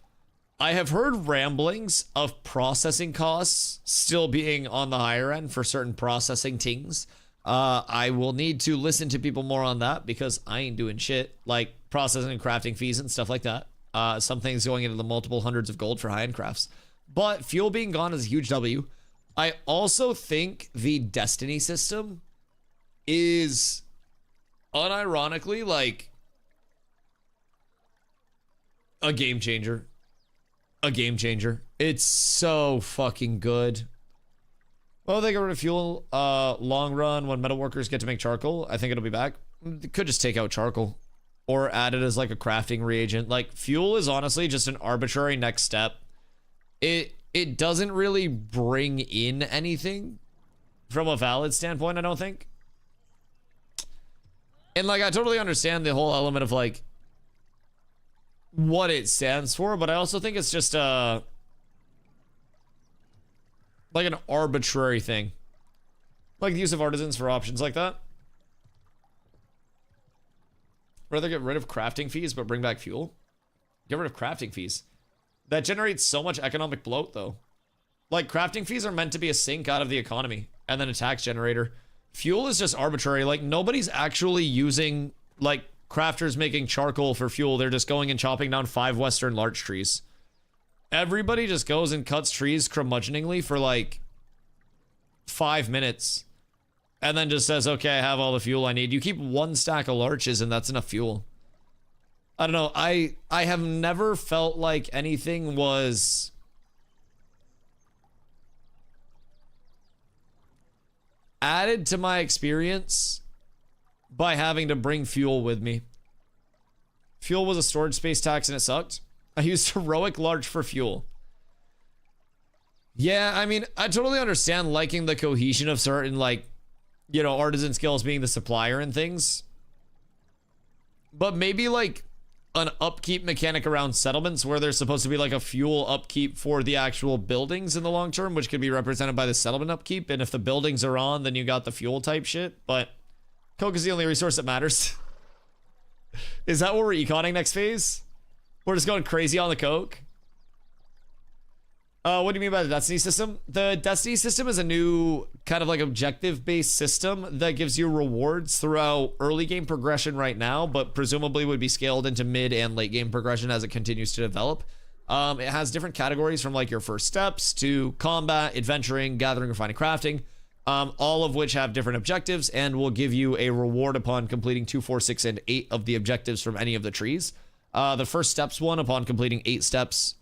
I have heard ramblings of processing costs still being on the higher end for certain processing things. I will need to listen to people more on that because I ain't doing shit like processing and crafting fees and stuff like that. Some things going into the multiple hundreds of gold for high-end crafts. But fuel being gone is a huge W. I also think the Destiny system is unironically like a game changer. A game changer. It's so fucking good. Well, they got rid of fuel long run when metalworkers get to make charcoal. I think it'll be back. They could just take out charcoal or add it as like a crafting reagent. Like fuel is honestly just an arbitrary next step. It doesn't really bring in anything from a valid standpoint, I don't think. And like I totally understand the whole element of like what it stands for, but I also think it's just like an arbitrary thing. Like the use of artisans for options like that. Rather get rid of crafting fees but bring back fuel. Get rid of crafting fees. That generates so much economic bloat though. Like crafting fees are meant to be a sink out of the economy and then a tax generator. Fuel is just arbitrary. Like nobody's actually using like crafters making charcoal for fuel. They're just going and chopping down 5 western larch trees. Everybody just goes and cuts trees curmudgeoningly for like 5 minutes and then just says, okay, I have all the fuel I need. You keep 1 stack of larches and that's enough fuel. I don't know. I have never felt like anything was added to my experience by having to bring fuel with me. Fuel was a storage space tax and it sucked. I used heroic larch for fuel. Yeah, I mean, I totally understand liking the cohesion of certain, like, you know, artisan skills being the supplier and things. But maybe, like, an upkeep mechanic around settlements where there's supposed to be, like, a fuel upkeep for the actual buildings in the long term, which could be represented by the settlement upkeep. And if the buildings are on, then you got the fuel type shit. But coke is the only resource that matters. Is that what we're econing next phase? We're just going crazy on the coke? What do you mean by the Destiny system? The Destiny system is a new kind of like objective-based system that gives you rewards throughout early game progression right now, but presumably would be scaled into mid and late game progression as it continues to develop. It has different categories from like your first steps to combat, adventuring, gathering, refining, crafting. all of which have different objectives and will give you a reward upon completing 2, 4, 6, and 8 of the objectives from any of the trees. The first steps one, upon completing 8 steps,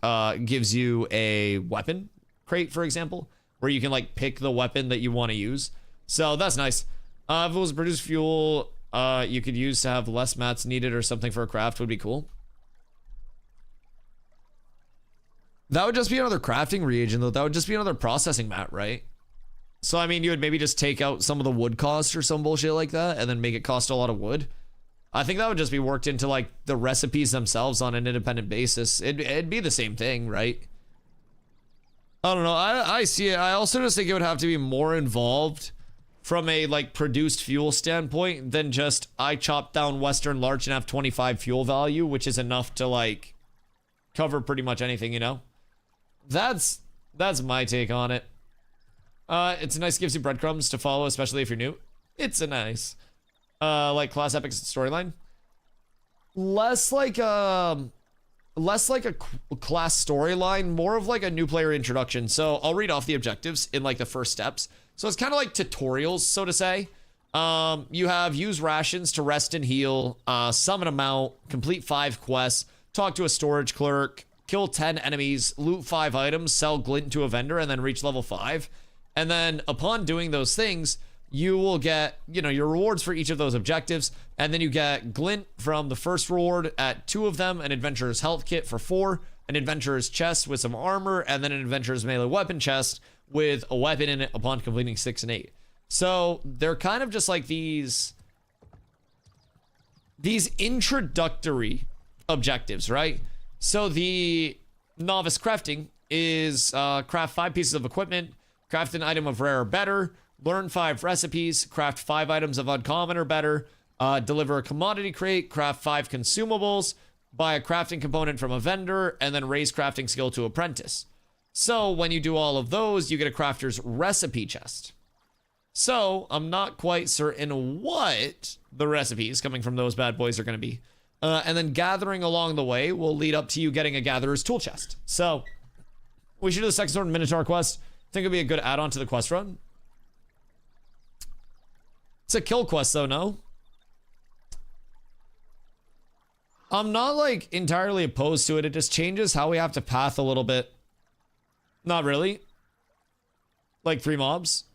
gives you a weapon crate, for example, where you can like pick the weapon that you want to use. So that's nice. If it was produce fuel, you could use to have less mats needed or something for a craft would be cool. That would just be another crafting reagent, though. That would just be another processing mat, right? So, I mean, you would maybe just take out some of the wood cost or some bullshit like that and then make it cost a lot of wood. I think that would just be worked into, like, the recipes themselves on an independent basis. It'd be the same thing, right? I don't know. I see it. I also just think it would have to be more involved from a, like, produced fuel standpoint than just I chop down Western Larch and have 25 fuel value, which is enough to, like, cover pretty much anything, you know? That's my take on it. It's nice, gives you breadcrumbs to follow, especially if you're new. It's a nice, like class epic storyline. Less like a class storyline, more of like a new player introduction. So I'll read off the objectives in like the first steps. So it's kind of like tutorials, so to say. You have use rations to rest and heal, summon a mount, complete 5 quests, talk to a storage clerk, kill 10 enemies, loot 5 items, sell glint to a vendor, and then reach level 5. And then upon doing those things, you will get, you know, your rewards for each of those objectives. And then you get glint from the first reward at 2 of them, an adventurer's health kit for 4, an adventurer's chest with some armor, and then an adventurer's melee weapon chest with a weapon in it upon completing 6 and 8. So they're kind of just like these introductory objectives, right? So the novice crafting is craft 5 pieces of equipment, craft an item of rare or better, learn 5 recipes, craft 5 items of uncommon or better, deliver a commodity crate, craft 5 consumables, buy a crafting component from a vendor, and then raise crafting skill to apprentice. So when you do all of those, you get a crafter's recipe chest. So I'm not quite certain what the recipes coming from those bad boys are going to be. And then gathering along the way will lead up to you getting a gatherer's tool chest. So we should do the second sword and minotaur quest. I think it'd be a good add-on to the quest run. It's a kill quest though, no? I'm not like entirely opposed to it. It just changes how we have to path a little bit. Not really. Like 3 mobs.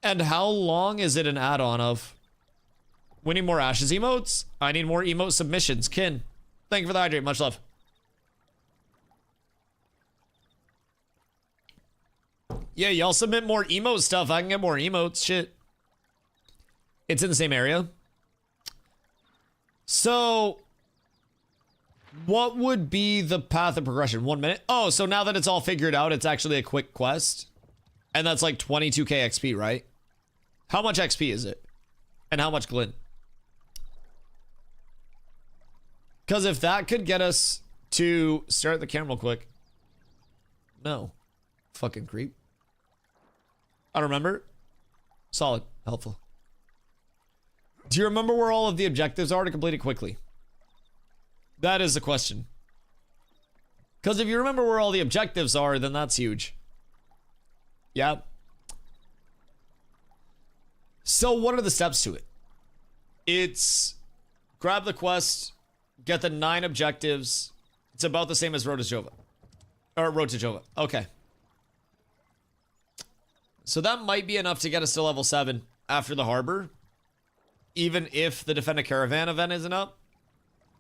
And how long is it an add-on of? We need more ashes emotes. I need more emote submissions. Kin, thank you for the hydrate. Much love. Yeah, y'all submit more emote stuff. I can get more emotes. Shit. It's in the same area. So, what would be the path of progression? 1 minute? Oh, so now that it's all figured out, it's actually a quick quest. And that's like 22k XP, right? How much XP is it? And how much glint? Because if that could get us to start the camera real quick. No. Fucking creep. I don't remember. Solid. Helpful. Do you remember where all of the objectives are to complete it quickly? That is the question. Because if you remember where all the objectives are, then that's huge. Yeah. So what are the steps to it? It's grab the quest, get the 9 objectives. It's about the same as Road to Jova. Or Road to Jova. Okay. So that might be enough to get us to level 7 after the harbor. Even if the Defend a Caravan event isn't up.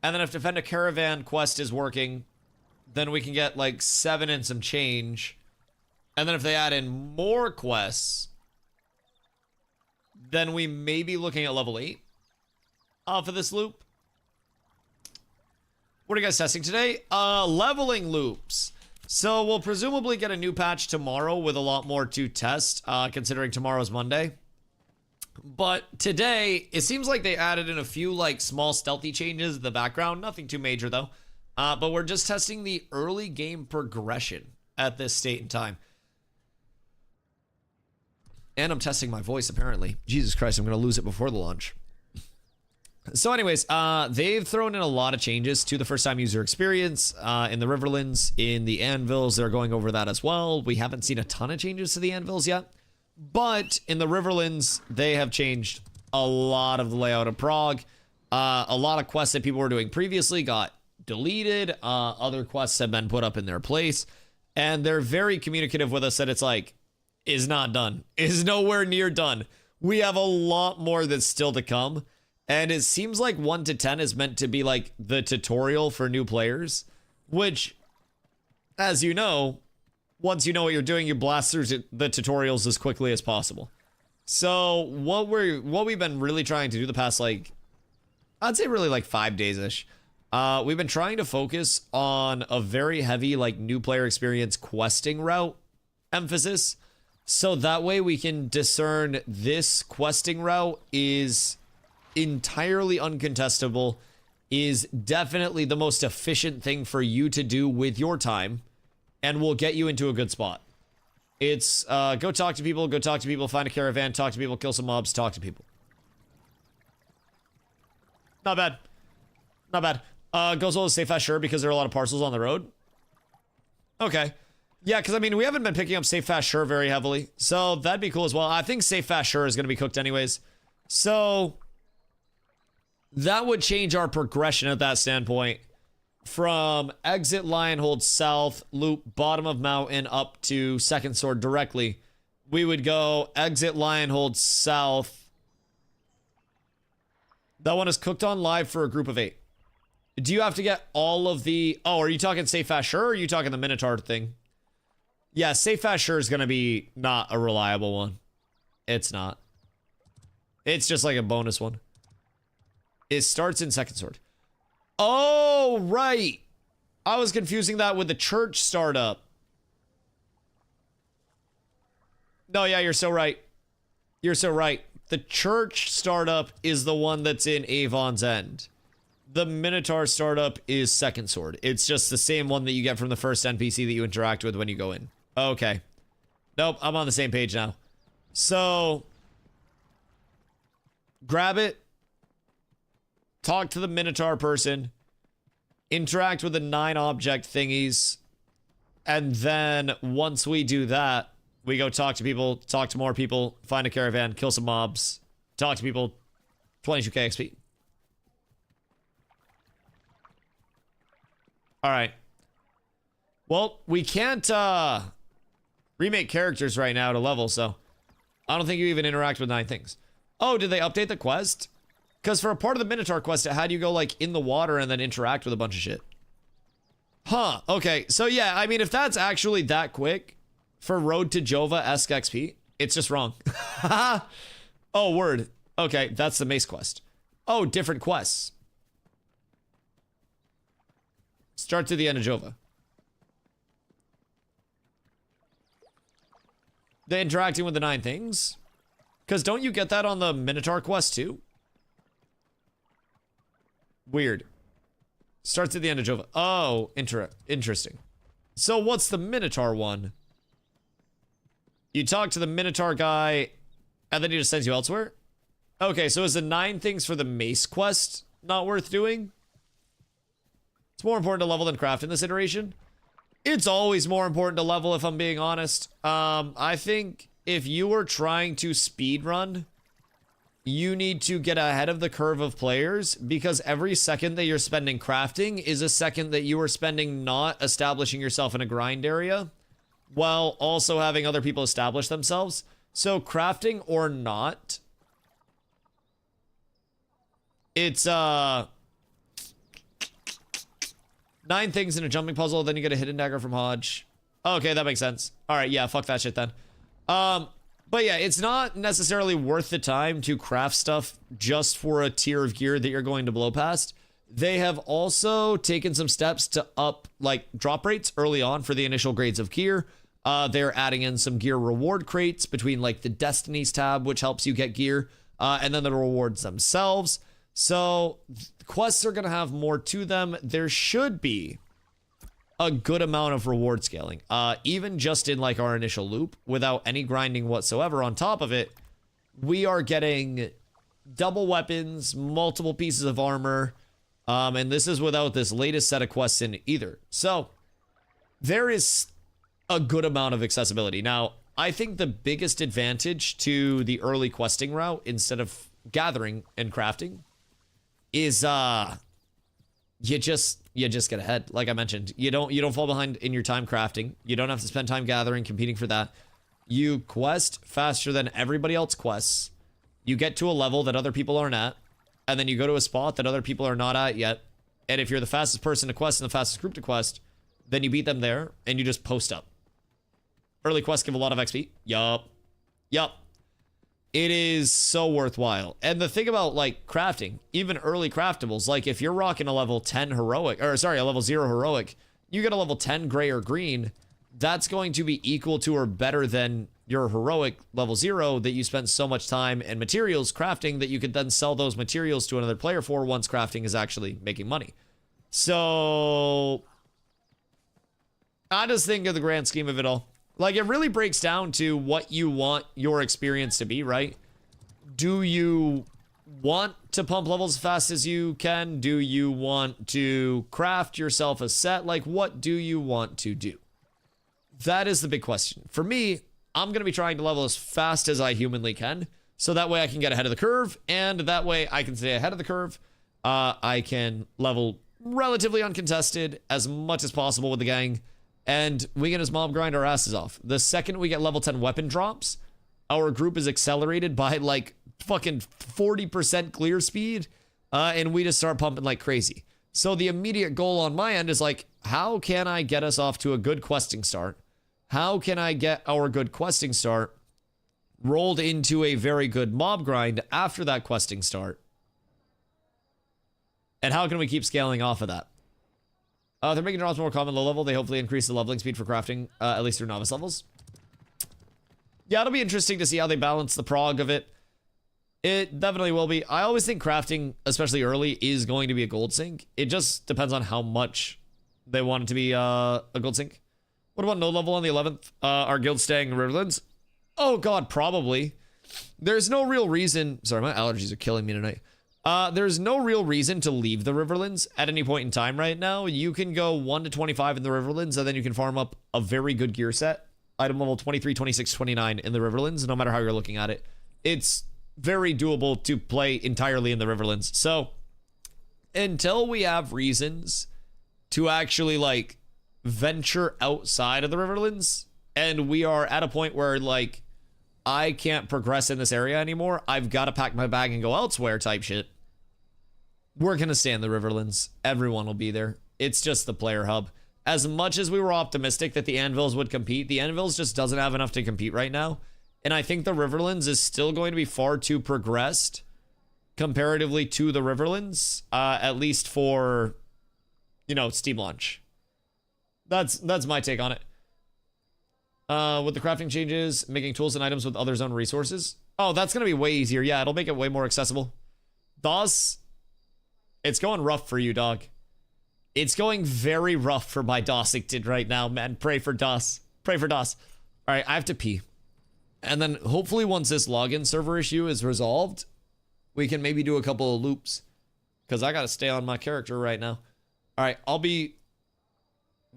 And then if Defend a Caravan quest is working, then we can get like 7 and some change. And then if they add in more quests, then we may be looking at level 8 for this loop. What are you guys testing today? Leveling loops. So we'll presumably get a new patch tomorrow with a lot more to test, considering tomorrow's Monday. But today, it seems like they added in a few like small stealthy changes in the background. Nothing too major though. But we're just testing the early game progression at this state in time. And I'm testing my voice, apparently. Jesus Christ, I'm going to lose it before the launch. So anyways, they've thrown in a lot of changes to the first-time user experience in the Riverlands, in the Anvils. They're going over that as well. We haven't seen a ton of changes to the Anvils yet. But in the Riverlands, they have changed a lot of the layout of Prague. A lot of quests that people were doing previously got deleted. Other quests have been put up in their place. And they're very communicative with us that it's like, is not done. Is nowhere near done. We have a lot more that's still to come. And it seems like 1 to 10 is meant to be like the tutorial for new players. Which, as you know, once you know what you're doing, you blast through the tutorials as quickly as possible. So what we've been really trying to do the past, like, I'd say really like 5 days-ish. We've been trying to focus on a very heavy, like, new player experience questing route emphasis. So that way we can discern this questing route is entirely uncontestable, is definitely the most efficient thing for you to do with your time, and will get you into a good spot. It's go talk to people, find a caravan, talk to people, kill some mobs, talk to people. Not bad. Not bad. Goes well with safe fast sure because there are a lot of parcels on the road. Okay. Yeah, because I mean, we haven't been picking up safe fast sure very heavily, so that'd be cool as well. I think safe fast sure is going to be cooked anyways. So that would change our progression at that standpoint from exit Lionhold south, loop bottom of mountain up to second sword directly. We would go exit Lionhold south. That one is cooked on live for a group of 8. Do you have to get all of the... Oh, are you talking safe fast sure or are you talking the Minotaur thing? Yeah, safe fast sure is going to be not a reliable one. It's not. It's just like a bonus one. It starts in second sword. Oh, right. I was confusing that with the church startup. No, yeah, you're so right. You're so right. The church startup is the one that's in Avon's End. The Minotaur startup is second sword. It's just the same one that you get from the first NPC that you interact with when you go in. Okay. Nope, I'm on the same page now. So, grab it. Talk to the Minotaur person. Interact with the 9 object thingies. And then once we do that, we go talk to people, talk to more people, find a caravan, kill some mobs, talk to people, 22k XP. Alright. Well, we can't remake characters right now to level, so I don't think you even interact with 9 things. Oh, did they update the quest? Because for a part of the Minotaur quest, it had you go, like, in the water and then interact with a bunch of shit. Huh, okay. So, yeah, I mean, if that's actually that quick for Road to Jova-esque XP, it's just wrong. Oh, word. Okay, that's the Mace quest. Oh, different quests. Start to the end of Jova. The interacting with the 9 things? Because don't you get that on the Minotaur quest, too? Weird. Starts at the end of Jova. Oh, interesting. So what's the Minotaur one? You talk to the Minotaur guy, and then he just sends you elsewhere? Okay, so is the 9 things for the Mace quest not worth doing? It's more important to level than craft in this iteration. It's always more important to level, if I'm being honest. I think if you are trying to speedrun, you need to get ahead of the curve of players, because every second that you're spending crafting is a second that you are spending not establishing yourself in a grind area, while also having other people establish themselves. So crafting or not, it's 9 things in a jumping puzzle, then you get a hidden dagger from Hodge. Okay, that makes sense. Alright, yeah, fuck that shit then. But yeah, it's not necessarily worth the time to craft stuff just for a tier of gear that you're going to blow past. They have also taken some steps to up, like, drop rates early on for the initial grades of gear. They're adding in some gear reward crates between, like, the Destinies tab, which helps you get gear, and then the rewards themselves. So, quests are going to have more to them. There should be a good amount of reward scaling, even just in, like, our initial loop, without any grinding whatsoever. On top of it, we are getting double weapons, multiple pieces of armor, and this is without this latest set of quests in either. So, there is a good amount of accessibility. Now, I think the biggest advantage to the early questing route instead of gathering and crafting is you just get ahead. Like I mentioned, you don't fall behind in your time crafting. You don't have to spend time gathering, competing for that. You quest faster than everybody else quests. You get to a level that other people aren't at, and then you go to a spot that other people are not at yet. And if you're the fastest person to quest and the fastest group to quest, then you beat them there and you just post up. Early quests give a lot of XP. Yup. It is so worthwhile. And the thing about like crafting, even early craftables, like if you're rocking a level 10 heroic, or sorry, a level 0 heroic, you get a level 10 gray or green, that's going to be equal to or better than your heroic level 0 that you spent so much time and materials crafting that you could then sell those materials to another player for once crafting is actually making money. So I just think of the grand scheme of it all. Like, it really breaks down to what you want your experience to be, right? Do you want to pump levels as fast as you can? Do you want to craft yourself a set? Like, what do you want to do? That is the big question. For me, I'm going to be trying to level as fast as I humanly can, so that way I can get ahead of the curve, and that way I can stay ahead of the curve. I can level relatively uncontested as much as possible with the gang, and we can just mob grind our asses off. The second we get level 10 weapon drops, our group is accelerated by like fucking 40% clear speed, and we just start pumping like crazy. So the immediate goal on my end is like, how can I get us off to a good questing start? How can I get our good questing start rolled into a very good mob grind after that questing start? And how can we keep scaling off of that? They're making drops more common low level. They hopefully increase the leveling speed for crafting, at least through novice levels. Yeah, it'll be interesting to see how they balance the prog of it. It definitely will be. I always think crafting, especially early, is going to be a gold sink. It just depends on how much they want it to be a gold sink. What about no level on the 11th? Our guild staying in Riverlands? Oh god, probably. There's no real reason. Sorry, my allergies are killing me tonight. There's no real reason to leave the Riverlands at any point in time right now. You can go 1 to 25 in the Riverlands, and then you can farm up a very good gear set. Item level 23, 26, 29 in the Riverlands, no matter how you're looking at it. It's very doable to play entirely in the Riverlands. So, until we have reasons to actually, like, venture outside of the Riverlands, and we are at a point where, like, I can't progress in this area anymore, I've got to pack my bag and go elsewhere type shit. We're going to stay in the Riverlands. Everyone will be there. It's just the player hub. As much as we were optimistic that the Anvils would compete, the Anvils just doesn't have enough to compete right now. And I think the Riverlands is still going to be far too progressed comparatively to the Riverlands, at least for, you know, Steam launch. That's my take on it. With the crafting changes, making tools and items with other zone resources. Oh, that's going to be way easier. Yeah, it'll make it way more accessible. DOS, it's going rough for you, dog. It's going very rough for my Dossington right now, man. Pray for DOS. Pray for DOS. All right, I have to pee. And then hopefully once this login server issue is resolved, we can maybe do a couple of loops. Because I got to stay on my character right now. All right, I'll be...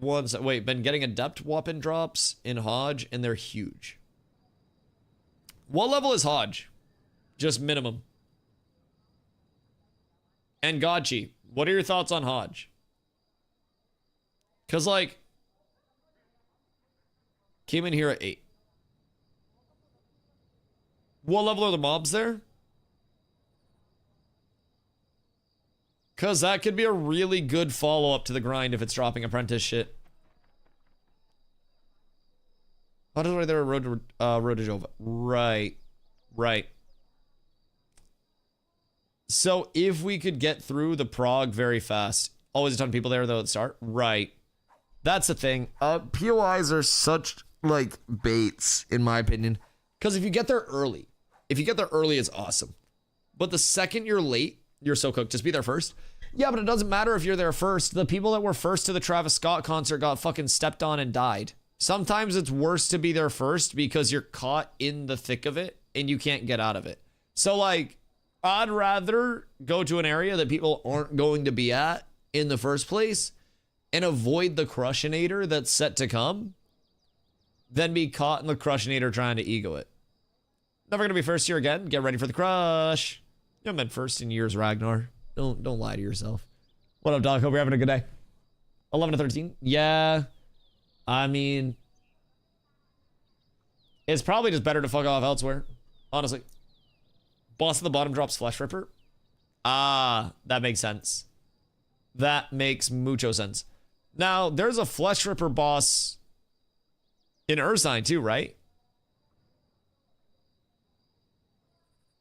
Wait, been getting adept weapon drops in Hodge, and they're huge. What level is Hodge? Just minimum. And Godchi, what are your thoughts on Hodge? Because, like, came in here at 8. What level are the mobs there? Because that could be a really good follow-up to the grind if it's dropping apprentice shit. How does there a road to Jova? Right. So if we could get through the prog very fast. Always a ton of people there, though, at the start. Right. That's the thing. POIs are such, like, baits, in my opinion. Because if you get there early, it's awesome. But the second you're late, you're so cooked. Just be there first. Yeah, but it doesn't matter if you're there first. The people that were first to the Travis Scott concert got fucking stepped on and died. Sometimes it's worse to be there first because you're caught in the thick of it and you can't get out of it. So, like, I'd rather go to an area that people aren't going to be at in the first place and avoid the crushinator that's set to come then be caught in the Crushinator trying to ego it. Never gonna be first here again. Get ready for the crush. You haven't been first in years, Ragnar. Don't lie to yourself. What up, dog? Hope you're having a good day. 11 to 13. Yeah. I mean, it's probably just better to fuck off elsewhere. Honestly. Boss at the bottom drops Flesh Ripper. Ah, that makes sense. That makes mucho sense. Now, there's a Flesh Ripper boss in Ursine too, right?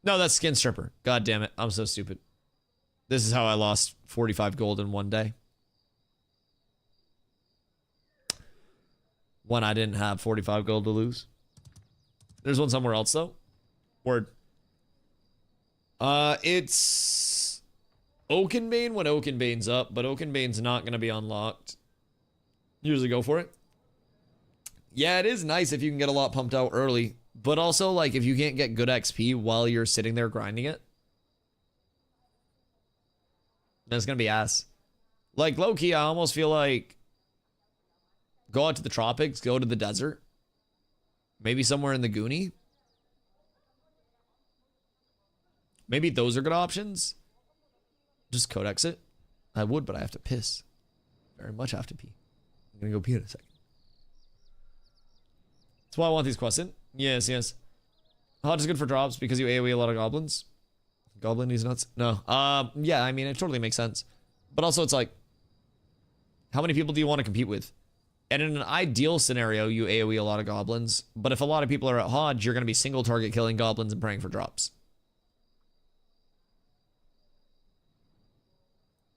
No, that's Skin Stripper. God damn it. I'm so stupid. This is how I lost 45 gold in one day. When I didn't have 45 gold to lose. There's one somewhere else though. Word. It's Oakenbane when Oakenbane's up, but Oakenbane's not going to be unlocked. Usually go for it. Yeah, it is nice if you can get a lot pumped out early, but also like if you can't get good XP while you're sitting there grinding it, that's going to be ass. Like low-key, I almost feel like go out to the tropics, go to the desert, maybe somewhere in the Goonie. Maybe those are good options. Just codex it. I would, but I have to piss. Very much have to pee. I'm gonna go pee in a second. That's why I want these quests in. Yes, yes. Hodge is good for drops because you AoE a lot of goblins. Goblin is nuts. No. Yeah, I mean, it totally makes sense. But also, it's like, how many people do you want to compete with? And in an ideal scenario, you AoE a lot of goblins. But if a lot of people are at Hodge, you're going to be single target killing goblins and praying for drops.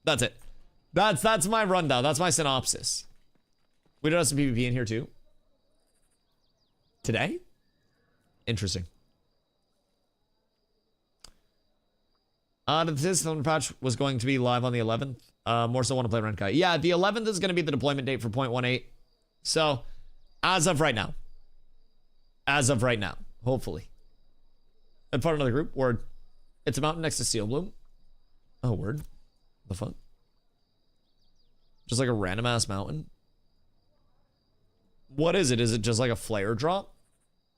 That's it. That's my rundown. That's my synopsis. We don't have some PvP in here too. Today? Interesting. The system patch was going to be live on the 11th. More so want to play Renkai. Yeah, the 11th is going to be the deployment date for 0.18. So, as of right now. As of right now. Hopefully. And part of another group. Word. It's a mountain next to Steel Bloom. Oh, word. The fuck? Just like a random ass mountain? What is it? Is it just like a flare drop?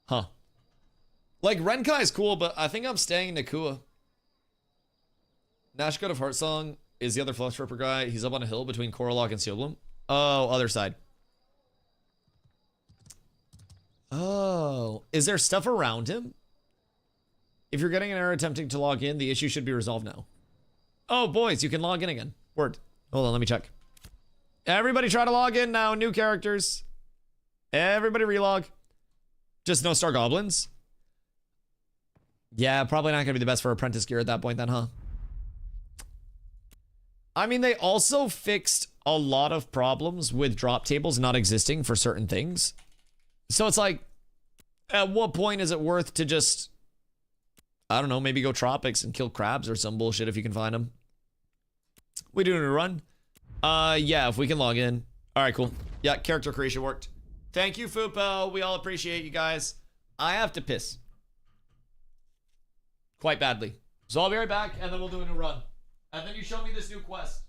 Huh. Like, Renkai is cool, but I think I'm staying in Nakua. Nash God of Heartsong is the other Flesh Ripper guy. He's up on a hill between Koralok and Steelbloom. Oh, other side. Oh. Is there stuff around him? If you're getting an error attempting to log in, the issue should be resolved now. Oh, boys, you can log in again. Word. Hold on, let me check. Everybody try to log in now. New characters. Everybody relog. Just no Star Goblins. Yeah, probably not going to be the best for Apprentice gear at that point then, huh? I mean, they also fixed a lot of problems with drop tables not existing for certain things. So it's like, at what point is it worth to just, I don't know, maybe go tropics and kill crabs or some bullshit if you can find them. We doing a run? Yeah, if we can log in. All right, cool. Yeah, character creation worked. Thank you, Fupo. We all appreciate you guys. I have to piss. Quite badly. So I'll be right back, and then we'll do a new run. And then you show me this new quest.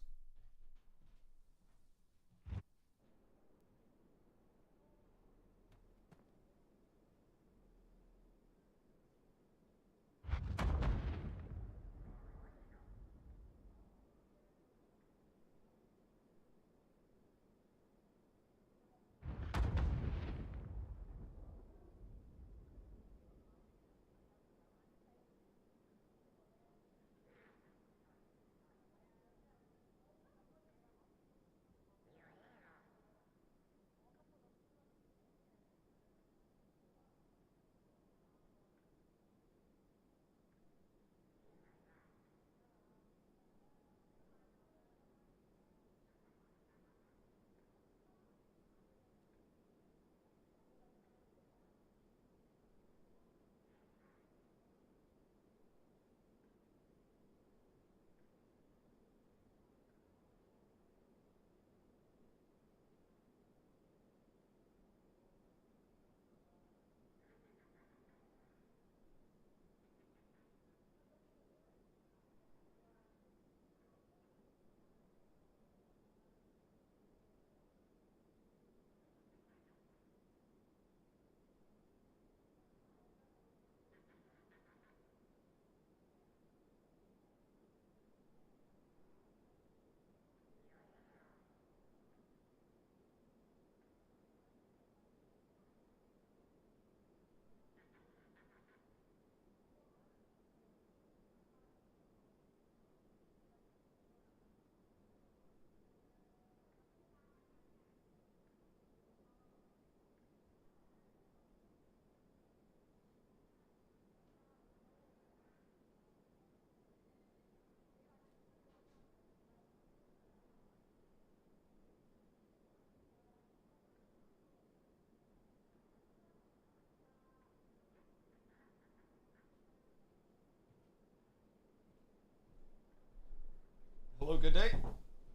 good day.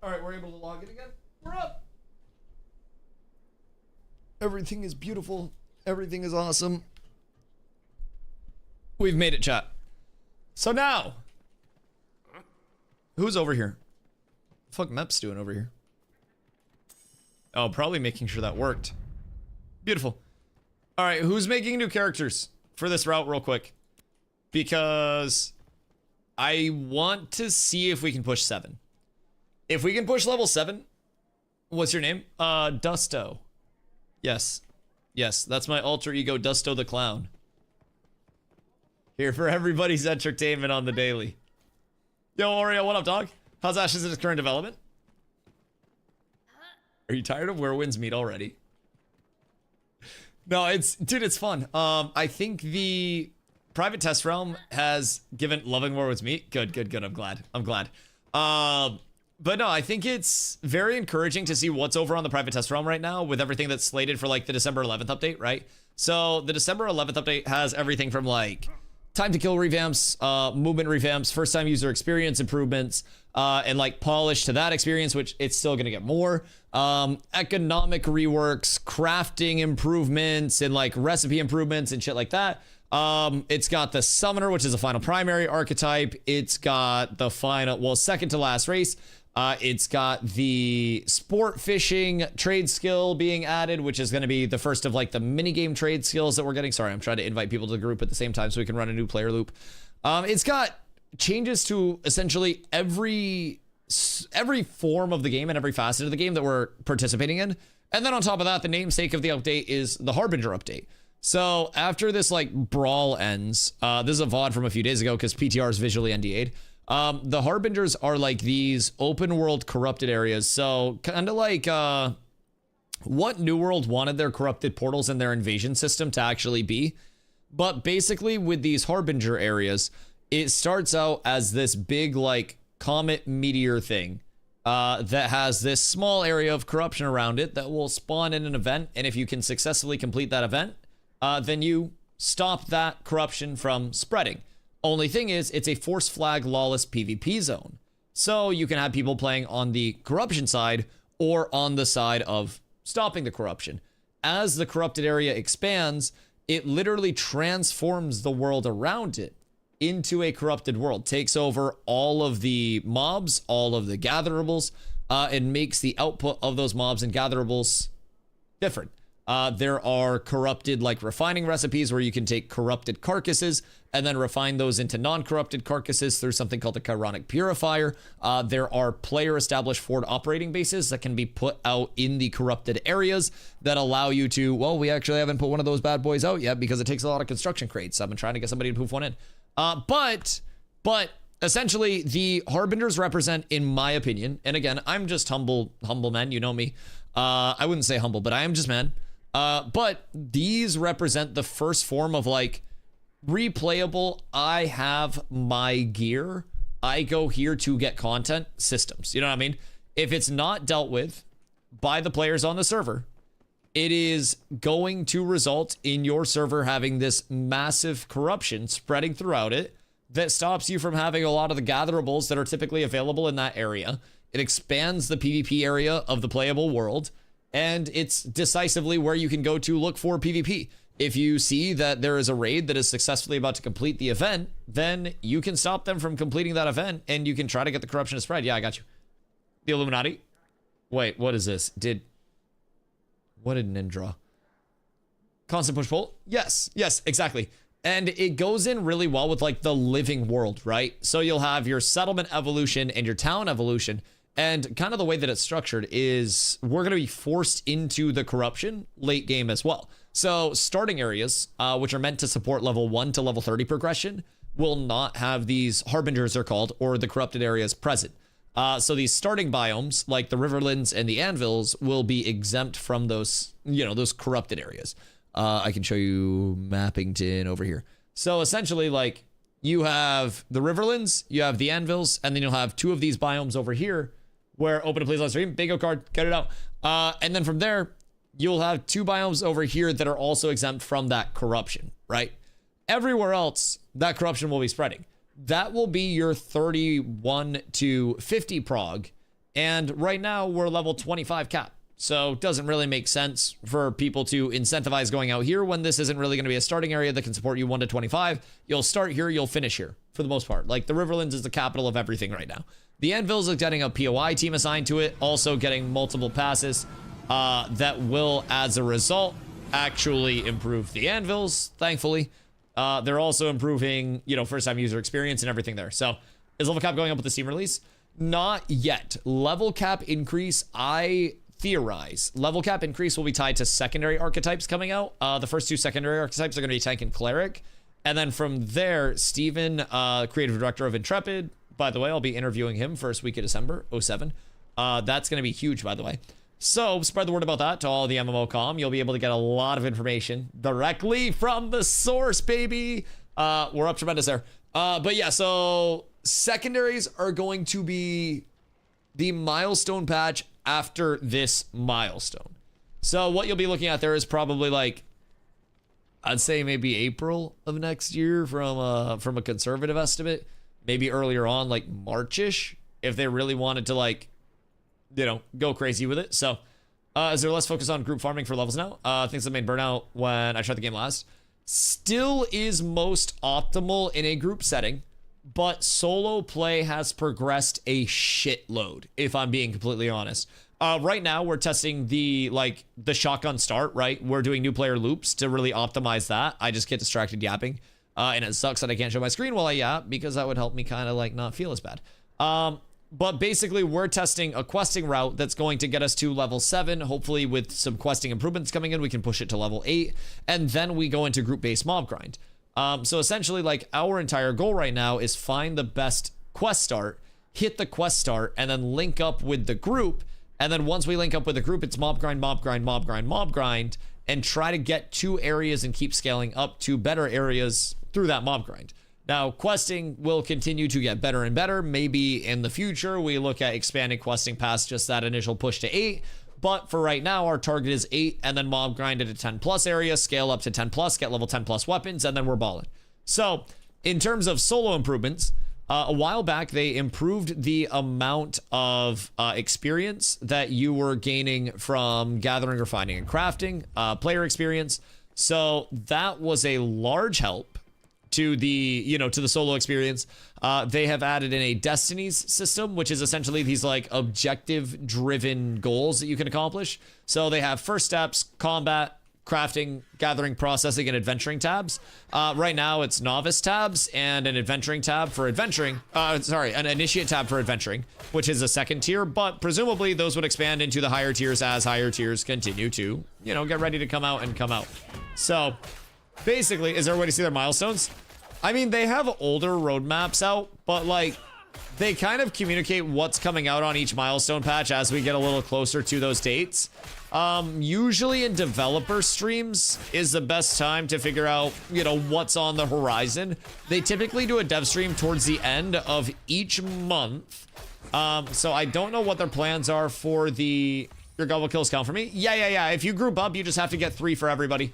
All right, we're able to log in again. We're up. Everything is beautiful. Everything is awesome. We've made it, chat. So now, who's over here? Fuck Mep's doing over here? Oh, probably making sure that worked. Beautiful. All right, who's making new characters for this route real quick? Because I want to see if we can push 7. If we can push level 7, what's your name? Dusto. Yes. Yes, that's my alter ego, Dusto the Clown. Here for everybody's entertainment on the daily. Yo, Oreo, what up, dog? How's Ashes in its current development? Are you tired of where winds meet already? No, dude, it's fun. I think the private test realm has given loving where winds meet. Good. I'm glad. But no, I think it's very encouraging to see what's over on the private test realm right now with everything that's slated for like the December 11th update, right? So the December 11th update has everything from like time to kill revamps, movement revamps, first time user experience improvements, and like polish to that experience, which it's still gonna get more. Economic reworks, crafting improvements, and like recipe improvements and shit like that. It's got the summoner, which is a final primary archetype. It's got the second to last race. It's got the sport fishing trade skill being added, which is going to be the first of like the minigame trade skills that we're getting. Sorry, I'm trying to invite people to the group at the same time so we can run a new player loop. It's got changes to essentially every form of the game and every facet of the game that we're participating in. And then on top of that, the namesake of the update is the Harbinger update. So after this like brawl ends, this is a VOD from a few days ago because PTR is visually NDA'd. The Harbingers are like these open world corrupted areas. So kind of like what New World wanted their corrupted portals and their invasion system to actually be. But basically with these Harbinger areas, it starts out as this big like comet meteor thing that has this small area of corruption around it that will spawn in an event. And if you can successfully complete that event, then you stop that corruption from spreading. Only thing is, it's a force flag lawless PvP zone. So you can have people playing on the corruption side or on the side of stopping the corruption. As the corrupted area expands, it literally transforms the world around it into a corrupted world, takes over all of the mobs, all of the gatherables, and makes the output of those mobs and gatherables different. There are corrupted like refining recipes where you can take corrupted carcasses and then refine those into non-corrupted carcasses through something called the Chironic Purifier. There are player established forward operating bases that can be put out in the corrupted areas that allow you to, well, we actually haven't put one of those bad boys out yet because it takes a lot of construction crates. So I've been trying to get somebody to poof one in. But essentially the Harbingers represent, in my opinion, and again, I'm just humble man, you know me. I wouldn't say humble, but I am just man. But these represent the first form of like replayable, I have my gear, I go here to get content systems. You know what I mean? If it's not dealt with by the players on the server, it is going to result in your server having this massive corruption spreading throughout it that stops you from having a lot of the gatherables that are typically available in that area. It expands the PvP area of the playable world, and it's decisively where you can go to look for PvP. If you see that there is a raid that is successfully about to complete the event, then you can stop them from completing that event and you can try to get the corruption to spread. Yeah, I got you. The Illuminati? Wait, what is this? What did Nin draw? Constant push pull? Yes, exactly. And it goes in really well with like the living world, right? So you'll have your settlement evolution and your town evolution. And kind of the way that it's structured is we're going to be forced into the corruption late game as well. So starting areas, which are meant to support level 1 to level 30 progression, will not have these Harbingers are called, or the corrupted areas present. So these starting biomes, like the Riverlands and the Anvils, will be exempt from those, those corrupted areas. I can show you Mappington over here. So essentially, like, you have the Riverlands, you have the Anvils, and then you'll have 2 of these biomes over here where open to please on stream, bingo card, get it out. And then from there, you'll have 2 biomes over here that are also exempt from that corruption, right? Everywhere else, that corruption will be spreading. that will be your 31 to 50 prog. And right now we're level 25 cap. So it doesn't really make sense for people to incentivize going out here when this isn't really going to be a starting area that can support you 1 to 25. You'll start here, you'll finish here for the most part. Like the Riverlands is the capital of everything right now. The Anvils is getting a POI team assigned to it, also getting multiple passes that will, as a result, actually improve the Anvils, thankfully. They're also improving, you know, first-time user experience and everything there. So is level cap going up with the Steam release? Not yet. Level cap increase, I theorize. Level cap increase will be tied to secondary archetypes coming out. The first 2 secondary archetypes are going to be Tank and Cleric. And then from there, Steven, creative director of Intrepid, by the way, I'll be interviewing him first week of December, 07. That's going to be huge, by the way. So spread the word about that to all the MMO comm. You'll be able to get a lot of information directly from the source, baby. We're up tremendous there. But yeah, so secondaries are going to be the milestone patch after this milestone. So what you'll be looking at there is probably like, I'd say maybe April of next year from a conservative estimate. Maybe earlier on, like March-ish, if they really wanted to, like, you know, go crazy with it. So is there less focus on group farming for levels now? Things that made burnout when I tried the game last. Still is most optimal in a group setting, but solo play has progressed a shitload, if I'm being completely honest. Right now, we're testing the shotgun start, right? We're doing new player loops to really optimize that. I just get distracted yapping. And it sucks that I can't show my screen while I yap, because that would help me kind of like not feel as bad. But basically, we're testing a questing route that's going to get us to level 7. Hopefully, with some questing improvements coming in, we can push it to level 8. And then we go into group-based mob grind. So essentially, like, our entire goal right now is find the best quest start, hit the quest start, and then link up with the group. And then once we link up with the group, it's mob grind, mob grind, mob grind, mob grind, and try to get 2 areas and keep scaling up to better areas through that mob grind. Now, questing will continue to get better and better. Maybe in the future, we look at expanding questing past just that initial push to 8. But for right now, our target is 8, and then mob grind at a 10 plus area, scale up to 10 plus, get level 10 plus weapons, and then we're balling. So in terms of solo improvements, a while back, they improved the amount of experience that you were gaining from gathering, refining, and crafting, player experience. So that was a large help to the, you know, to the solo experience. They have added in a destinies system, which is essentially these like objective driven goals that you can accomplish. So they have first steps, combat, crafting, gathering, processing, and adventuring tabs. Right now it's novice tabs and an adventuring tab for adventuring. An initiate tab for adventuring, which is a second tier, but presumably those would expand into the higher tiers as higher tiers continue to, you know, get ready to come out and come out. So basically, is there a way to see their milestones? I mean, they have older roadmaps out, but like they kind of communicate what's coming out on each milestone patch as we get a little closer to those dates. Usually in developer streams is the best time to figure out, you know, what's on the horizon. They typically do a dev stream towards the end of each month. So I don't know what their plans are for your gobble kills count for me. Yeah. If you group up, you just have to get 3 for everybody.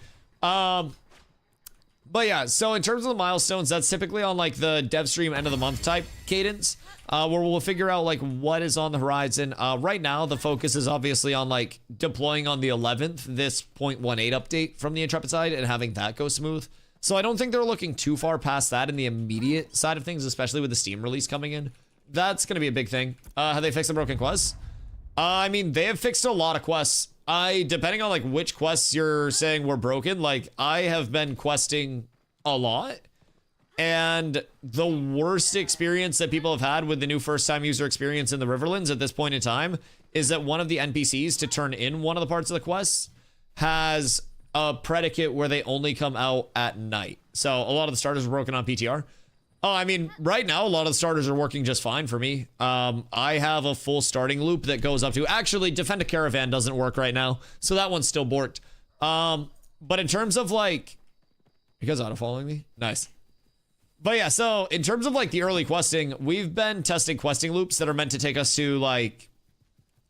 But yeah, so in terms of the milestones, that's typically on like the dev stream end of the month type cadence, where we'll figure out like what is on the horizon. Right now, the focus is obviously on like deploying on the 11th, this 0.18 update from the Intrepid side and having that go smooth. So I don't think they're looking too far past that in the immediate side of things, especially with the Steam release coming in. That's going to be a big thing. Have they fixed the broken quests? I mean, they have fixed a lot of quests. Depending on like which quests you're saying were broken, like I have been questing a lot, and the worst experience that people have had with the new first time user experience in the Riverlands at this point in time is that one of the NPCs to turn in one of the parts of the quests has a predicate where they only come out at night. So a lot of the starters were broken on PTR. Oh, I mean, right now, a lot of the starters are working just fine for me. I have a full starting loop that goes up to... Actually, Defend a Caravan doesn't work right now, so that one's still borked. But in terms of, like... You guys auto-following me? Nice. But yeah, so in terms of, like, the early questing, we've been testing questing loops that are meant to take us to, like,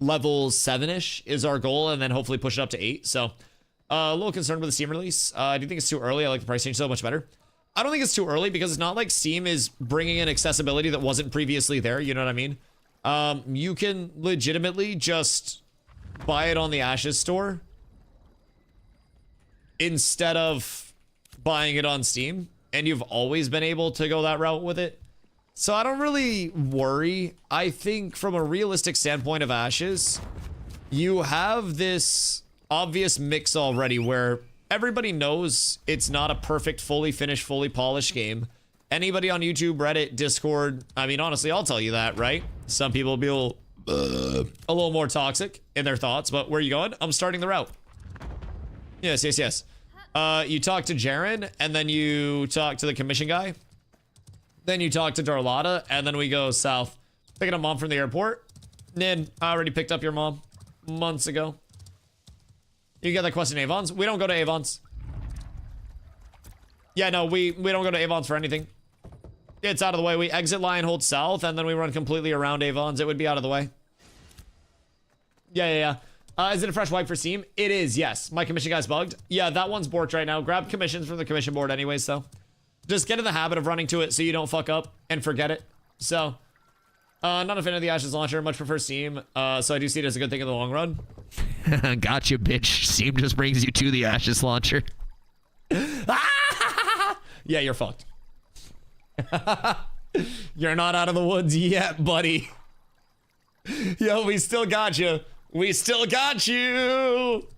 level 7-ish is our goal, and then hopefully push it up to 8. So, a little concerned with the Steam release. I do think it's too early. I like the price change so much better. I don't think it's too early because it's not like Steam is bringing in accessibility that wasn't previously there. You know what I mean? You can legitimately just buy it on the Ashes store instead of buying it on Steam. And you've always been able to go that route with it. So I don't really worry. I think from a realistic standpoint of Ashes, you have this obvious mix already where everybody knows it's not a perfect, fully finished, fully polished game. Anybody on YouTube, Reddit, Discord, I mean, honestly, I'll tell you that, right? Some people will be a little more toxic in their thoughts, but where are you going? I'm starting the route. Yes, yes, yes. You talk to Jaren, and then you talk to the commission guy. Then you talk to Darlata, and then we go south. Picking up mom from the airport. Nid, I already picked up your mom months ago. You get that quest in Avon's? We don't go to Avon's. Yeah, no, we don't go to Avon's for anything. It's out of the way. We exit Lion hold south, and then we run completely around Avon's. It would be out of the way. Yeah. Is it a fresh wipe for Steam? It is, yes. My commission guy's bugged. Yeah, that one's borked right now. Grab commissions from the commission board anyways, so. Just get in the habit of running to it so you don't fuck up and forget it. So, not a fan of the Ashes launcher. Much prefer Steam. So I do see it as a good thing in the long run. Gotcha, bitch. Steam just brings you to the Ashes launcher. Yeah, you're fucked. You're not out of the woods yet, buddy. Yo, we still got you. We still got you.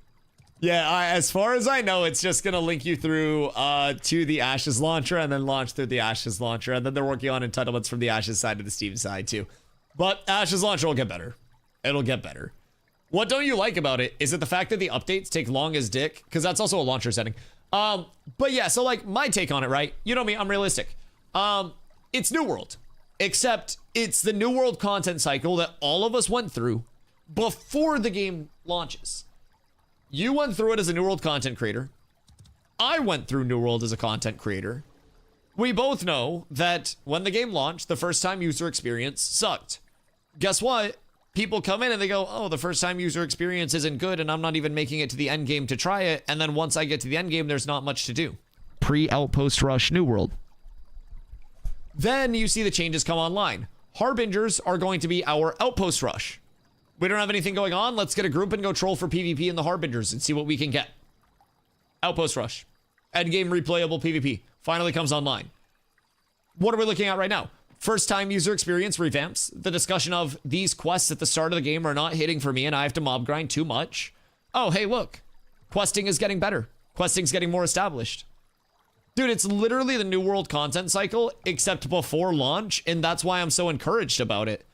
Yeah, as far as I know, it's just gonna link you through to the Ashes launcher and then launch through the Ashes launcher, and then they're working on entitlements from the Ashes side to the Steam side too. But Ashes launcher will get better. It'll get better. What don't you like about it? Is it the fact that the updates take long as dick? Because that's also a launcher setting. But yeah, so like my take on it, right? You know me, I'm realistic. It's New World, except it's the New World content cycle that all of us went through before the game launches. You went through it as a New World content creator. I went through New World as a content creator. We both know that when the game launched, the first time user experience sucked. Guess what? People come in and they go, oh, the first time user experience isn't good and I'm not even making it to the end game to try it. And then once I get to the end game, there's not much to do. Pre-Outpost Rush New World. Then you see the changes come online. Harbingers are going to be our Outpost Rush. We don't have anything going on. Let's get a group and go troll for PvP in the Harbingers and see what we can get. Outpost Rush. Endgame replayable PvP. Finally comes online. What are we looking at right now? First time user experience revamps. The discussion of these quests at the start of the game are not hitting for me and I have to mob grind too much. Oh, hey, look. Questing is getting better. Questing's getting more established. Dude, it's literally the New World content cycle, except before launch, and that's why I'm so encouraged about it.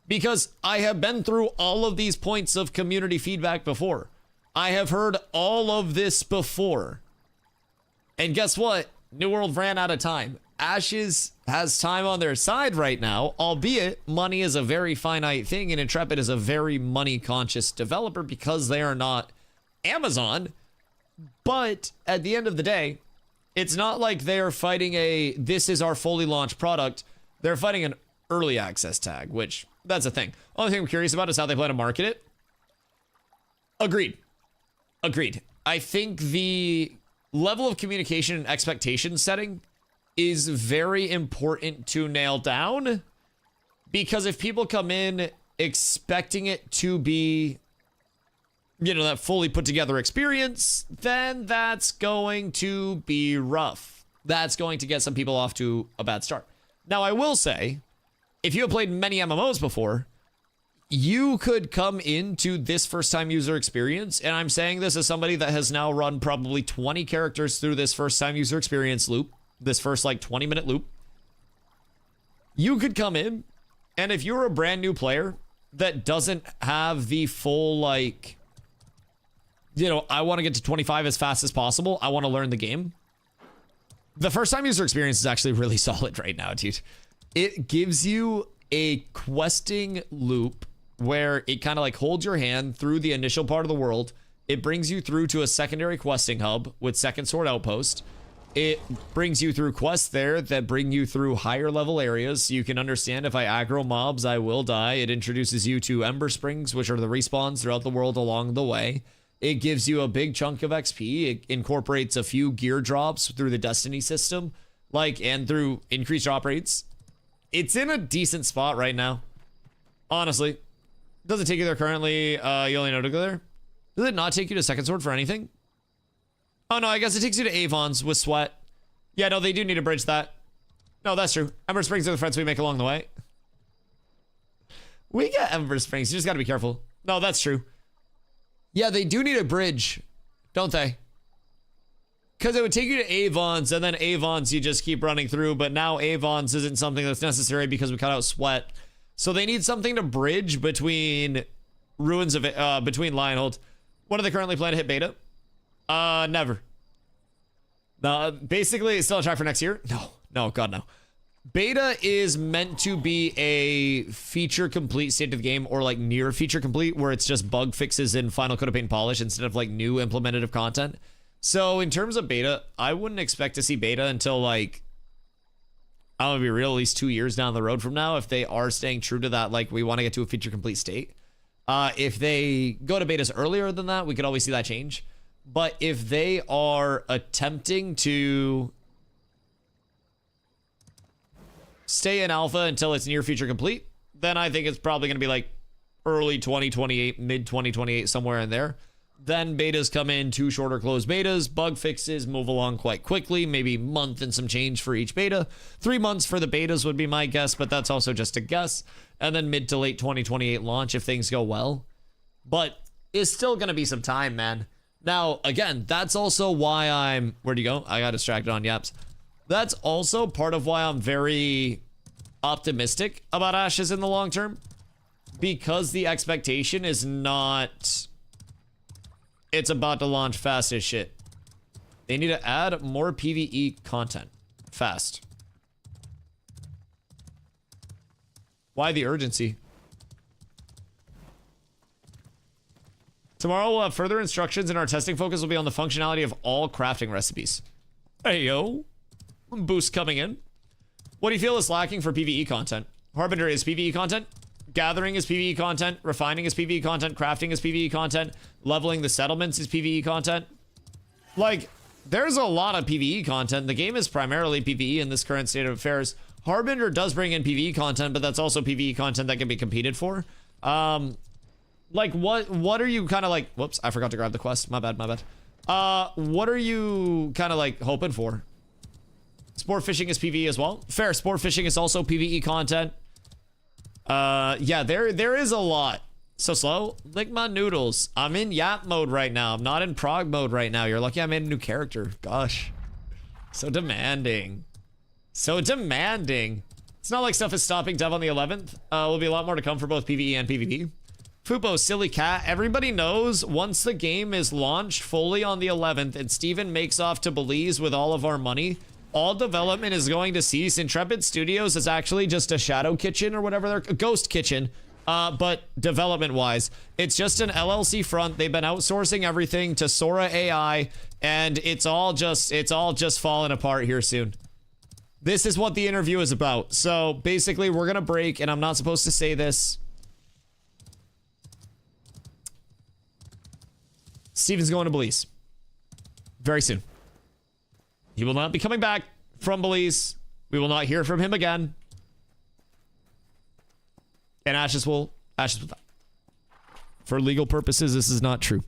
Because I have been through all of these points of community feedback before. I have heard all of this before. And guess what? New World ran out of time. Ashes has time on their side right now, albeit money is a very finite thing, and Intrepid is a very money-conscious developer because they are not Amazon. But at the end of the day, it's not like they're fighting a, this is our fully launched product. They're fighting an early access tag, which, that's a thing. Only thing I'm curious about is how they plan to market it. Agreed. I think the level of communication and expectation setting is very important to nail down, because if people come in expecting it to be, you know, that fully put together experience, then that's going to be rough. That's going to get some people off to a bad start. Now, I will say, if you have played many MMOs before, you could come into this first time user experience, and I'm saying this as somebody that has now run probably 20 characters through this first time user experience loop, this first like 20-minute loop. You could come in, and if you're a brand new player that doesn't have the full, like, you know, I want to get to 25 as fast as possible, I want to learn the game. The first time user experience is actually really solid right now, dude. It gives you a questing loop where it kind of like holds your hand through the initial part of the world. It brings you through to a secondary questing hub with Second Sword Outpost. It brings you through quests there that bring you through higher level areas so you can understand if I aggro mobs, I will die. It introduces you to Ember Springs, which are the respawns throughout the world along the way. It gives you a big chunk of XP. It incorporates a few gear drops through the Destiny system. like, and through increased drop rates, it's in a decent spot right now. Honestly. Does it take you there currently? You only know to go there? Does it not take you to second sword for anything? Oh no, I guess it takes you to Avon's with sweat. Yeah, no, they do need to bridge that. No, that's true. Ember Springs are the friends we make along the way. We get Ember Springs. You just got to be careful. No, that's true. Yeah, they do need a bridge, don't they? Because it would take you to Avon's, and then Avon's you just keep running through, but now Avon's isn't something that's necessary because we cut out sweat. So they need something to bridge between ruins of between Lionhold. When are they currently planning to hit beta? Never. No, basically it's still a track for next year. No, God no. Beta is meant to be a feature complete state of the game, or like near feature complete, where it's just bug fixes in Final Coat of Paint and Polish instead of like new implementative content. So in terms of beta, I wouldn't expect to see beta until like, I'm gonna be real, at least 2 years down the road from now, if they are staying true to that, like we want to get to a feature complete state. If they go to betas earlier than that, we could always see that change. But if they are attempting to stay in alpha until it's near feature complete, then I think it's probably going to be like early 2028, mid 2028, somewhere in there. Then betas come in, 2 shorter closed betas, bug fixes move along quite quickly, maybe month and some change for each beta. 3 months for the betas would be my guess, but that's also just a guess. And then mid to late 2028 launch if things go well. But it's still going to be some time, man. Now, again, that's also why where'd you go? I got distracted on yaps. That's also part of why I'm very optimistic about Ashes in the long term. Because the expectation is not, it's about to launch fast as shit. They need to add more PvE content. Fast. Why the urgency? Tomorrow we'll have further instructions and our testing focus will be on the functionality of all crafting recipes. Hey yo. Boost coming in. What do you feel is lacking for PvE content? Harbinger is PvE content. Gathering is PvE content. Refining is PvE content. Crafting is PvE content. Leveling the settlements is PvE content. Like, there's a lot of PvE content. The game is primarily PvE in this current state of affairs. Harbinger does bring in PvE content, but that's also PvE content that can be competed for. Like, what are you kind of like... Whoops, I forgot to grab the quest. My bad. What are you kind of like hoping for? Sport fishing is PvE as well. Fair, sport fishing is also PvE content. Yeah, there is a lot. So slow. Lick my noodles. I'm in yap mode right now. I'm not in prog mode right now. You're lucky I made a new character. Gosh. So demanding. So demanding. It's not like stuff is stopping dev on the 11th. Will be a lot more to come for both PvE and PvP. Fupo, silly cat. Everybody knows once the game is launched fully on the 11th and Steven makes off to Belize with all of our money, all development is going to cease. Intrepid Studios is actually just a shadow kitchen or whatever they're... Ghost kitchen. But development-wise, it's just an LLC front. They've been outsourcing everything to Sora AI, and it's all just falling apart here soon. This is what the interview is about. So basically, we're gonna break, and I'm not supposed to say this. Steven's going to Belize very soon. He will not be coming back from Belize. We will not hear from him again. And Ashes will die. For legal purposes, this is not true.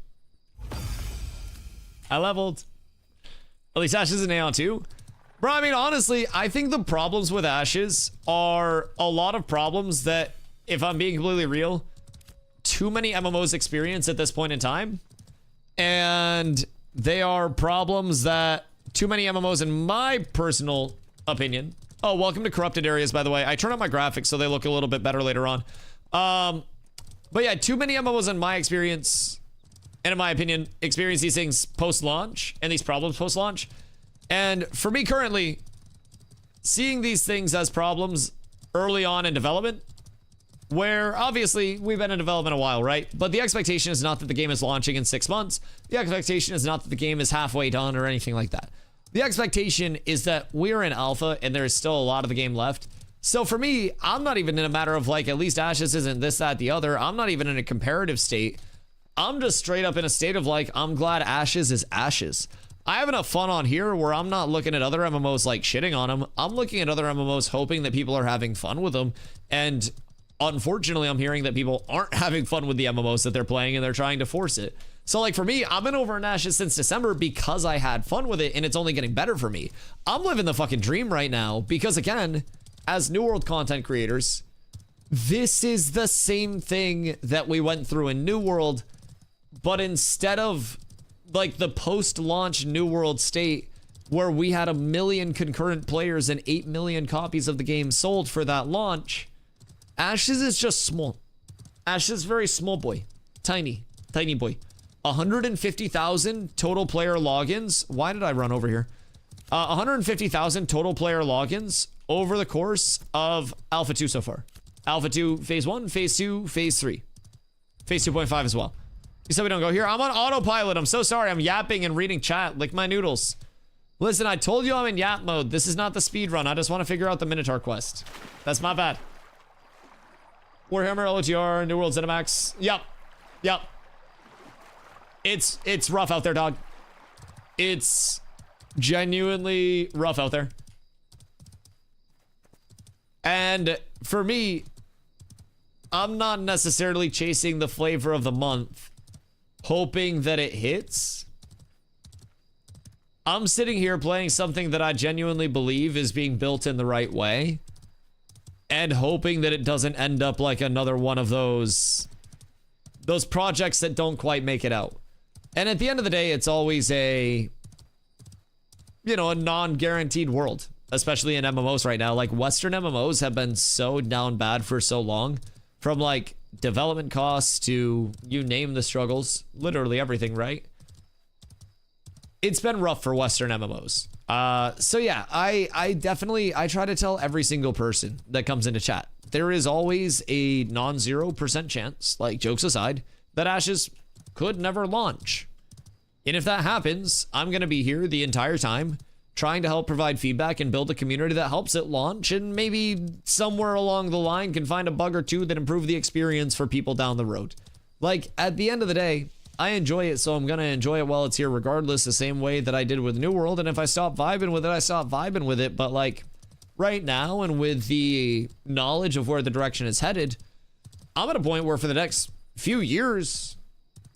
I leveled. At least Ashes is an Aeon too. Bro, I mean, honestly, I think the problems with Ashes are a lot of problems that, if I'm being completely real, too many MMOs experience at this point in time. And they are problems that too many MMOs, in my personal opinion... Oh, welcome to Corrupted Areas, by the way. I turn on my graphics so they look a little bit better later on. But yeah, too many MMOs in my experience, and in my opinion, experience these things post-launch, and these problems post-launch. And for me currently, seeing these things as problems early on in development, where obviously we've been in development a while, right? But the expectation is not that the game is launching in 6 months. The expectation is not that the game is halfway done or anything like that. The expectation is that we're in alpha and there's still a lot of the game left. So for me, I'm not even in a matter of like, at least Ashes isn't this, that, the other. I'm not even in a comparative state. I'm just straight up in a state of like, I'm glad Ashes is Ashes. I have enough fun on here where I'm not looking at other MMOs like shitting on them. I'm looking at other MMOs hoping that people are having fun with them. And unfortunately, I'm hearing that people aren't having fun with the MMOs that they're playing and they're trying to force it. So like for me, I've been over in Ashes since December because I had fun with it and it's only getting better for me. I'm living the fucking dream right now because again, as New World content creators, this is the same thing that we went through in New World, but instead of like the post-launch New World state where we had 1 million concurrent players and 8 million copies of the game sold for that launch, Ashes is just small. Ashes is very small boy. Tiny boy. 150,000 total player logins. Why did I run over here? 150,000 total player logins over the course of Alpha 2 so far. Alpha 2 Phase 1, Phase 2, Phase 3. Phase 2.5 as well. You said we don't go here. I'm on autopilot. I'm so sorry. I'm yapping and reading chat. Lick my noodles. Listen, I told you I'm in yap mode. This is not the speed run. I just want to figure out the Minotaur quest. That's my bad. Warhammer, LOTR, New World, Zenimax. Yep. It's rough out there, dog. It's genuinely rough out there. And for me, I'm not necessarily chasing the flavor of the month, hoping that it hits. I'm sitting here playing something that I genuinely believe is being built in the right way and hoping that it doesn't end up like another one of those projects that don't quite make it out. And at the end of the day, it's always a non-guaranteed world, especially in MMOs right now. Like Western MMOs have been so down bad for so long, from like development costs to you name the struggles, literally everything, right? It's been rough for Western MMOs. So yeah, I try to tell every single person that comes into chat, there is always a non-0% chance, like jokes aside, that Ashes could never launch. And if that happens, I'm going to be here the entire time trying to help provide feedback and build a community that helps it launch, and maybe somewhere along the line can find a bug or two that improve the experience for people down the road. Like, at the end of the day, I enjoy it, so I'm going to enjoy it while it's here regardless, the same way that I did with New World. And if I stop vibing with it, I stop vibing with it. But like right now, and with the knowledge of where the direction is headed, I'm at a point where for the next few years,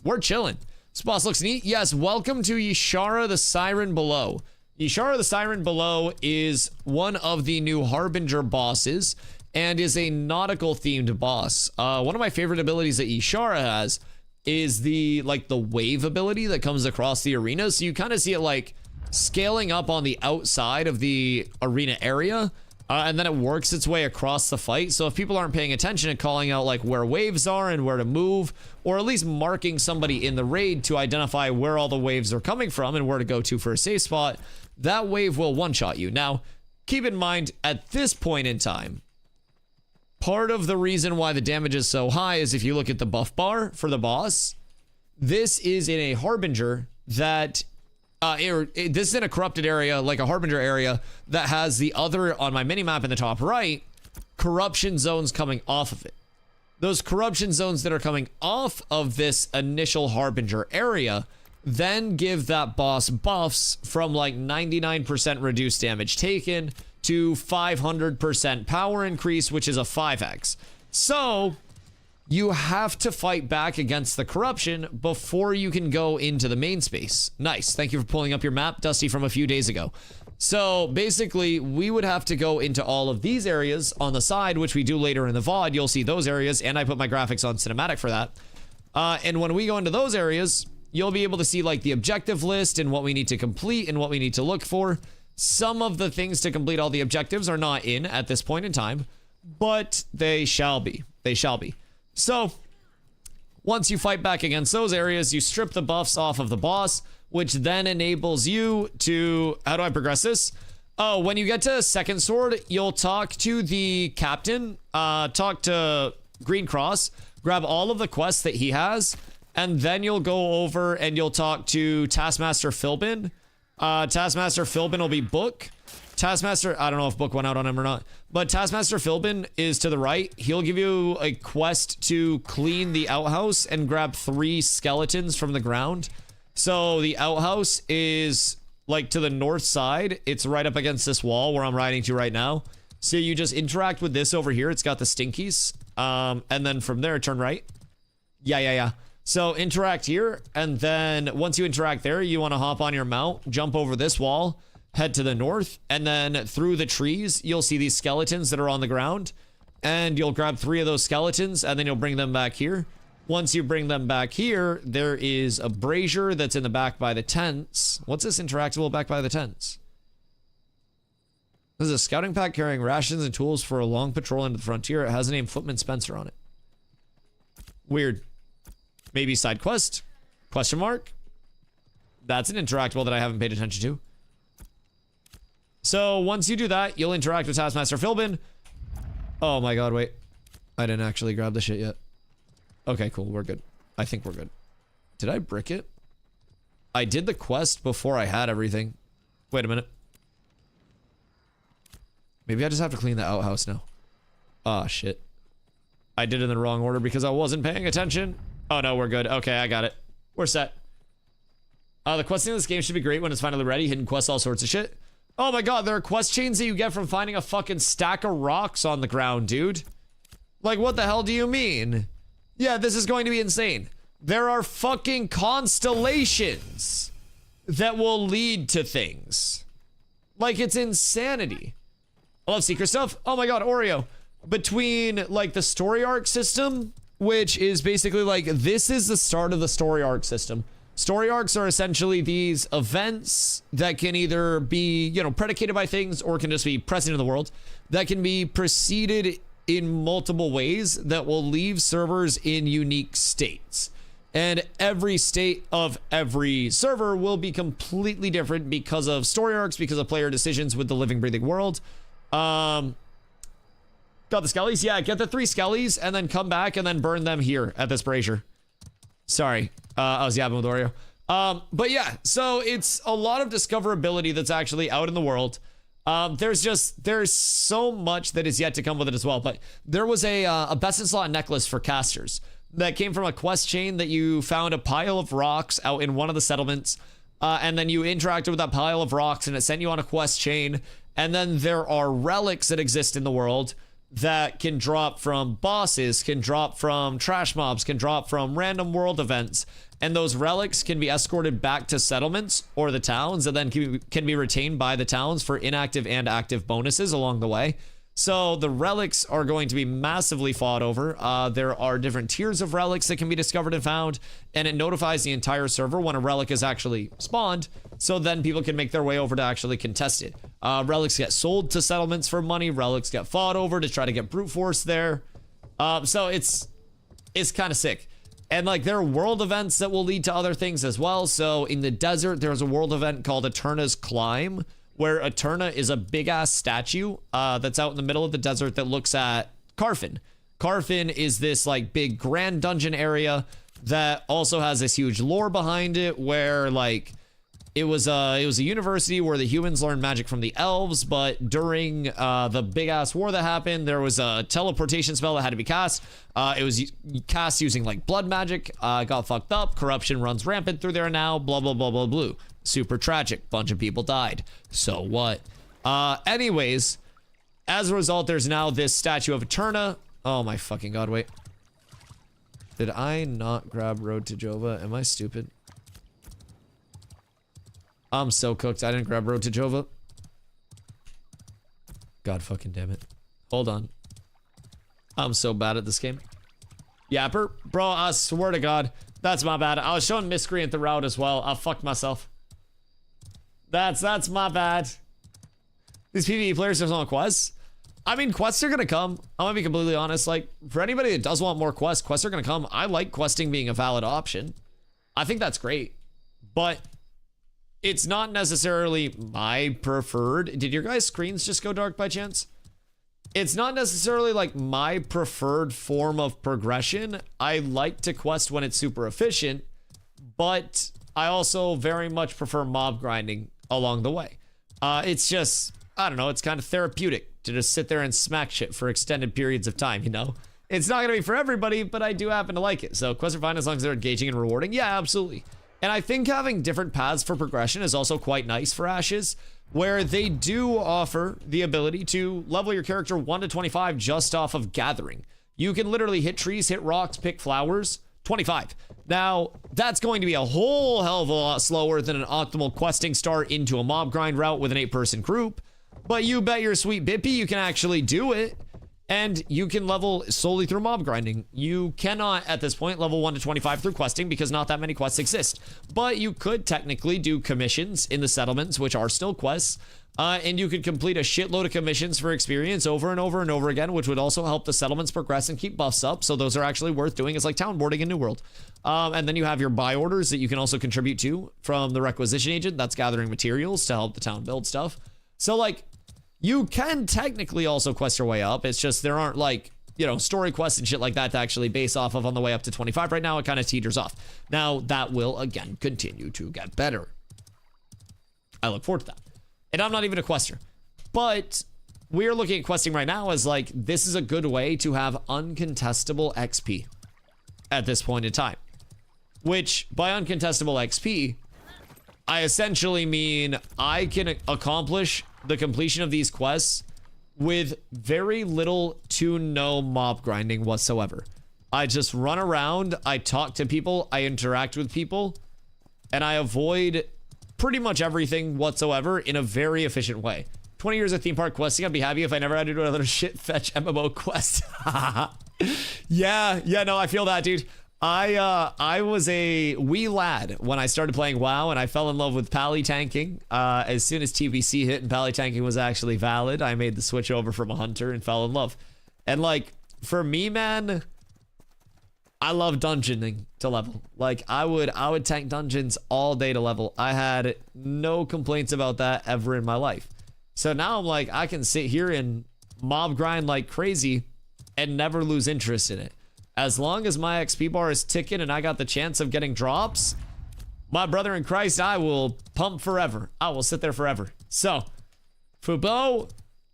we're chilling. This boss looks neat. Yes, welcome to Yshara the Siren Below. Yshara the Siren Below is one of the new Harbinger bosses and is a nautical themed boss. One of my favorite abilities that Yshara has is the wave ability that comes across the arena. So you kind of see it like scaling up on the outside of the arena area, and then it works its way across the fight. So if people aren't paying attention and calling out like where waves are and where to move, or at least marking somebody in the raid to identify where all the waves are coming from and where to go to for a safe spot, that wave will one-shot you. Now, keep in mind, at this point in time, part of the reason why the damage is so high is if you look at the buff bar for the boss, this is in a Harbinger that this is in a corrupted area, like a Harbinger area, that has the other, on my minimap in the top right, corruption zones coming off of it. Those corruption zones that are coming off of this initial Harbinger area then give that boss buffs from like 99% reduced damage taken to 500% power increase, which is a 5x. So you have to fight back against the corruption before you can go into the main space. Nice. Thank you for pulling up your map, Dusty, from a few days ago. So basically, we would have to go into all of these areas on the side, which we do later in the VOD. You'll see those areas, and I put my graphics on cinematic for that. And when we go into those areas, you'll be able to see like the objective list and what we need to complete and what we need to look for. Some of the things to complete all the objectives are not in at this point in time, but they shall be. They shall be. So once you fight back against those areas, you strip the buffs off of the boss, which then enables you to, how do I progress this? Oh, when you get to second sword, you'll talk to the captain, talk to Green Cross, grab all of the quests that he has, and then you'll go over and you'll talk to Taskmaster Philbin. Taskmaster Philbin will be Book. Taskmaster, I don't know if Book went out on him or not, but Taskmaster Philbin is to the right. He'll give you a quest to clean the outhouse and grab 3 skeletons from the ground. So the outhouse is like to the north side. It's right up against this wall where I'm riding to right now. So you just interact with this over here. It's got the stinkies. And then from there, turn right. Yeah. So interact here. And then once you interact there, you want to hop on your mount, jump over this wall, head to the north. And then through the trees, you'll see these skeletons that are on the ground. And you'll grab 3 of those skeletons and then you'll bring them back here. Once you bring them back here, there is a brazier that's in the back by the tents. What's this interactable back by the tents? This is a scouting pack carrying rations and tools for a long patrol into the frontier. It has the name Footman Spencer on it. Weird. Maybe side quest? Question mark? That's an interactable that I haven't paid attention to. So once you do that, you'll interact with Taskmaster Philbin. Oh my god, wait. I didn't actually grab the shit yet. Okay, cool. We're good. I think we're good. Did I brick it? I did the quest before I had everything. Wait a minute. Maybe I just have to clean the outhouse now. Oh, shit. I did it in the wrong order because I wasn't paying attention. Oh, no, we're good. Okay, I got it. We're set. The questing in this game should be great when it's finally ready. Hidden quests, all sorts of shit. Oh my god, there are quest chains that you get from finding a fucking stack of rocks on the ground, dude. Like, what the hell do you mean? Yeah, this is going to be insane. There are fucking constellations that will lead to things. Like, it's insanity. I love secret stuff. Oh my god, Oreo. Between, like, the story arc system, which is basically, like, this is the start of the story arc system. Story arcs are essentially these events that can either be, you know, predicated by things or can just be present in the world that can be preceded in multiple ways that will leave servers in unique states. And every state of every server will be completely different because of story arcs, because of player decisions with the living, breathing world. Got the skellies? Yeah, get the 3 skellies and then come back and then burn them here at this brazier. Sorry, I was yapping with Oreo. But yeah, so it's a lot of discoverability that's actually out in the world. There's so much that is yet to come with it as well. But there was a best in slot necklace for casters that came from a quest chain that you found a pile of rocks out in one of the settlements. And then you interacted with that pile of rocks and it sent you on a quest chain. And then there are relics that exist in the world that can drop from bosses, can drop from trash mobs, can drop from random world events. And those relics can be escorted back to settlements or the towns and then can be retained by the towns for inactive and active bonuses along the way. So the relics are going to be massively fought over. There are different tiers of relics that can be discovered and found, and it notifies the entire server when a relic is actually spawned, so then people can make their way over to actually contest it. Relics get sold to settlements for money, relics get fought over to try to get brute force there. So it's kind of sick. And like there are world events that will lead to other things as well. So in the desert, there's a world event called Eterna's Climb, where Eterna is a big ass statue that's out in the middle of the desert that looks at Carfin. Carfin is this like big grand dungeon area that also has this huge lore behind it where like it was a university where the humans learned magic from the elves, but during the big ass war that happened, there was a teleportation spell that had to be cast. It was cast using like blood magic, got fucked up, corruption runs rampant through there now, blah, blah, blah, blah, blah. Super tragic. Bunch of people died. So what? Anyways, as a result, there's now this statue of Eterna. Oh my fucking god, wait. Did I not grab Road to Jova? Am I stupid? I'm so cooked. I didn't grab Road to Jova. God fucking damn it. Hold on. I'm so bad at this game. Yapper. Bro, I swear to God. That's my bad. I was showing Miscreant the route as well. I fucked myself. That's my bad. These PvE players just want quests. I mean, quests are gonna come. I'm gonna be completely honest. Like, for anybody that does want more quests are gonna come. I like questing being a valid option. I think that's great. But it's not necessarily my preferred. Did your guys' screens just go dark by chance? It's not necessarily like my preferred form of progression. I like to quest when it's super efficient, but I also very much prefer mob grinding along the way. It's just, I don't know, it's kind of therapeutic to just sit there and smack shit for extended periods of time, you know? It's not gonna be for everybody, but I do happen to like it. So quests are fine as long as they're engaging and rewarding. Yeah, absolutely. And I think having different paths for progression is also quite nice for Ashes, where they do offer the ability to level your character 1 to 25 just off of gathering. You can literally hit trees, hit rocks, pick flowers, 25. Now, that's going to be a whole hell of a lot slower than an optimal questing start into a mob grind route with an 8-person group, but you bet your sweet bippy you can actually do it. And you can level solely through mob grinding. You cannot, at this point, level 1 to 25 through questing because not that many quests exist. But you could technically do commissions in the settlements, which are still quests. And you could complete a shitload of commissions for experience over and over and over again, which would also help the settlements progress and keep buffs up. So those are actually worth doing. It's like town boarding in New World. And then you have your buy orders that you can also contribute to from the requisition agent. That's gathering materials to help the town build stuff. So, like, you can technically also quest your way up. It's just there aren't, like, you know, story quests and shit like that to actually base off of on the way up to 25. Right now, it kind of teeters off. Now, that will, again, continue to get better. I look forward to that. And I'm not even a quester. But we're looking at questing right now as, like, this is a good way to have uncontestable XP at this point in time. Which, by uncontestable XP, I essentially mean I can accomplish the completion of these quests with very little to no mob grinding whatsoever. I just run around, I talk to people, I interact with people, and I avoid pretty much everything whatsoever in a very efficient way. 20 years of theme park questing, I'd be happy if I never had to do another shit fetch MMO quest. Yeah, no, I feel that, dude. I was a wee lad when I started playing WoW, and I fell in love with pally tanking. As soon as TBC hit and pally tanking was actually valid, I made the switch over from a hunter and fell in love. And, like, for me, man, I love dungeoning to level. Like, I would tank dungeons all day to level. I had no complaints about that ever in my life. So now I'm like, I can sit here and mob grind like crazy and never lose interest in it. As long as my XP bar is ticking and I got the chance of getting drops, my brother in Christ, I will pump forever. I will sit there forever. So, Fubo,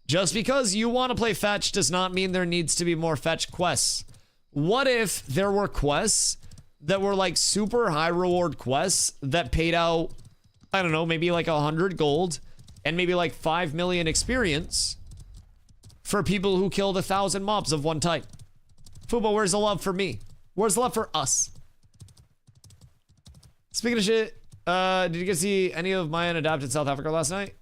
just because you want to play fetch does not mean there needs to be more fetch quests. What if there were quests that were like super high reward quests that paid out, I don't know, maybe like 100 gold and maybe like 5 million experience for people who killed 1,000 mobs of one type? Fubo, where's the love for me? Where's the love for us? Speaking of shit, did you guys see any of my unadapted South Africa last night?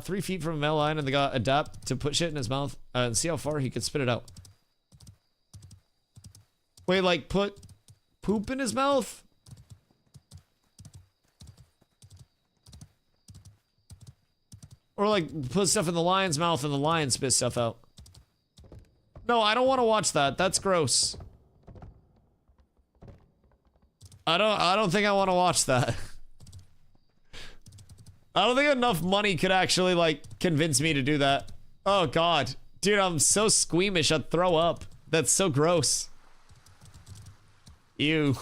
3 feet from a male lion, and they got adapt to put shit in his mouth and see how far he could spit it out. Wait, like put poop in his mouth? Or like put stuff in the lion's mouth and the lion spit stuff out? No, I don't want to watch that. That's gross. I don't think I want to watch that. I don't think enough money could actually, like, convince me to do that. Oh, God. Dude, I'm so squeamish, I'd throw up. That's so gross. Ew.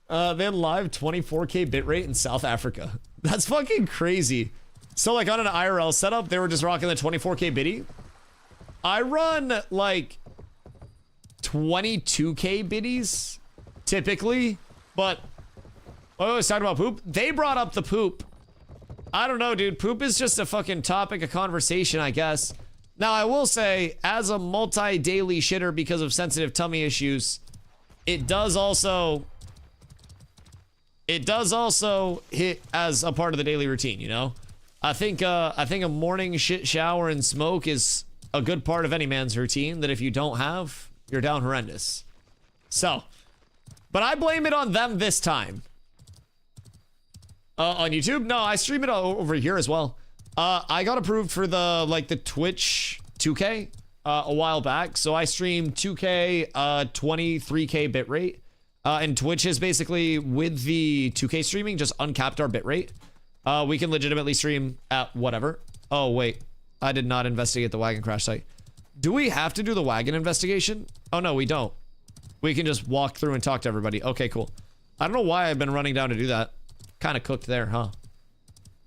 They had live 24K bitrate in South Africa. That's fucking crazy. So, like, on an IRL setup, they were just rocking the 24K biddy. I run, like, 22K biddies, typically, but... Oh, I was talking about poop. They brought up the poop. I don't know, dude. Poop is just a fucking topic of conversation, I guess. Now, I will say, as a multi-daily shitter because of sensitive tummy issues, it does also hit as a part of the daily routine, you know? I think a morning shit shower and smoke is a good part of any man's routine that if you don't have, you're down horrendous. So, but I blame it on them this time. On YouTube? No, I stream it over here as well. I got approved for the Twitch 2K a while back. So I stream 2K, 23K bitrate. And Twitch is basically, with the 2K streaming, just uncapped our bitrate. We can legitimately stream at whatever. Oh, wait. I did not investigate the wagon crash site. Do we have to do the wagon investigation? Oh, no, we don't. We can just walk through and talk to everybody. Okay, cool. I don't know why I've been running down to do that. Kind of cooked there, huh?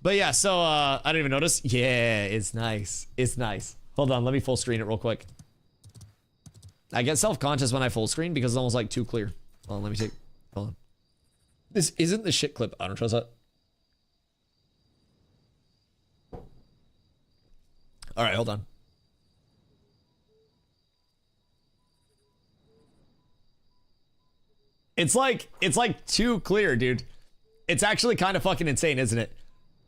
But yeah, so I didn't even notice. Yeah, it's nice. It's nice. Hold on, let me full screen it real quick. I get self-conscious when I full screen because it's almost like too clear. Hold on, let me take. Hold on. This isn't the shit clip. I don't trust that. All right, hold on. It's like too clear, dude. It's actually kind of fucking insane, isn't it?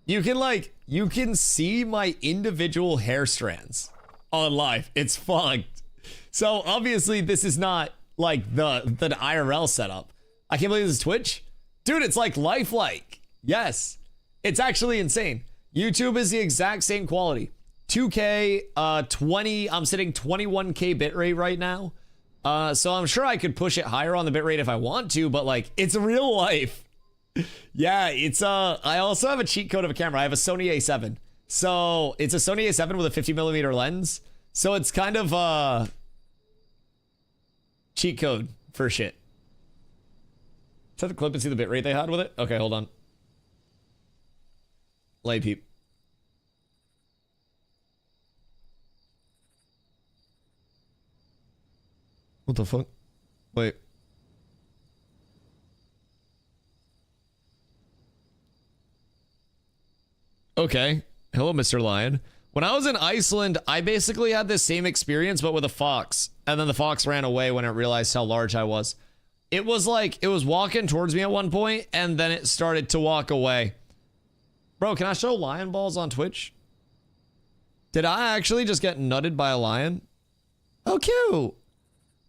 You can see my individual hair strands on live. It's fucked. So obviously this is not like the IRL setup. I can't believe this is Twitch. Dude, it's like lifelike. Yes. It's actually insane. YouTube is the exact same quality. 2K, 20, I'm sitting 21K bitrate right now. So I'm sure I could push it higher on the bitrate if I want to, but like, it's real life. Yeah, it's, I also have a cheat code of a camera. I have a Sony A7. So it's a Sony A7 with a 50mm lens. So it's kind of, cheat code for shit. Set the clip and see the bitrate they had with it? Okay, hold on. Lay peep. What the fuck? Wait. Okay. Hello, Mr. Lion. When I was in Iceland, I basically had this same experience, but with a fox. And then the fox ran away when it realized how large I was. It was like, it was walking towards me at one point, and then it started to walk away. Bro, can I show lion balls on Twitch? Did I actually just get nutted by a lion? Oh, cute.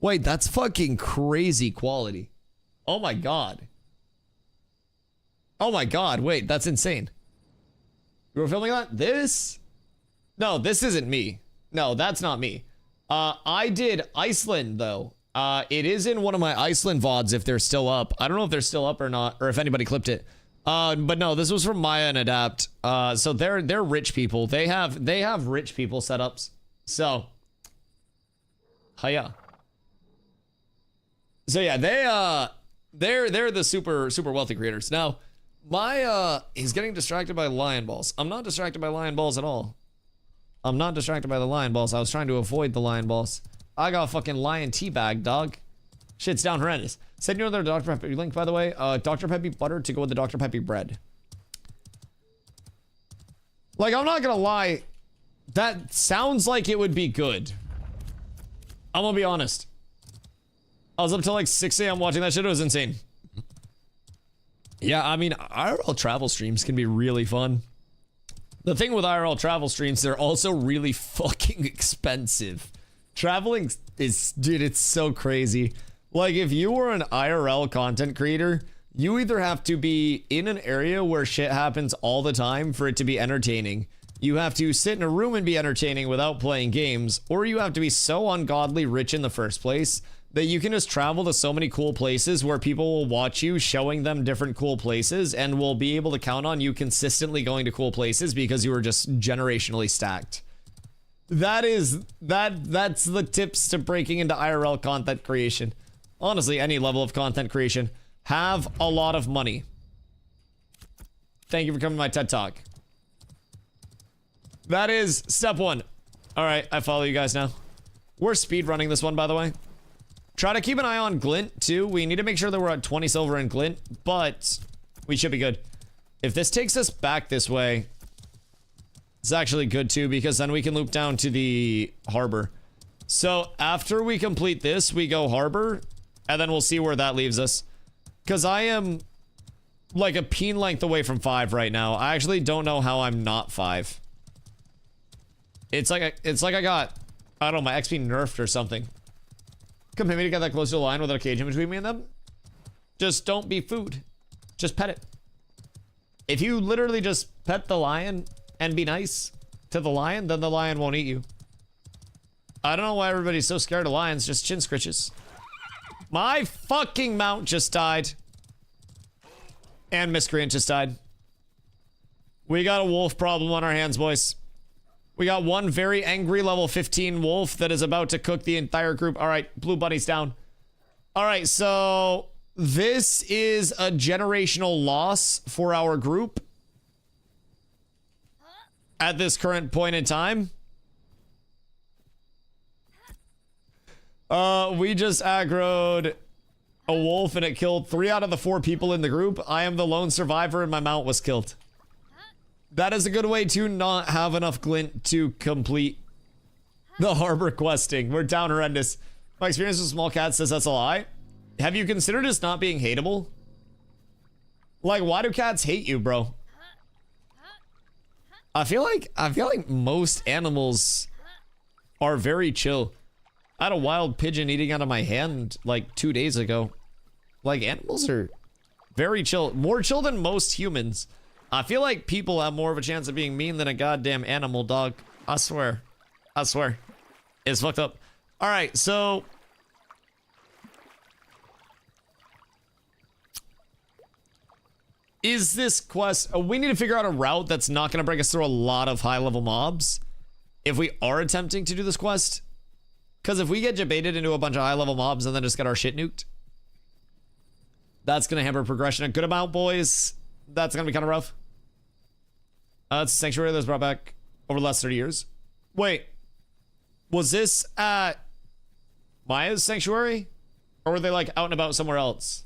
Wait, that's fucking crazy quality. Oh my god. Oh my god, wait, that's insane. You were filming that? This? No, this isn't me. No, that's not me. I did Iceland, though. It is in one of my Iceland VODs if they're still up. I don't know if they're still up or not, or if anybody clipped it. But no, this was from Maya and Adapt. So they're rich people. They have rich people setups. So, hiya. So yeah, they're the super wealthy creators. Now, my he's getting distracted by lion balls. I'm not distracted by lion balls at all. I'm not distracted by the lion balls. I was trying to avoid the lion balls. I got a fucking lion teabag, dog. Shit's down horrendous. Send you another Dr. Peppy link, by the way. Dr. Peppy butter to go with the Dr. Peppy bread. Like, I'm not gonna lie. That sounds like it would be good. I'm gonna be honest. I was up till like 6 a.m. watching that shit. It was insane. Yeah, I mean, IRL travel streams can be really fun. The thing with IRL travel streams, they're also really fucking expensive. Traveling is, dude, it's so crazy. Like, if you were an IRL content creator, you either have to be in an area where shit happens all the time for it to be entertaining. You have to sit in a room and be entertaining without playing games, or you have to be so ungodly rich in the first place that you can just travel to so many cool places where people will watch you showing them different cool places and will be able to count on you consistently going to cool places because you were just generationally stacked. That's the tips to breaking into IRL content creation. Honestly, any level of content creation. Have a lot of money. Thank you for coming to my TED Talk. That is step one. All right, I follow you guys now. We're speed running this one, by the way. Try to keep an eye on Glint, too. We need to make sure that we're at 20 silver in Glint, but we should be good. If this takes us back this way, it's actually good, too, because then we can loop down to the harbor. So after we complete this, we go harbor, and then we'll see where that leaves us. Because I am like a peen length away from 5 right now. I actually don't know how I'm not 5. It's like I got, I don't know, my XP nerfed or something. Come pay me to get that close to the line without a cage in between me and them. Just don't be food. Just pet it. If you literally just pet the lion and be nice to the lion, then the lion won't eat you. I don't know why everybody's so scared of lions, just chin scritches. My fucking mount just died. And Miscreant just died. We got a wolf problem on our hands, boys. We got one very angry level 15 wolf that is about to cook the entire group. All right, blue bunny's down. All right, so this is a generational loss for our group at this current point in time. We just aggroed a wolf and it killed 3 out of the 4 people in the group. I am the lone survivor and my mount was killed. That is a good way to not have enough glint to complete the harbor questing. We're down horrendous. My experience with small cats says that's a lie. Have you considered us not being hateable? Like, why do cats hate you, bro? I feel like most animals are very chill. I had a wild pigeon eating out of my hand like 2 days ago. Like, animals are very chill. More chill than most humans. I feel like people have more of a chance of being mean than a goddamn animal, dog. I swear. I swear. It's fucked up. Alright, so... is this quest... we need to figure out a route that's not going to bring us through a lot of high-level mobs if we are attempting to do this quest. Because if we get debated into a bunch of high-level mobs and then just get our shit nuked, that's going to hamper progression a good amount, boys. That's going to be kind of rough. It's a sanctuary that was brought back over the last 30 years. Wait. Was this at Maya's sanctuary? Or were they, like, out and about somewhere else?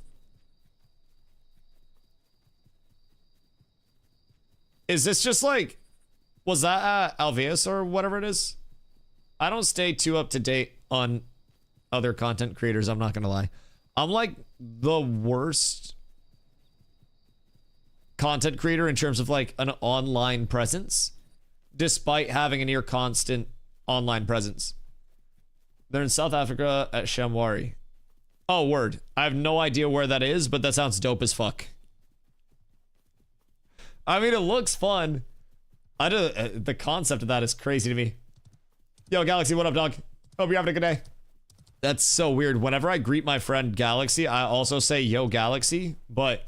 Is this just like, was that Alveus or whatever it is? I don't stay too up to date on other content creators, I'm not gonna lie. I'm like the worst content creator in terms of like an online presence, despite having a near constant online presence. They're in South Africa at Shamwari. Oh, word. I have no idea where that is, but that sounds dope as fuck. I mean, it looks fun. The concept of that is crazy to me. Yo, Galaxy, what up, dog? Hope you're having a good day. That's so weird. Whenever I greet my friend Galaxy, I also say, yo, Galaxy. But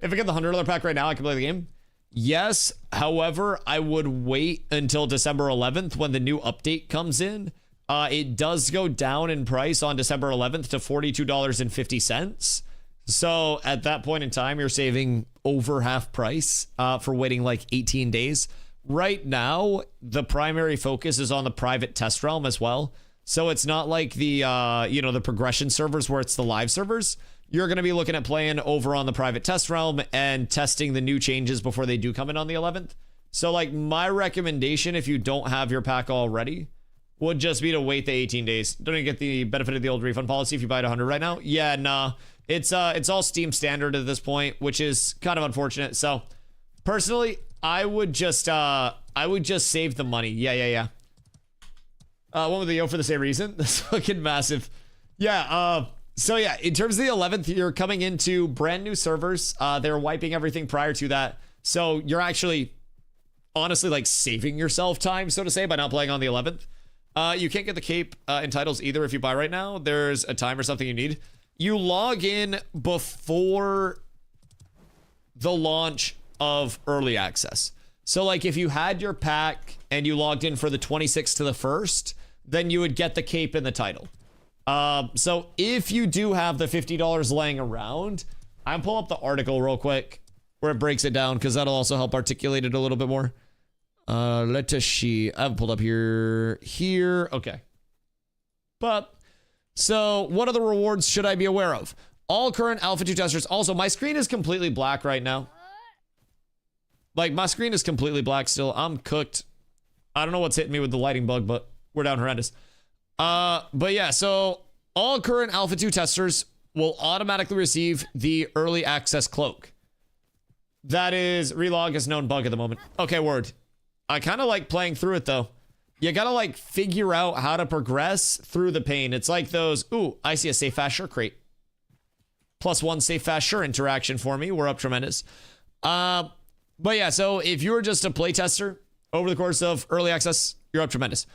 if I get the $100 pack right now, I can play the game. Yes, however, I would wait until December 11th when the new update comes in. It does go down in price on December 11th to $42.50. So at that point in time, you're saving over half price for waiting like 18 days. Right now, the primary focus is on the private test realm as well. So it's not like the, the progression servers where it's the live servers. You're going to be looking at playing over on the private test realm and testing the new changes before they do come in on the 11th. So like my recommendation, if you don't have your pack already, would just be to wait the 18 days. Don't even get the benefit of the old refund policy if you buy it 100 right now. Yeah, nah. It's all Steam standard at this point, which is kind of unfortunate. So, personally, I would just save the money. Yeah. One with the yo for the same reason. That's fucking massive. Yeah. So yeah, in terms of the 11th, you're coming into brand new servers. They're wiping everything prior to that, so you're actually, honestly, like saving yourself time, so to say, by not playing on the 11th. You can't get the cape and titles either if you buy right now. There's a time or something you need. You log in before the launch of early access. So like if you had your pack and you logged in for the 26th to the 1st, then you would get the cape and the title. So if you do have the $50 laying around, I'm pulling up the article real quick where it breaks it down because that'll also help articulate it a little bit more. Let us see. I have pulled up here. Okay. But so what other rewards should I be aware of? All current Alpha 2 testers. Also, my screen is completely black right now. Like, my screen is completely black still. I'm cooked. I don't know what's hitting me with the lighting bug, but we're down horrendous. But yeah, so all current Alpha 2 testers will automatically receive the early access cloak. That is relog as known bug at the moment. Okay, word. I kind of like playing through it though. You gotta like figure out how to progress through the pain. It's like those, ooh, I see a safe fast sure crate. +1 safe fast sure interaction for me. We're up tremendous. But yeah, so if you're just a playtester over the course of early access, you're up tremendous.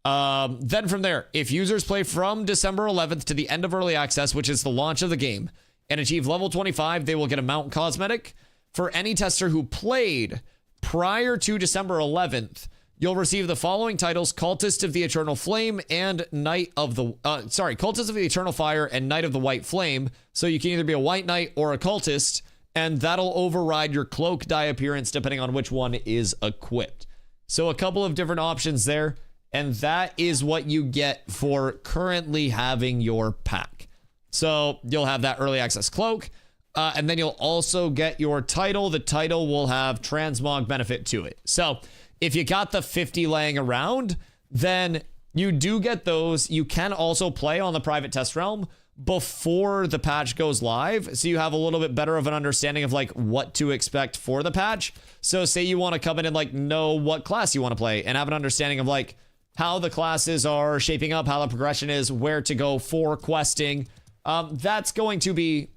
Then from there, if users play from December 11th to the end of early access, which is the launch of the game, and achieve level 25, they will get a mount cosmetic. For any tester who played prior to December 11th, you'll receive the following titles: Cultist of the Eternal Flame and Knight of the... Cultist of the Eternal Fire and Knight of the White Flame. So you can either be a White Knight or a Cultist, and that'll override your cloak die appearance depending on which one is equipped. So a couple of different options there, and that is what you get for currently having your pack. So you'll have that early access cloak. And then you'll also get your title. The title will have transmog benefit to it. So if you got the 50 laying around, then you do get those. You can also play on the private test realm before the patch goes live. So you have a little bit better of an understanding of like what to expect for the patch. So say you want to come in and like know what class you want to play and have an understanding of like how the classes are shaping up, how the progression is, where to go for questing. That's going to be,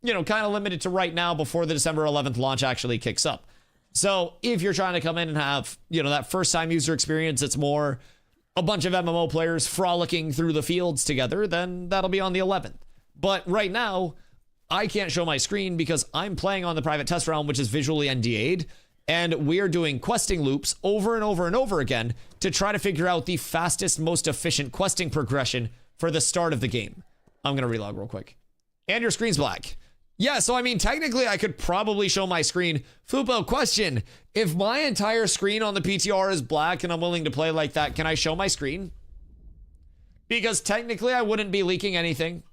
you know, kind of limited to right now before the December 11th launch actually kicks up. So if you're trying to come in and have, you know, that first time user experience, it's more a bunch of MMO players frolicking through the fields together, then that'll be on the 11th. But right now, I can't show my screen because I'm playing on the private test realm, which is visually NDA'd, and we're doing questing loops over and over and over again to try to figure out the fastest, most efficient questing progression for the start of the game. I'm going to relog real quick. And your screen's black. Yeah, so I mean, technically I could probably show my screen. Fupo, question. If my entire screen on the PTR is black and I'm willing to play like that, can I show my screen? Because technically I wouldn't be leaking anything.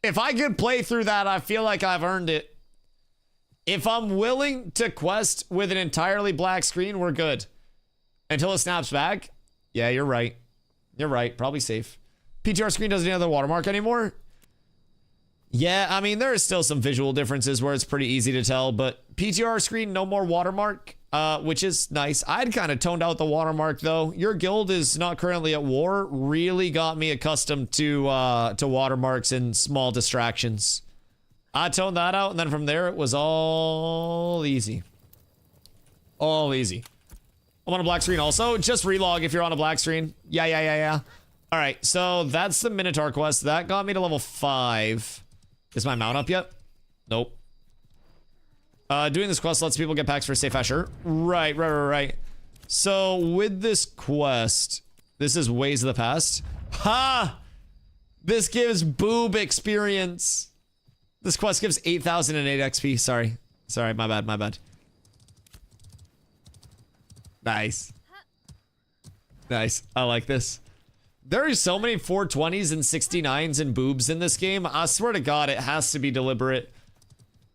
If I could play through that, I feel like I've earned it. If I'm willing to quest with an entirely black screen, we're good. Until it snaps back. Yeah, you're right. You're right. Probably safe. PTR screen doesn't have the watermark anymore. Yeah, I mean, there is still some visual differences where it's pretty easy to tell, but PTR screen, no more watermark, which is nice. I'd kind of toned out the watermark, though. Your guild is not currently at war. Really got me accustomed to watermarks and small distractions. I toned that out, and then from there, it was all easy. All easy. I'm on a black screen also. Just relog if you're on a black screen. Yeah. All right, so that's the Minotaur quest. That got me to level 5. Is my mount up yet? Nope. Doing this quest lets people get packs for safe Asher. Right. So with this quest, this is Ways of the Past. Ha! This gives boob experience. This quest gives 8,008 XP. Sorry, my bad. Nice. I like this. There are so many 420s and 69s and boobs in this game. I swear to God, it has to be deliberate.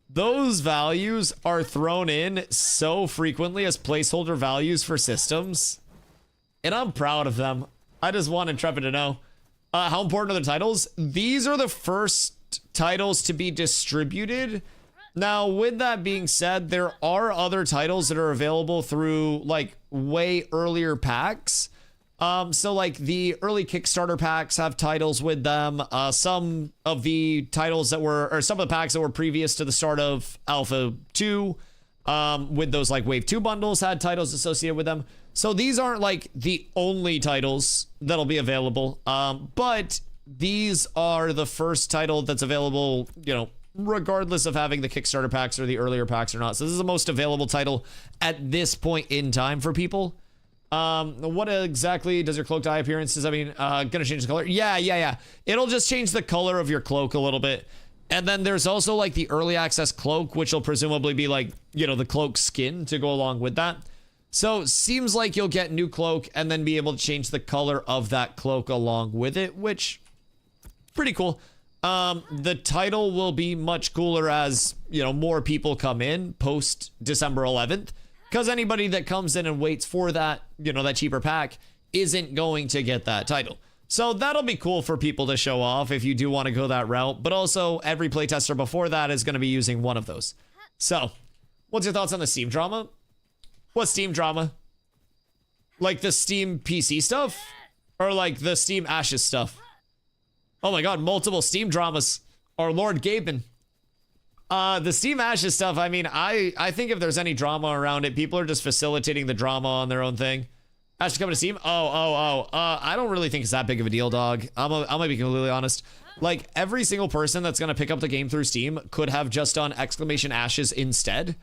Those values are thrown in so frequently as placeholder values for systems. And I'm proud of them. I just want Intrepid to know. How important are the titles? These are the first titles to be distributed. Now, with that being said, there are other titles that are available through, like, way earlier packs. So, like, the early Kickstarter packs have titles with them. Some of the titles that were, or some of the packs that were previous to the start of Alpha 2, with those, like, Wave 2 bundles had titles associated with them. So these aren't, like, the only titles that'll be available. But these are the first title that's available, you know, regardless of having the Kickstarter packs or the earlier packs or not. So this is the most available title at this point in time for people. What exactly does your cloak dye appearance? Does that mean gonna change the color? Yeah. It'll just change the color of your cloak a little bit. And then there's also like the early access cloak, which will presumably be like, you know, the cloak skin to go along with that. So seems like you'll get new cloak and then be able to change the color of that cloak along with it, which pretty cool. The title will be much cooler as, you know, more people come in post December 11th, because anybody that comes in and waits for that, you know, that cheaper pack isn't going to get that title. So that'll be cool for people to show off if you do want to go that route, but also every playtester before that is going to be using one of those. So what's your thoughts on the Steam drama? What Steam drama? Like the Steam PC stuff? Or like the Steam Ashes stuff? Oh my God, multiple Steam dramas. Or Lord Gaben. The Steam Ashes stuff, I mean, I think if there's any drama around it, people are just facilitating the drama on their own thing. Ashes coming to Steam? I don't really think it's that big of a deal, dog. I'm gonna be completely honest. Like, every single person that's gonna pick up the game through Steam could have just done !Ashes instead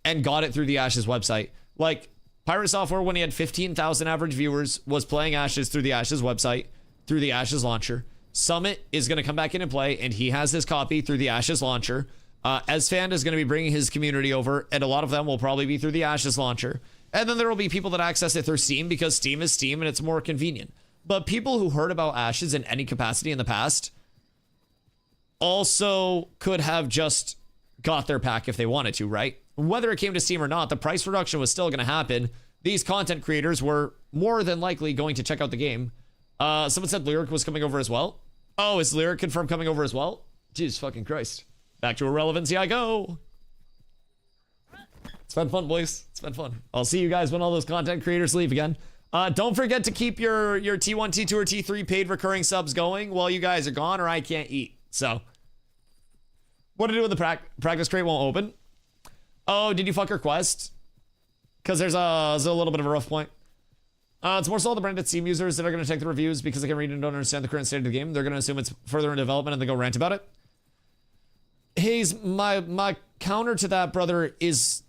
and got it through the Ashes website. Like, Pirate Software, when he had 15,000 average viewers, was playing Ashes through the Ashes website, through the Ashes launcher. Summit is going to come back in and play, and he has his copy through the Ashes launcher. Esfand is going to be bringing his community over, and a lot of them will probably be through the Ashes launcher. And then there will be people that access it through Steam because Steam is Steam and it's more convenient. But people who heard about Ashes in any capacity in the past also could have just got their pack if they wanted to, right? Whether it came to Steam or not, the price reduction was still going to happen. These content creators were more than likely going to check out the game. Someone said Lyric was coming over as well. Oh, is Lyric confirmed coming over as well? Jesus fucking Christ. Back to irrelevancy I go. It's been fun, boys. It's been fun. I'll see you guys when all those content creators leave again. Don't forget to keep your T1, T2, or T3 paid recurring subs going while you guys are gone or I can't eat. So, what to do when the practice crate won't open? Oh, did you fuck your quest? Because there's a little bit of a rough point. It's more so the branded Steam users that are going to take the reviews because they can read and don't understand the current state of the game. They're going to assume it's further in development and then go rant about it. Hayes, my counter to that, brother, is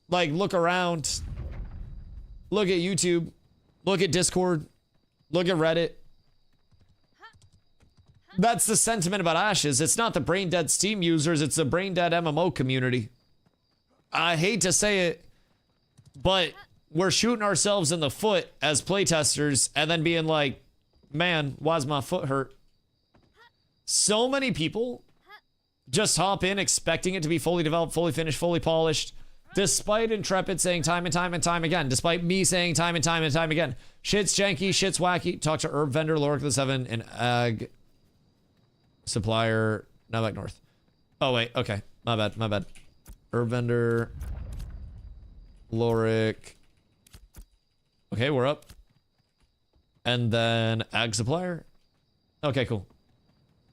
like, look around. Look at YouTube. Look at Discord. Look at Reddit. That's the sentiment about Ashes. It's not the brain dead Steam users, it's the brain dead MMO community. I hate to say it, but we're shooting ourselves in the foot as playtesters and then being like, man, why's my foot hurt? So many people just hop in expecting it to be fully developed, fully finished, fully polished, despite Intrepid saying time and time and time again, despite me saying time and time and time again, shit's janky, shit's wacky. Talk to Herb Vendor, Loric the 7, and Ag Supplier, now back north. Oh, wait, okay. My bad. Herb Vendor, Loric. Okay, we're up. And then Ag Supplier. Okay, cool.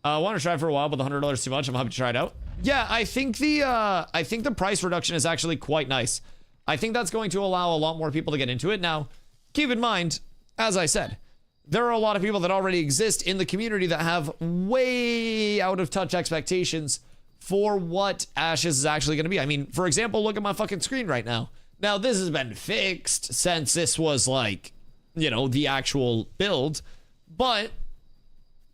I want to try it for a while, but the $100 too much. I'm happy to try it out. Yeah, I think the price reduction is actually quite nice. I think that's going to allow a lot more people to get into it. Now, keep in mind, as I said, there are a lot of people that already exist in the community that have way out of touch expectations for what Ashes is actually going to be. I mean, for example, look at my fucking screen right now. Now, this has been fixed since this was like, you know, the actual build, but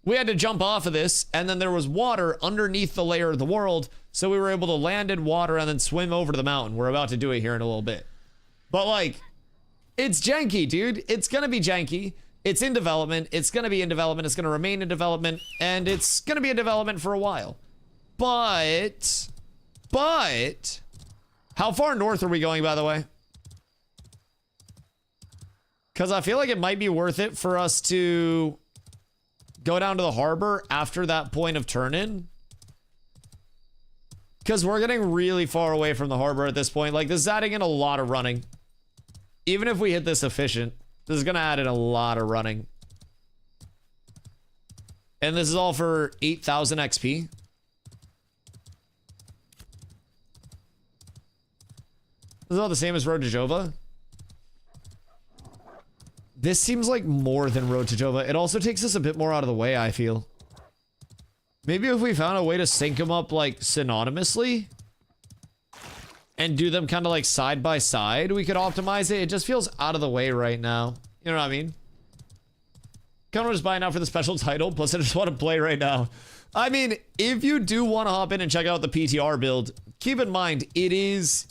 we had to jump off of this, and then there was water underneath the layer of the world, so we were able to land in water and then swim over to the mountain. We're about to do it here in a little bit. But, like, it's janky, dude. It's gonna be janky. It's in development. It's gonna be in development. It's gonna remain in development, and it's gonna be in development for a while. But, how far north are we going, by the way? Because I feel like it might be worth it for us to go down to the harbor after that point of turn-in. Because we're getting really far away from the harbor at this point. Like, this is adding in a lot of running. Even if we hit this efficient, this is going to add in a lot of running. And this is all for 8,000 XP. This is all the same as Road to Jova. This seems like more than Road to Jova. It also takes us a bit more out of the way, I feel. Maybe if we found a way to sync them up, like, synonymously and do them kind of like side by side, we could optimize it. It just feels out of the way right now. You know what I mean? Kind of just buying out for the special title, plus I just want to play right now. I mean, if you do want to hop in and check out the PTR build, keep in mind, it is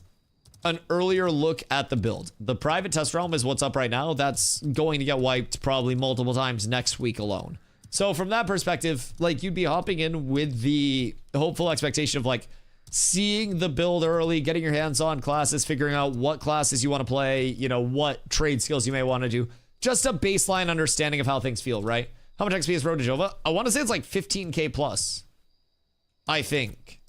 an earlier look at the build. The private test realm is what's up right now. That's going to get wiped probably multiple times next week alone. So from that perspective, like, you'd be hopping in with the hopeful expectation of, like, seeing the build early, getting your hands on classes, figuring out what classes you want to play, you know, what trade skills you may want to do. Just a baseline understanding of how things feel, right? How much XP is Road to Jova? I want to say it's like 15k plus. I think.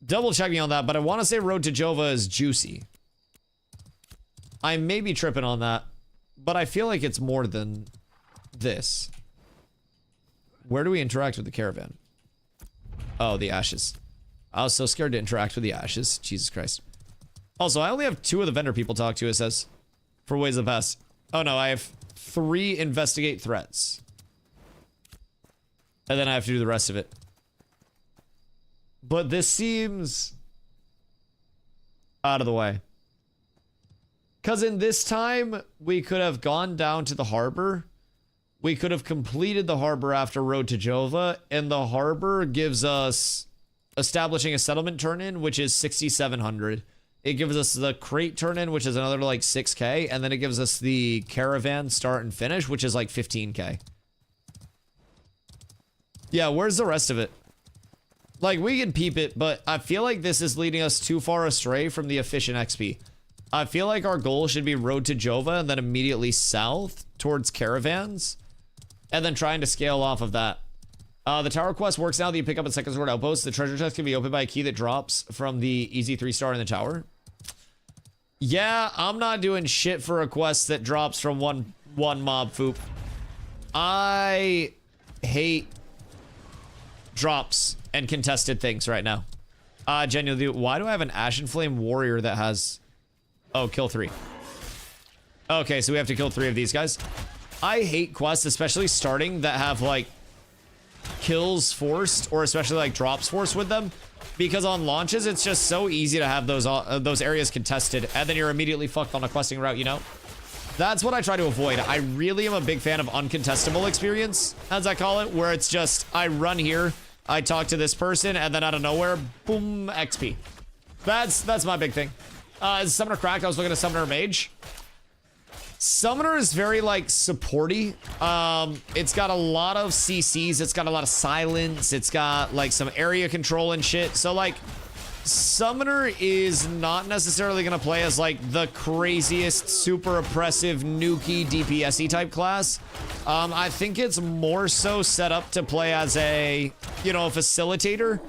Double check me on that, but I want to say Road to Jova is juicy. I may be tripping on that, but I feel like it's more than this. Where do we interact with the caravan? Oh, the ashes. I was so scared to interact with the ashes. Jesus Christ. Also, I only have 2 of the vendor people talk to, it says. For ways of the past. Oh no, I have 3 investigate threats. And then I have to do the rest of it. But this seems out of the way. Because in this time, we could have gone down to the harbor. We could have completed the harbor after Road to Jova. And the harbor gives us establishing a settlement turn-in, which is 6,700. It gives us the crate turn in, which is another like 6K. And then it gives us the caravan start and finish, which is like 15K. Yeah, where's the rest of it? Like, we can peep it, but I feel like this is leading us too far astray from the efficient XP. I feel like our goal should be road to Jova and then immediately south towards caravans. And then trying to scale off of that. The tower quest works now that you pick up a second sword outpost. The treasure chest can be opened by a key that drops from the easy 3-star in the tower. Yeah, I'm not doing shit for a quest that drops from one mob foop. I hate drops and contested things right now. Genuinely, why do I have an Ashen Flame warrior that has... Oh, kill 3. Okay, so we have to kill 3 of these guys. I hate quests, especially starting, that have, like, kills forced, or especially, like, drops forced with them. Because on launches, it's just so easy to have those areas contested, and then you're immediately fucked on a questing route, you know? That's what I try to avoid. I really am a big fan of uncontestable experience, as I call it, where it's just, I run here, I talk to this person, and then out of nowhere, boom, XP. That's my big thing. Is Summoner cracked? I was looking at Summoner Mage. Summoner is very, like, supporty. It's got a lot of CCs. It's got a lot of silence. It's got, like, some area control and shit. So, like, Summoner is not necessarily going to play as, like, the craziest, super oppressive, nukey, DPS-y type class. I think it's more so set up to play as a, you know, a facilitator.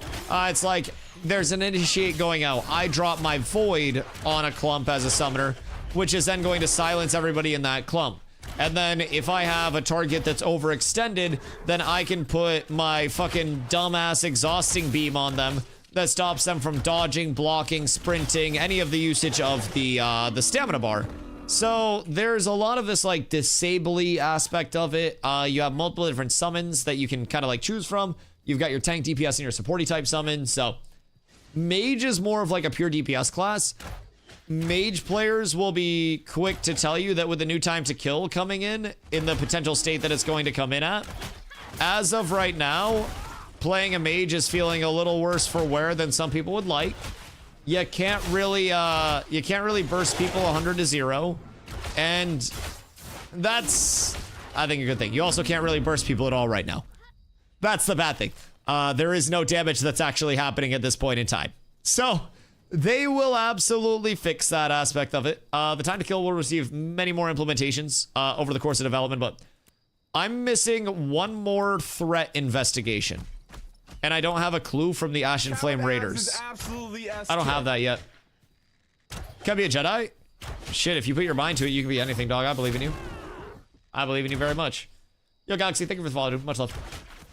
It's like, there's an initiate going out. I drop my void on a clump as a summoner, which is then going to silence everybody in that clump. And then if I have a target that's overextended, then I can put my fucking dumbass exhausting beam on them that stops them from dodging, blocking, sprinting, any of the usage of the stamina bar. So there's a lot of this like disable-y aspect of it. You have multiple different summons that you can kind of like choose from. You've got your tank DPS and your supporty type summon. So Mage is more of like a pure DPS class. Mage players will be quick to tell you that with the new time to kill coming in the potential state that it's going to come in at, as of right now, playing a mage is feeling a little worse for wear than some people would like. You can't really burst people 100 to 0, and that's, I think, a good thing. You also can't really burst people at all right now. That's the bad thing. There is no damage that's actually happening at this point in time. So they will absolutely fix that aspect of it. The time to kill will receive many more implementations over the course of development, but I'm missing one more threat investigation. And I don't have a clue from the Ashen Flame Raiders. I don't have that yet. Can I be a Jedi? Shit, if you put your mind to it, you can be anything, dog. I believe in you. I believe in you very much. Yo, Galaxy, thank you for the follow, dude. Much love.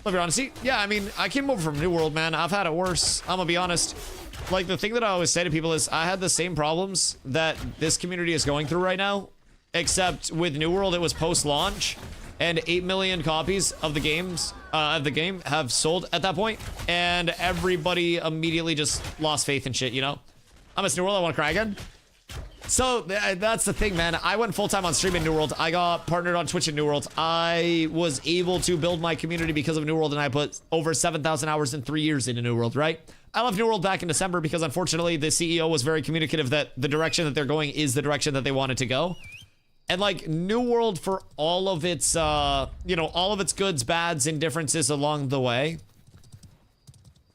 Love your honesty. Yeah, I mean, I came over from New World, man. I've had it worse. I'm gonna be honest. Like, the thing that I always say to people is I had the same problems that this community is going through right now, except with New World, it was post-launch, and 8 million copies of the game have sold at that point, and everybody immediately just lost faith and shit, you know? I miss New World. I want to cry again. So that's the thing, man. I went full-time on stream in New World. I got partnered on Twitch in New World. I was able to build my community because of New World, and I put over 7,000 hours in 3 years into New World, right? I left New World back in December because, unfortunately, the CEO was very communicative that the direction that they're going is the direction that they wanted to go. And, like, New World, for all of its, you know, all of its goods, bads, and differences along the way,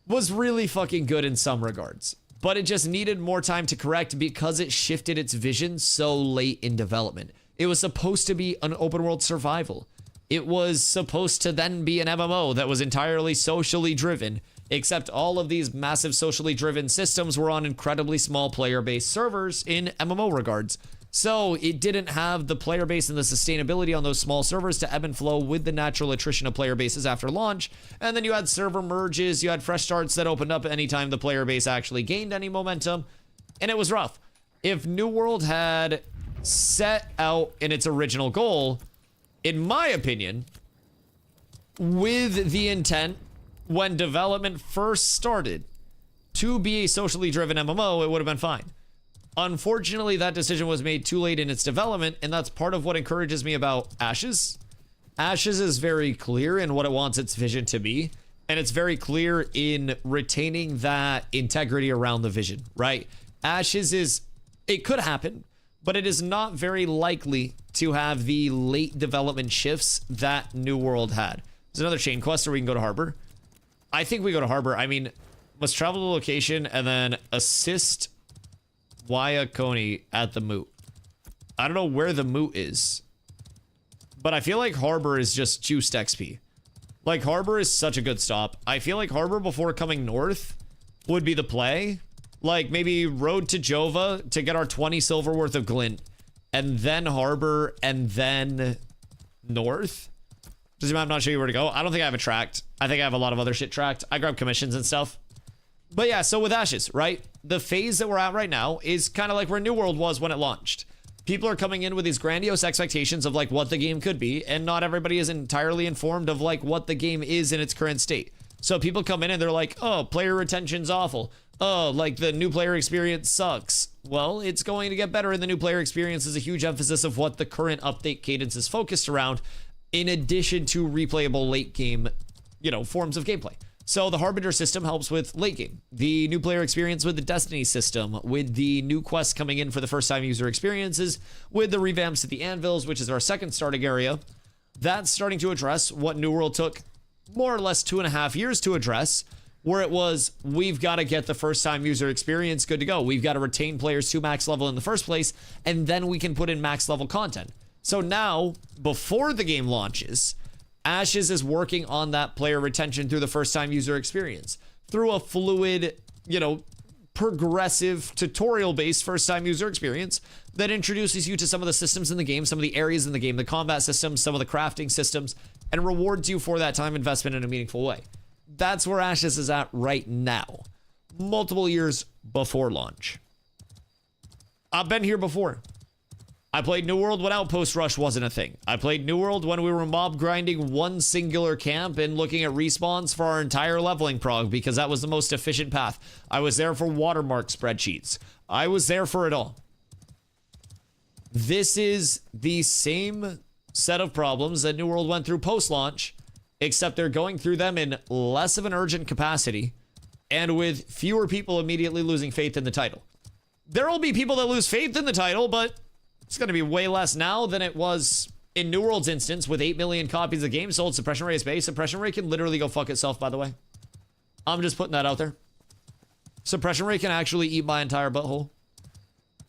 was really fucking good in some regards. But it just needed more time to correct because it shifted its vision so late in development. It was supposed to be an open world survival. It was supposed to then be an MMO that was entirely socially driven, except all of these massive socially driven systems were on incredibly small player-based servers in MMO regards. So it didn't have the player base and the sustainability on those small servers to ebb and flow with the natural attrition of player bases after launch. And then you had server merges, you had fresh starts that opened up anytime the player base actually gained any momentum. And it was rough. If New World had set out in its original goal, in my opinion, with the intent when development first started to be a socially driven MMO, it would have been fine. Unfortunately, that decision was made too late in its development, and that's part of what encourages me about Ashes. Ashes is very clear in what it wants its vision to be, and it's very clear in retaining that integrity around the vision, right? Ashes is, it could happen, but it is not very likely to have the late development shifts that New World had. There's another chain quest, or we can go to Harbor. I think we go to Harbor. I mean, must travel to the location and then assist Wyakoni at the moot. I don't know where the moot is, but I feel like Harbor is just juiced XP. Like, Harbor is such a good stop. I feel like Harbor before coming north would be the play. Like, maybe Road to Jova to get our 20 silver worth of glint, and then Harbor, and then north. Does I'm not sure where to go. I don't think I have it tracked. I think I have a lot of other shit tracked. I grab commissions and stuff. But yeah, so with Ashes, right? The phase that we're at right now is kind of like where New World was when it launched. People are coming in with these grandiose expectations of like what the game could be, and not everybody is entirely informed of like what the game is in its current state. So people come in and they're like, oh, player retention's awful. Oh, like the new player experience sucks. Well, it's going to get better, and the new player experience is a huge emphasis of what the current update cadence is focused around, in addition to replayable late game, you know, forms of gameplay. So the Harbinger system helps with late game. The new player experience with the Destiny system, with the new quests coming in for the first time user experiences, with the revamps to the Anvils, which is our second starting area. That's starting to address what New World took more or less 2.5 years to address, where it was, we've got to get the first time user experience good to go. We've got to retain players to max level in the first place, and then we can put in max level content. So now, before the game launches, Ashes is working on that player retention through the first time user experience, through a fluid, you know, progressive tutorial based first time user experience that introduces you to some of the systems in the game, some of the areas in the game, the combat systems, some of the crafting systems, and rewards you for that time investment in a meaningful way. That's where Ashes is at right now, multiple years before launch. I've been here before. I played New World when Outpost Rush wasn't a thing. I played New World when we were mob grinding one singular camp and looking at respawns for our entire leveling prog, because that was the most efficient path. I was there for watermark spreadsheets. I was there for it all. This is the same set of problems that New World went through post-launch, except they're going through them in less of an urgent capacity and with fewer people immediately losing faith in the title. There will be people that lose faith in the title, but it's going to be way less now than it was in New World's instance, with 8 million copies of the game sold. Suppression rate is base. Suppression rate can literally go fuck itself, by the way. I'm just putting that out there. Suppression rate can actually eat my entire butthole.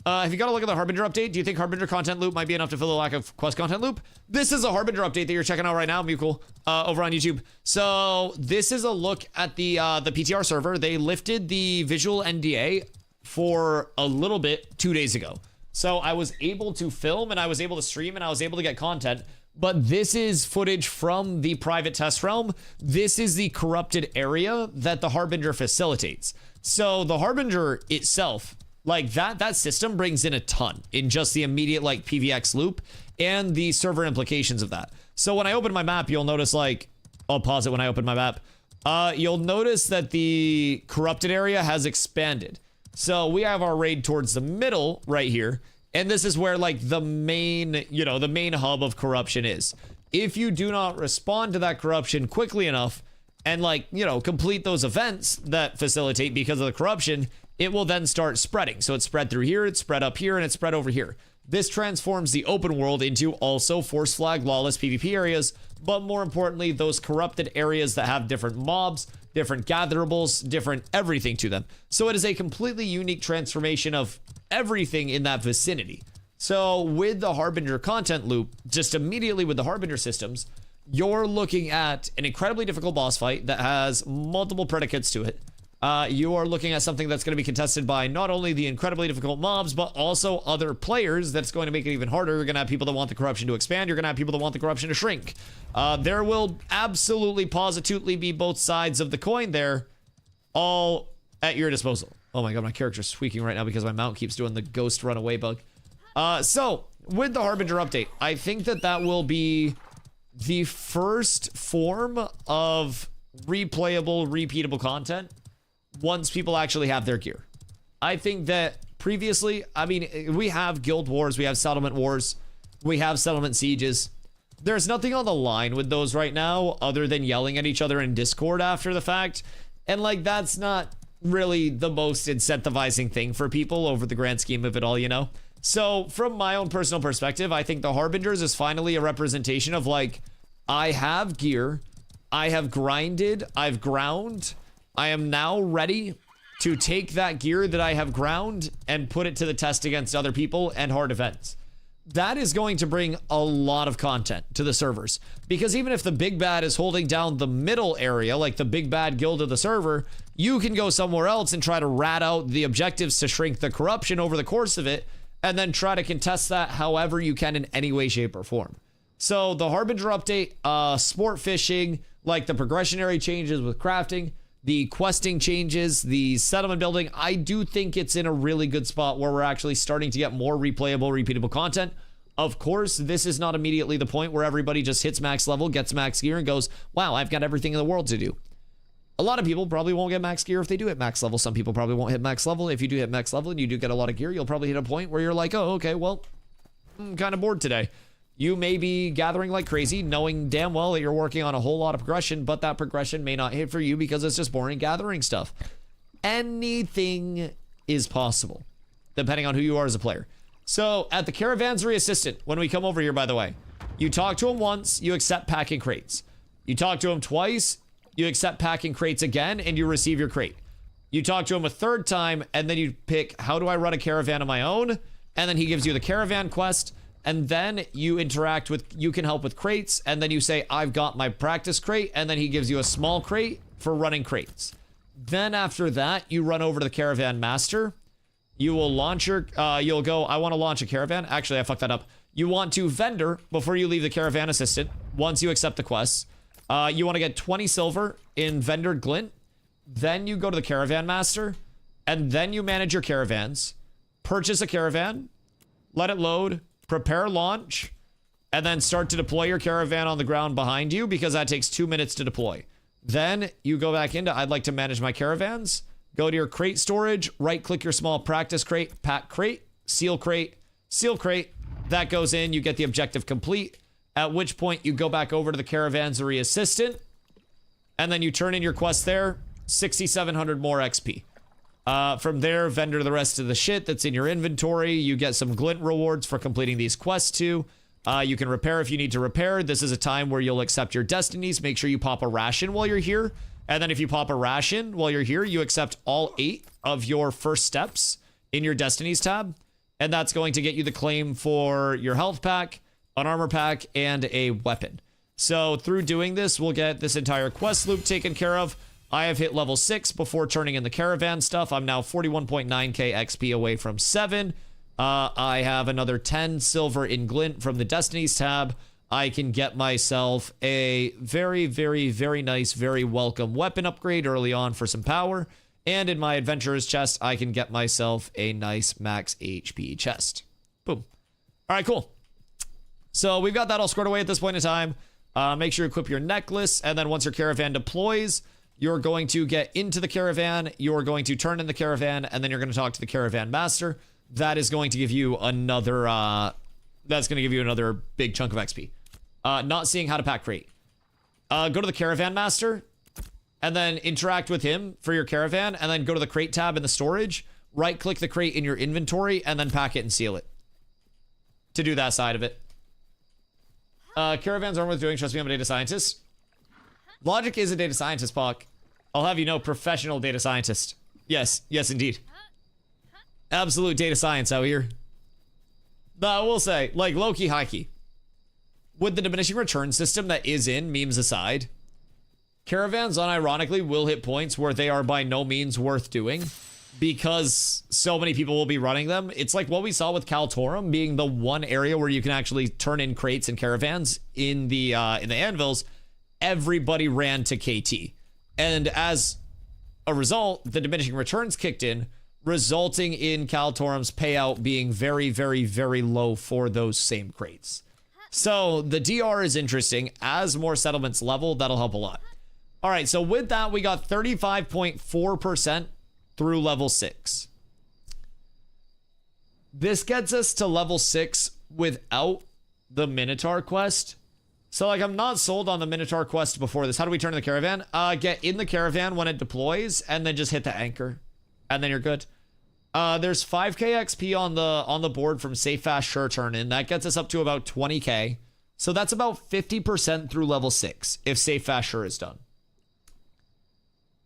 Have you got to look at the Harbinger update? Do you think Harbinger content loop might be enough to fill the lack of quest content loop? This is a Harbinger update that you're checking out right now, Mukul, over on YouTube. So this is a look at the PTR server. They lifted the visual NDA for a little bit 2 days ago. So I was able to film and I was able to stream and I was able to get content, but this is footage from the private test realm. This is the corrupted area that the Harbinger facilitates. So the Harbinger itself, like that system brings in a ton in just the immediate like PVX loop and the server implications of that. So when I open my map, you'll notice, like, I'll pause it when I open my map. You'll notice that the corrupted area has expanded. So we have our raid towards the middle right here. And this is where like the main, you know, the main hub of corruption is. If you do not respond to that corruption quickly enough and, like, you know, complete those events that facilitate because of the corruption, it will then start spreading. So it's spread through here, it's spread up here, and it's spread over here. This transforms the open world into also force flag lawless PvP areas, but more importantly, those corrupted areas that have different mobs, different gatherables, different everything to them. So it is a completely unique transformation of everything in that vicinity. So with the Harbinger content loop, just immediately with the Harbinger systems, you're looking at an incredibly difficult boss fight that has multiple predicates to it. You are looking at something that's going to be contested by not only the incredibly difficult mobs, but also other players. That's going to make it even harder. You're going to have people that want the corruption to expand. You're going to have people that want the corruption to shrink. There will absolutely, positively be both sides of the coin there, all at your disposal. Oh my god, my character's squeaking right now because my mount keeps doing the ghost runaway bug. So, with the Harbinger update, I think that that will be the first form of replayable, repeatable content once people actually have their gear. I think that previously, I mean, we have guild wars, we have settlement wars, we have settlement sieges. There's nothing on the line with those right now other than yelling at each other in Discord after the fact. And like, that's not really the most incentivizing thing for people over the grand scheme of it all, you know? So from my own personal perspective, I think the Harbingers is finally a representation of like, I have gear, I have grinded, I've ground, I am now ready to take that gear that I have ground and put it to the test against other people and hard events. That is going to bring a lot of content to the servers, because even if the big bad is holding down the middle area, like the big bad guild of the server, you can go somewhere else and try to rat out the objectives to shrink the corruption over the course of it, and then try to contest that however you can in any way, shape, or form. So the Harbinger update, sport fishing, like the progressionary changes with crafting, the questing changes, the settlement building, I do think it's in a really good spot where we're actually starting to get more replayable, repeatable content. Of course, this is not immediately the point where everybody just hits max level, gets max gear, and goes, wow, I've got everything in the world to do. A lot of people probably won't get max gear if they do hit max level. Some people probably won't hit max level. If you do hit max level and you do get a lot of gear, you'll probably hit a point where you're like, oh, okay, well, I'm kind of bored today. You may be gathering like crazy, knowing damn well that you're working on a whole lot of progression, but that progression may not hit for you because it's just boring gathering stuff. Anything is possible, depending on who you are as a player. So, at the Caravanserai Assistant, when we come over here, by the way, you talk to him once, you accept packing crates. You talk to him twice, you accept packing crates again, and you receive your crate. You talk to him a third time, and then you pick, how do I run a caravan of my own? And then he gives you the caravan quest. And then you interact with, you can help with crates, and then you say, I've got my practice crate, and then he gives you a small crate for running crates. Then after that, you run over to the Caravan Master. You will launch your, you'll go, I want to launch a caravan. Actually, I fucked that up. You want to vendor before you leave the Caravan Assistant, once you accept the quests. You want to get 20 silver in vendor glint. Then you go to the Caravan Master, and then you manage your caravans. Purchase a caravan, let it load, prepare launch, and then start to deploy your caravan on the ground behind you, because that takes 2 minutes to deploy. Then you go back into, I'd like to manage my caravans, go to your crate storage, right click your small practice crate, pack crate, seal crate, that goes in, you get the objective complete, at which point you go back over to the Caravanserai Assistant, and then you turn in your quest there, 6,700 more XP. From there, vendor the rest of the shit that's in your inventory. You get some glint rewards for completing these quests too. You can repair if you need to repair. This is a time where you'll accept your destinies. Make sure you pop a ration while you're here. And then if you pop a ration while you're here, you accept all 8 of your first steps in your destinies tab. And that's going to get you the claim for your health pack, an armor pack, and a weapon. So through doing this, we'll get this entire quest loop taken care of. I have hit level 6 before turning in the caravan stuff. I'm now 41.9k XP away from 7. I have another 10 silver in glint from the Destinies tab. I can get myself a very, very, very nice, very welcome weapon upgrade early on for some power. And in my adventurer's chest, I can get myself a nice max HP chest. Boom. All right, cool. So we've got that all squared away at this point in time. Make sure you equip your necklace. And then once your caravan deploys, you're going to get into the caravan, you're going to turn in the caravan, and then you're going to talk to the Caravan Master. That is going to give you another, big chunk of XP. Not seeing how to pack crate. Go to the Caravan Master, and then interact with him for your caravan, and then go to the crate tab in the storage, right-click the crate in your inventory, and then pack it and seal it. To do that side of it. Caravans aren't worth doing, trust me, I'm a data scientist. Logic is a data scientist, Pock. I'll have you know, professional data scientist. Yes, yes indeed. Absolute data science out here. But I will say, like, low-key, high-key. With the diminishing return system that is in, memes aside, caravans unironically will hit points where they are by no means worth doing, because so many people will be running them. It's like what we saw with Kaltorum being the one area where you can actually turn in crates and caravans in the anvils. Everybody ran to KT. And as a result, the diminishing returns kicked in, resulting in Kaltorum's payout being very, very, very low for those same crates. So the DR is interesting. As more settlements level, that'll help a lot. All right, so with that, we got 35.4% through level 6. This gets us to level 6 without the Minotaur quest. So, like, I'm not sold on the Minotaur quest before this. How do we turn in the caravan? Get in the caravan when it deploys, and then just hit the anchor. And then you're good. There's 5k XP on the board from Safe Fast Sure turn in. That gets us up to about 20k. So that's about 50% through level 6 if Safe Fast Sure is done.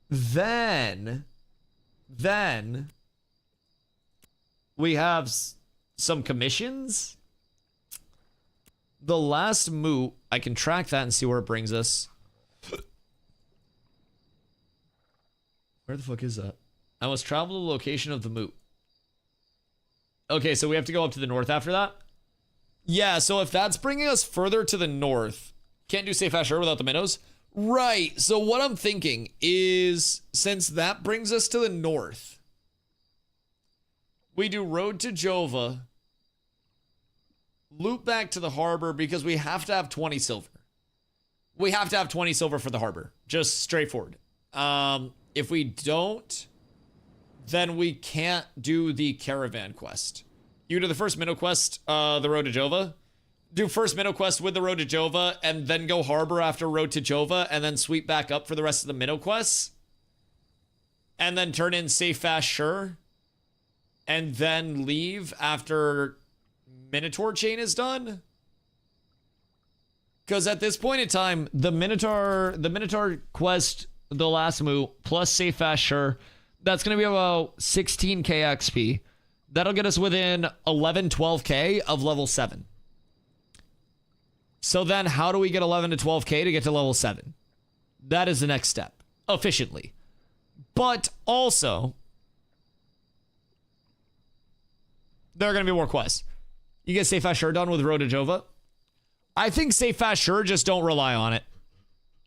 Then we have some commissions. The last moot, I can track that and see where it brings us. Where the fuck is that? I must travel to the location of the moot. Okay, so we have to go up to the north after that? Yeah, so if that's bringing us further to the north, can't do Safe Fast Sure without the minnows. Right, so what I'm thinking is, since that brings us to the north, we do Road to Jova, loop back to the harbor because we have to have 20 silver. We have to have 20 silver for the harbor. Just straightforward. If we don't, then we can't do the caravan quest. You do the first minnow quest, the Road to Jova. Do first minnow quest with the Road to Jova, and then go harbor after Road to Jova, and then sweep back up for the rest of the minnow quests. And then turn in Safe Fast Sure. And then leave after Minotaur chain is done. Because at this point in time, the Minotaur quest, the last move, plus Safe Fast Sure, that's going to be about 16k XP. That'll get us within 11, 12k of level 7. So then how do we get 11 to 12k to get to level 7? That is the next step, efficiently. But also, there are going to be more quests. You get Safe Fast Sure done with Road to Jova. I think Safe Fast Sure, just don't rely on it.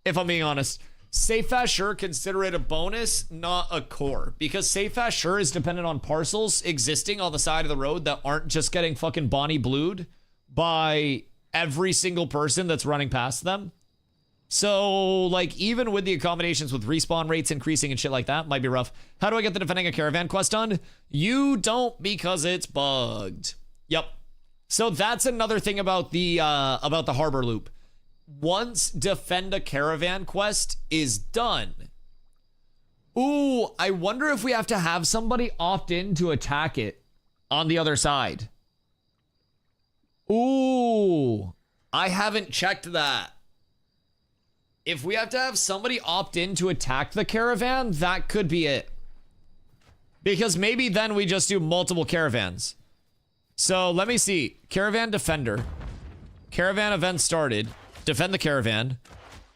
If I'm being honest. Safe Fast Sure, consider it a bonus, not a core. Because Safe Fast Sure is dependent on parcels existing on the side of the road that aren't just getting fucking Bonnie Blued by every single person that's running past them. So, like, even with the accommodations with respawn rates increasing and shit like that, might be rough. How do I get the Defending a Caravan quest done? You don't, because it's bugged. Yep. So that's another thing about the harbor loop. Once Defend a Caravan quest is done. Ooh, I wonder if we have to have somebody opt in to attack it on the other side. Ooh, I haven't checked that. If we have to have somebody opt in to attack the caravan, that could be it. Because maybe then we just do multiple caravans. So let me see. Caravan Defender. Caravan event started. Defend the caravan.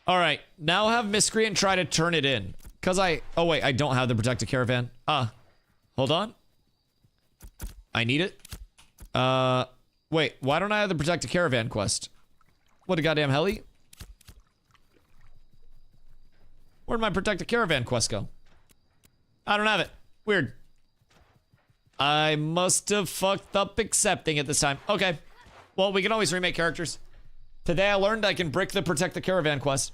All right, now have Miscreant try to turn it in. Because oh wait, I don't have the Protect a Caravan. Hold on. I need it. Wait, why don't I have the Protect a Caravan quest? What a goddamn heli. Where'd my Protect a Caravan quest go? I don't have it. Weird. I must have fucked up accepting it this time. Okay. Well, we can always remake characters. Today I learned I can brick the Protect the Caravan quest.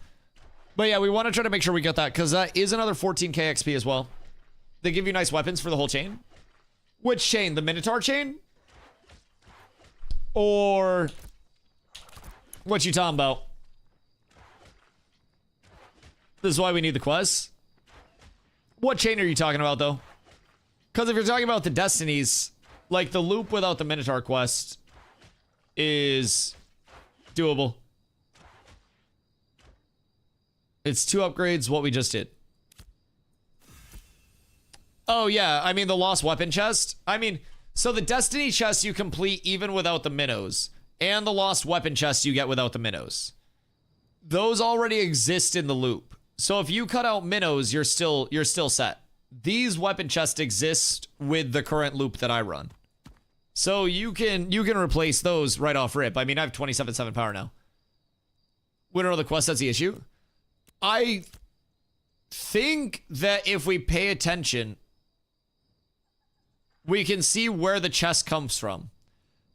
But yeah, we want to try to make sure we get that, because that is another 14k XP as well. They give you nice weapons for the whole chain. Which chain? The Minotaur chain? Or what you talking about? This is why we need the quests. What chain are you talking about, though? Because if you're talking about the Destinies, like, the loop without the Minotaur quest is doable. It's 2 upgrades, what we just did. Oh, yeah, I mean, the Lost Weapon chest. I mean, so the Destiny chest you complete even without the minnows, and the Lost Weapon chest you get without the minnows. Those already exist in the loop. So if you cut out minnows, you're still set. These weapon chests exist with the current loop that I run. So you can replace those right off rip. I mean, I have 27.7 power now. Winner of the quest, that's the issue. I think that if we pay attention, we can see where the chest comes from.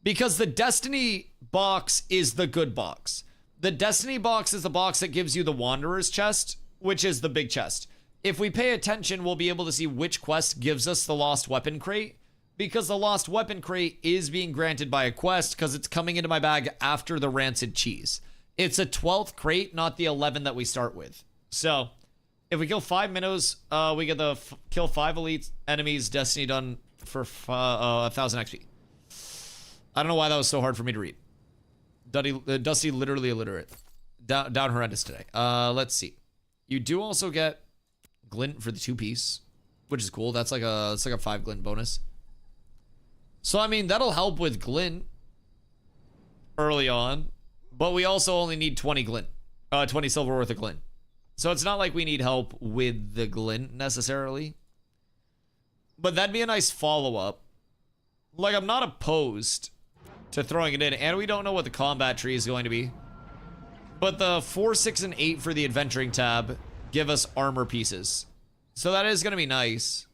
Because the Destiny box is the good box. The Destiny box is the box that gives you the Wanderer's chest, which is the big chest. If we pay attention, we'll be able to see which quest gives us the Lost Weapon crate. Because the Lost Weapon crate is being granted by a quest, because it's coming into my bag after the Rancid Cheese. It's a 12th crate, not the 11 that we start with. So, if we kill 5 minnows, we get the kill 5 elite enemies, Destiny done for 1,000 XP. I don't know why that was so hard for me to read. Dusty literally illiterate. Down horrendous today. Let's see. You do also get glint for the 2-piece, which is cool. That's like a 5 glint bonus. So I mean that'll help with glint early on, but we also only need 20 glint, 20 silver worth of glint. So it's not like we need help with the glint necessarily. But that'd be a nice follow-up. Like, I'm not opposed to throwing it in, and we don't know what the combat tree is going to be. But the 4, 6, and 8 for the adventuring tab give us armor pieces. So that is going to be nice.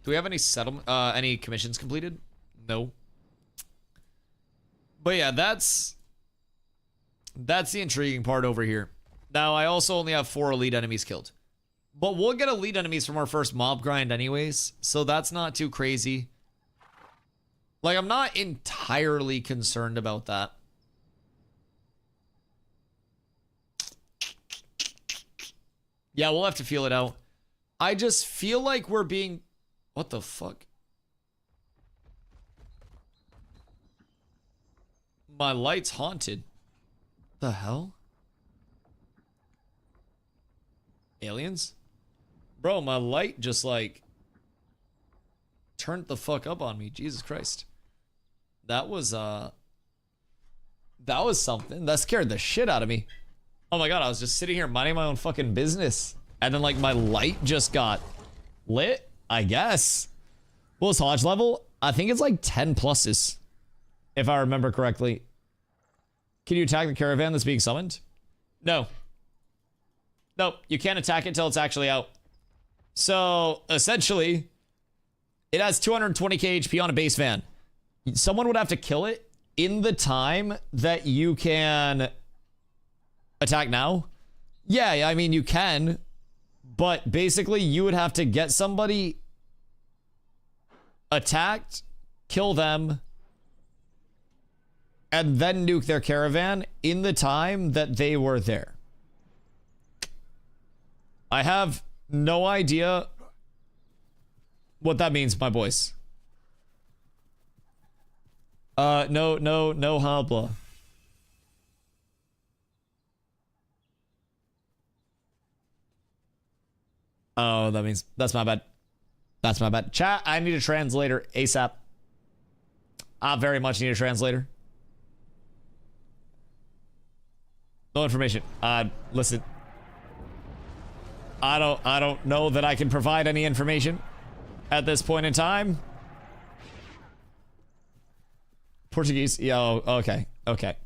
Do we have any any commissions completed? No. But yeah, that's the intriguing part over here. Now, I also only have 4 elite enemies killed. But we'll get elite enemies from our first mob grind anyways, so that's not too crazy. Like, I'm not entirely concerned about that. Yeah, we'll have to feel it out. I just feel like we're being... What the fuck? My light's haunted. The hell? Aliens? Bro, my light just like turned the fuck up on me. Jesus Christ. That was something. That scared the shit out of me. Oh my god, I was just sitting here minding my own fucking business. And then like my light just got lit, I guess. What was Hodge level? I think it's like 10 pluses. If I remember correctly. Can you attack the caravan that's being summoned? No. Nope, you can't attack it until it's actually out. So, essentially, it has 220k HP on a base van. Someone would have to kill it in the time that you can attack now. Yeah, I mean, you can. But basically, you would have to get somebody attacked, kill them, and then nuke their caravan in the time that they were there. I have no idea what that means, my boys. No habla. Oh, that means that's my bad. That's my bad. Chat, I need a translator ASAP. I very much need a translator. No information. Listen. I don't know that I can provide any information at this point in time. Portuguese. Yeah, oh, okay. Okay.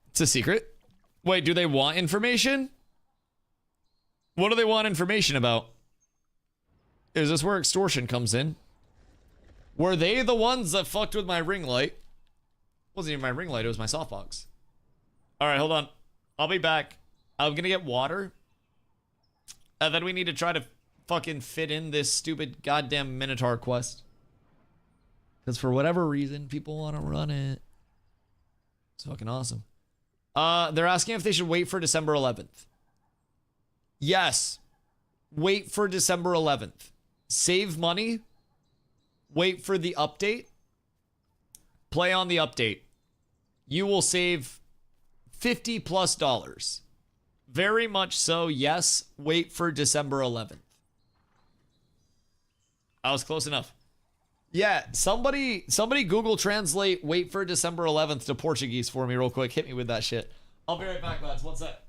It's a secret. Wait, do they want information? What do they want information about? Is this where extortion comes in? Were they the ones that fucked with my ring light? It wasn't even my ring light, it was my softbox. Alright, hold on. I'll be back. I'm gonna get water. And then we need to try to fucking fit in this stupid goddamn Minotaur quest. Because for whatever reason, people want to run it. It's fucking awesome. They're asking if they should wait for December 11th. Yes. Wait for December 11th. Save money. Wait for the update. Play on the update. You will save $50+ Very much so, yes. Wait for December 11th. I was close enough. Yeah, somebody Google Translate wait for December 11th to Portuguese for me real quick. Hit me with that shit. I'll be right back, lads. One sec.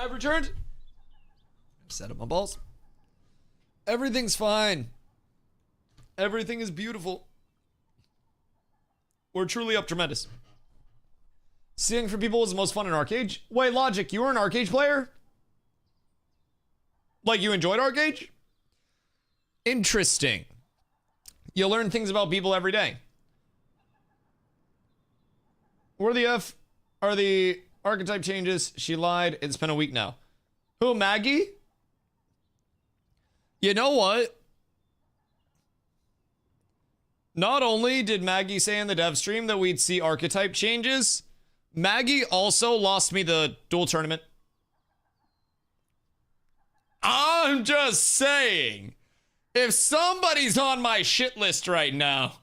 I've returned. Set up my balls. Everything's fine. Everything is beautiful. We're truly up tremendous. Seeing for people was the most fun in Arcade. Wait, Logic, you were an Arcade player? Like, you enjoyed Arcade? Interesting. You learn things about people every day. Where the F are the archetype changes? She lied. It's been a week now. Who, Maggie? You know what? Not only did Maggie say in the dev stream that we'd see archetype changes, Maggie also lost me the duel tournament. I'm just saying, if somebody's on my shit list right now,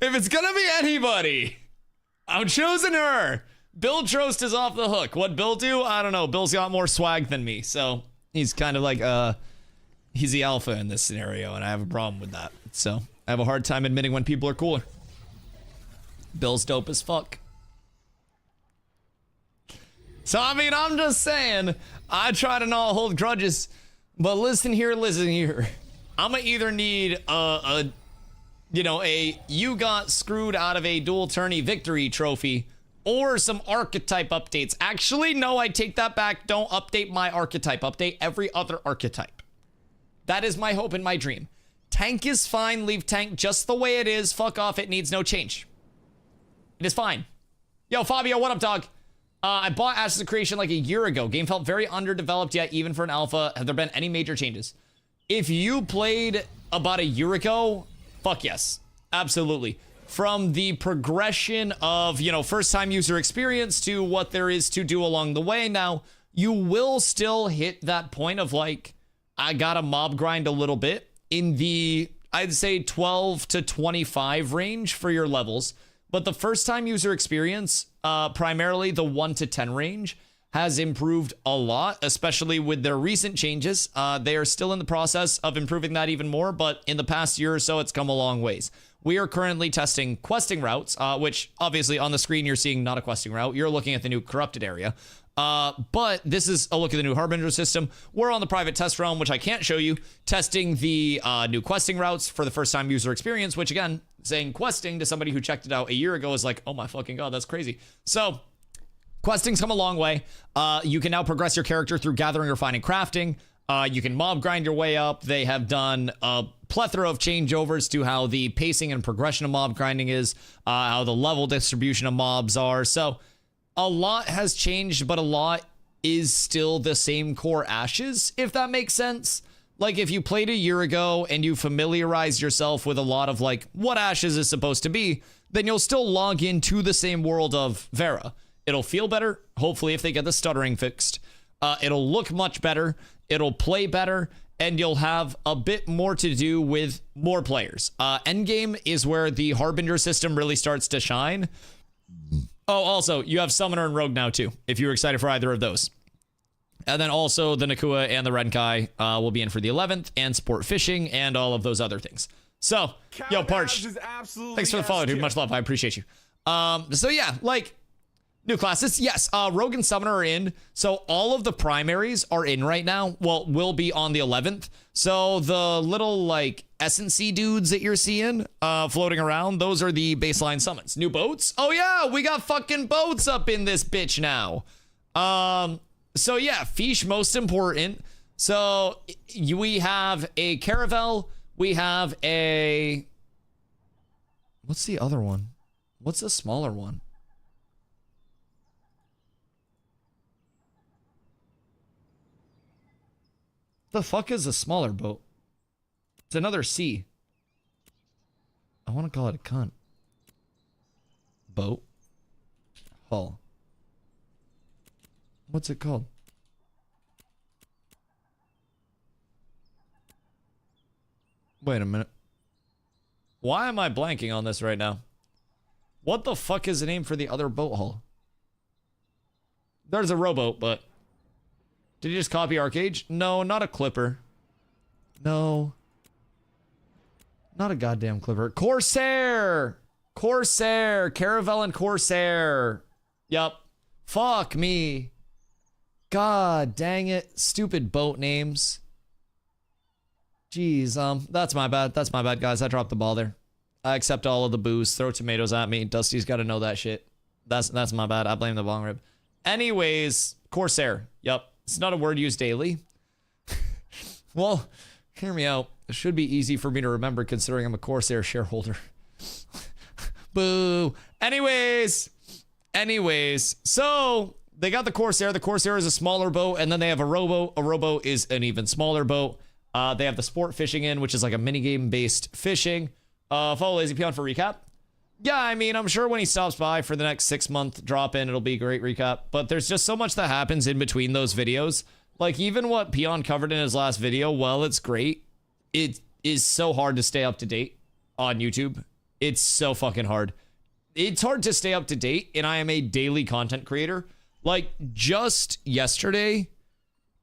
if it's gonna be anybody, I'm choosing her. Bill Trost is off the hook. What Bill do? I don't know. Bill's got more swag than me, so he's kind of like, he's the alpha in this scenario, and I have a problem with that. So I have a hard time admitting when people are cooler. Bill's dope as fuck. So, I mean, I'm just saying, I try to not hold grudges, but listen here. I'ma either need you got screwed out of a dual tourney victory trophy, or some archetype updates. Actually, no, I take that back. Don't update my archetype. Update every other archetype. That is my hope and my dream. Tank is fine. Leave tank just the way it is. Fuck off. It needs no change. It is fine. Yo, Fabio, what up, dog? I bought Ashes of Creation like a year ago. Game felt very underdeveloped yet, even for an alpha. Have there been any major changes? If you played about a year ago, fuck yes. Absolutely. From the progression of, first time user experience to what there is to do along the way. Now, you will still hit that point of like, I gotta mob grind a little bit in the, I'd say 12 to 25 range for your levels. But the first time user experience, primarily the 1 to 10 range, has improved a lot, especially with their recent changes. They are still in the process of improving that even more, but in the past year or so, it's come a long ways. We are currently testing questing routes, which obviously on the screen you're seeing not a questing route. You're looking at the new corrupted area. But this is a look at the new Harbinger system. We're on the private test realm, which I can't show you, testing the new questing routes for the first time user experience, which again, saying questing to somebody who checked it out a year ago is like, oh my fucking God, that's crazy. So questing's come a long way. You can now progress your character through gathering, refining, crafting. You can mob grind your way up. They have done a plethora of changeovers to how the pacing and progression of mob grinding is, how the level distribution of mobs are. So a lot has changed, but a lot is still the same core Ashes, if that makes sense. Like, if you played a year ago and you familiarized yourself with a lot of, like, what Ashes is supposed to be, then you'll still log into the same world of Vera. It'll feel better, hopefully, if they get the stuttering fixed. It'll look much better, it'll play better, and you'll have a bit more to do with more players. Endgame is where the Harbinger system really starts to shine. Oh, also, you have Summoner and Rogue now, too, if you're excited for either of those. And then also the Nakua and the Renkai will be in for the 11th, and Sport Fishing, and all of those other things. So, yo, Parch, thanks for the follow, dude. Much love. I appreciate you. So, yeah, like, new classes. Yes, Rogue and Summoner are in. So, all of the primaries are in right now. Well, will be on the 11th. So, the little, like, Essence-y dudes that you're seeing floating around, those are the baseline summons. New boats? Oh, yeah, we got fucking boats up in this bitch now. So yeah, Fish most important. So we have a Caravel. We have a... What's the other one? What's the smaller one? The fuck is a smaller boat? It's another C. I want to call it a cunt. Boat. Hull. What's it called? Wait a minute. Why am I blanking on this right now? What the fuck is the name for the other boat hull? There's a rowboat, but... Did he just copy Arcade? No, not a Clipper. No. Not a goddamn Clipper. Corsair! Corsair! Caravel and Corsair. Yup. Fuck me. God dang it. Stupid boat names. Jeez, that's my bad. That's my bad, guys. I dropped the ball there. I accept all of the booze. Throw tomatoes at me. Dusty's got to know that shit. That's my bad. I blame the bong rib. Anyways, Corsair. Yep. It's not a word used daily. Well, hear me out. It should be easy for me to remember considering I'm a Corsair shareholder. Boo. Anyways, so they got the Corsair. The Corsair is a smaller boat, and then they have a rowboat. A rowboat is an even smaller boat. They have the sport fishing in, which is like a minigame based fishing. Follow Lazy Peon for recap. Yeah, I mean, I'm sure when he stops by for the next 6-month drop in, it'll be a great recap. But there's just so much that happens in between those videos. Like, even what Peon covered in his last video, well, it's great. It is so hard to stay up to date on YouTube. It's so fucking hard. It's hard to stay up to date, and I am a daily content creator. Like, just yesterday,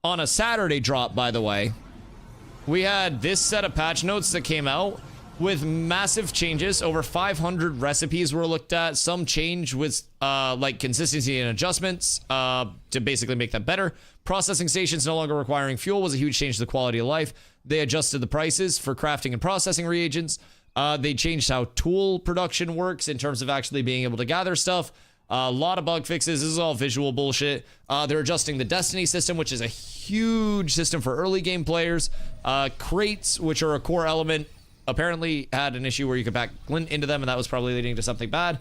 on a Saturday drop, by the way, we had this set of patch notes that came out with massive changes. Over 500 recipes were looked at. Some change with like consistency and adjustments to basically make them better. Processing stations no longer requiring fuel was a huge change to the quality of life. They adjusted the prices for crafting and processing reagents. They changed how tool production works in terms of actually being able to gather stuff. A lot of bug fixes. This is all visual bullshit. They're adjusting the Destiny system, which is a huge system for early game players. Crates, which are a core element, apparently had an issue where you could back glint into them, and that was probably leading to something bad.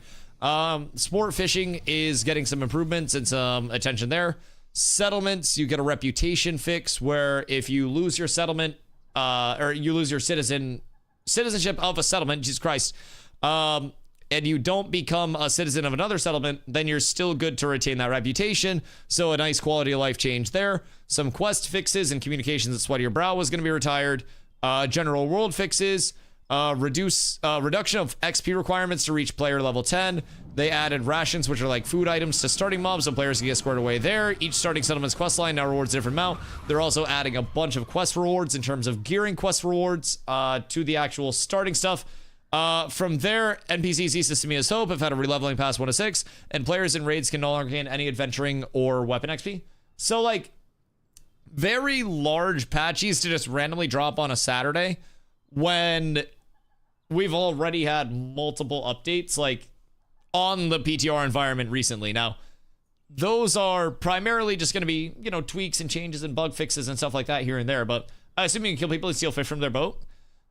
Sport fishing is getting some improvements and some attention there. Settlements, you get a reputation fix where if you lose your settlement, or you lose your citizenship of a settlement, Jesus Christ, and you don't become a citizen of another settlement, then you're still good to retain that reputation. So a nice quality of life change there. Some quest fixes and communications at Sweaty Your Brow was going to be retired. General world fixes, reduction of XP requirements to reach player level 10. They added rations, which are like food items, to starting mobs, so players can get squared away there. Each starting settlement's quest line now rewards a different amount. They're also adding a bunch of quest rewards in terms of gearing quest rewards to the actual starting stuff. From there, NPCs cease to see me as hope have had a releveling past 1 to 6, and players in raids can no longer gain any adventuring or weapon XP. So, like, very large patches to just randomly drop on a Saturday when we've already had multiple updates, like, on the PTR environment recently. Now, those are primarily just going to be, you know, tweaks and changes and bug fixes and stuff like that here and there, but I assume you can kill people and steal fish from their boat.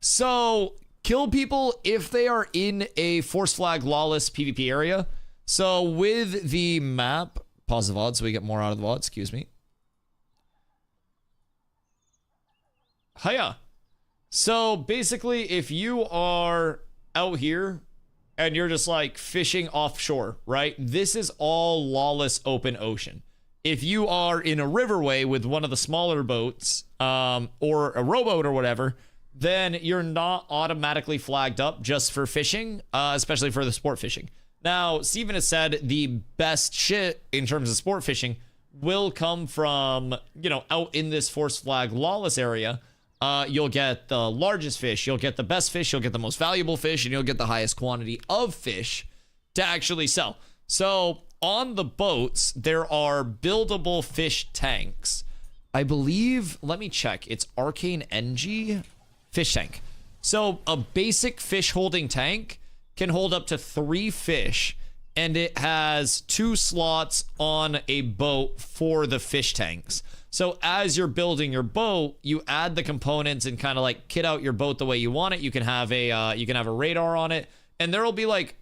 So, kill people if they are in a force flag lawless PvP area. So, with the map, pause the VOD so we get more out of the VOD, excuse me. Hiya. So basically, if you are out here and you're just like fishing offshore, right? This is all lawless open ocean. If you are in a riverway with one of the smaller boats, or a rowboat or whatever, then you're not automatically flagged up just for fishing, especially for the sport fishing. Now, Steven has said the best shit in terms of sport fishing will come from, you know, out in this force flag lawless area. You'll get the largest fish, you'll get the best fish, you'll get the most valuable fish, and you'll get the highest quantity of fish to actually sell. So on the boats, there are buildable fish tanks. I believe, let me check, it's Arcane NG fish tank. So a basic fish holding tank can hold up to 3 fish, and it has 2 slots on a boat for the fish tanks. So as you're building your boat, you add the components and kind of like kit out your boat the way you want it. You can have a radar on it, and there will be like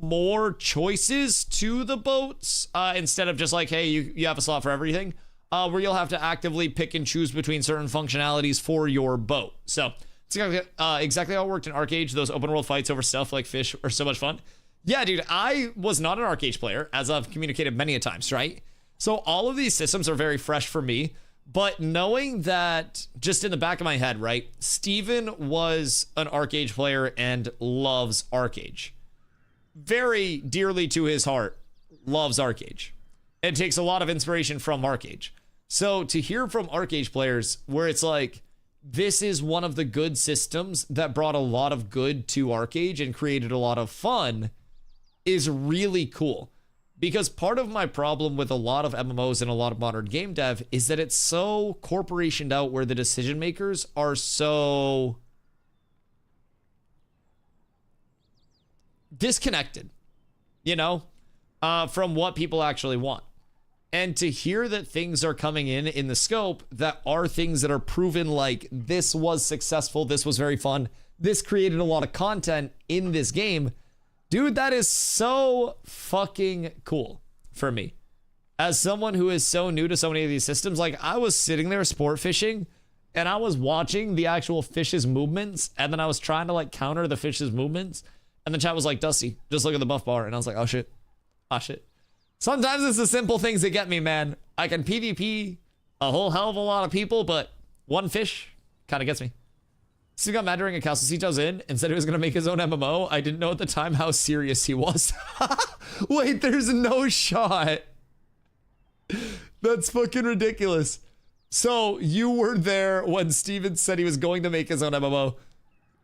more choices to the boats instead of just like, hey, you have a slot for everything, where you'll have to actively pick and choose between certain functionalities for your boat. So it's exactly how it worked in Arcade. Those open world fights over stuff like fish are so much fun. Yeah, dude, I was not an Arcade player, as I've communicated many a times, right? So all of these systems are very fresh for me, but knowing that just in the back of my head, right, Steven was an Arcade player and loves Arcade. Very dearly to his heart, loves Arcade. It takes a lot of inspiration from Arcade. So to hear from Arcade players where it's like, this is one of the good systems that brought a lot of good to Arcade and created a lot of fun is really cool. Because part of my problem with a lot of MMOs and a lot of modern game dev is that it's so corporationed out where the decision makers are so disconnected, you know, from what people actually want. And to hear that things are coming in the scope that are things that are proven like this was successful, this was very fun, this created a lot of content in this game, dude, that is so fucking cool for me. As someone who is so new to so many of these systems, like I was sitting there sport fishing and I was watching the actual fish's movements and then I was trying to like counter the fish's movements. And the chat was like, Dusty, just look at the buff bar. And I was like, oh shit. Oh shit. Sometimes it's the simple things that get me, man. I can PvP a whole hell of a lot of people, but one fish kind of gets me. So he got mad during a castle siege I was in and said he was going to make his own MMO. I didn't know at the time how serious he was. Wait, there's no shot. That's fucking ridiculous. So you were there when Steven said he was going to make his own MMO.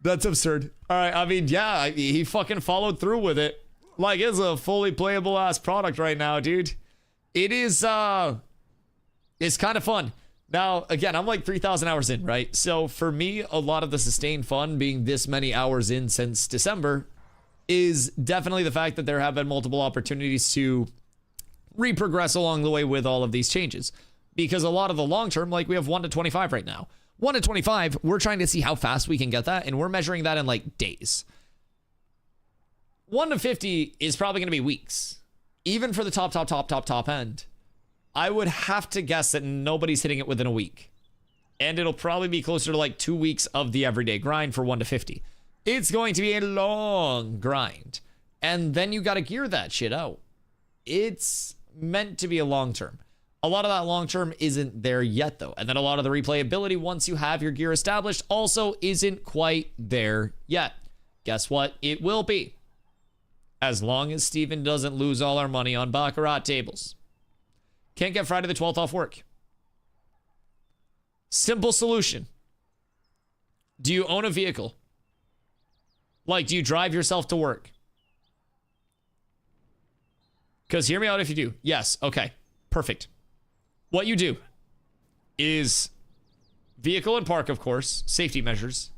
That's absurd. All right, I mean, yeah, he fucking followed through with it. Like, it's a fully playable ass product right now, dude. It is, it's kind of fun. Now, again, I'm like 3,000 hours in, right? So for me, a lot of the sustained fun being this many hours in since December is definitely the fact that there have been multiple opportunities to reprogress along the way with all of these changes. Because a lot of the long term, like we have 1 to 25 right now. 1 to 25, we're trying to see how fast we can get that, and we're measuring that in like days. 1 to 50 is probably going to be weeks. Even for the top end. I would have to guess that nobody's hitting it within a week. And it'll probably be closer to like 2 weeks of the everyday grind for 1 to 50. It's going to be a long grind. And then you got to gear that shit out. It's meant to be a long term. A lot of that long term isn't there yet though. And then a lot of the replayability once you have your gear established also isn't quite there yet. Guess what? It will be. As long as Steven doesn't lose all our money on Baccarat tables. Can't get Friday the 12th off work. Simple solution. Do you own a vehicle? Like, do you drive yourself to work? Because hear me out if you do. Yes, okay, perfect. What you do is vehicle and park, of course, safety measures.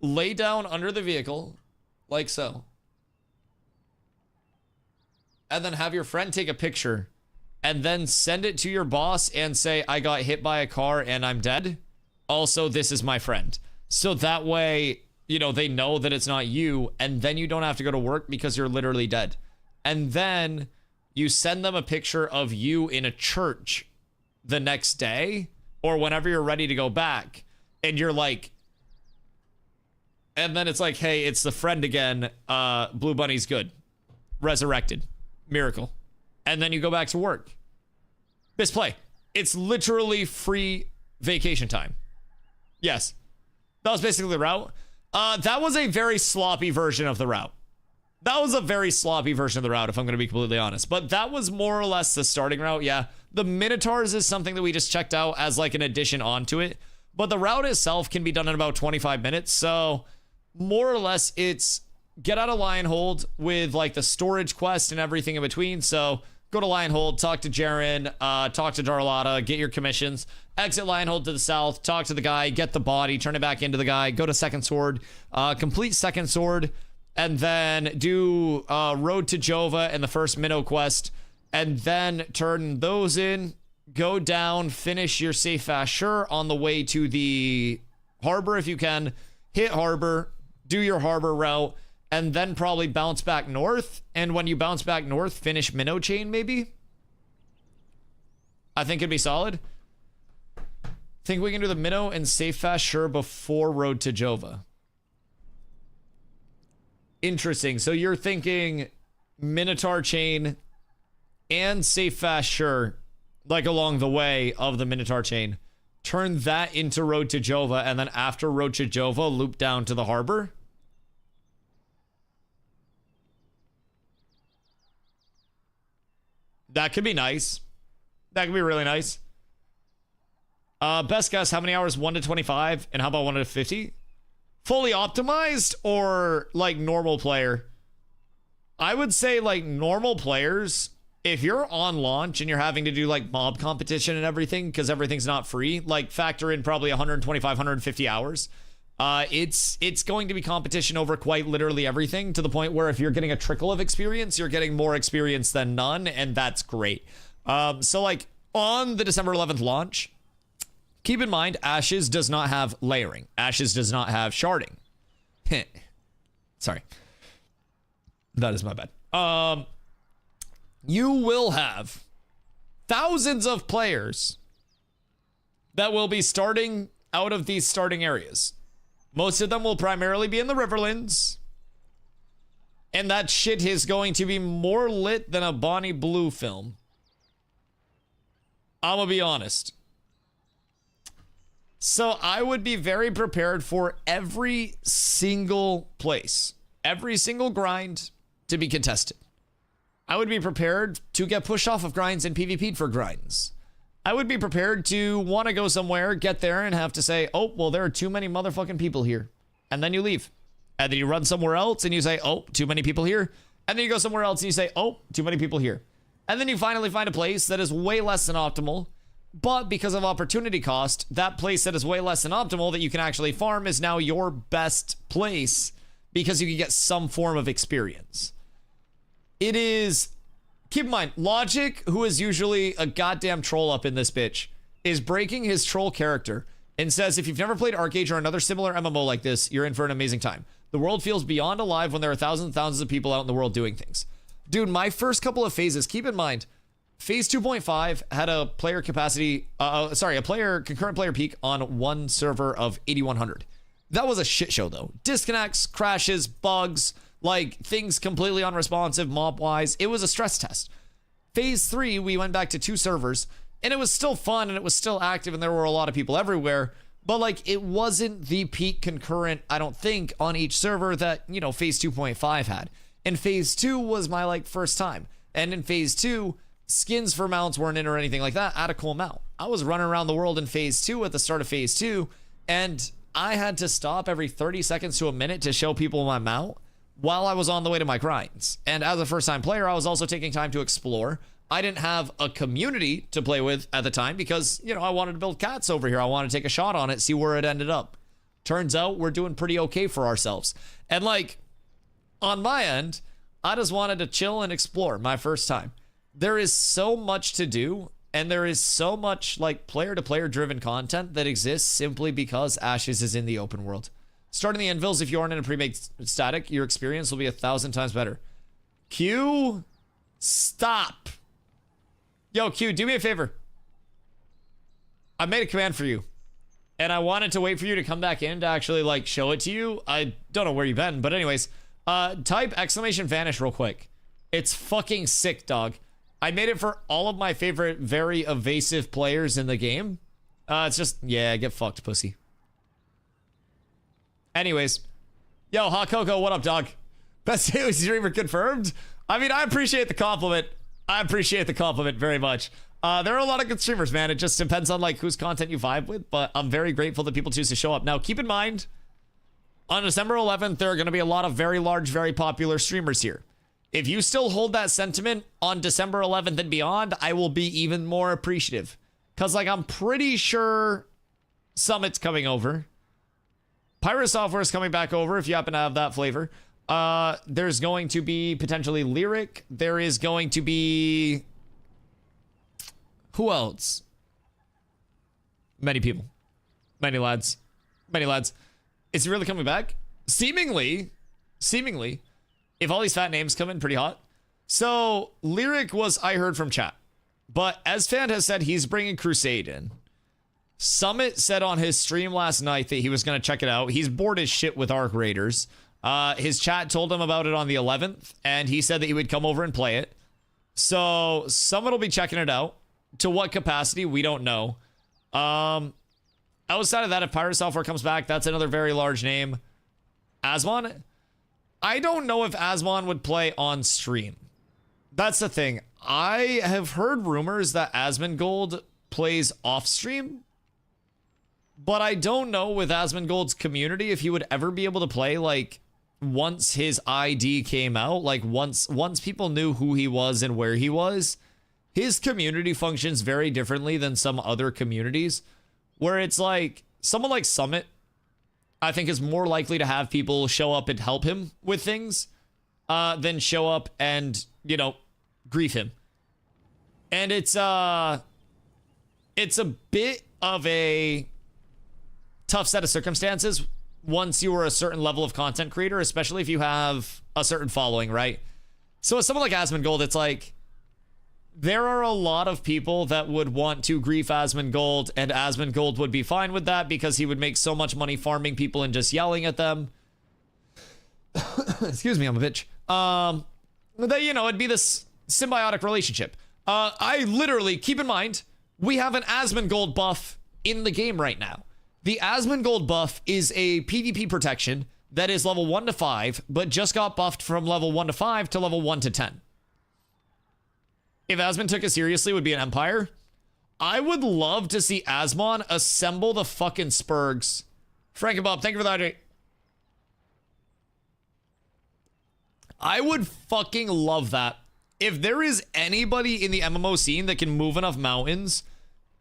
Lay down under the vehicle, like so. And then have your friend take a picture and then send it to your boss and say, I got hit by a car and I'm dead. Also, this is my friend. So that way, you know, they know that it's not you, and then you don't have to go to work because you're literally dead. And then you send them a picture of you in a church the next day or whenever you're ready to go back. And you're like, and then it's like, hey, it's the friend again. Blue Bunny's good. Resurrected. Miracle. And then you go back to work. Misplay. It's literally free vacation time. Yes. That was basically the route. That was a very sloppy version of the route. That was a very sloppy version of the route, if I'm going to be completely honest. But that was more or less the starting route, yeah. The Minotaurs is something that we just checked out as like an addition onto it. But the route itself can be done in about 25 minutes. So more or less it's get out of Lionhold with like the storage quest and everything in between. So go to Lionhold, talk to Jaren, talk to Darlata, get your commissions, exit Lionhold to the south, talk to the guy, get the body, turn it back into the guy, go to Second Sword, complete Second Sword, and then do Road to Jova and the first Minnow quest, and then turn those in, go down, finish your safe fast sure on the way to the harbor if you can, hit harbor, do your harbor route, and then probably bounce back north. And when you bounce back north, finish Minnow Chain, maybe? I think it'd be solid. Think we can do the Minnow and safe fast sure before Road to Jova. Interesting. So you're thinking Minotaur Chain and safe fast sure, like along the way of the Minotaur Chain. Turn that into Road to Jova, and then after Road to Jova, loop down to the harbor. That could be nice. That could be really nice. Best guess, how many hours? 1 to 25? And how about 1 to 50? Fully optimized or like normal player? I would say like normal players, if you're on launch and you're having to do like mob competition and everything because everything's not free, like factor in probably 125, 150 hours. It's going to be competition over quite literally everything, to the point where if you're getting a trickle of experience, you're getting more experience than none, and that's great. So like on the December 11th launch, keep in mind, Ashes does not have layering. Ashes does not have sharding. Sorry. That is my bad. You will have thousands of players that will be starting out of these starting areas. Most of them will primarily be in the Riverlands. And that shit is going to be more lit than a Bonnie Blue film. I'm gonna be honest. So I would be very prepared for every single place, every single grind to be contested. I would be prepared to get pushed off of grinds and PvP'd for grinds. I would be prepared to want to go somewhere, get there, and have to say, oh, well, there are too many motherfucking people here. And then you leave. And then you run somewhere else and you say, oh, too many people here. And then you go somewhere else and you say, oh, too many people here. And then you finally find a place that is way less than optimal. But because of opportunity cost, that place that is way less than optimal that you can actually farm is now your best place because you can get some form of experience. It is, keep in mind, Logic, who is usually a goddamn troll up in this bitch, is breaking his troll character and says, if you've never played Arcade or another similar MMO like this, you're in for an amazing time. The world feels beyond alive when there are thousands and thousands of people out in the world doing things. Dude, my first couple of phases, keep in mind, phase 2.5 had a player capacity, a concurrent player peak on one server of 8,100. That was a shit show though. Disconnects, crashes, bugs, like things completely unresponsive mob-wise. It was a stress test. Phase 3, we went back to 2 servers, and it was still fun and it was still active and there were a lot of people everywhere, but like it wasn't the peak concurrent, I don't think, on each server that, you know, phase 2.5 had. And phase 2 was my like first time. And in phase 2, skins for mounts weren't in or anything like that. I had a cool mount. I was running around the world in phase 2 at the start of phase 2, and I had to stop every 30 seconds to a minute to show people my mount while I was on the way to my grinds. And as a first time player, I was also taking time to explore. I didn't have a community to play with at the time because, you know, I wanted to build cats over here. I wanted to take a shot on it, see where it ended up. Turns out we're doing pretty okay for ourselves. And like, on my end, I just wanted to chill and explore my first time. There is so much to do, and there is so much like player-to-player driven content that exists simply because Ashes is in the open world. Starting the anvils, if you aren't in a pre-made static, your experience will be 1,000 times better. Q, stop. Yo, Q, do me a favor. I made a command for you, and I wanted to wait for you to come back in to actually like show it to you. I don't know where you've been, but anyways, type !vanish real quick. It's fucking sick, dog. I made it for all of my favorite very evasive players in the game. It's just, yeah, get fucked, pussy. Anyways, yo, Hot Coco, what up, dog? Best daily streamer confirmed. I mean, I appreciate the compliment. I appreciate the compliment very much. There are a lot of good streamers, man. It just depends on like whose content you vibe with, but I'm very grateful that people choose to show up. Now, keep in mind, on December 11th, there are going to be a lot of very large, very popular streamers here. If you still hold that sentiment on December 11th and beyond, I will be even more appreciative. Because, like, I'm pretty sure Summit's coming over. Pirate Software is coming back over if you happen to have that flavor. There's going to be potentially Lyric. There is going to be... Who else? Many people. Many lads. Many lads. Is he really coming back? Seemingly, if all these fat names come in pretty hot. So, Lyric was, I heard from chat. But Esfand has said he's bringing Crusade in. Summit said on his stream last night that he was going to check it out. He's bored as shit with Arc Raiders. His chat told him about it on the 11th, and he said that he would come over and play it. So, Summit will be checking it out. To what capacity, we don't know. Outside of that, if Pirate Software comes back, that's another very large name. Asmon? I don't know if Asmon would play on stream. That's the thing. I have heard rumors that Asmongold plays off stream, but I don't know with Asmongold's community if he would ever be able to play like once his ID came out, like once people knew who he was and where he was, his community functions very differently than some other communities, where it's like someone like Summit, I think, is more likely to have people show up and help him with things than show up and, you know, grief him. And it's a bit of a tough set of circumstances once you are a certain level of content creator, especially if you have a certain following, right? So as someone like Asmongold, it's like there are a lot of people that would want to grief Asmongold, and Asmongold would be fine with that because he would make so much money farming people and just yelling at them. Excuse me, I'm a bitch. That, you know, it'd be this symbiotic relationship. I literally, keep in mind, we have an Asmongold buff in the game right now. The Asmongold buff is a PvP protection that is level 1 to 5, but just got buffed from level 1 to 5 to level 1 to 10. If Asmon took it seriously, it would be an Empire. I would love to see Asmon assemble the fucking Spurgs. Frank and Bob, thank you for that. I would fucking love that. If there is anybody in the MMO scene that can move enough mountains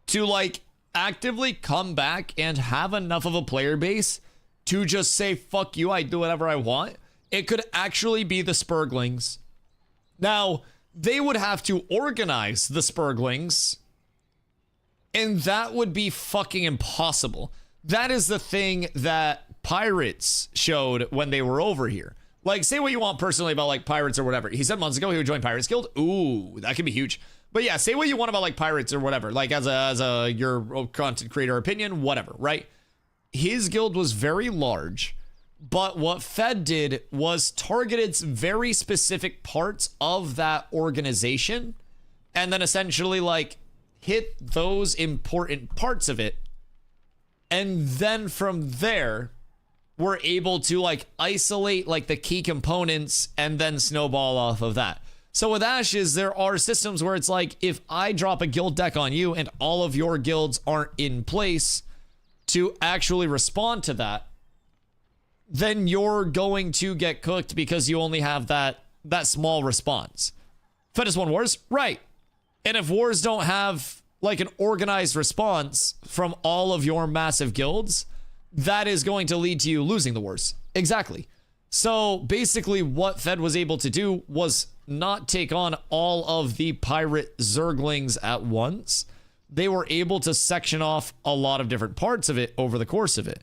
to, like, actively come back and have enough of a player base to just say, fuck you, I do whatever I want, it could actually be the Spurglings. Now, they would have to organize the Spurglings, and that would be fucking impossible. That is the thing that Pirates showed when they were over here. Like, say what you want personally about, like, Pirates or whatever. He said months ago he would join Pirates Guild. Ooh, that could be huge. But yeah, say what you want about, like, Pirates or whatever. Like, as your content creator opinion, whatever, right? His guild was very large, but what Fed did was targeted very specific parts of that organization and then essentially, like, hit those important parts of it. And then from there, we're able to, like, isolate, like, the key components and then snowball off of that. So with Ashes, there are systems where it's like, if I drop a guild deck on you and all of your guilds aren't in place to actually respond to that, then you're going to get cooked because you only have that small response. Fed won wars? Right. And if wars don't have, like, an organized response from all of your massive guilds, that is going to lead to you losing the wars. Exactly. So basically what Fed was able to do was not take on all of the pirate Zerglings at once. They were able to section off a lot of different parts of it over the course of it.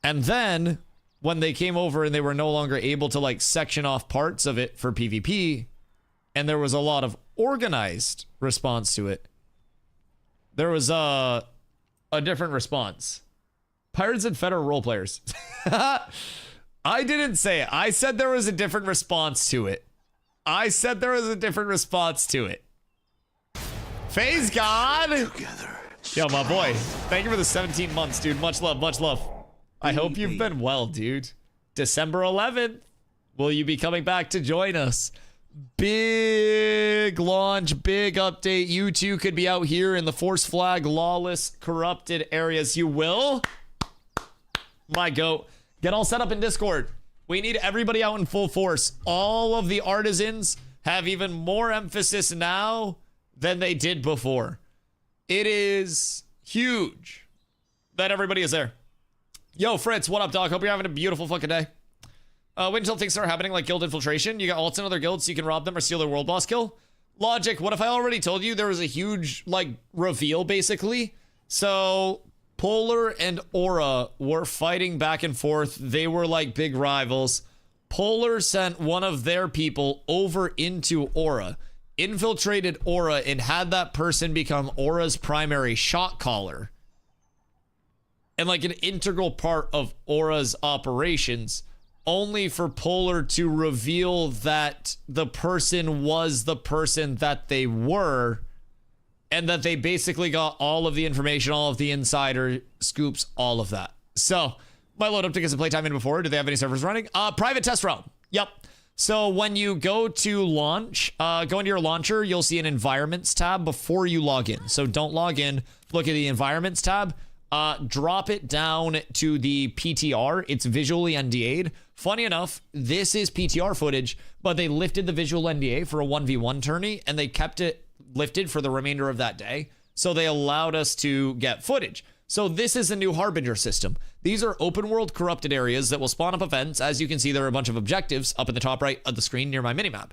And then when they came over and they were no longer able to, like, section off parts of it for PvP, and there was a lot of organized response to it, there was a different response. Pirates and Fed are role players. I didn't say it. I said there was a different response to it. I said there was a different response to it. FaZe God! Yo, my boy. Thank you for the 17 months, dude. Much love, much love. I hope you've been well, dude. December 11th. Will you be coming back to join us? Big launch, big update. You two could be out here in the Force Flag, lawless, corrupted areas. You will? My goat. Get all set up in Discord. We need everybody out in full force. All of the artisans have even more emphasis now than they did before. It is huge that everybody is there. Yo, Fritz, what up, dog? Hope you're having a beautiful fucking day. Wait until things start happening like guild infiltration. You got ults in other guilds so you can rob them or steal their world boss kill. Logic, what if I already told you there was a huge, like, reveal, basically? So Polar and Aura were fighting back and forth. They were like big rivals. Polar sent one of their people over into Aura, infiltrated Aura, and had that person become Aura's primary shot caller. And like an integral part of Aura's operations, only for Polar to reveal that the person was the person that they were, and that they basically got all of the information, all of the insider scoops, all of that. So, might load up to get some playtime in before. Do they have any servers running? Private test realm. Yep. So when you go to launch, go into your launcher, you'll see an environments tab before you log in. So don't log in, look at the environments tab, drop it down to the PTR. It's visually NDA'd. Funny enough, this is PTR footage, but they lifted the visual NDA for a 1v1 tourney, and they kept it lifted for the remainder of that day. So they allowed us to get footage. So this is a new Harbinger system. These are open world corrupted areas that will spawn up events. As you can see, there are a bunch of objectives up in the top right of the screen near my minimap.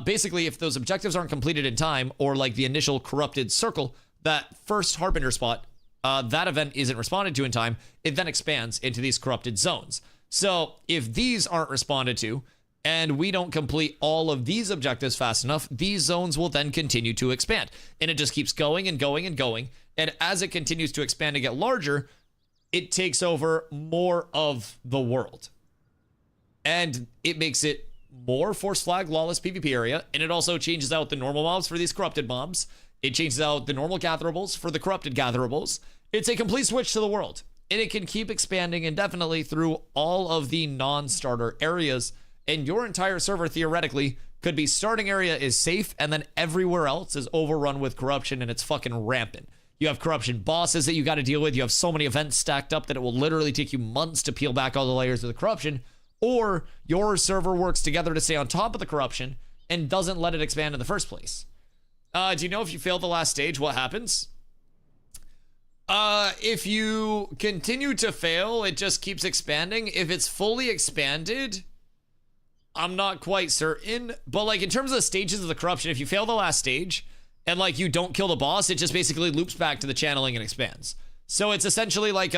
Basically, if those objectives aren't completed in time, or like the initial corrupted circle, that first Harbinger spot, that event isn't responded to in time, it then expands into these corrupted zones. So if these aren't responded to, and we don't complete all of these objectives fast enough, these zones will then continue to expand. And it just keeps going and going and going. And as it continues to expand and get larger, it takes over more of the world. And it makes it more force flag lawless PvP area. And it also changes out the normal mobs for these corrupted mobs. It changes out the normal gatherables for the corrupted gatherables. It's a complete switch to the world. And it can keep expanding indefinitely through all of the non-starter areas. And your entire server theoretically could be starting area is safe, and then everywhere else is overrun with corruption, and it's fucking rampant. You have corruption bosses that you got to deal with. You have so many events stacked up that it will literally take you months to peel back all the layers of the corruption. Or your server works together to stay on top of the corruption and doesn't let it expand in the first place. Do you know if you fail the last stage, what happens? If you continue to fail, it just keeps expanding. If it's fully expanded, I'm not quite certain. But like in terms of the stages of the corruption, if you fail the last stage and like you don't kill the boss, it just basically loops back to the channeling and expands. So it's essentially like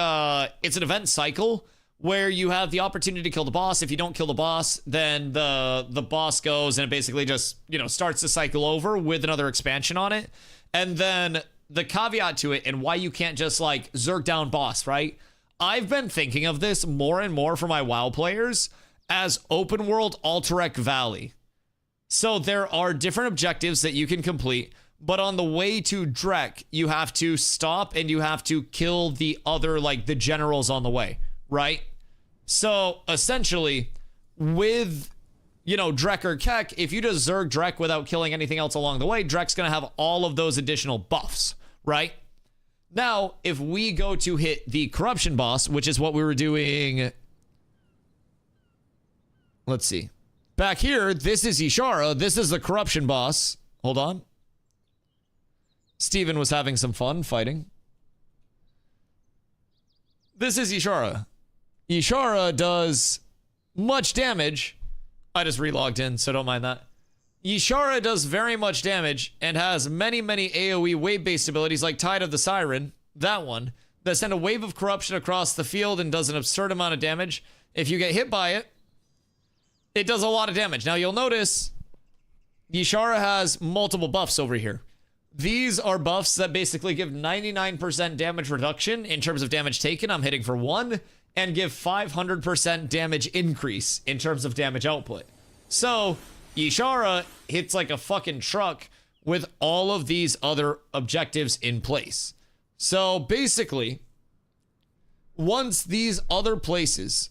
it's an event cycle where you have the opportunity to kill the boss. If you don't kill the boss, then the boss goes and it basically just, you know, starts the cycle over with another expansion on it. And then the caveat to it and why you can't just like zerg down boss, right? I've been thinking of this more and more for my WoW players as open world Alterac Valley. So there are different objectives that you can complete, but on the way to Drek, you have to stop and you have to kill the other, like the generals on the way, right? So essentially with, you know, Drek or Keck, if you just zerg Drek without killing anything else along the way, Drek's gonna have all of those additional buffs, right? Now, if we go to hit the corruption boss, which is what we were doing, let's see. Back here, this is Ishara. This is the corruption boss. Hold on. Steven was having some fun fighting. This is Ishara. Ishara does much damage. I just relogged in, so don't mind that. Ishara does very much damage and has many AoE wave-based abilities like Tide of the Siren, that one, that send a wave of corruption across the field and does an absurd amount of damage. If you get hit by it, it does a lot of damage. Now you'll notice Ishara has multiple buffs over here. These are buffs that basically give 99% damage reduction in terms of damage taken. I'm hitting for 1, and give 500% damage increase in terms of damage output. So Ishara hits like a fucking truck with all of these other objectives in place. So basically, once these other places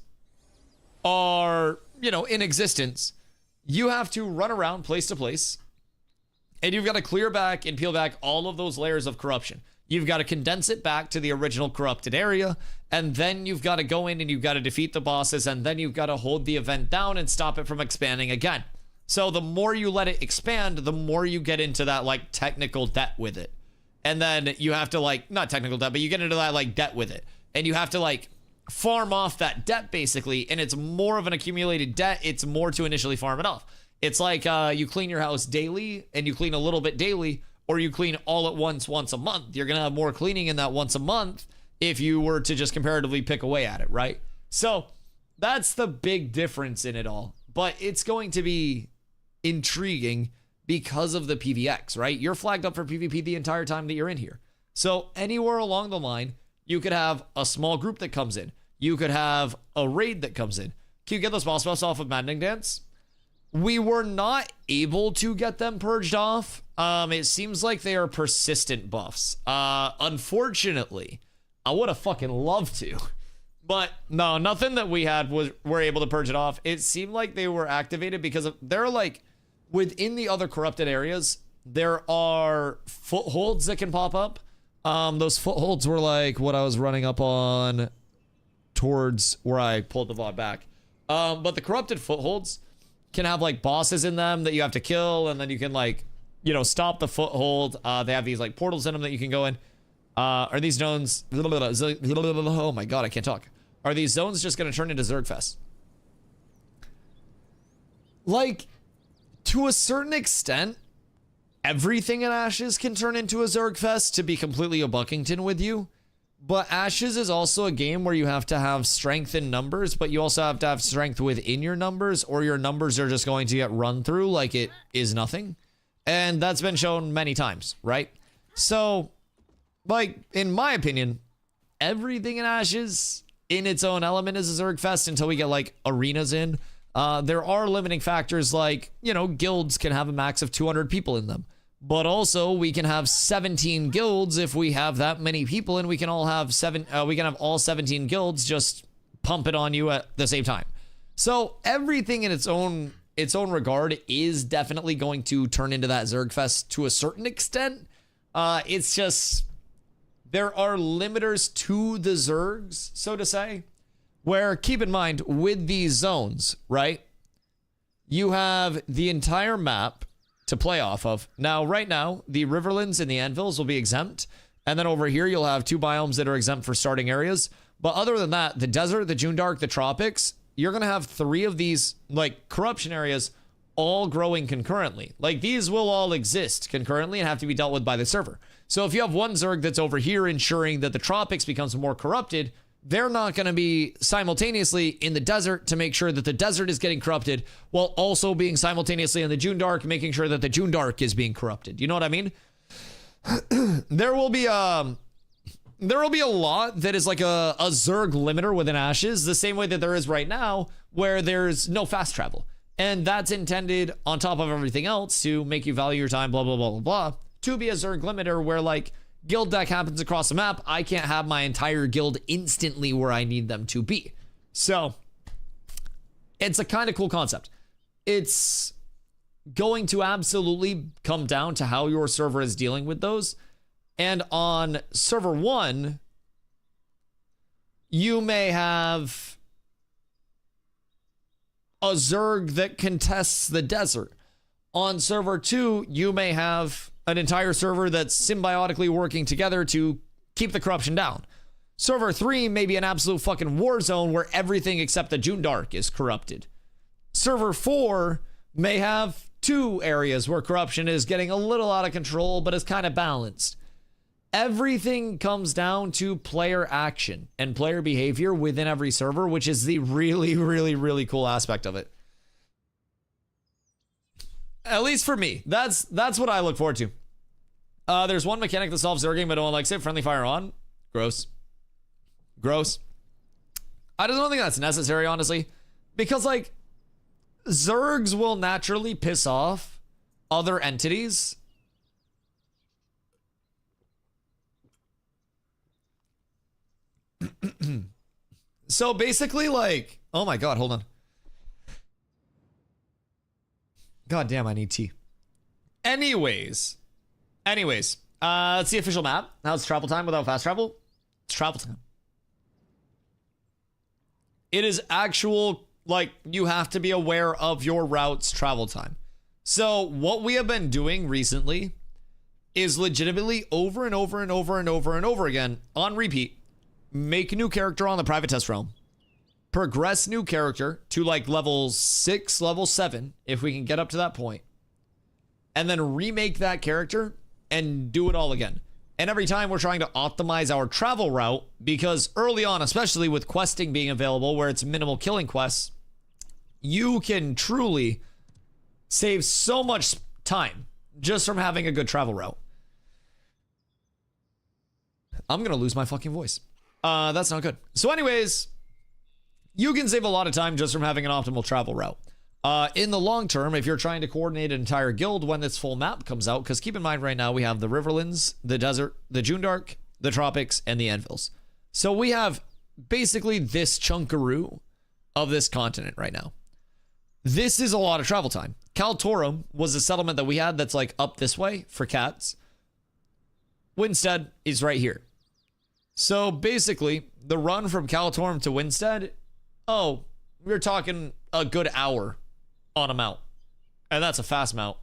are, you know, in existence, you have to run around place to place, and you've got to clear back and peel back all of those layers of corruption. You've got to condense it back to the original corrupted area, and then you've got to go in and you've got to defeat the bosses, and then you've got to hold the event down and stop it from expanding again. So the more you let it expand, the more you get into that like technical debt with it. And then you have to like, not technical debt, but you get into that like debt with it. And you have to like farm off that debt basically, and it's more of an accumulated debt. It's more to initially farm it off. It's like you clean your house daily and you clean a little bit daily, or you clean all at once a month. You're going to have more cleaning in that once a month if you were to just comparatively pick away at it, right? So that's the big difference in it all. But it's going to be intriguing because of the PVX, right? You're flagged up for PvP the entire time that you're in here. So anywhere along the line, you could have a small group that comes in. You could have a raid that comes in. Can you get those boss buffs off of Maddening Dance? We were not able to get them purged off. It seems like they are persistent buffs. Unfortunately, I would have fucking loved to. But no, nothing that we had were able to purge it off. It seemed like they were activated because they're like, within the other corrupted areas, there are footholds that can pop up. Those footholds were like what I was running up on towards where I pulled the VOD back. But the corrupted footholds can have like bosses in them that you have to kill, and then you can like, you know, stop the foothold. They have these like portals in them that you can go in. Are these zones? Oh my god, I can't talk. Are these zones just gonna turn into Zergfest? Like, to a certain extent, everything in Ashes can turn into a Zergfest, to be completely a Buckington with you. But Ashes is also a game where you have to have strength in numbers, but you also have to have strength within your numbers, or your numbers are just going to get run through like it is nothing. And that's been shown many times, right? So, like, in my opinion, everything in Ashes in its own element is a Zergfest until we get like arenas in. There are limiting factors like, you know, guilds can have a max of 200 people in them. But also we can have 17 guilds if we have that many people, and we can all have we can have all 17 guilds just pump it on you at the same time. So everything in its own regard is definitely going to turn into that Zergfest to a certain extent. It's just there are limiters to the Zergs, so to say, where, keep in mind, with these zones, right, you have the entire map to play off of. Now, right now, the Riverlands and the Anvils will be exempt, and then over here you'll have 2 biomes that are exempt for starting areas. But other than that, the desert, the Jundark, the tropics, you're gonna have 3 of these like corruption areas all growing concurrently. Like, these will all exist concurrently and have to be dealt with by the server. So if you have one Zerg that's over here ensuring that the tropics becomes more corrupted, they're not going to be simultaneously in the desert to make sure that the desert is getting corrupted, while also being simultaneously in the Jundark, making sure that the Jundark is being corrupted. You know what I mean? There will be a lot that is like a Zerg limiter within Ashes, the same way that there is right now, where there's no fast travel. And that's intended, on top of everything else, to make you value your time, blah, blah, blah, blah, blah, to be a Zerg limiter where, like, guild deck happens across the map, I can't have my entire guild instantly where I need them to be. So, it's a kind of cool concept. It's going to absolutely come down to how your server is dealing with those. And on server 1, you may have a Zerg that contests the desert. On server 2, you may have an entire server that's symbiotically working together to keep the corruption down. Server 3 may be an absolute fucking war zone where everything except the Jundark is corrupted. Server 4 may have 2 areas where corruption is getting a little out of control, but is kind of balanced. Everything comes down to player action and player behavior within every server, which is the really, really, really cool aspect of it. At least for me, that's what I look forward to. There's one mechanic that solves Zerging, but no one likes it. Friendly fire on. Gross. Gross. I don't think that's necessary, honestly. Because, like, Zergs will naturally piss off other entities. So basically, like, oh my god, hold on. God damn, I need tea. Anyways, it's the official map. How's travel time without fast travel? It's travel time. It is actual, like, you have to be aware of your route's travel time. So what we have been doing recently is legitimately over and over and over and over and over again on repeat. Make a new character on the private test realm. Progress new character to like level 6, level 7, if we can get up to that point. And then remake that character and do it all again. And every time we're trying to optimize our travel route, because early on, especially with questing being available where it's minimal killing quests, you can truly save so much time just from having a good travel route. I'm gonna lose my fucking voice. That's not good. So anyways, you can save a lot of time just from having an optimal travel route. In the long term, if you're trying to coordinate an entire guild when this full map comes out, because keep in mind right now we have the Riverlands, the desert, the Jundark, the tropics, and the Anvils. So we have basically this chunkaroo of this continent right now. This is a lot of travel time. Kaltorum was a settlement that we had that's like up this way for cats. Winstead is right here. So basically, the run from Kaltorum to Winstead, oh, we're talking a good hour on a mount. And that's a fast mount.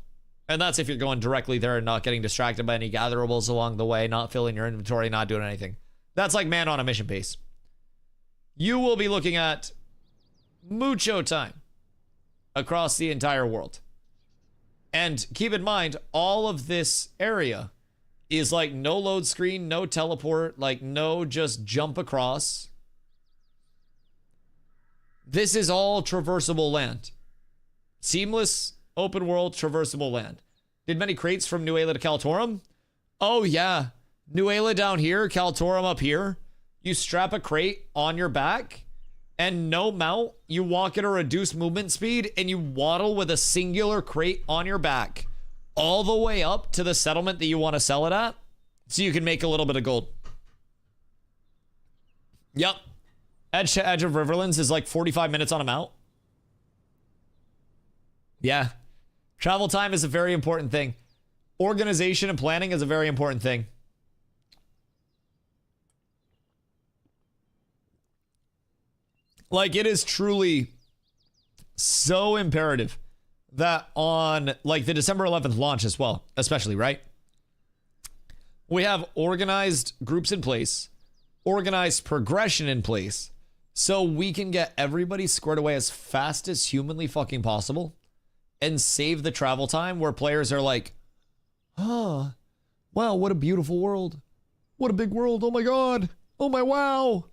And that's if you're going directly there and not getting distracted by any gatherables along the way, not filling your inventory, not doing anything. That's like man on a mission pace. You will be looking at mucho time across the entire world. And keep in mind, all of this area is like no load screen, no teleport, like no just jump across. This is all traversable land. Seamless, open world, traversable land. Did many crates from New Ayla to Kaltorum? Oh yeah. New Ayla down here, Kaltorum up here. You strap a crate on your back and no mount. You walk at a reduced movement speed and you waddle with a singular crate on your back all the way up to the settlement that you want to sell it at so you can make a little bit of gold. Yep. Edge to edge of Riverlands is like 45 minutes on a mount. Yeah. Travel time is a very important thing. Organization and planning is a very important thing. Like, it is truly so imperative that on, like, the December 11th launch as well, especially, right? We have organized groups in place, organized progression in place, so we can get everybody squared away as fast as humanly fucking possible and save the travel time where players are like, oh, wow, what a beautiful world. What a big world. Oh my God. Oh my wow.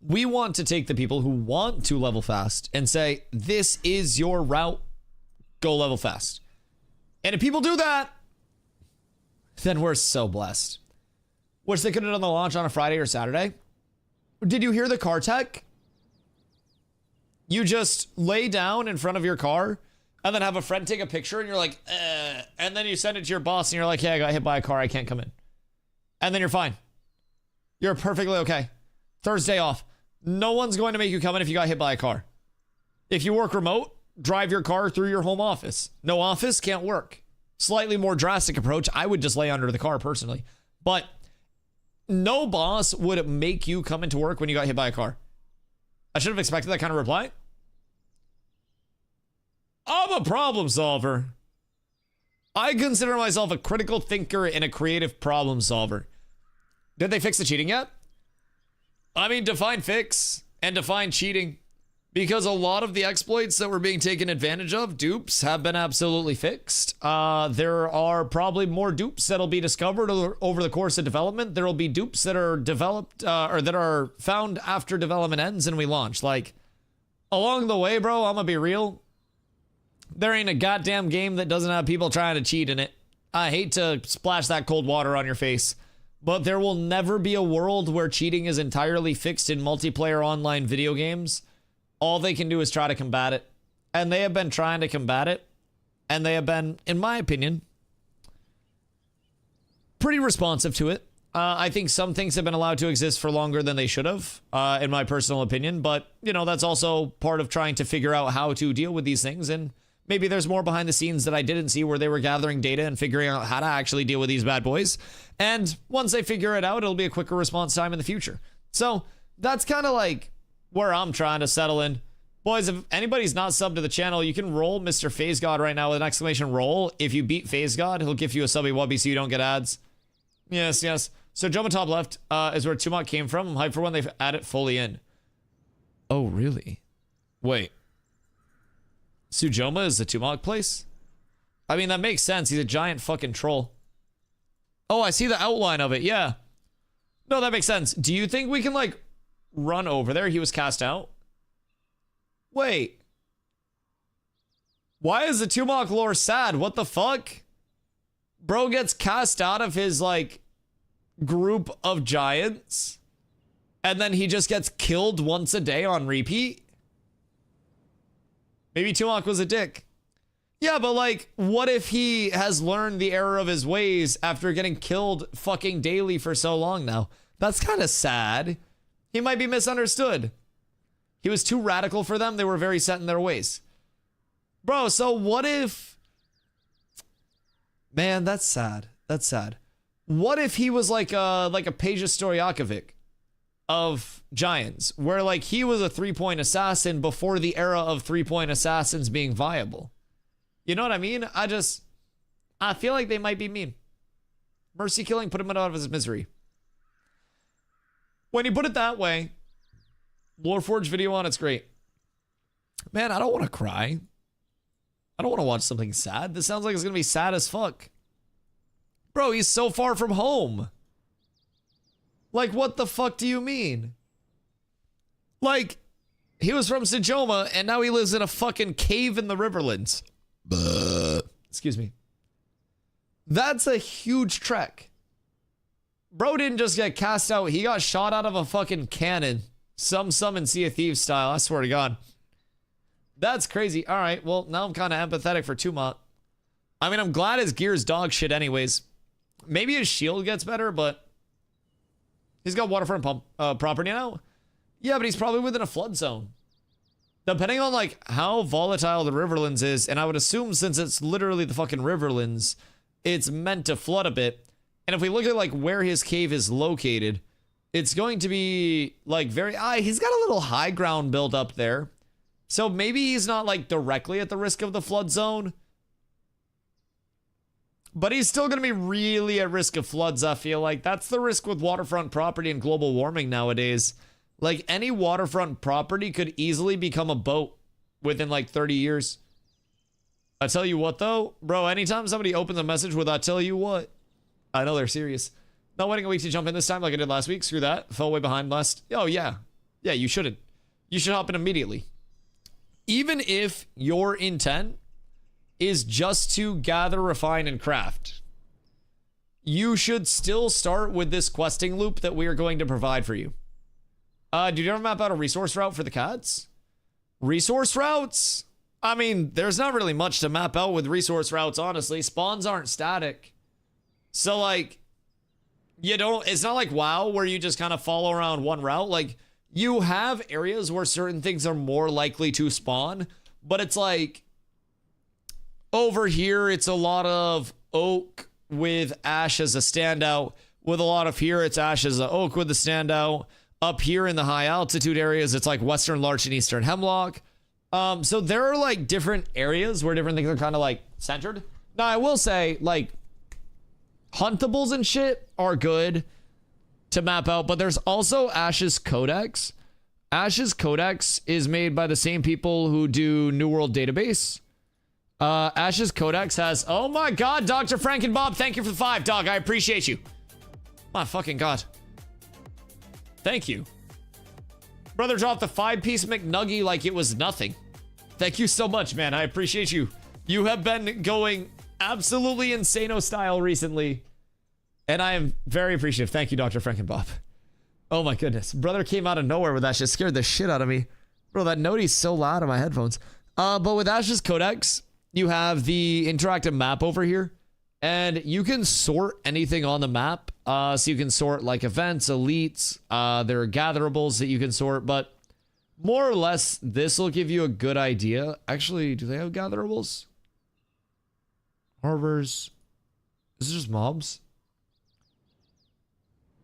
We want to take the people who want to level fast and say, this is your route. Go level fast. And if people do that, then we're so blessed. Wish they could have done the launch on a Friday or Saturday. Did you hear the car tech? You just lay down in front of your car and then have a friend take a picture and you're like, and then you send it to your boss and you're like, hey, I got hit by a car. I can't come in. And then you're fine. You're perfectly okay. Thursday off. No one's going to make you come in if you got hit by a car. If you work remote, drive your car through your home office. No office, can't work. Slightly more drastic approach. I would just lay under the car personally. But no boss would make you come into work when you got hit by a car. I should have expected that kind of reply. I'm a problem solver. I consider myself a critical thinker and a creative problem solver. Did they fix the cheating yet? I mean, define fix and define cheating, because a lot of the exploits that were being taken advantage of, dupes, have been absolutely fixed. There are probably more dupes that'll be discovered over the course of development. There will be dupes that are developed or that are found after development ends and we launch. Like, along the way, bro, I'm gonna be real. There ain't a goddamn game that doesn't have people trying to cheat in it. I hate to splash that cold water on your face, but there will never be a world where cheating is entirely fixed in multiplayer online video games. All they can do is try to combat it. And they have been trying to combat it. And they have been, in my opinion, pretty responsive to it. I think some things have been allowed to exist for longer than they should have, in my personal opinion. But, you know, that's also part of trying to figure out how to deal with these things. And maybe there's more behind the scenes that I didn't see where they were gathering data and figuring out how to actually deal with these bad boys. And once they figure it out, it'll be a quicker response time in the future. So that's kind of like where I'm trying to settle in. Boys, if anybody's not subbed to the channel, you can roll Mr. Phase God right now with an exclamation roll. If you beat Phase God, he'll give you a subby wubby so you don't get ads. Yes, yes. So Jumbo top left is where Tumok came from. I'm hyped for when they add it fully in. Oh, really? Wait. Sujoma is the Tumok place? I mean, that makes sense. He's a giant fucking troll. Oh, I see the outline of it. Yeah. No, that makes sense. Do you think we can, like, run over there? He was cast out. Wait. Why is the Tumok lore sad? What the fuck? Bro gets cast out of his, like, group of giants. And then he just gets killed once a day on repeat. Maybe Tumok was a dick. Yeah, but like, what if he has learned the error of his ways after getting killed fucking daily for so long now? That's kind of sad. He might be misunderstood. He was too radical for them. They were very set in their ways. Bro, so what if... Man, that's sad. That's sad. What if he was like a Peja Stojakovic? of Giants, where like he was a 3-point assassin before the era of 3-point assassins being viable. You know what I mean? I feel like they might be mean. Mercy killing put him out of his misery. When you put it that way, Loreforge video on, it's great. Man, I don't want to cry. I don't want to watch something sad. This sounds like it's going to be sad as fuck. Bro, he's so far from home. Like, what the fuck do you mean? Like, he was from Sajoma, and now he lives in a fucking cave in the Riverlands. Excuse me. That's a huge trek. Bro didn't just get cast out. He got shot out of a fucking cannon. Some Summon Sea of Thieves style, I swear to God. That's crazy. All right, well, now I'm kind of empathetic for Tumot. I mean, I'm glad his gear's dog shit anyways. Maybe his shield gets better, but he's got waterfront property now. Yeah, but he's probably within a flood zone. Depending on, like, how volatile the Riverlands is, and I would assume since it's literally the fucking Riverlands, it's meant to flood a bit. And if we look at, like, where his cave is located, it's going to be, like, very... he's got a little high ground built up there. So maybe he's not, like, directly at the risk of the flood zone. But he's still going to be really at risk of floods, I feel like. That's the risk with waterfront property and global warming nowadays. Like, any waterfront property could easily become a boat within, like, 30 years. I tell you what, though. Bro, anytime somebody opens a message with, I tell you what, I know they're serious. Not waiting a week to jump in this time like I did last week. Screw that. Fell way behind last. Oh, yeah. Yeah, you shouldn't. You should hop in immediately. Even if your intent is just to gather, refine, and craft, you should still start with this questing loop that we are going to provide for you. Did you ever map out a resource route for the cats? Resource routes? I mean, there's not really much to map out with resource routes, honestly. Spawns aren't static. So, like, you don't... It's not like WoW, where you just kind of follow around one route. Like, you have areas where certain things are more likely to spawn, but it's like... Over here, it's a lot of oak with ash as a standout. With a lot of here, it's ash as a oak with a standout. Up here in the high altitude areas, it's like western larch and eastern hemlock. So there are like different areas where different things are kind of like centered. Now, I will say, like, huntables and shit are good to map out, but there's also Ash's Codex. Ash's Codex is made by the same people who do New World Database. Ash's Codex has... Oh my God, Dr. Frankenbob, thank you for the 5, dog. I appreciate you. My fucking God. Thank you. Brother dropped the 5-piece McNuggie like it was nothing. Thank you so much, man. I appreciate you. You have been going absolutely insano style recently, and I am very appreciative. Thank you, Dr. Frankenbob. Oh my goodness. Brother came out of nowhere with that shit. Scared the shit out of me. Bro, that note's so loud on my headphones. But with Ash's Codex, you have the interactive map over here, and you can sort anything on the map. So you can sort like events, elites, there are gatherables that you can sort, but more or less this will give you a good idea. Actually, do they have gatherables? Harbors. Is it just mobs?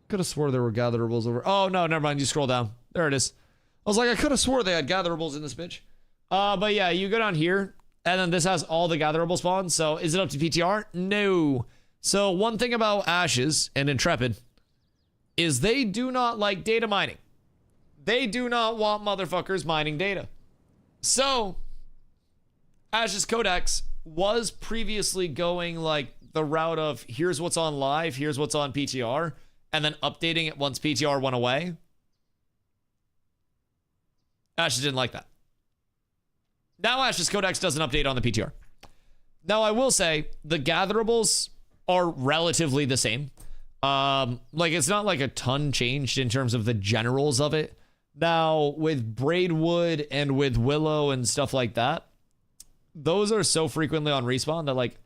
Could have swore there were gatherables over. Oh no, never mind. You scroll down. There it is. I was like, I could have swore they had gatherables in this bitch. But yeah, you go down here, and then this has all the gatherable spawns. So is it up to PTR? No. So one thing about Ashes and Intrepid is they do not like data mining. They do not want motherfuckers mining data. So Ashes Codex was previously going like the route of here's what's on live, here's what's on PTR, and then updating it once PTR went away. Ashes didn't like that. Now Ashes Codex doesn't update on the PTR. Now I will say the gatherables are relatively the same. Like it's not like a ton changed in terms of the generals of it. Now with Braidwood and with Willow and stuff like that, those are so frequently on respawn that like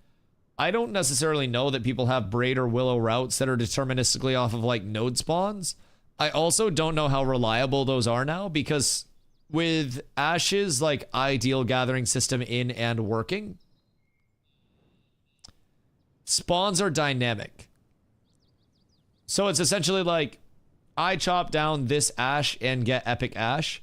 I don't necessarily know that people have Braid or Willow routes that are deterministically off of like node spawns. I also don't know how reliable those are now, because with Ash's like ideal gathering system in and working, spawns are dynamic. So it's essentially like I chop down this ash and get epic ash.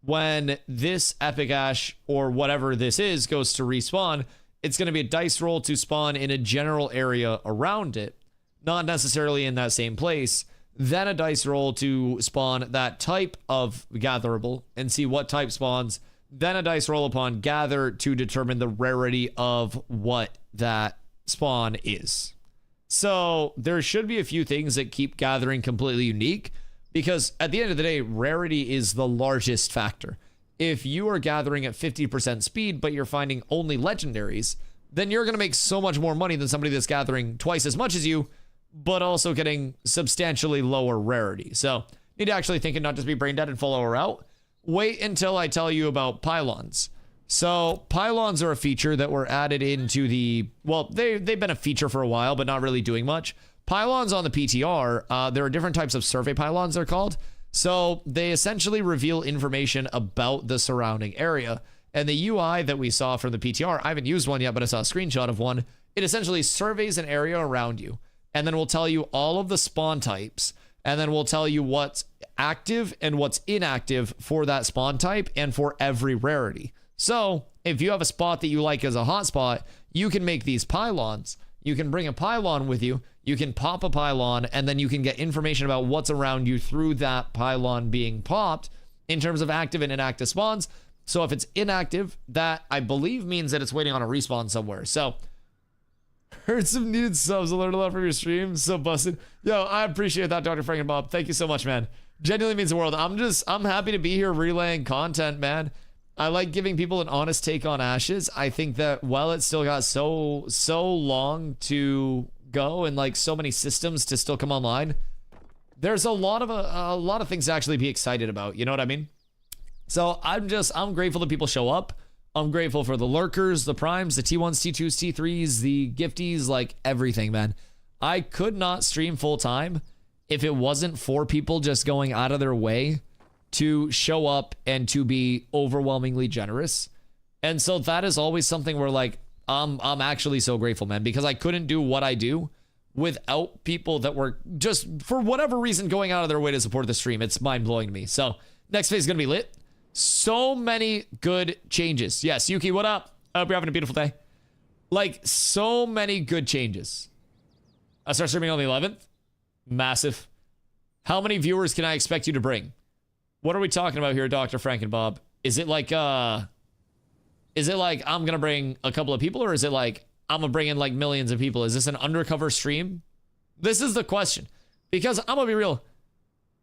When this epic ash or whatever this is goes to respawn, it's going to be a dice roll to spawn in a general area around it, not necessarily in that same place. Then a dice roll to spawn that type of gatherable and see what type spawns. Then a dice roll upon gather to determine the rarity of what that spawn is. So there should be a few things that keep gathering completely unique, because at the end of the day, rarity is the largest factor. If you are gathering at 50% speed, but you're finding only legendaries, then you're going to make so much more money than somebody that's gathering twice as much as you, but also getting substantially lower rarity. So need to actually think and not just be brain dead and follow her out. Wait until I tell you about pylons. So pylons are a feature that were added into the, well, they've been a feature for a while, but not really doing much. Pylons on the PTR, there are different types of survey pylons, they're called. So they essentially reveal information about the surrounding area. And the UI that we saw from the PTR, I haven't used one yet, but I saw a screenshot of one. It essentially surveys an area around you, and then we'll tell you all of the spawn types, and then we'll tell you what's active and what's inactive for that spawn type and for every rarity. So if you have a spot that you like as a hotspot, you can make these pylons. You can bring a pylon with you, you can pop a pylon, and then you can get information about what's around you through that pylon being popped in terms of active and inactive spawns. So if it's inactive, that I believe means that it's waiting on a respawn somewhere. So heard some needed subs. I learned a lot from your stream. So busted. Yo, I appreciate that, Dr. Frank and Bob. Thank you so much, man. Genuinely means the world. I'm happy to be here relaying content, man. I like giving people an honest take on Ashes. I think that while it's still got so long to go and like so many systems to still come online, there's a lot of things to actually be excited about. You know what I mean? So I'm grateful that people show up. I'm grateful for the lurkers, the primes, the T1s, T2s, T3s, the gifties, like everything, man. I could not stream full time if it wasn't for people just going out of their way to show up and to be overwhelmingly generous. And so that is always something where like, I'm actually so grateful, man, because I couldn't do what I do without people that were just for whatever reason going out of their way to support the stream. It's mind blowing to me. So next phase is going to be lit. So many good changes. Yes, Yuki, what up? I hope you're having a beautiful day. Like so many good changes. I start streaming on the 11th. Massive. How many viewers can I expect you to bring? What are we talking about here, Dr. Frank and Bob? Is it like I'm gonna bring a couple of people, or is it like I'm gonna bring in like millions of people? Is this an undercover stream? This is the question. Because I'm gonna be real.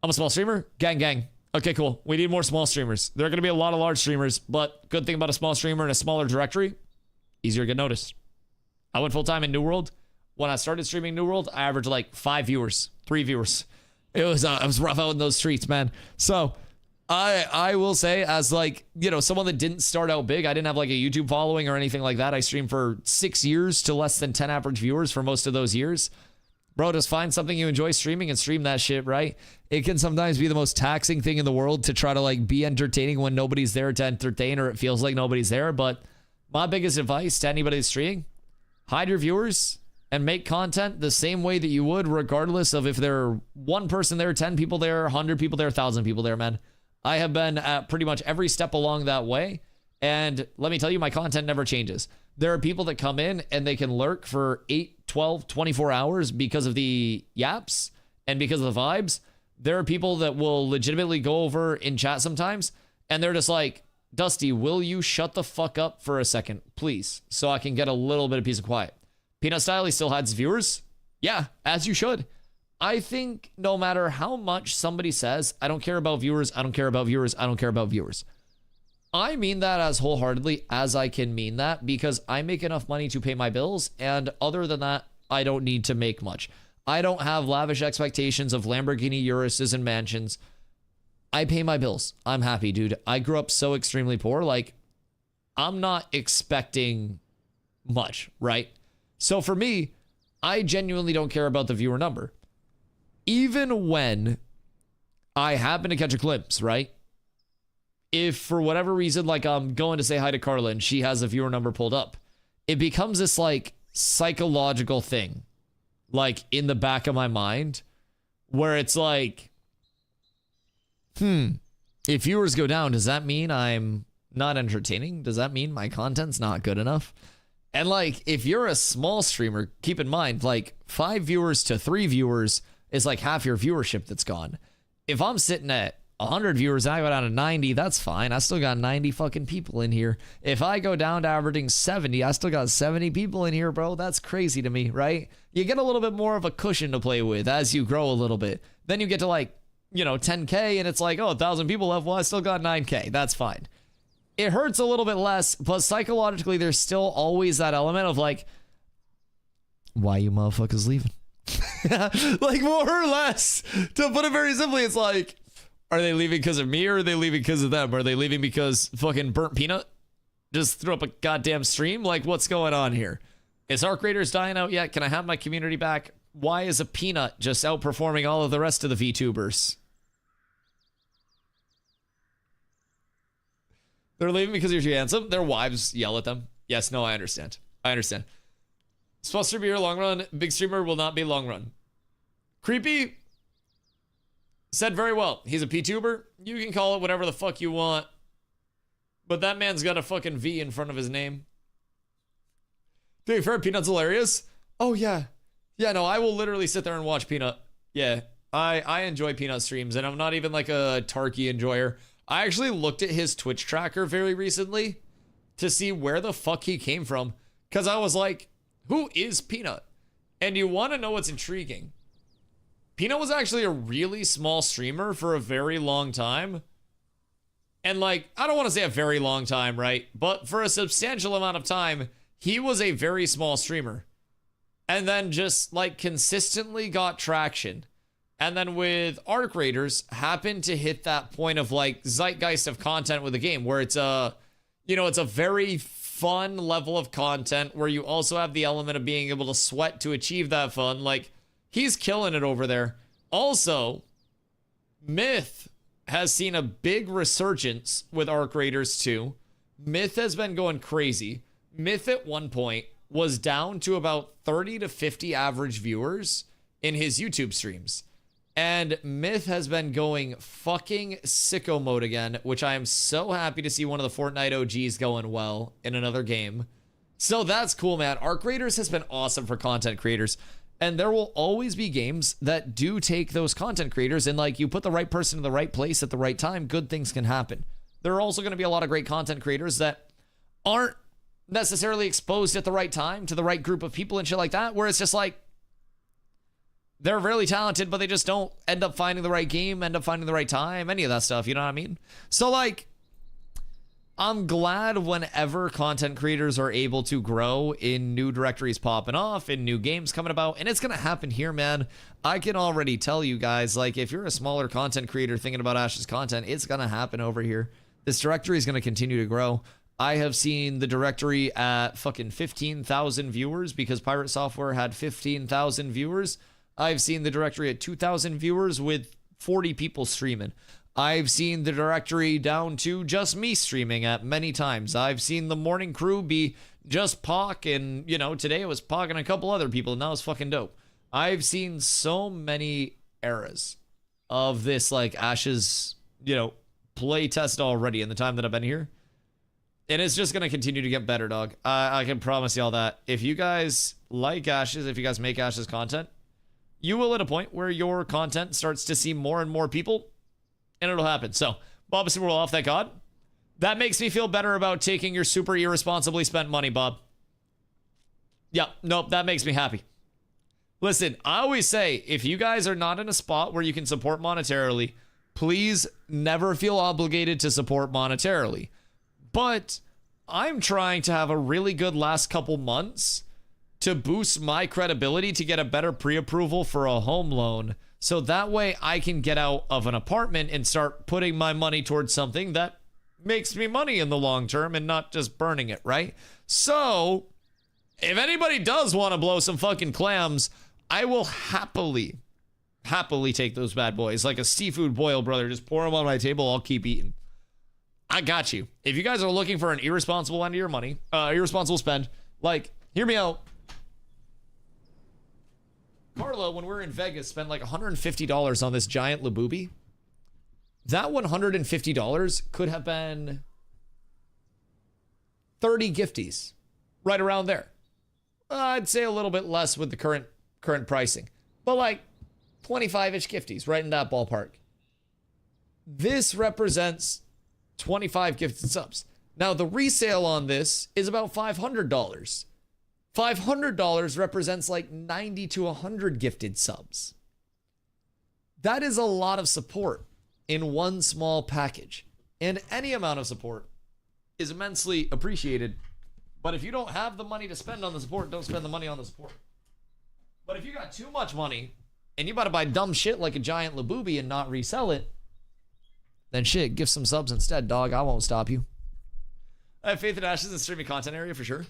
I'm a small streamer. Gang. Okay, cool. We need more small streamers. There are gonna be a lot of large streamers, but good thing about a small streamer and a smaller directory, easier to get noticed. I went full time in New World. When I started streaming New World, I averaged like 3 viewers. It was rough out in those streets, man. So I will say, as like, you know, someone that didn't start out big, I didn't have like a YouTube following or anything like that. I streamed for 6 years to less than 10 average viewers for most of those years. Bro, just find something you enjoy streaming and stream that shit, right? It can sometimes be the most taxing thing in the world to try to like be entertaining when nobody's there to entertain, or it feels like nobody's there. But my biggest advice to anybody that's streaming, hide your viewers and make content the same way that you would regardless of if there are 1 person there, 10 people there, 100 people there, 1,000 people there, man. I have been at pretty much every step along that way. And let me tell you, my content never changes. There are people that come in and they can lurk for 8, 12, 24 hours because of the yaps and because of the vibes. There are people that will legitimately go over in chat sometimes and they're just like, Dusty, will you shut the fuck up for a second, please, so I can get a little bit of peace and quiet. Peanut Style, he still hides viewers. Yeah, as you should. I think no matter how much somebody says, I don't care about viewers, I don't care about viewers, I don't care about viewers. I mean that as wholeheartedly as I can mean that, because I make enough money to pay my bills, and other than that, I don't need to make much. I don't have lavish expectations of Lamborghini Uruses and mansions. I pay my bills. I'm happy, dude. I grew up so extremely poor, like, I'm not expecting much, right? So for me, I genuinely don't care about the viewer number. Even when I happen to catch a glimpse, right? If for whatever reason, like I'm going to say hi to Carla and she has a viewer number pulled up, it becomes this like psychological thing, like in the back of my mind, where it's like, If viewers go down, does that mean I'm not entertaining? Does that mean my content's not good enough? And like, if you're a small streamer, keep in mind, like 5 viewers to 3 viewers is like half your viewership that's gone. If I'm sitting at 100 viewers and I go down to 90, that's fine. I still got 90 fucking people in here. If I go down to averaging 70, I still got 70 people in here, bro. That's crazy to me, right? You get a little bit more of a cushion to play with as you grow a little bit. Then you get to like, you know, 10K and it's like, oh, 1,000 people left. Well, I still got 9K. That's fine. It hurts a little bit less, but psychologically, there's still always that element of like, why you motherfuckers leaving? Like, more or less. To put it very simply, it's like, are they leaving because of me or are they leaving because of them? Are they leaving because fucking Burnt Peanut just threw up a goddamn stream? Like, what's going on here? Is Arc Raiders dying out yet? Can I have my community back? Why is a Peanut just outperforming all of the rest of the VTubers? They're leaving because you're too handsome. Their wives yell at them. Yes, no, I understand. I understand. Supposed to be your long run. Big streamer will not be long run. Creepy said very well. He's a PTuber. You can call it whatever the fuck you want. But that man's got a fucking V in front of his name. To be fair, Peanut's hilarious. Oh, yeah. Yeah, no, I will literally sit there and watch Peanut. Yeah, I enjoy Peanut streams, and I'm not even like a Tarky enjoyer. I actually looked at his Twitch tracker very recently to see where the fuck he came from. Because I was like, who is Peanut? And you want to know what's intriguing? Peanut was actually a really small streamer for a very long time. And like, I don't want to say a very long time, right? But for a substantial amount of time, he was a very small streamer. And then just like consistently got traction. And then with Arc Raiders, happened to hit that point of like zeitgeist of content with the game where it's a, you know, it's a very fun level of content where you also have the element of being able to sweat to achieve that fun. Like, he's killing it over there. Also, Myth has seen a big resurgence with Arc Raiders 2. Myth has been going crazy. Myth at one point was down to about 30 to 50 average viewers in his YouTube streams. And Myth has been going fucking sicko mode again, which I am so happy to see one of the Fortnite OGs going well in another game. So that's cool, man. Arc Raiders has been awesome for content creators. And there will always be games that do take those content creators and like you put the right person in the right place at the right time, good things can happen. There are also going to be a lot of great content creators that aren't necessarily exposed at the right time to the right group of people and shit like that, where it's just like, they're really talented, but they just don't end up finding the right game, end up finding the right time, any of that stuff, you know what I mean? So like, I'm glad whenever content creators are able to grow in new directories popping off and new games coming about, and it's gonna happen here, man. I can already tell you guys, like, if you're a smaller content creator thinking about Ash's content, it's gonna happen over here. This directory is gonna continue to grow. I have seen the directory at fucking 15,000 viewers because Pirate Software had 15,000 viewers. I've seen the directory at 2,000 viewers with 40 people streaming. I've seen the directory down to just me streaming at many times. I've seen the morning crew be just Pac, and, you know, today it was Pac and a couple other people, and that was fucking dope. I've seen so many eras of this, like, Ash's, you know, play test already in the time that I've been here. And it's just going to continue to get better, dog. I can promise y'all that. If you guys like Ash's, if you guys make Ash's content, you will at a point where your content starts to see more and more people, and it'll happen. So, Bob is super well off, thank God. That makes me feel better about taking your super irresponsibly spent money, Bob. Yeah, nope, that makes me happy. Listen, I always say, if you guys are not in a spot where you can support monetarily, please never feel obligated to support monetarily. But I'm trying to have a really good last couple months to boost my credibility to get a better pre-approval for a home loan. So that way I can get out of an apartment and start putting my money towards something that makes me money in the long term and not just burning it, right? So if anybody does want to blow some fucking clams, I will happily take those bad boys. Like a seafood boil, brother. Just pour them on my table, I'll keep eating. I got you. If you guys are looking for an irresponsible end of your money, irresponsible spend, like, hear me out. Carla, when we were in Vegas, spent like $150 on this giant labubi. that $150 could have been 30 gifties, right around there. I'd say a little bit less with the current pricing, but like 25-ish gifties, right in that ballpark. This represents 25 gifted subs. Now the resale on this is about $500. $500 represents like 90 to 100 gifted subs. That is a lot of support in one small package, and any amount of support is immensely appreciated. But if you don't have the money to spend on the support, don't spend the money on the support. But if you got too much money and you about to buy dumb shit like a giant Labubi and not resell it, then shit, give some subs instead, dog. I won't stop you. I have faith in Ashes in streaming content area for sure.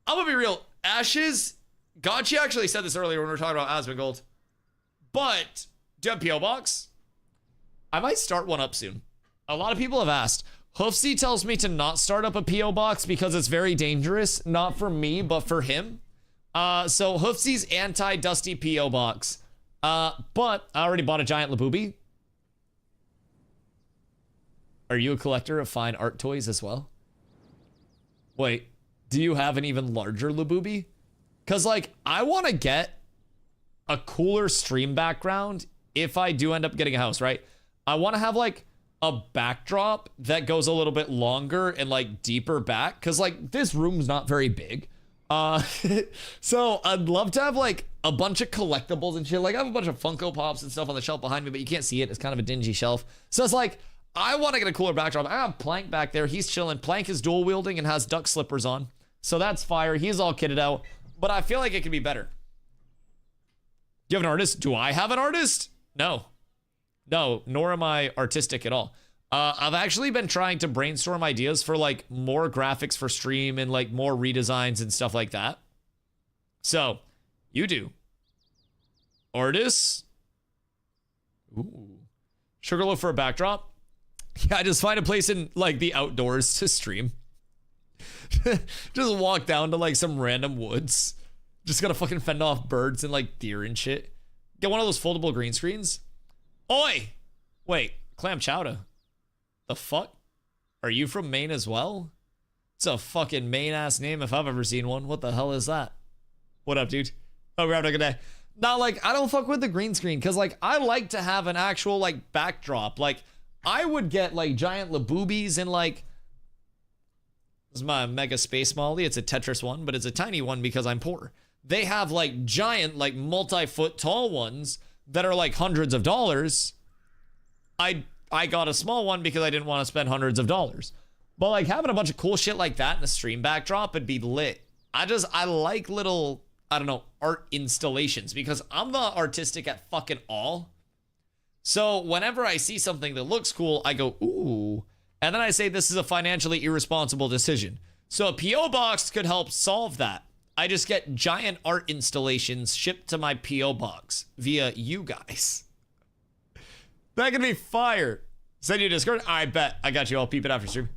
I'm gonna be real. Ashes, Gotchi actually said this earlier when we were talking about Asmongold. But do you have P.O. Box? I might start one up soon. A lot of people have asked. Hoofsy tells me to not start up a P.O. Box because it's very dangerous. Not for me, but for him. So Hoofsy's anti-Dusty P.O. Box. But I already bought a giant Labubi. Are you a collector of fine art toys as well? Wait, do you have an even larger Labubi? Because, like, I want to get a cooler stream background if I do end up getting a house, right? I want to have, like, a backdrop that goes a little bit longer and, like, deeper back. Because, like, this room's not very big. So I'd love to have, like, a bunch of collectibles and shit. Like, I have a bunch of Funko Pops and stuff on the shelf behind me, but you can't see it. It's kind of a dingy shelf. So it's like, I want to get a cooler backdrop. I have Plank back there. He's chilling. Plank is dual wielding and has duck slippers on. So that's fire. He's all kitted out. But I feel like it could be better. Do you have an artist? Do I have an artist? No. No, nor am I artistic at all. I've actually been trying to brainstorm ideas for like more graphics for stream and like more redesigns and stuff like that. So, you do. Artists? Ooh. Sugarloaf for a backdrop? Yeah, just find a place in like the outdoors to stream. Just walk down to like some random woods. Just gotta fucking fend off birds and like deer and shit. Get one of those foldable green screens. Oi! Wait, clam chowder. The fuck? Are you from Maine as well? It's a fucking Maine ass name if I've ever seen one. What the hell is that? What up, dude? Oh, we're having a good day. Now, like, I don't fuck with the green screen because, like, I like to have an actual, like, backdrop. Like, I would get, like, giant Labubis and, like, this is my Mega Space Molly. It's a Tetris one, but it's a tiny one because I'm poor. They have, like, giant, like, multi-foot tall ones that are, like, hundreds of dollars. I got a small one because I didn't want to spend hundreds of dollars. But, like, having a bunch of cool shit like that in a stream backdrop would be lit. I like little, I don't know, art installations because I'm not artistic at fucking all. So whenever I see something that looks cool, I go, ooh. And then I say this is a financially irresponsible decision. So a P.O. box could help solve that. I just get giant art installations shipped to my P.O. box via you guys. That could be fire. Send you a Discord? I bet. I got you. I'll peep it after stream.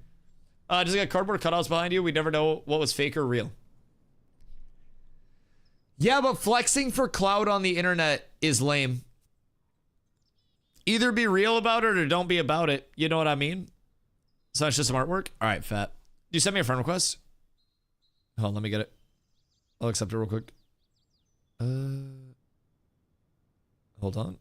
Just got cardboard cutouts behind you. We never know what was fake or real. Yeah, but flexing for clout on the internet is lame. Either be real about it or don't be about it. You know what I mean? So it's just some artwork? All right, fat. You send me a friend request? Hold on, let me get it. I'll accept it real quick. Hold on.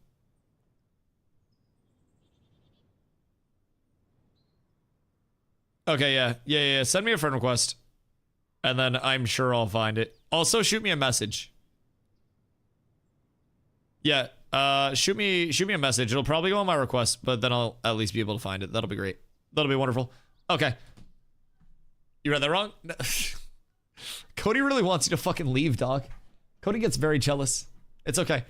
Okay, yeah. Send me a friend request. And then I'm sure I'll find it. Also, shoot me a message. Yeah, shoot me a message. It'll probably go on my request, but then I'll at least be able to find it. That'll be great. That'll be wonderful. Okay. You read that wrong? Cody really wants you to fucking leave, dog. Cody gets very jealous. It's okay.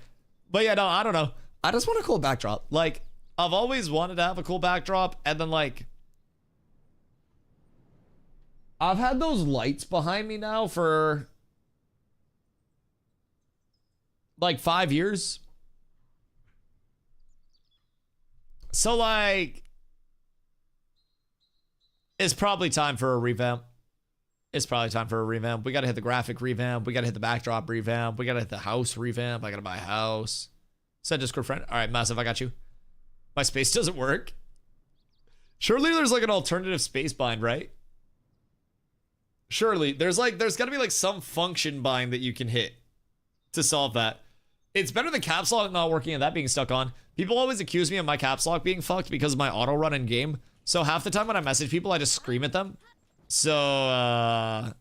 But yeah, no, I don't know. I just want a cool backdrop. Like, I've always wanted to have a cool backdrop, and then like, I've had those lights behind me now for like 5 years. So like, it's probably time for a revamp. We gotta hit the graphic revamp. We gotta hit the backdrop revamp. We gotta hit the house revamp. I gotta buy a house. Send Discord friend. All right, Massive, I got you. My space doesn't work. Surely there's like an alternative space bind, right? Surely there's gotta be like some function bind that you can hit to solve that. It's better than caps lock not working and that being stuck on. People always accuse me of my caps lock being fucked because of my auto run in game. So half the time when I message people, I just scream at them. So, I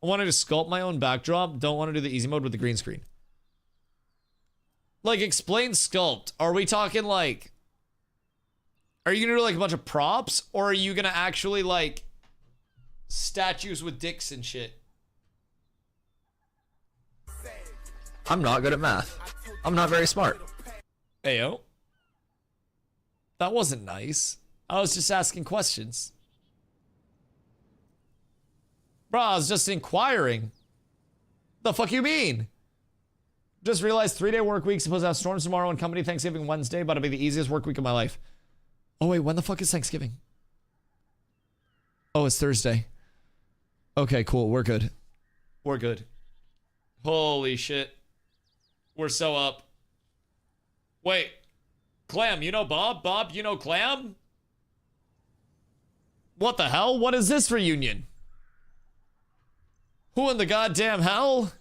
wanted to sculpt my own backdrop. Don't want to do the easy mode with the green screen. Like, explain sculpt. Are we talking like... Are you gonna do like a bunch of props? Or are you gonna actually like... statues with dicks and shit? I'm not good at math. I'm not very smart. Ayo. That wasn't nice. I was just asking questions. Bro, I was just inquiring. The fuck you mean? Just realized 3-day work week, supposed to have storms tomorrow and company Thanksgiving Wednesday, but it'll be the easiest work week of my life. Oh wait, when the fuck is Thanksgiving? Oh, it's Thursday. Okay, cool. We're good. We're good. Holy shit. We're so up. Wait. Clam, you know Bob? Bob, you know Clam? What the hell? What is this reunion? Who in the goddamn hell?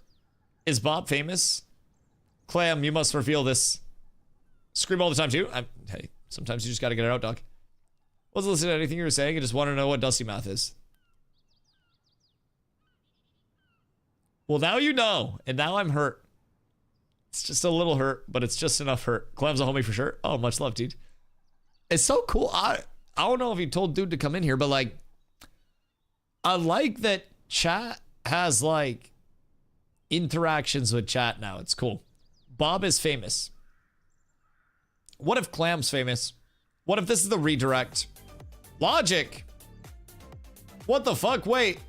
Is Bob famous? Clam, you must reveal this. Scream all the time too? Hey, sometimes you just gotta get it out, dog. Wasn't listening to anything you were saying. I just want to know what Dusty Math is. Well, now you know. And now I'm hurt. It's just a little hurt, but it's just enough hurt. Clam's a homie for sure. Oh, much love, dude. It's so cool. I don't know if he told dude to come in here, but like, I like that chat has like interactions with chat now. It's cool. Bob is famous. What if Clam's famous? What if this is the redirect? Logic. What the fuck? Wait.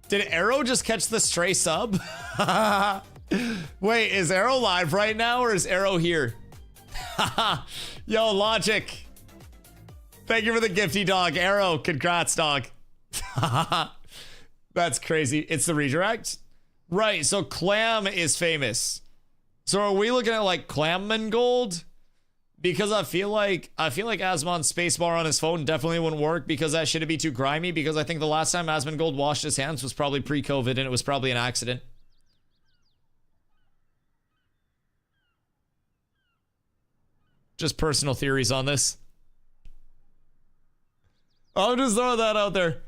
Did Arrow just catch the stray sub? Wait, is Arrow live right now or is Arrow here? Yo, Logic. Thank you for the gifty dog. Arrow, congrats, dog. That's crazy. It's the redirect? Right, so Clam is famous. So are we looking at like Clamman Gold? Because I feel like Asmon's spacebar on his phone definitely wouldn't work because that shit'd be too grimy, because I think the last time Asmon Gold washed his hands was probably pre-COVID and it was probably an accident. Just personal theories on this. I'll just throw that out there.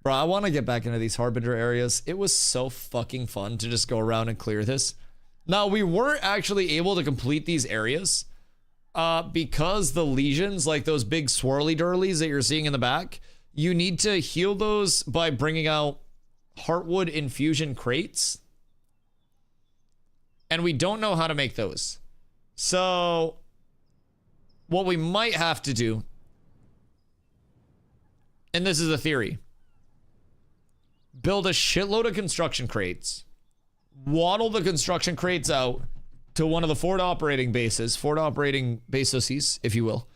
Bro, I want to get back into these Harbinger areas. It was so fucking fun to just go around and clear this. Now, we weren't actually able to complete these areas because the lesions, like those big swirly durlies that you're seeing in the back, you need to heal those by bringing out Heartwood infusion crates. And we don't know how to make those. So what we might have to do, and this is a theory, build a shitload of construction crates, waddle the construction crates out to one of the forward operating bases, if you will,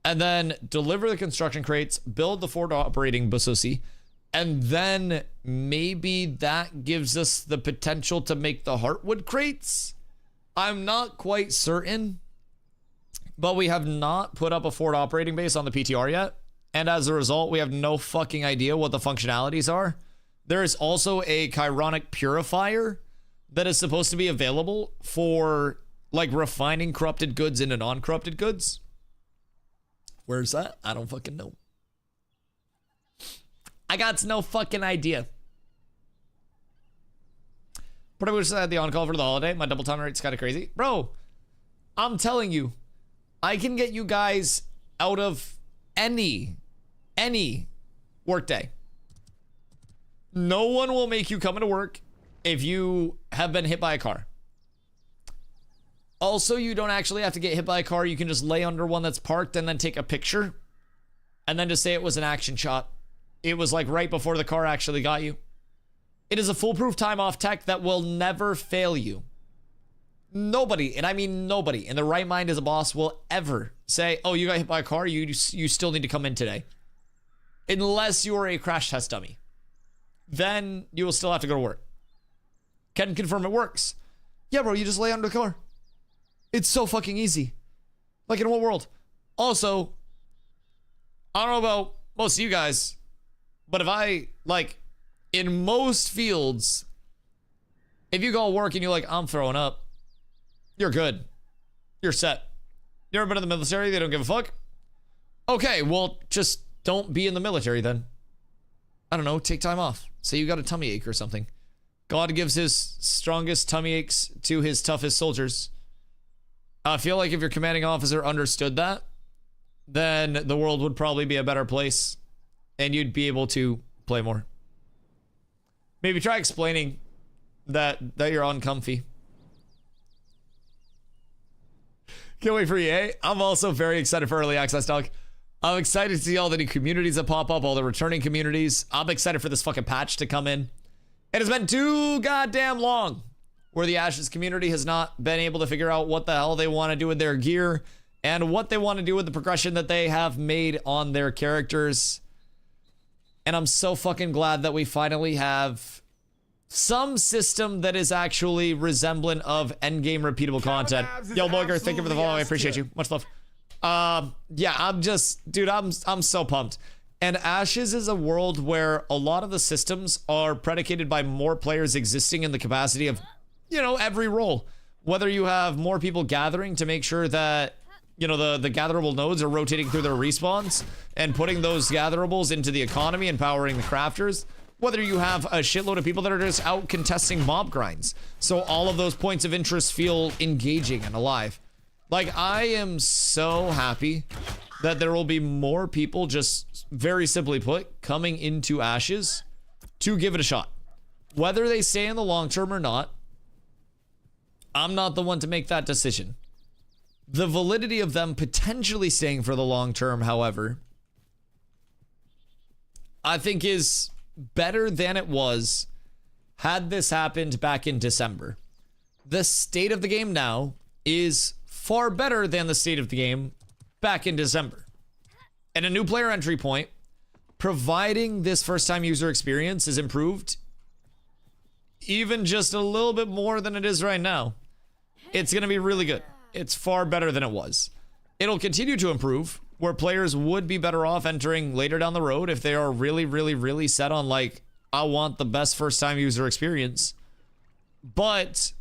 and then deliver the construction crates, build the forward operating basosi, and then maybe that gives us the potential to make the Heartwood crates. I'm not quite certain, but we have not put up a forward operating base on the PTR yet, and as a result, we have no fucking idea what the functionalities are. There is also a chironic purifier that is supposed to be available for like refining corrupted goods into non-corrupted goods. Where's that? I don't fucking know. I got no fucking idea. But I wish I had the on-call for the holiday. My double time rate's kind of crazy. Bro, I'm telling you, I can get you guys out of any workday. No one will make you come into work if you have been hit by a car. Also, you don't actually have to get hit by a car. You can just lay under one that's parked and then take a picture and then just say it was an action shot. It was like right before the car actually got you. It is a foolproof time off tech that will never fail you. Nobody, and I mean nobody, in the right mind as a boss will ever say, oh, you got hit by a car, you still need to come in today. Unless you are a crash test dummy. Then you will still have to go to work. Can confirm it works. Yeah, bro, you just lay under the car. It's so fucking easy. Like, in what world? Also, I don't know about most of you guys, but if I, like, in most fields, if you go to work and you're like, I'm throwing up, you're good. You're set. You ever been in the military? They don't give a fuck? Okay, well, just don't be in the military then. I don't know, take time off. Say you got a tummy ache or something. God gives his strongest tummy aches to his toughest soldiers. I feel like if your commanding officer understood that, then the world would probably be a better place and you'd be able to play more. Maybe try explaining that you're uncomfy. Can't wait for EA. I'm also very excited for early access, dog. I'm excited to see all the new communities that pop up, all the returning communities. I'm excited for this fucking patch to come in. It has been too goddamn long where the Ashes community has not been able to figure out what the hell they want to do with their gear and what they want to do with the progression that they have made on their characters. And I'm so fucking glad that we finally have some system that is actually resemblant of endgame repeatable content. Yo, Loiger, thank you for the follow. I appreciate you. Much love. Yeah, I'm just, dude, I'm so pumped. And Ashes is a world where a lot of the systems are predicated by more players existing in the capacity of, you know, every role. Whether you have more people gathering to make sure that, you know, the gatherable nodes are rotating through their respawns and putting those gatherables into the economy and powering the crafters. Whether you have a shitload of people that are just out contesting mob grinds. So all of those points of interest feel engaging and alive. Like, I am so happy that there will be more people, just very simply put, coming into Ashes to give it a shot. Whether they stay in the long term or not, I'm not the one to make that decision. The validity of them potentially staying for the long term, however, I think is better than it was had this happened back in December. The state of the game now is far better than the state of the game back in December. And a new player entry point, providing this first-time user experience is improved even just a little bit more than it is right now. It's going to be really good. It's far better than it was. It'll continue to improve, where players would be better off entering later down the road if they are really, really, really set on, like, I want the best first-time user experience. But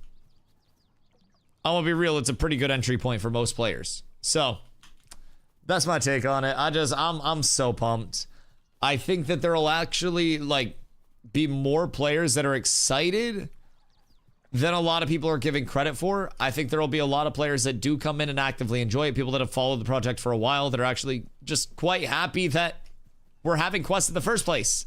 I'm gonna be real, it's a pretty good entry point for most players. So that's my take on it. I'm so pumped. I think that there'll actually, like, be more players that are excited than a lot of people are giving credit for. I think there'll be a lot of players that do come in and actively enjoy it. People that have followed the project for a while that are actually just quite happy that we're having quests in the first place.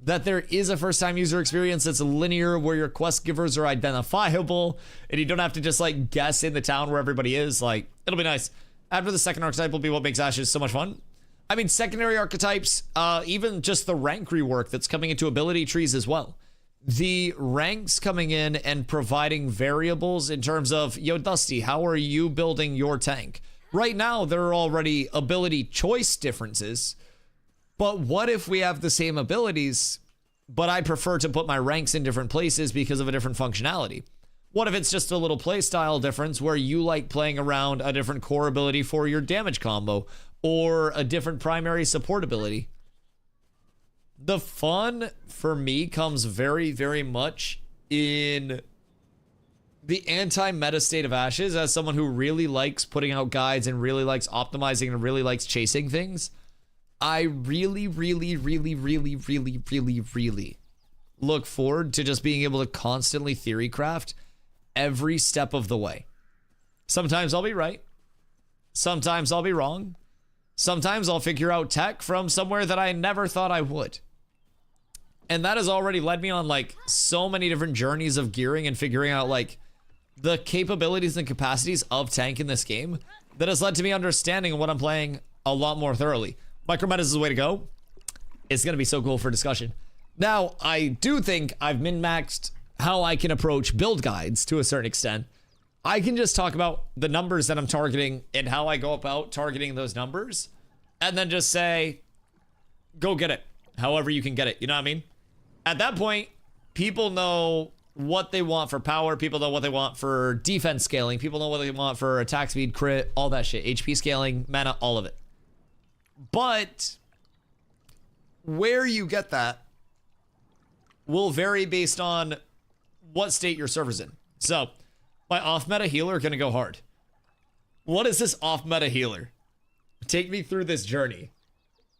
That there is a first-time user experience that's linear, where your quest givers are identifiable, and you don't have to just, like, guess in the town where everybody is. Like, it'll be nice. After the second archetype will be what makes Ashes so much fun. I mean, secondary archetypes, even just the rank rework that's coming into ability trees as well. The ranks coming in and providing variables in terms of, yo, Dusty, how are you building your tank? Right now, there are already ability choice differences. But what if we have the same abilities, but I prefer to put my ranks in different places because of a different functionality? What if it's just a little playstyle difference where you like playing around a different core ability for your damage combo or a different primary support ability? The fun for me comes very, very much in the anti-meta state of Ashes. As someone who really likes putting out guides and really likes optimizing and really likes chasing things, I really, really, really, really, really, really, really look forward to just being able to constantly theory craft every step of the way. Sometimes I'll be right. Sometimes I'll be wrong. Sometimes I'll figure out tech from somewhere that I never thought I would. And that has already led me on, like, so many different journeys of gearing and figuring out, like, the capabilities and capacities of tank in this game that has led to me understanding what I'm playing a lot more thoroughly. Micrometas is the way to go. It's going to be so cool for discussion. Now, I do think I've min-maxed how I can approach build guides to a certain extent. I can just talk about the numbers that I'm targeting and how I go about targeting those numbers, and then just say, go get it, however you can get it. You know what I mean? At that point, people know what they want for power. People know what they want for defense scaling. People know what they want for attack speed, crit, all that shit. HP scaling, mana, all of it. But where you get that will vary based on what state your server's in. So, my off-meta healer gonna go hard. What is this off-meta healer? Take me through this journey.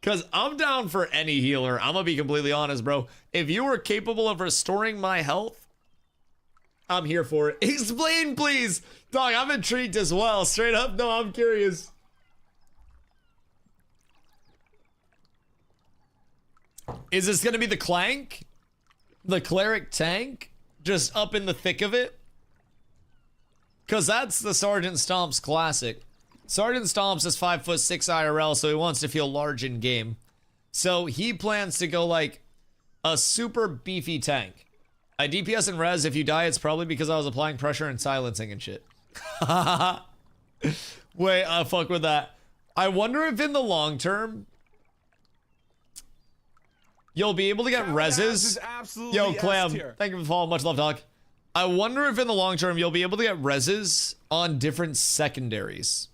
Because I'm down for any healer. I'm gonna be completely honest, bro. If you are capable of restoring my health, I'm here for it. Explain, please. Dog, I'm intrigued as well. Straight up, no, I'm curious. Is this gonna be the Clank? The Cleric Tank? Just up in the thick of it? Because that's the Sergeant Stomps classic. Sergeant Stomps is 5'6" IRL, so he wants to feel large in game. So he plans to go like a super beefy tank. I DPS and res. If you die, it's probably because I was applying pressure and silencing and shit. Wait, I fuck with that. I wonder if in the long term, you'll be able to get reses. Yo, Clam, thank you for the follow. Much love, dog. I wonder if in the long term, you'll be able to get reses on different secondaries.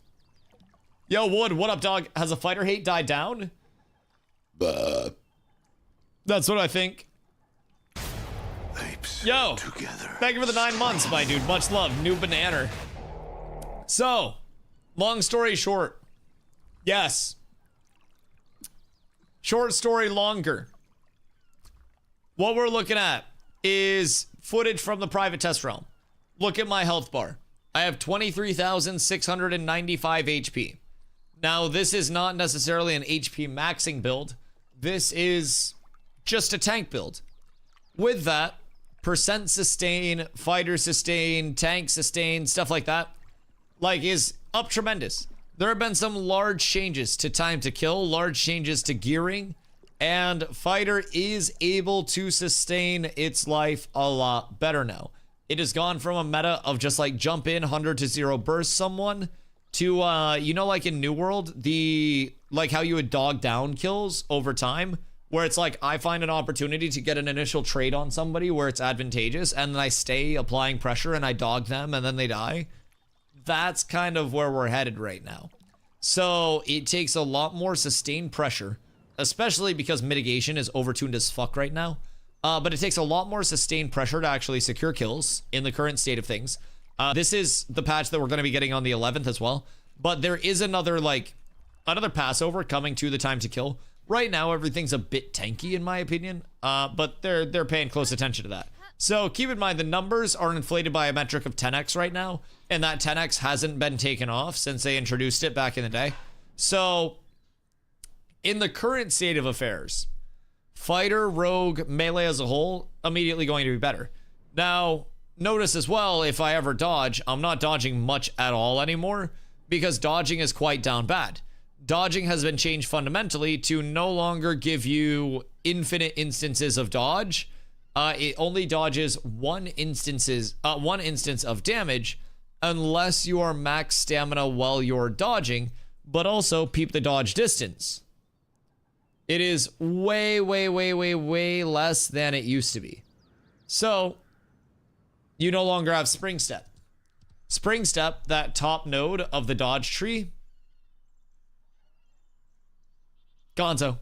Yo, Wood, what up, dog? Has the fighter hate died down? That's what I think. Yo, thank you for the 9 months, my dude. Much love. New banana. So, long story short. Yes. Short story longer. What we're looking at is footage from the private test realm. Look at my health bar. I have 23,695 HP. Now, this is not necessarily an HP maxing build. This is just a tank build. With that, percent sustain, fighter sustain, tank sustain, stuff like that, like, is up tremendous. There have been some large changes to time to kill, large changes to gearing, and fighter is able to sustain its life a lot better now. It has gone from a meta of just like jump in 100 to 0 burst someone to you know, like in New World, the like how you would dog down kills over time, where it's like I find an opportunity to get an initial trade on somebody where it's advantageous, and then I stay applying pressure and I dog them and then they die. That's kind of where we're headed right now. So it takes a lot more sustained pressure, especially because mitigation is overtuned as fuck right now. But it takes a lot more sustained pressure to actually secure kills in the current state of things. This is the patch that we're going to be getting on the 11th as well. But there is another Passover coming to the time to kill. Right now, everything's a bit tanky in my opinion. But they're paying close attention to that. So keep in mind, the numbers are inflated by a metric of 10x right now. And that 10x hasn't been taken off since they introduced it back in the day. So in the current state of affairs, fighter, rogue, melee as a whole, immediately going to be better. Now, notice as well, if I ever dodge, I'm not dodging much at all anymore because dodging is quite down bad. Dodging has been changed fundamentally to no longer give you infinite instances of dodge. It only dodges one instance of damage unless you are max stamina while you're dodging, but also peep the dodge distance. It is way, way, way, way, way less than it used to be. So, you no longer have Spring Step. Spring Step, that top node of the dodge tree. Gonzo.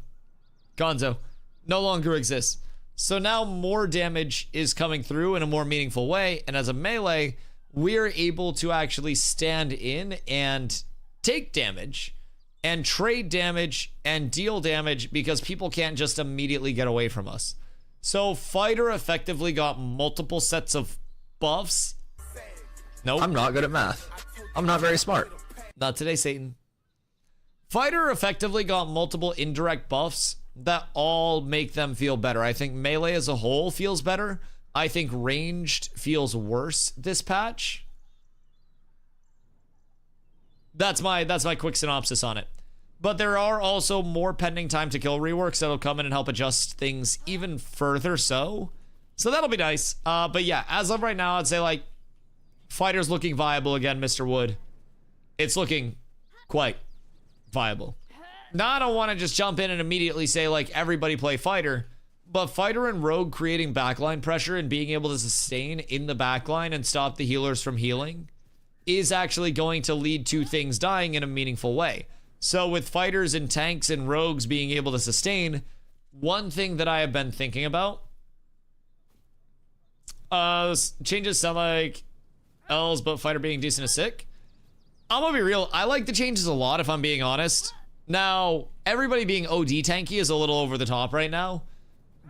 No longer exists. So now more damage is coming through in a more meaningful way. And as a melee, we're able to actually stand in and take damage and trade damage and deal damage because people can't just immediately get away from us. So fighter effectively got multiple sets of buffs. Nope. I'm not good at math. I'm not very smart. Not today, Satan. Fighter effectively got multiple indirect buffs that all make them feel better. I think melee as a whole feels better. I think ranged feels worse this patch. That's my quick synopsis on it. But there are also more pending time to kill reworks that'll come in and help adjust things even further so that'll be nice. But yeah, as of right now, I'd say like fighter's looking viable again, Mr. Wood. It's looking quite viable. Now I don't want to just jump in and immediately say like everybody play fighter, but Fighter and Rogue creating backline pressure and being able to sustain in the backline and stop the healers from healing is actually going to lead to things dying in a meaningful way. So with fighters and tanks and rogues being able to sustain, one thing that I have been thinking about, changes sound like L's, but fighter being decent is sick. I'm gonna be real, I like the changes a lot if I'm being honest. Now, everybody being OD tanky is a little over the top right now,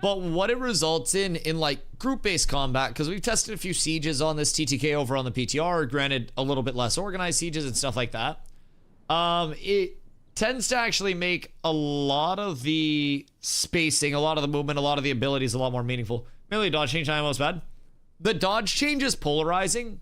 but what it results in like group-based combat, because we've tested a few sieges on this TTK over on the PTR, granted a little bit less organized sieges and stuff like that. It tends to actually make a lot of the spacing, a lot of the movement, a lot of the abilities a lot more meaningful. Melee dodge change time was bad. The dodge change is polarizing,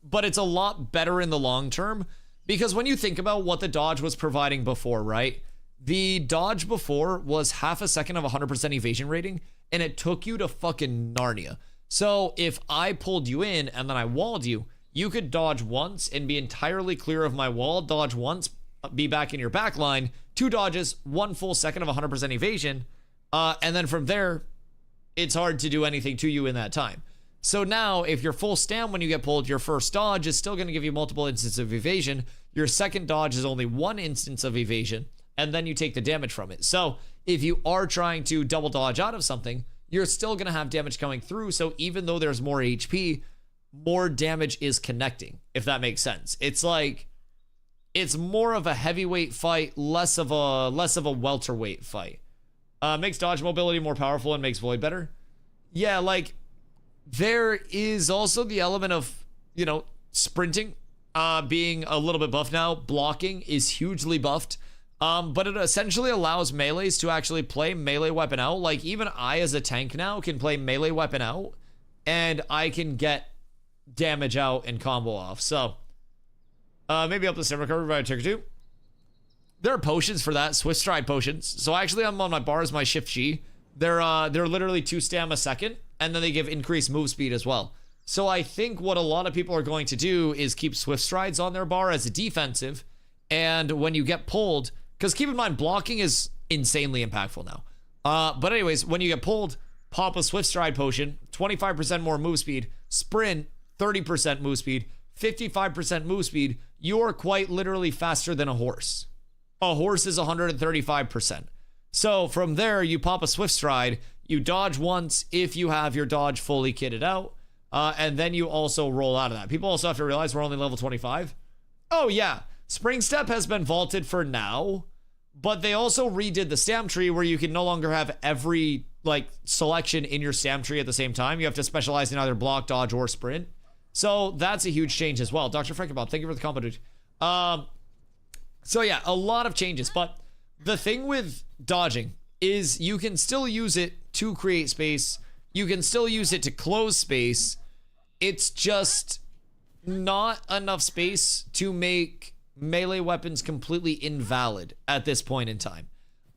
but it's a lot better in the long term, because when you think about what the dodge was providing before, right? The dodge before was half a second of 100% evasion rating, and it took you to fucking Narnia. So if I pulled you in and then I walled you, you could dodge once and be entirely clear of my wall, dodge once, be back in your back line, 2 dodges, 1 full second of 100% evasion, and then from there, it's hard to do anything to you in that time. So now, if you're full stam when you get pulled, your first dodge is still going to give you multiple instances of evasion. Your second dodge is only 1 instance of evasion, and then you take the damage from it. So if you are trying to double dodge out of something, you're still going to have damage coming through. So even though there's more HP, more damage is connecting, if that makes sense. It's like, it's more of a heavyweight fight, less of a welterweight fight. Makes dodge mobility more powerful and makes void better. Yeah, like, there is also the element of, you know, sprinting being a little bit buffed now. Blocking is hugely buffed. But it essentially allows melees to actually play melee weapon out. Like, even I as a tank now can play melee weapon out, and I can get damage out and combo off. So, maybe up the stem recovery by a tick or two. There are potions for that, Swift Stride potions. So actually, I'm on my bars, my Shift G. They're literally 2 stam a second, and then they give increased move speed as well. So I think what a lot of people are going to do is keep Swift Strides on their bar as a defensive, and when you get pulled, because keep in mind, blocking is insanely impactful now. But anyways, when you get pulled, pop a Swift Stride potion, 25% more move speed, sprint, 30% move speed, 55% move speed. You are quite literally faster than a horse. A horse is 135%. So from there, you pop a Swift Stride, you dodge once if you have your dodge fully kitted out, and then you also roll out of that. People also have to realize we're only level 25. Oh yeah, Spring Step has been vaulted for now, but they also redid the stam tree where you can no longer have every like selection in your stam tree at the same time. You have to specialize in either block, dodge, or sprint. So that's a huge change as well. Dr. Frankenbob, thank you for the combo, dude. So yeah, a lot of changes, but the thing with dodging is you can still use it to create space. You can still use it to close space. It's just not enough space to make melee weapons completely invalid at this point in time.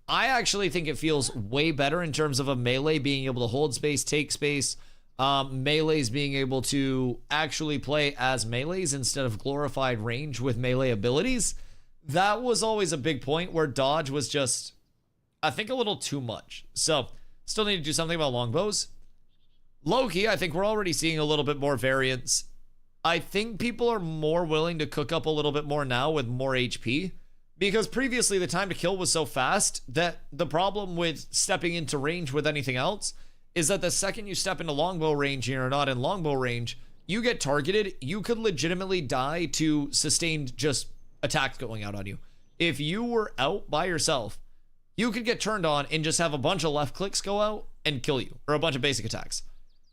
I actually think it feels way better in terms of a melee being able to hold space, take space, melees being able to actually play as melees instead of glorified range with melee abilities. That was always a big point where dodge was just, I think, a little too much. So, still need to do something about longbows. Low-key, I think we're already seeing a little bit more variance. I think people are more willing to cook up a little bit more now with more HP, because previously the time to kill was so fast that the problem with stepping into range with anything else is that the second you step into longbow range and you're not in longbow range, you get targeted. You could legitimately die to sustained just attacks going out on you. If you were out by yourself, you could get turned on and just have a bunch of left clicks go out and kill you, or a bunch of basic attacks.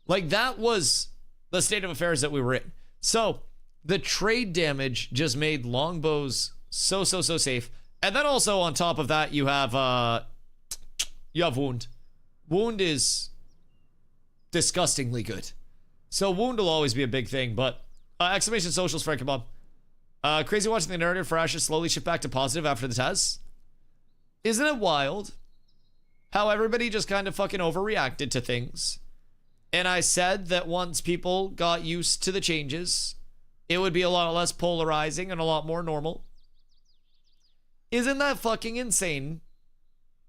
Like, that was the state of affairs that we were in. So the trade damage just made longbows so safe. And then also on top of that, you have wound. Wound is disgustingly good. So wound will always be a big thing, but exclamation socials, Frank, come on. Crazy watching the narrative for Ashes slowly shift back to positive after the test. Isn't it wild how everybody just kind of fucking overreacted to things? And I said that once people got used to the changes, it would be a lot less polarizing and a lot more normal. Isn't that fucking insane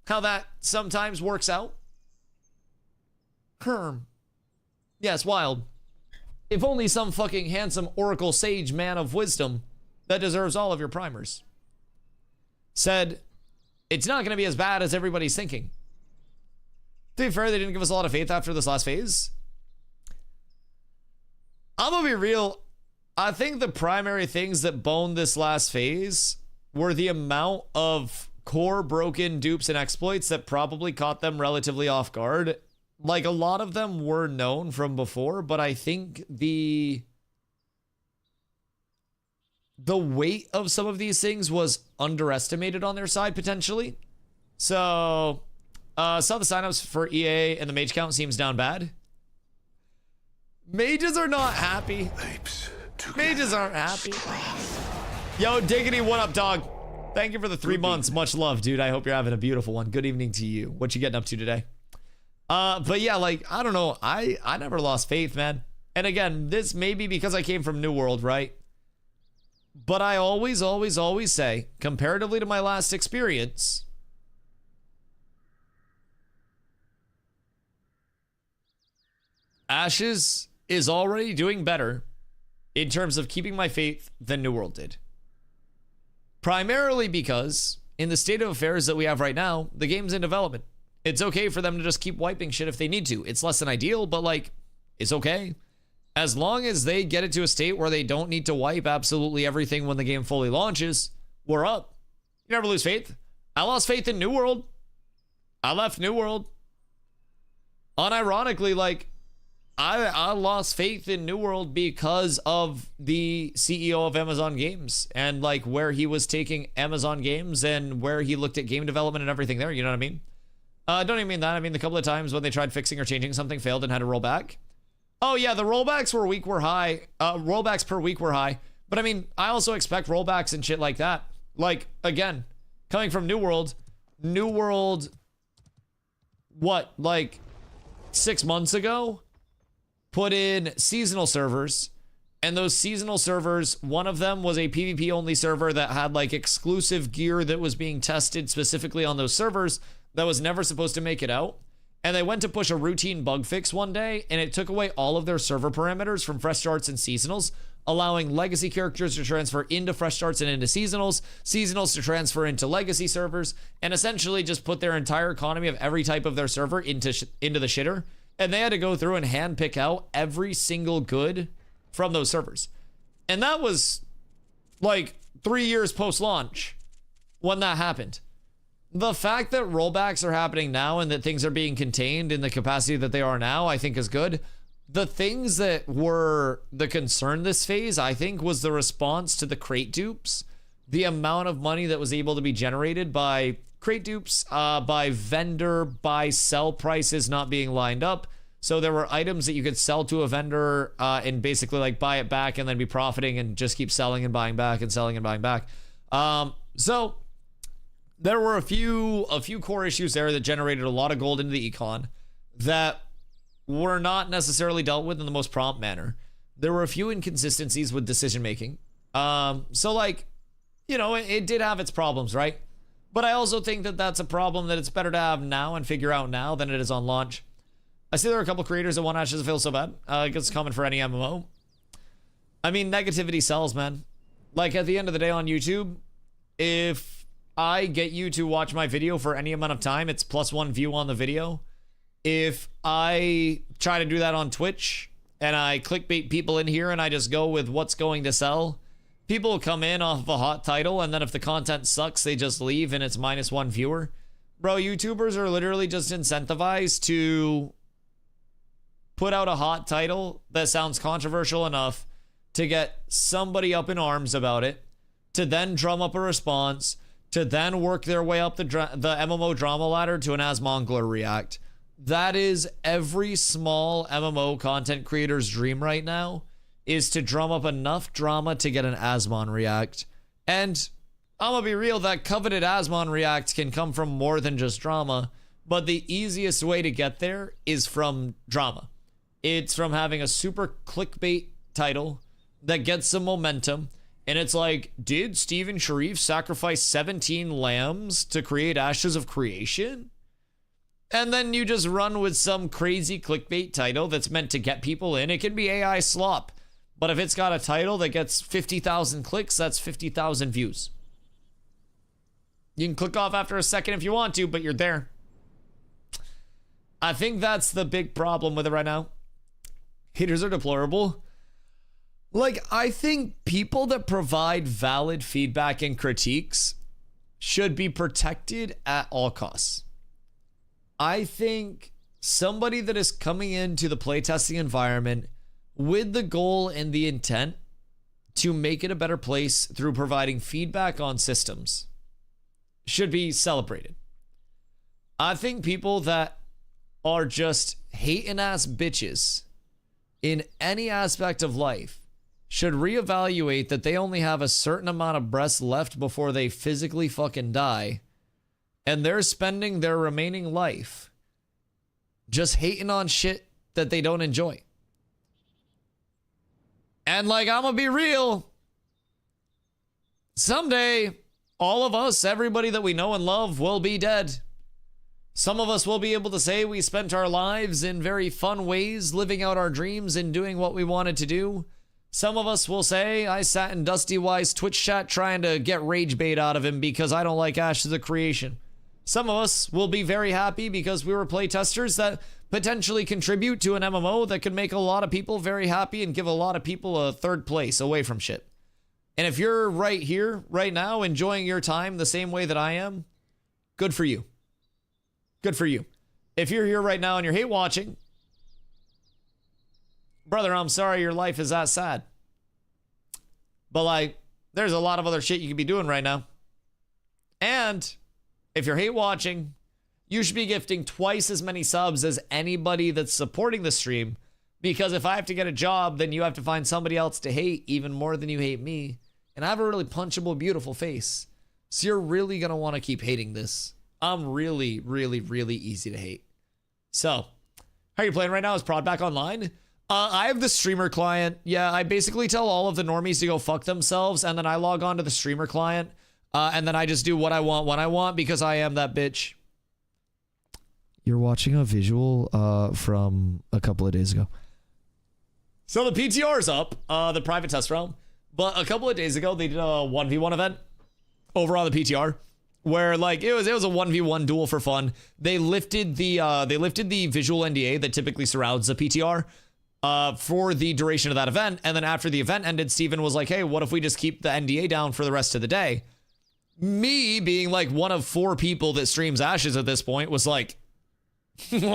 how that sometimes works out? Herm. Yes, wild. If only some fucking handsome oracle sage man of wisdom that deserves all of your primers said, it's not going to be as bad as everybody's thinking. To be fair, they didn't give us a lot of faith after this last phase. I'm going to be real. I think the primary things that boned this last phase were the amount of core broken dupes and exploits that probably caught them relatively off guard. Like, a lot of them were known from before, but I think the weight of some of these things was underestimated on their side, potentially. So, some of the signups for EA and the mage count seems down bad. Mages are not happy. Mages aren't happy. Yo, Diggity, what up, dog? Thank you for the 3 months. Much love, dude. I hope you're having a beautiful one. Good evening to you. What you getting up to today? But yeah, like, I don't know. I never lost faith, man. And again, this may be because I came from New World, right? But I always say, comparatively to my last experience, Ashes is already doing better in terms of keeping my faith than New World did. Primarily because, in the state of affairs that we have right now, the game's in development. It's okay for them to just keep wiping shit if they need to. It's less than ideal, but like, it's okay. As long as they get it to a state where they don't need to wipe absolutely everything when the game fully launches, we're up. You never lose faith. I lost faith in New World. I left New World. Unironically, like, I lost faith in New World because of the CEO of Amazon Games and like where he was taking Amazon Games and where he looked at game development and everything there. You know what I mean? Don't even mean that. I mean, the couple of times when they tried fixing or changing something, failed and had to roll back. Oh yeah, the rollbacks were high. Rollbacks per week were high. But I mean, I also expect rollbacks and shit like that. Like, again, coming from New World, what, like 6 months ago, put in seasonal servers, and those seasonal servers, one of them was a PvP only server that had like exclusive gear that was being tested specifically on those servers that was never supposed to make it out. And they went to push a routine bug fix one day, and it took away all of their server parameters from fresh starts and seasonals, allowing legacy characters to transfer into fresh starts and into seasonals to transfer into legacy servers, and essentially just put their entire economy of every type of their server into the shitter. And they had to go through and hand pick out every single good from those servers. And that was like 3 years post-launch when that happened. The fact that rollbacks are happening now and that things are being contained in the capacity that they are now, I think is good. The things that were the concern this phase, I think, was the response to the crate dupes. The amount of money that was able to be generated by crate dupes, by vendor, by sell prices not being lined up. So there were items that you could sell to a vendor and basically like buy it back and then be profiting and just keep selling and buying back and selling and buying back. So there were a few core issues there that generated a lot of gold into the econ that were not necessarily dealt with in the most prompt manner. There were a few inconsistencies with decision making. So like, you know, it did have its problems, right? But I also think that that's a problem that it's better to have now and figure out now than it is on launch. I see there are a couple creators that want Ashes to feel so bad. I guess it's common for any MMO. I mean, negativity sells, man. Like, at the end of the day on YouTube, if I get you to watch my video for any amount of time, it's +1 view on the video. If I try to do that on Twitch and I clickbait people in here and I just go with what's going to sell, people will come in off of a hot title, and then if the content sucks, they just leave and it's -1 viewer. Bro, YouTubers are literally just incentivized to put out a hot title that sounds controversial enough to get somebody up in arms about it, to then drum up a response, to then work their way up the MMO drama ladder to an Asmongler react. That is every small MMO content creator's dream right now, is to drum up enough drama to get an Asmon react. And I'm gonna be real, that coveted Asmon react can come from more than just drama, but the easiest way to get there is from drama. It's from having a super clickbait title that gets some momentum, and it's like, did Steven Sharif sacrifice 17 lambs to create Ashes of Creation? And then you just run with some crazy clickbait title that's meant to get people in. It can be AI slop. But if it's got a title that gets 50,000 clicks, that's 50,000 views. You can click off after a second if you want to, but you're there. I think that's the big problem with it right now. Haters are deplorable. Like, I think people that provide valid feedback and critiques should be protected at all costs. I think somebody that is coming into the playtesting environment with the goal and the intent to make it a better place through providing feedback on systems should be celebrated. I think people that are just hating ass bitches in any aspect of life should reevaluate that they only have a certain amount of breaths left before they physically fucking die, and they're spending their remaining life just hating on shit that they don't enjoy. And like, I'm gonna be real, someday all of us, everybody that we know and love, will be dead. Some of us will be able to say we spent our lives in very fun ways, living out our dreams and doing what we wanted to do. Some of us will say, I sat in DustyWhy's Twitch chat trying to get rage bait out of him because I don't like Ashes of Creation. Some of us will be very happy because we were playtesters that potentially contribute to an MMO that could make a lot of people very happy and give a lot of people a third place away from shit. And if you're right here, right now, enjoying your time the same way that I am, good for you. Good for you. If you're here right now and you're hate watching, brother, I'm sorry your life is that sad. But like, there's a lot of other shit you could be doing right now. And if you're hate watching, you should be gifting twice as many subs as anybody that's supporting the stream. Because if I have to get a job, then you have to find somebody else to hate even more than you hate me. And I have a really punchable, beautiful face. So you're really going to want to keep hating this. I'm really, really, really easy to hate. So, how are you playing right now? Is Prod back online? I have the streamer client. Yeah, I basically tell all of the normies to go fuck themselves, and then I log on to the streamer client, and then I just do what I want when I want because I am that bitch. You're watching a visual from a couple of days ago. So the PTR's up, the private test realm, but a couple of days ago they did a 1v1 event over on the PTR. Where like it was a 1v1 duel for fun. They lifted the visual NDA that typically surrounds the PTR for the duration of that event, and then after the event ended, Steven was like, "Hey, what if we just keep the NDA down for the rest of the day?" Me being like one of 4 people that streams Ashes at this point was like, so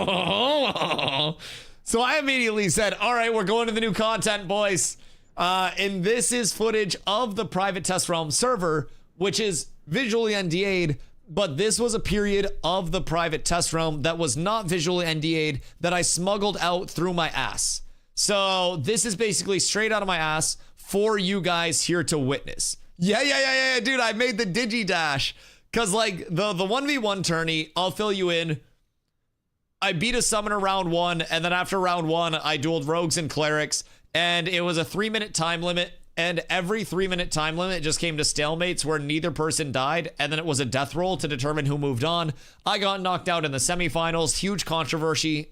I immediately said, "All right, we're going to the new content, boys." And this is footage of the private test realm server, which is visually NDA'd, but this was a period of the private test realm that was not visually NDA'd that I smuggled out through my ass. So this is basically straight out of my ass for you guys here to witness. Yeah, dude, I made the digi dash. Cause like the 1v1 tourney, I'll fill you in. I beat a summoner round 1, and then after round 1, I dueled rogues and clerics, and it was a 3-minute time limit. And every 3-minute time limit just came to stalemates where neither person died, and then it was a death roll to determine who moved on. I got knocked out in the semifinals. Huge controversy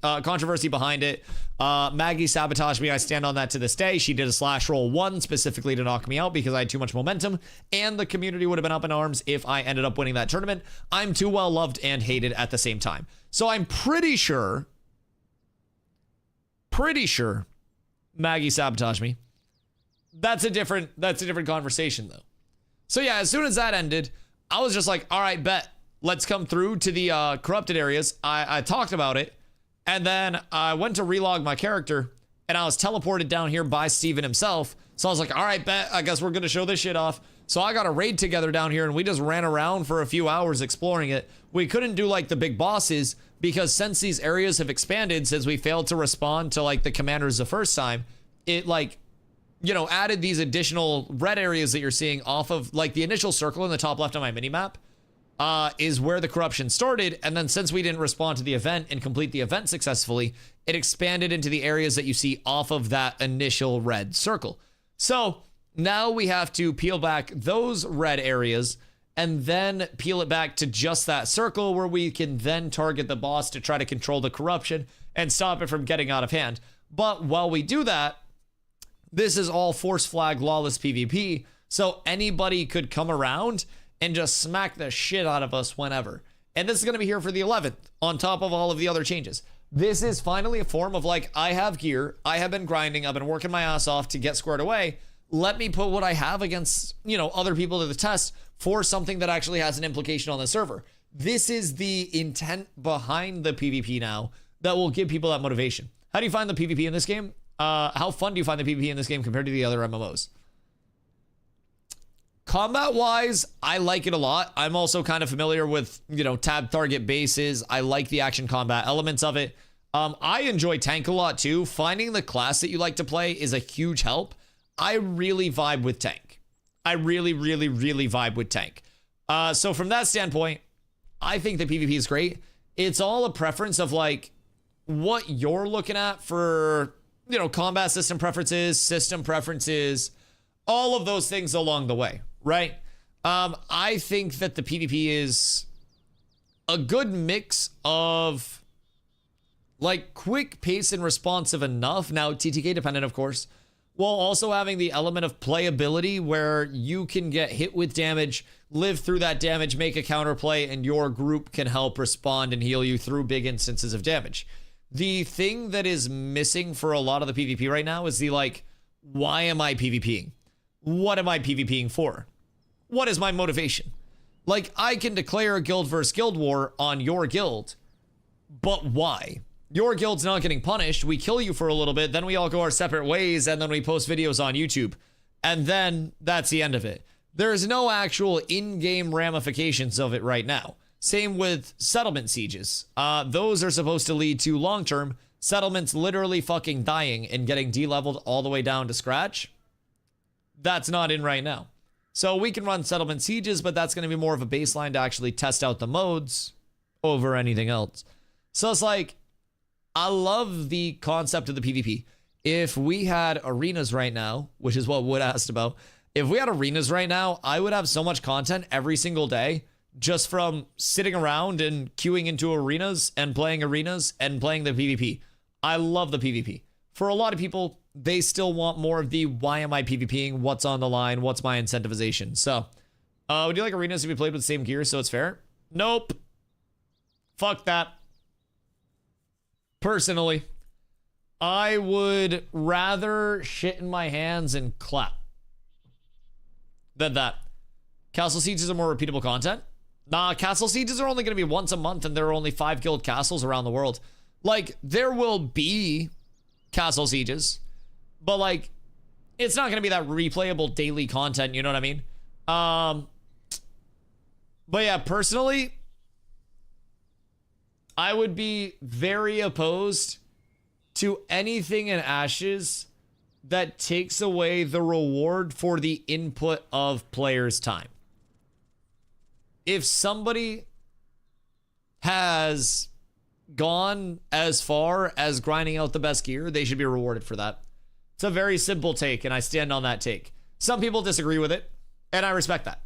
behind it. Maggie sabotaged me. I stand on that to this day. She did a slash roll 1 specifically to knock me out because I had too much momentum, and the community would have been up in arms if I ended up winning that tournament. I'm too well loved and hated at the same time. So I'm pretty sure Maggie sabotaged me. That's a different conversation though. So yeah, as soon as that ended, I was just like, all right, bet. Let's come through to the corrupted areas. I talked about it, and then I went to relog my character, and I was teleported down here by Steven himself. So I was like, all right, bet. I guess we're gonna show this shit off. So I got a raid together down here, and we just ran around for a few hours exploring it. We couldn't do like the big bosses because since these areas have expanded, since we failed to respond to like the commanders the first time, it like, you know, added these additional red areas that you're seeing off of like the initial circle in the top left on my minimap is where the corruption started. And then since we didn't respond to the event and complete the event successfully, it expanded into the areas that you see off of that initial red circle. So now we have to peel back those red areas and then peel it back to just that circle where we can then target the boss to try to control the corruption and stop it from getting out of hand. But while we do that, this is all force flag lawless PvP, so anybody could come around and just smack the shit out of us whenever. And this is going to be here for the 11th, on top of all of the other changes. This is finally a form of like, I have gear, I have been grinding, I've been working my ass off to get squared away. Let me put what I have against, you know, other people to the test for something that actually has an implication on the server. This is the intent behind the PvP now that will give people that motivation. How do you find the PvP in this game? How fun do you find the PvP in this game compared to the other MMOs? Combat-wise, I like it a lot. I'm also kind of familiar with, you know, tab target bases. I like the action combat elements of it. I enjoy tank a lot too. Finding the class that you like to play is a huge help. I really vibe with tank. I really vibe with tank. So from that standpoint, I think the PvP is great. It's all a preference of like what you're looking at for, you know, combat system preferences, all of those things along the way, right? I think that the PvP is a good mix of like quick pace and responsive enough. Now, TTK dependent, of course, while also having the element of playability where you can get hit with damage, live through that damage, make a counterplay, and your group can help respond and heal you through big instances of damage. The thing that is missing for a lot of the PvP right now is the like, why am I PvPing? What am I PvPing for? What is my motivation? Like, I can declare a guild versus guild war on your guild, but why? Your guild's not getting punished. We kill you for a little bit, then we all go our separate ways, and then we post videos on YouTube. And then that's the end of it. There's no actual in-game ramifications of it right now. Same with settlement sieges. Those are supposed to lead to long-term settlements literally fucking dying and getting de-leveled all the way down to scratch. That's not in right now. So we can run settlement sieges, but that's going to be more of a baseline to actually test out the modes over anything else. So it's like, I love the concept of the PvP. If we had arenas right now, which is what Wood asked about, if we had arenas right now, I would have so much content every single day just from sitting around and queuing into arenas and playing the PvP. I love the PvP. For a lot of people, they still want more of the why am I PvPing, what's on the line, what's my incentivization. So, would you like arenas to be played with the same gear so it's fair? Nope. Fuck that. Personally, I would rather shit in my hands and clap than that. Castle sieges are more repeatable content. Nah, castle sieges are only going to be once a month and there are only 5 guild castles around the world. Like, there will be castle sieges, but like, it's not going to be that replayable daily content, you know what I mean? But yeah, personally, I would be very opposed to anything in Ashes that takes away the reward for the input of players' time. If somebody has gone as far as grinding out the best gear, they should be rewarded for that. It's a very simple take, and I stand on that take. Some people disagree with it, and I respect that.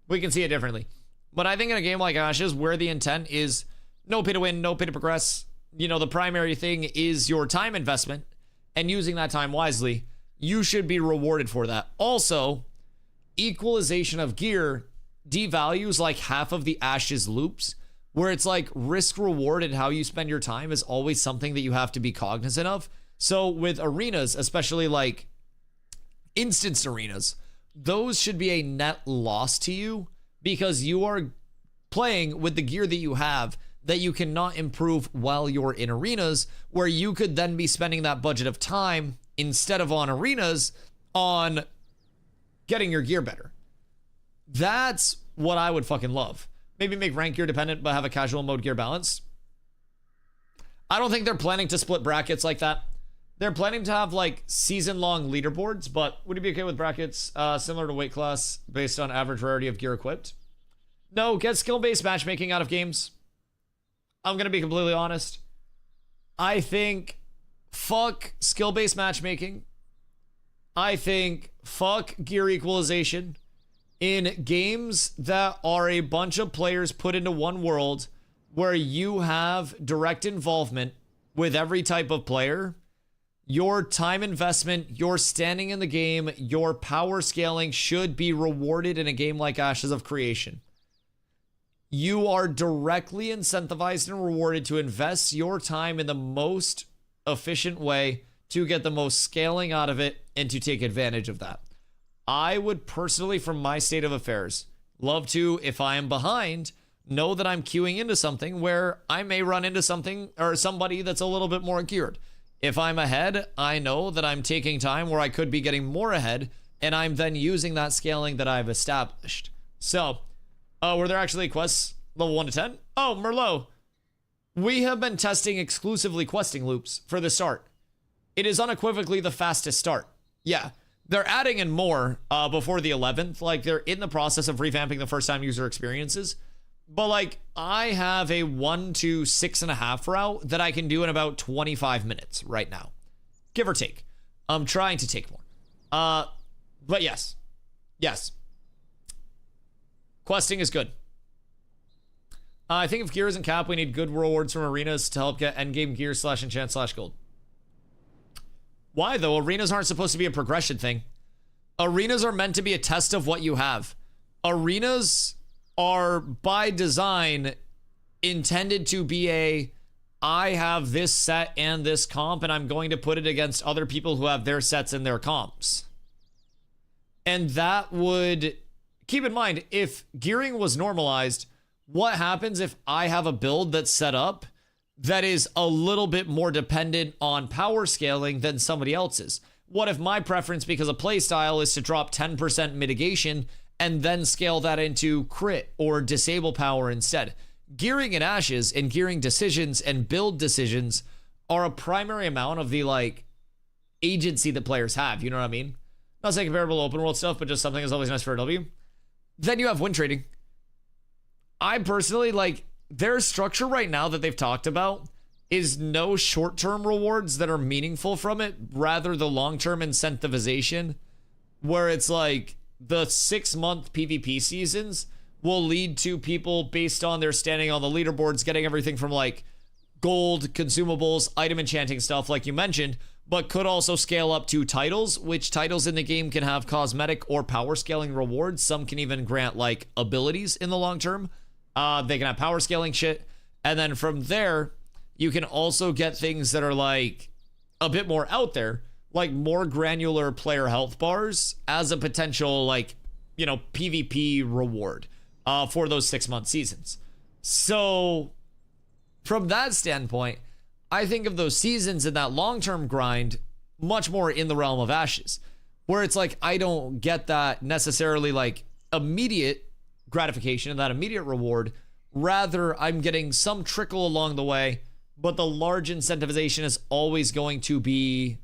We can see it differently. But I think in a game like Ashes, where the intent is no pay to win, no pay to progress, you know, the primary thing is your time investment, and using that time wisely, you should be rewarded for that. Also, equalization of gear devalues like half of the Ashes loops, where it's like risk reward and how you spend your time is always something that you have to be cognizant of. So with arenas, especially like instance arenas, those should be a net loss to you because you are playing with the gear that you have that you cannot improve while you're in arenas, where you could then be spending that budget of time instead of on arenas on getting your gear better. That's what I would fucking love. Maybe make rank gear dependent, but have a casual mode gear balance. I don't think they're planning to split brackets like that. They're planning to have like season-long leaderboards, but would you be okay with brackets similar to weight class based on average rarity of gear equipped? No, get skill-based matchmaking out of games. I'm going to be completely honest. I think fuck skill-based matchmaking. I think fuck gear equalization. In games that are a bunch of players put into one world where you have direct involvement with every type of player, your time investment, your standing in the game, your power scaling should be rewarded in a game like Ashes of Creation. You are directly incentivized and rewarded to invest your time in the most efficient way to get the most scaling out of it and to take advantage of that. I would personally, from my state of affairs, love to, if I am behind, know that I'm queuing into something where I may run into something or somebody that's a little bit more geared. If I'm ahead, I know that I'm taking time where I could be getting more ahead, and I'm then using that scaling that I've established. So, were there actually quests level 1 to 10? Oh, Merlot. We have been testing exclusively questing loops for the start. It is unequivocally the fastest start. Yeah. They're adding in more before the 11th. Like, they're in the process of revamping the first-time user experiences. But, like, I have a 1 to 6.5 route that I can do in about 25 minutes right now. Give or take. I'm trying to take more. But yes. Yes. Questing is good. I think if gear isn't capped, we need good rewards from arenas to help get endgame gear / enchant / gold. Why, though? Arenas aren't supposed to be a progression thing. Arenas are meant to be a test of what you have. Arenas are, by design, intended to be I have this set and this comp, and I'm going to put it against other people who have their sets and their comps. And that would... Keep in mind, if gearing was normalized, what happens if I have a build that's set up that is a little bit more dependent on power scaling than somebody else's? What if my preference because of playstyle is to drop 10% mitigation and then scale that into crit or disable power instead? Gearing in Ashes and gearing decisions and build decisions are a primary amount of the, like, agency that players have, you know what I mean? Not saying comparable to open world stuff, but just something that's always nice for a W. Then you have win trading. I personally, like, their structure right now that they've talked about is no short-term rewards that are meaningful from it, rather the long-term incentivization, where it's like the 6-month PvP seasons will lead to people based on their standing on the leaderboards getting everything from, like, gold, consumables, item enchanting stuff like you mentioned, but could also scale up to titles, which titles in the game can have cosmetic or power scaling rewards. Some can even grant, like, abilities in the long term. They can have power scaling shit. And then from there, you can also get things that are, like, a bit more out there, like more granular player health bars as a potential, like, you know, PvP reward for those 6-month seasons. So from that standpoint, I think of those seasons and that long-term grind much more in the realm of Ashes, where it's like I don't get that necessarily, like, immediate gratification and that immediate reward. Rather, I'm getting some trickle along the way, but the large incentivization is always going to be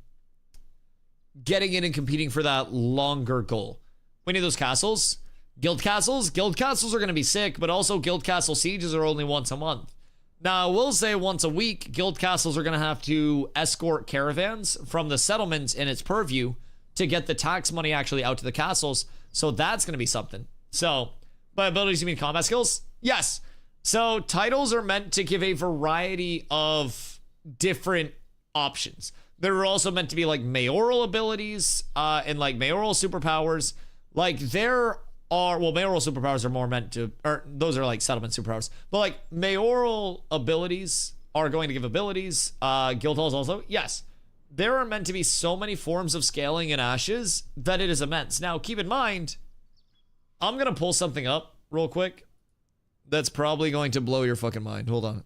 getting in and competing for that longer goal. We need those castles. Guild castles are going to be sick, but also guild castle sieges are only once a month. Now, I will say once a week, guild castles are going to have to escort caravans from the settlements in its purview to get the tax money actually out to the castles. So that's going to be something. So, by abilities, you mean combat skills? Yes. So titles are meant to give a variety of different options. They're also meant to be like mayoral abilities and like mayoral superpowers. Like there are, well, mayoral superpowers are more meant to, or those are like settlement superpowers. But like mayoral abilities are going to give abilities. Guild halls also, yes. There are meant to be so many forms of scaling in Ashes that it is immense. Now, keep in mind, I'm going to pull something up real quick that's probably going to blow your fucking mind. Hold on.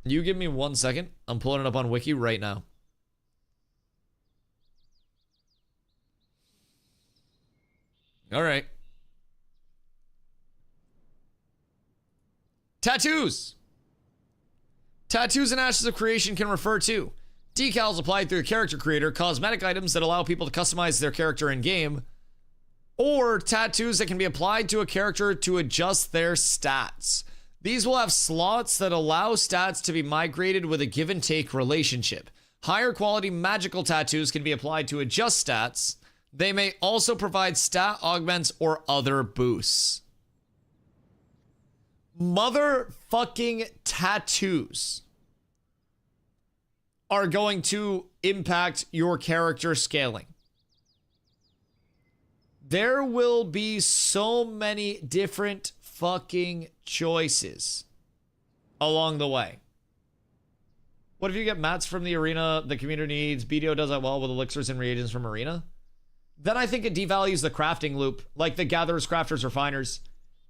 You give me 1 second. I'm pulling it up on Wiki right now. All right. Tattoos. Tattoos in Ashes of Creation can refer to decals applied through a character creator, cosmetic items that allow people to customize their character in-game, or tattoos that can be applied to a character to adjust their stats. These will have slots that allow stats to be migrated with a give and take relationship. Higher quality magical tattoos can be applied to adjust stats. They may also provide stat augments or other boosts. Motherfucking tattoos are going to impact your character scaling. There will be so many different fucking choices along the way. What if you get mats from the arena the community needs? BDO does that well with elixirs and reagents from arena. Then I think it devalues the crafting loop, like the gatherers, crafters, refiners.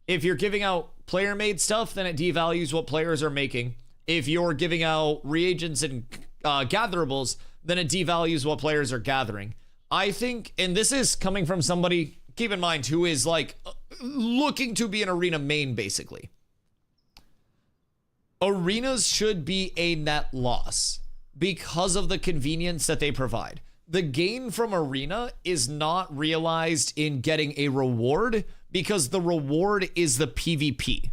If you're giving out player-made stuff, then it devalues what players are making. If you're giving out reagents and gatherables, then it devalues what players are gathering. I think, and this is coming from somebody, keep in mind, who is like looking to be an arena main, basically. Arenas should be a net loss because of the convenience that they provide. The gain from arena is not realized in getting a reward because the reward is the PvP.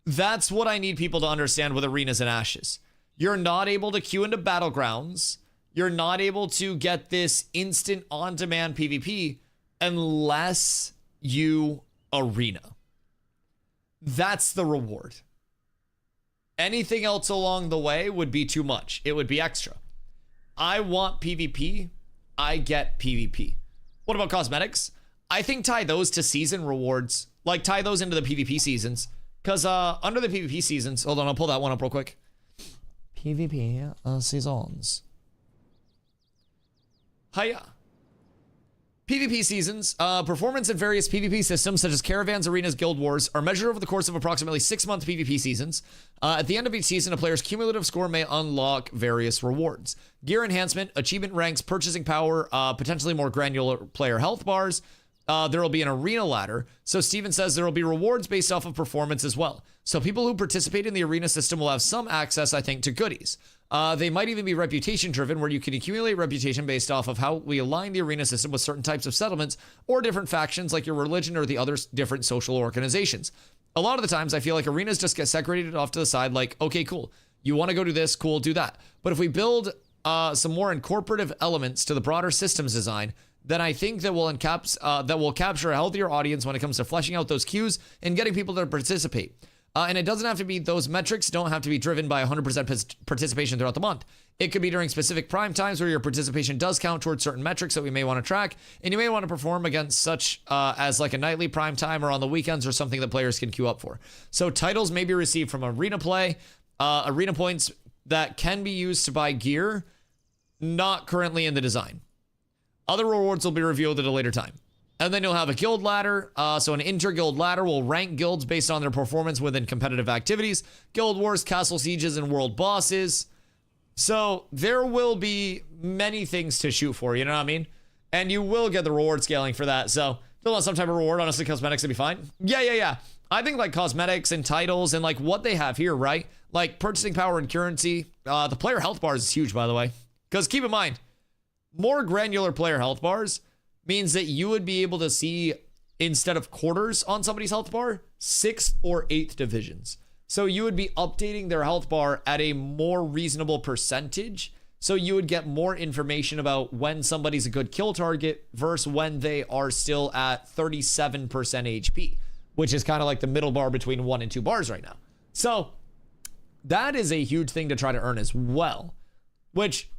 That's what I need people to understand with arenas and ashes. You're not able to queue into battlegrounds. You're not able to get this instant on-demand PvP unless you arena. That's the reward. Anything else along the way would be too much. It would be extra. I want PvP. I get PvP. What about cosmetics? I think tie those to season rewards. Like tie those into the PvP seasons. Because under the PvP seasons, hold on, I'll pull that one up real quick. PvP seasons. Hiya. PvP seasons, performance in various PvP systems such as caravans, arenas, guild wars are measured over the course of approximately 6-month PvP seasons. At the end of each season, a player's cumulative score may unlock various rewards. Gear enhancement, achievement ranks, purchasing power, potentially more granular player health bars. There will be an arena ladder. So Steven says there will be rewards based off of performance as well. So people who participate in the arena system will have some access, I think, to goodies. They might even be reputation driven, where you can accumulate reputation based off of how we align the arena system with certain types of settlements or different factions like your religion or the other different social organizations. A lot of the times I feel like arenas just get segregated off to the side like, okay, cool. You want to go do this, cool, do that. But if we build some more incorporative elements to the broader systems design, then I think that will capture a healthier audience when it comes to fleshing out those queues and getting people to participate. And it doesn't have to be, those metrics don't have to be driven by 100% participation throughout the month. It could be during specific prime times where your participation does count towards certain metrics that we may want to track, and you may want to perform against such as like a nightly prime time or on the weekends or something that players can queue up for. So titles may be received from arena play, arena points that can be used to buy gear, not currently in the design. Other rewards will be revealed at a later time. And then you'll have a guild ladder. So an inter-guild ladder will rank guilds based on their performance within competitive activities, guild wars, castle sieges, and world bosses. So there will be many things to shoot for, you know what I mean? And you will get the reward scaling for that. So if you want some type of reward, honestly, cosmetics would be fine. Yeah. I think like cosmetics and titles and like what they have here, right? Like purchasing power and currency. The player health bars is huge, by the way. Because keep in mind, more granular player health bars means that you would be able to see, instead of quarters on somebody's health bar, 6th or 8th divisions. So you would be updating their health bar at a more reasonable percentage. So you would get more information about when somebody's a good kill target versus when they are still at 37% HP, which is kind of like the middle bar between 1 and 2 bars right now. So that is a huge thing to try to earn as well, which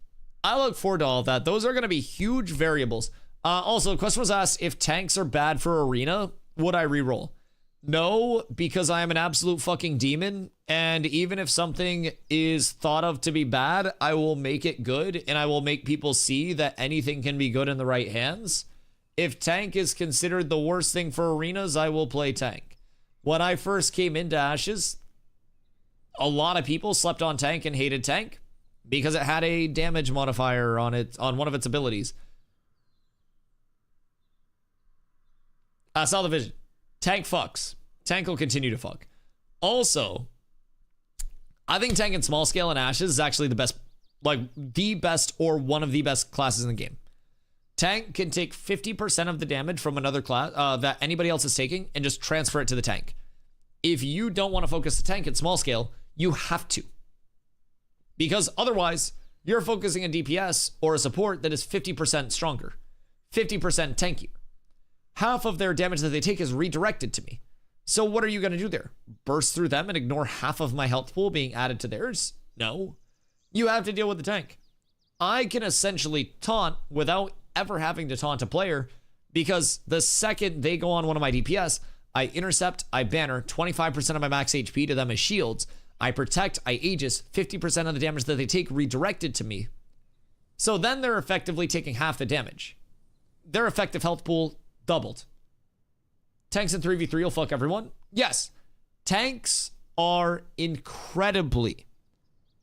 I look forward to all of that. Those are going to be huge variables. Also, the question was asked, if tanks are bad for arena, would I reroll? No, because I am an absolute fucking demon. And even if something is thought of to be bad, I will make it good. And I will make people see that anything can be good in the right hands. If tank is considered the worst thing for arenas, I will play tank. When I first came into Ashes, a lot of people slept on tank and hated tank because it had a damage modifier on it, on one of its abilities. I saw the vision. Tank fucks. Tank will continue to fuck. Also, I think tank in small scale and Ashes is actually the best, like the best or one of the best classes in the game. Tank can take 50% of the damage from another class that anybody else is taking and just transfer it to the tank. If you don't want to focus the tank at small scale, you have to. Because otherwise, You're focusing on DPS or a support that is 50% stronger, 50% tankier. Half of their damage that they take is redirected to me. So what are you going to do there? Burst through them and ignore half of my health pool being added to theirs? No. You have to deal with the tank. I can essentially taunt without ever having to taunt a player, because the second they go on one of my DPS, I intercept, I banner 25% of my max HP to them as shields. I protect, I Aegis, 50% of the damage that they take redirected to me. So then they're effectively taking half the damage. Their effective health pool doubled. Tanks in 3v3 will fuck everyone. Yes, tanks are incredibly,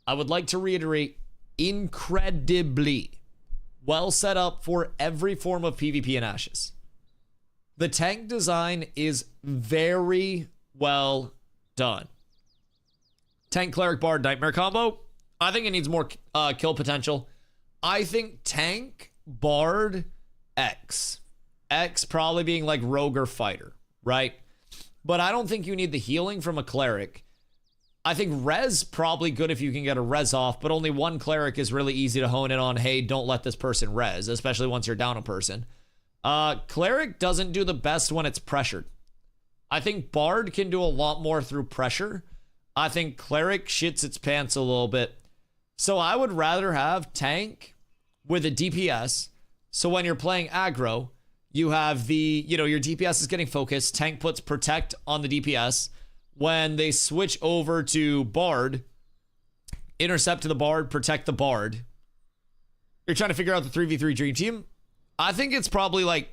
I would like to reiterate, incredibly well set up for every form of PvP in Ashes. The tank design is very well done. Tank, Cleric, Bard, Nightmare combo, I think it needs more kill potential. I think tank, Bard, X. X probably being like Rogue or Fighter, right? But I don't think you need the healing from a Cleric. I think Res probably good if you can get a Res off, but only one Cleric is really easy to hone in on. Hey, don't let this person Res, especially once you're down a person. Cleric doesn't do the best when it's pressured. I think Bard can do a lot more through pressure. I think Cleric shits its pants a little bit. So I would rather have tank with a DPS. So when you're playing aggro, you have the, your DPS is getting focused. Tank puts protect on the DPS. When they switch over to Bard, intercept to the Bard, protect the Bard. You're trying to figure out the 3v3 dream team. I think it's probably like,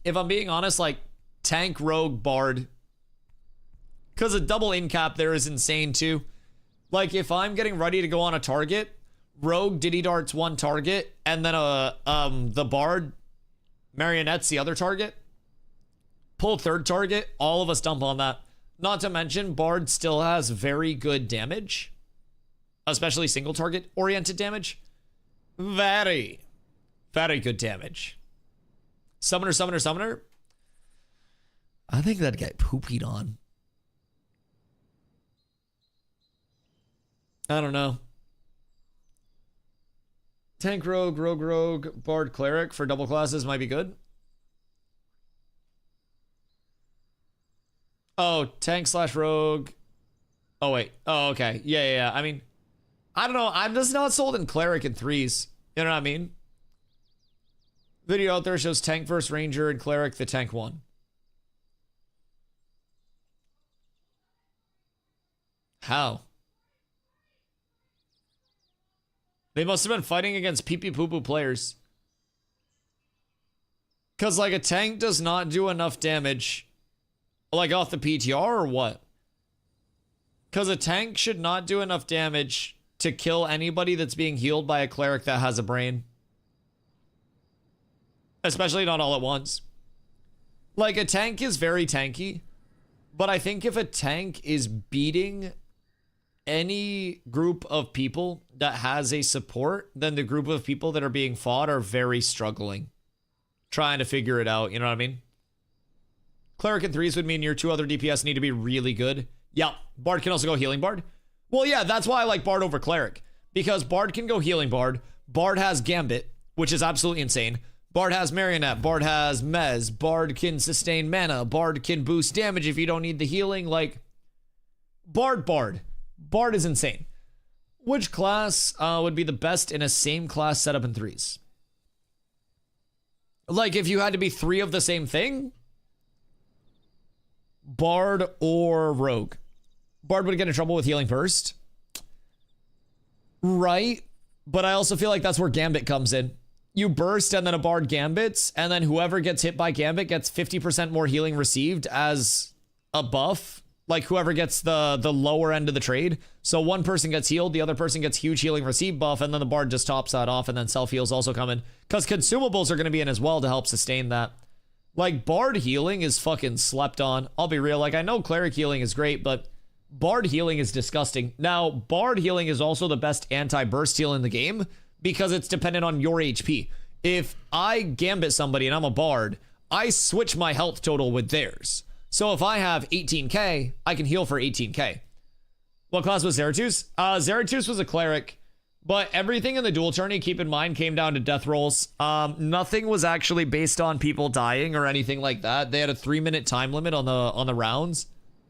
if I'm being honest, like tank, Rogue, Bard. Because a double in cap there is insane too. Like if I'm getting ready to go on a target, Rogue Diddy darts one target, and then the Bard marionettes the other target. Pull third target, all of us dump on that. Not to mention, Bard still has very good damage, especially single target oriented damage. Very, very good damage. Summoner, Summoner, Summoner. I think that guy poopied on. I don't know. Tank, Rogue, Rogue, Rogue, Bard, Cleric for double classes might be good. Oh, tank / rogue. Oh, wait. Oh, okay. Yeah. I mean, I don't know. I'm just not sold in Cleric in threes. You know what I mean? Video out there shows tank versus Ranger and Cleric, the tank won. How? They must have been fighting against pee-pee-poo-poo players. Because, like, a tank does not do enough damage. Like off the PTR or what? Because a tank should not do enough damage to kill anybody that's being healed by a Cleric that has a brain. Especially not all at once. Like a tank is very tanky. But I think if a tank is beating any group of people that has a support, then the group of people that are being fought are very struggling. Trying to figure it out, you know what I mean? Cleric in threes would mean your two other DPS need to be really good. Yeah, Bard can also go healing Bard. Well, yeah, that's why I like Bard over Cleric. Because Bard can go healing Bard. Bard has Gambit, which is absolutely insane. Bard has Marionette. Bard has Mez. Bard can sustain mana. Bard can boost damage if you don't need the healing. Like, Bard. Bard is insane. Which class would be the best in a same class setup in threes? Like, if you had to be three of the same thing? Bard or Rogue. Bard would get in trouble with healing first. Right. But I also feel like that's where Gambit comes in. You burst and then a Bard Gambits, and then whoever gets hit by Gambit gets 50% more healing received as a buff. Like whoever gets the lower end of the trade. So one person gets healed, the other person gets huge healing received buff, and then the Bard just tops that off, and then self-heals also come in. Because consumables are going to be in as well to help sustain that. Like, Bard healing is fucking slept on. I'll be real. Like, I know Cleric healing is great, but Bard healing is disgusting. Now, Bard healing is also the best anti-burst heal in the game because it's dependent on your HP. If I Gambit somebody and I'm a Bard, I switch my health total with theirs. So if I have 18k, I can heal for 18k. What class was Zeratus? Zeratus was a Cleric But everything in the dual tourney, keep in mind, came down to death rolls. Nothing was actually based on people dying or anything like that. They had a 3-minute time limit on the rounds.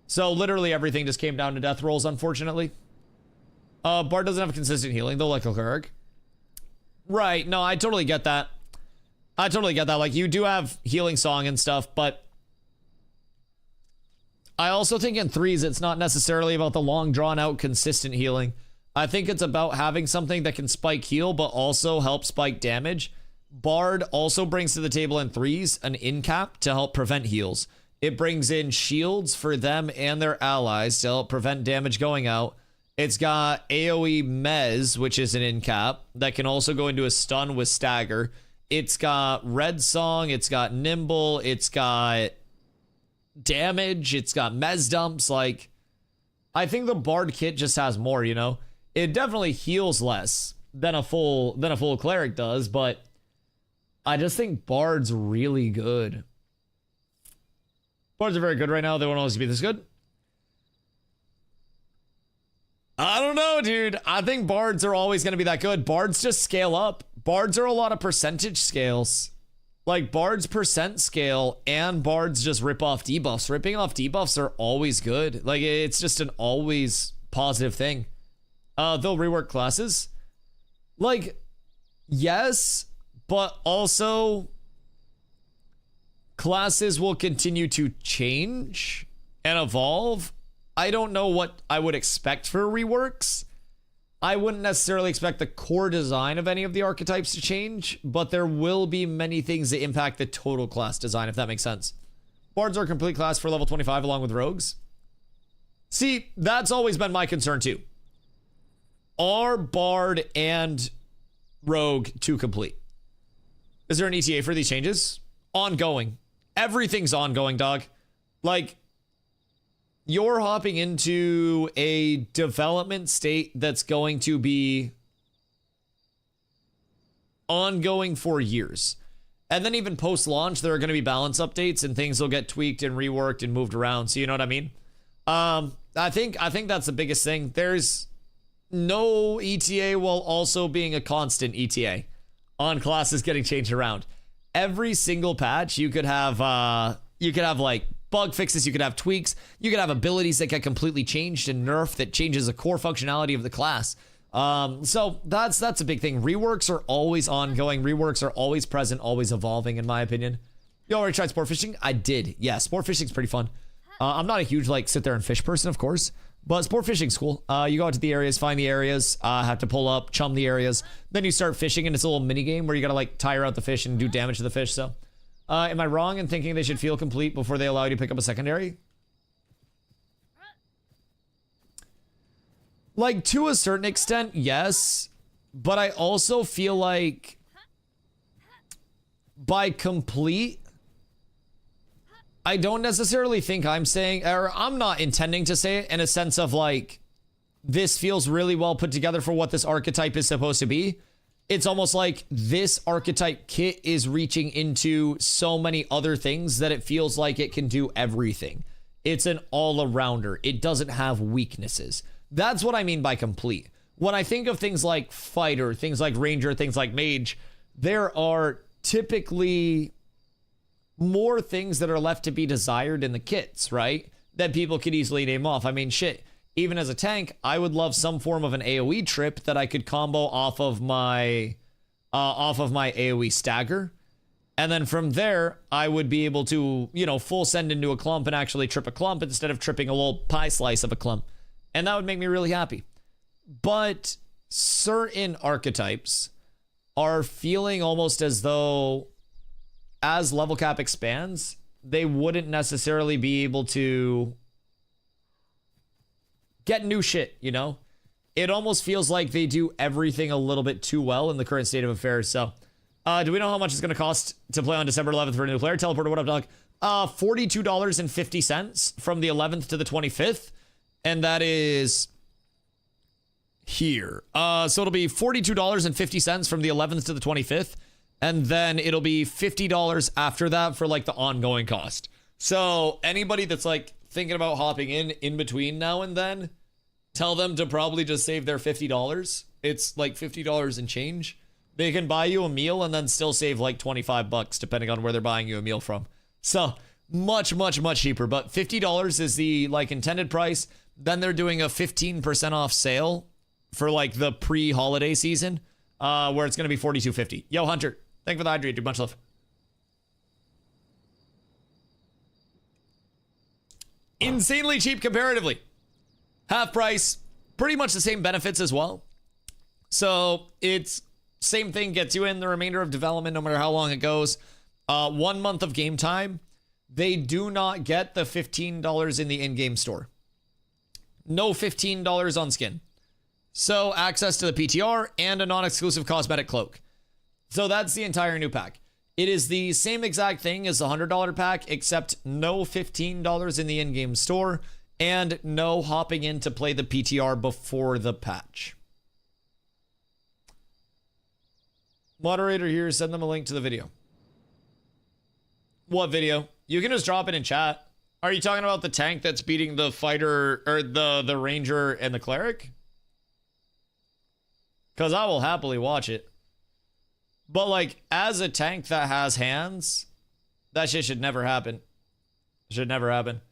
So literally everything just came down to death rolls, unfortunately. Bard doesn't have consistent healing, though, like a cleric. Right, no, I totally get that. I totally get that. Like, you do have healing song and stuff, but I also think in threes, it's not necessarily about the long, drawn-out, consistent healing. I think it's about having something that can spike heal, but also help spike damage. Bard also brings to the table in threes an in cap to help prevent heals. It brings in shields for them and their allies to help prevent damage going out. It's got AoE Mez, which is an in cap that can also go into a stun with stagger. It's got red song. It's got nimble. It's got damage. It's got Mez dumps. Like, I think the Bard kit just has more, you know? It definitely heals less than a full cleric does, but I just think Bard's really good. Bards are very good right now. They won't always be this good. I don't know, dude. I think Bards are always going to be that good. Bards just scale up. Bards are a lot of percentage scales. Like, Bards percent scale and Bards just rip off debuffs. Ripping off debuffs are always good. Like, it's just an always positive thing. They'll rework classes. Like, yes, but also classes will continue to change and evolve. I don't know what I would expect for reworks. I wouldn't necessarily expect the core design of any of the archetypes to change, but there will be many things that impact the total class design, if that makes sense. Bards are a complete class for level 25 along with rogues. See, that's always been my concern too. Are Bard and Rogue too complete? Is there an ETA for these changes? Ongoing. Everything's ongoing, dog. Like, you're hopping into a development state that's going to be ongoing for years. And then even post-launch, there are going to be balance updates and things will get tweaked and reworked and moved around. So you know what I mean? I think that's the biggest thing. There's no ETA while also being a constant ETA on classes getting changed around. Every single patch, you could have like bug fixes, you could have tweaks, you could have abilities that get completely changed and nerfed that changes the core functionality of the class. So that's a big thing. Reworks are always ongoing. Reworks are always present, always evolving, in my opinion. You already tried sport fishing? I did. Yeah, sport fishing's pretty fun. I'm not a huge like sit there and fish person, of course. But sport fishing's cool. You go out to the areas, find the areas, have to pull up, chum the areas. Then you start fishing, and it's a little mini game where you gotta like tire out the fish and do damage to the fish. So, am I wrong in thinking they should feel complete before they allow you to pick up a secondary? Like, to a certain extent, yes. But I also feel like by complete, I don't necessarily think I'm saying, or I'm not intending to say it in a sense of like, this feels really well put together for what this archetype is supposed to be. It's almost like this archetype kit is reaching into so many other things that it feels like it can do everything. It's an all-arounder. It doesn't have weaknesses. That's what I mean by complete. When I think of things like fighter, things like ranger, things like mage, there are typically more things that are left to be desired in the kits, right? That people could easily name off. I mean, shit, even as a tank, I would love some form of an AoE trip that I could combo off of my AoE stagger. And then from there, I would be able to, you know, full send into a clump and actually trip a clump instead of tripping a little pie slice of a clump. And that would make me really happy. But certain archetypes are feeling almost as though as level cap expands, they wouldn't necessarily be able to get new shit, you know? It almost feels like they do everything a little bit too well in the current state of affairs. So, do we know how much it's going to cost to play on December 11th for a new player? Teleporter, what up, dog? $42.50 from the 11th to the 25th. And that is here. So it'll be $42.50 from the 11th to the 25th. And then it'll be $50 after that for like the ongoing cost. So anybody that's like thinking about hopping in between now and then, tell them to probably just save their $50 it's like $50 and change. They can buy you a meal and then still save like 25 bucks depending on where they're buying you a meal from. So much, much, much cheaper. But $50 is the like intended price. Then they're doing a 15% off sale for like the pre-holiday season, where it's gonna be $42.50. Yo, Hunter, thank you for the hydrate, dude. Much love. Insanely cheap comparatively. Half price, pretty much the same benefits as well. So it's same thing, gets you in the remainder of development no matter how long it goes. 1 month of game time. They do not get the $15 in the in-game store. No $15 on skin. So access to the PTR and a non-exclusive cosmetic cloak. So that's the entire new pack. It is the same exact thing as the $100 pack, except no $15 in the in-game store and no hopping in to play the PTR before the patch. Moderator here, send them a link to the video. What video? You can just drop it in chat. Are you talking about the tank that's beating the fighter, or the ranger and the cleric? Because I will happily watch it. But like, as a tank that has hands, that shit should never happen. Should never happen.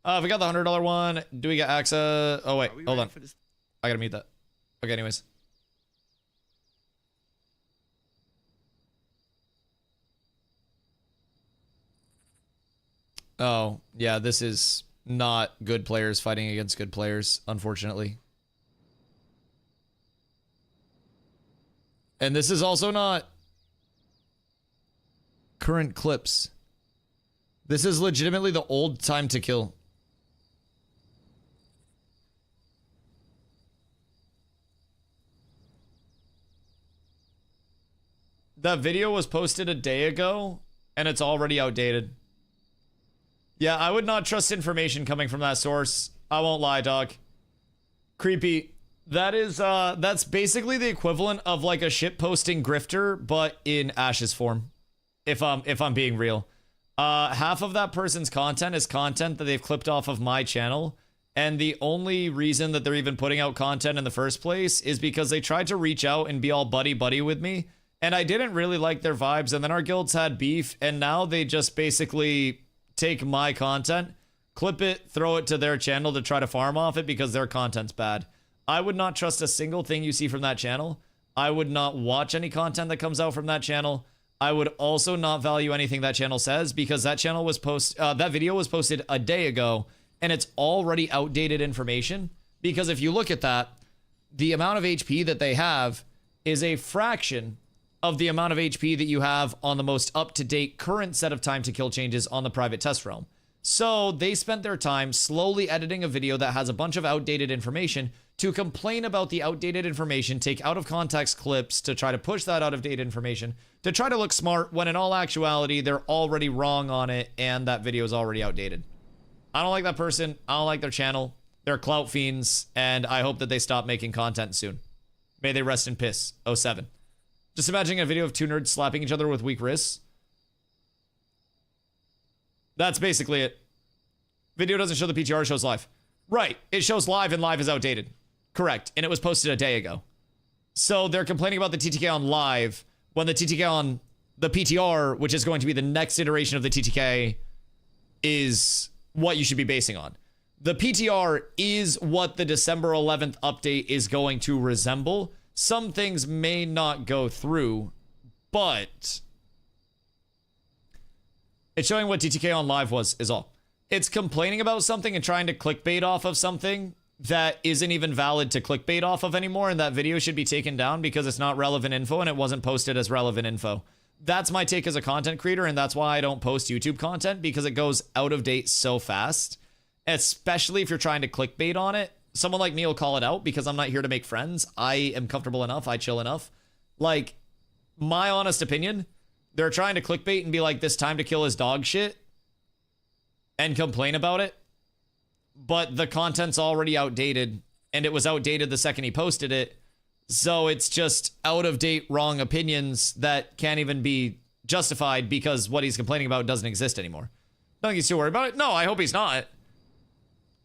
If we got the $100 one, do we get access? Oh wait, hold on. I gotta mute that. Okay, anyways. Oh, yeah, this is not good players fighting against good players, unfortunately. And this is also not current clips. This is legitimately the old time to kill. That video was posted a day ago, and it's already outdated. Yeah, I would not trust information coming from that source. I won't lie, dog. Creepy. That is, that's basically the equivalent of like a shitposting grifter, but in Ash's form. If I'm being real. Half of that person's content is content that they've clipped off of my channel. And the only reason that they're even putting out content in the first place is because they tried to reach out and be all buddy-buddy with me. And I didn't really like their vibes, and then our guilds had beef, and now they just basically take my content, clip it, throw it to their channel to try to farm off it because their content's bad. I would not trust a single thing you see from that channel. I would not watch any content that comes out from that channel. I would also not value anything that channel says because that channel was that video was posted a day ago, and it's already outdated information. Because if you look at that, the amount of HP that they have is a fraction of the amount of HP that you have on the most up-to-date current set of time to kill changes on the private test realm. So they spent their time slowly editing a video that has a bunch of outdated information to complain about the outdated information, take out of context clips to try to push that out of date information, to try to look smart when in all actuality, they're already wrong on it and that video is already outdated. I don't like that person. I don't like their channel. They're clout fiends, and I hope that they stop making content soon. May they rest in piss. 07. Just imagining a video of two nerds slapping each other with weak wrists. That's basically it. Video doesn't show the PTR, shows live. Right, it shows live and live is outdated. Correct, and it was posted a day ago. So they're complaining about the TTK on live when the TTK on the PTR, which is going to be the next iteration of the TTK, is what you should be basing on. The PTR is what the December 11th update is going to resemble. Some things may not go through, but it's showing what TTK on live was, is all. It's complaining about something and trying to clickbait off of something that isn't even valid to clickbait off of anymore, and that video should be taken down because it's not relevant info and it wasn't posted as relevant info. That's my take as a content creator, and that's why I don't post YouTube content, because it goes out of date so fast, especially if you're trying to clickbait on it. Someone like me will call it out because I'm not here to make friends. I am comfortable enough. I chill enough. Like, my honest opinion, they're trying to clickbait and be like, this time to kill is dog shit and complain about it. But the content's already outdated, and it was outdated the second he posted it. So it's just out of date, wrong opinions that can't even be justified because what he's complaining about doesn't exist anymore. Don't think he's too worried about it. No, I hope he's not.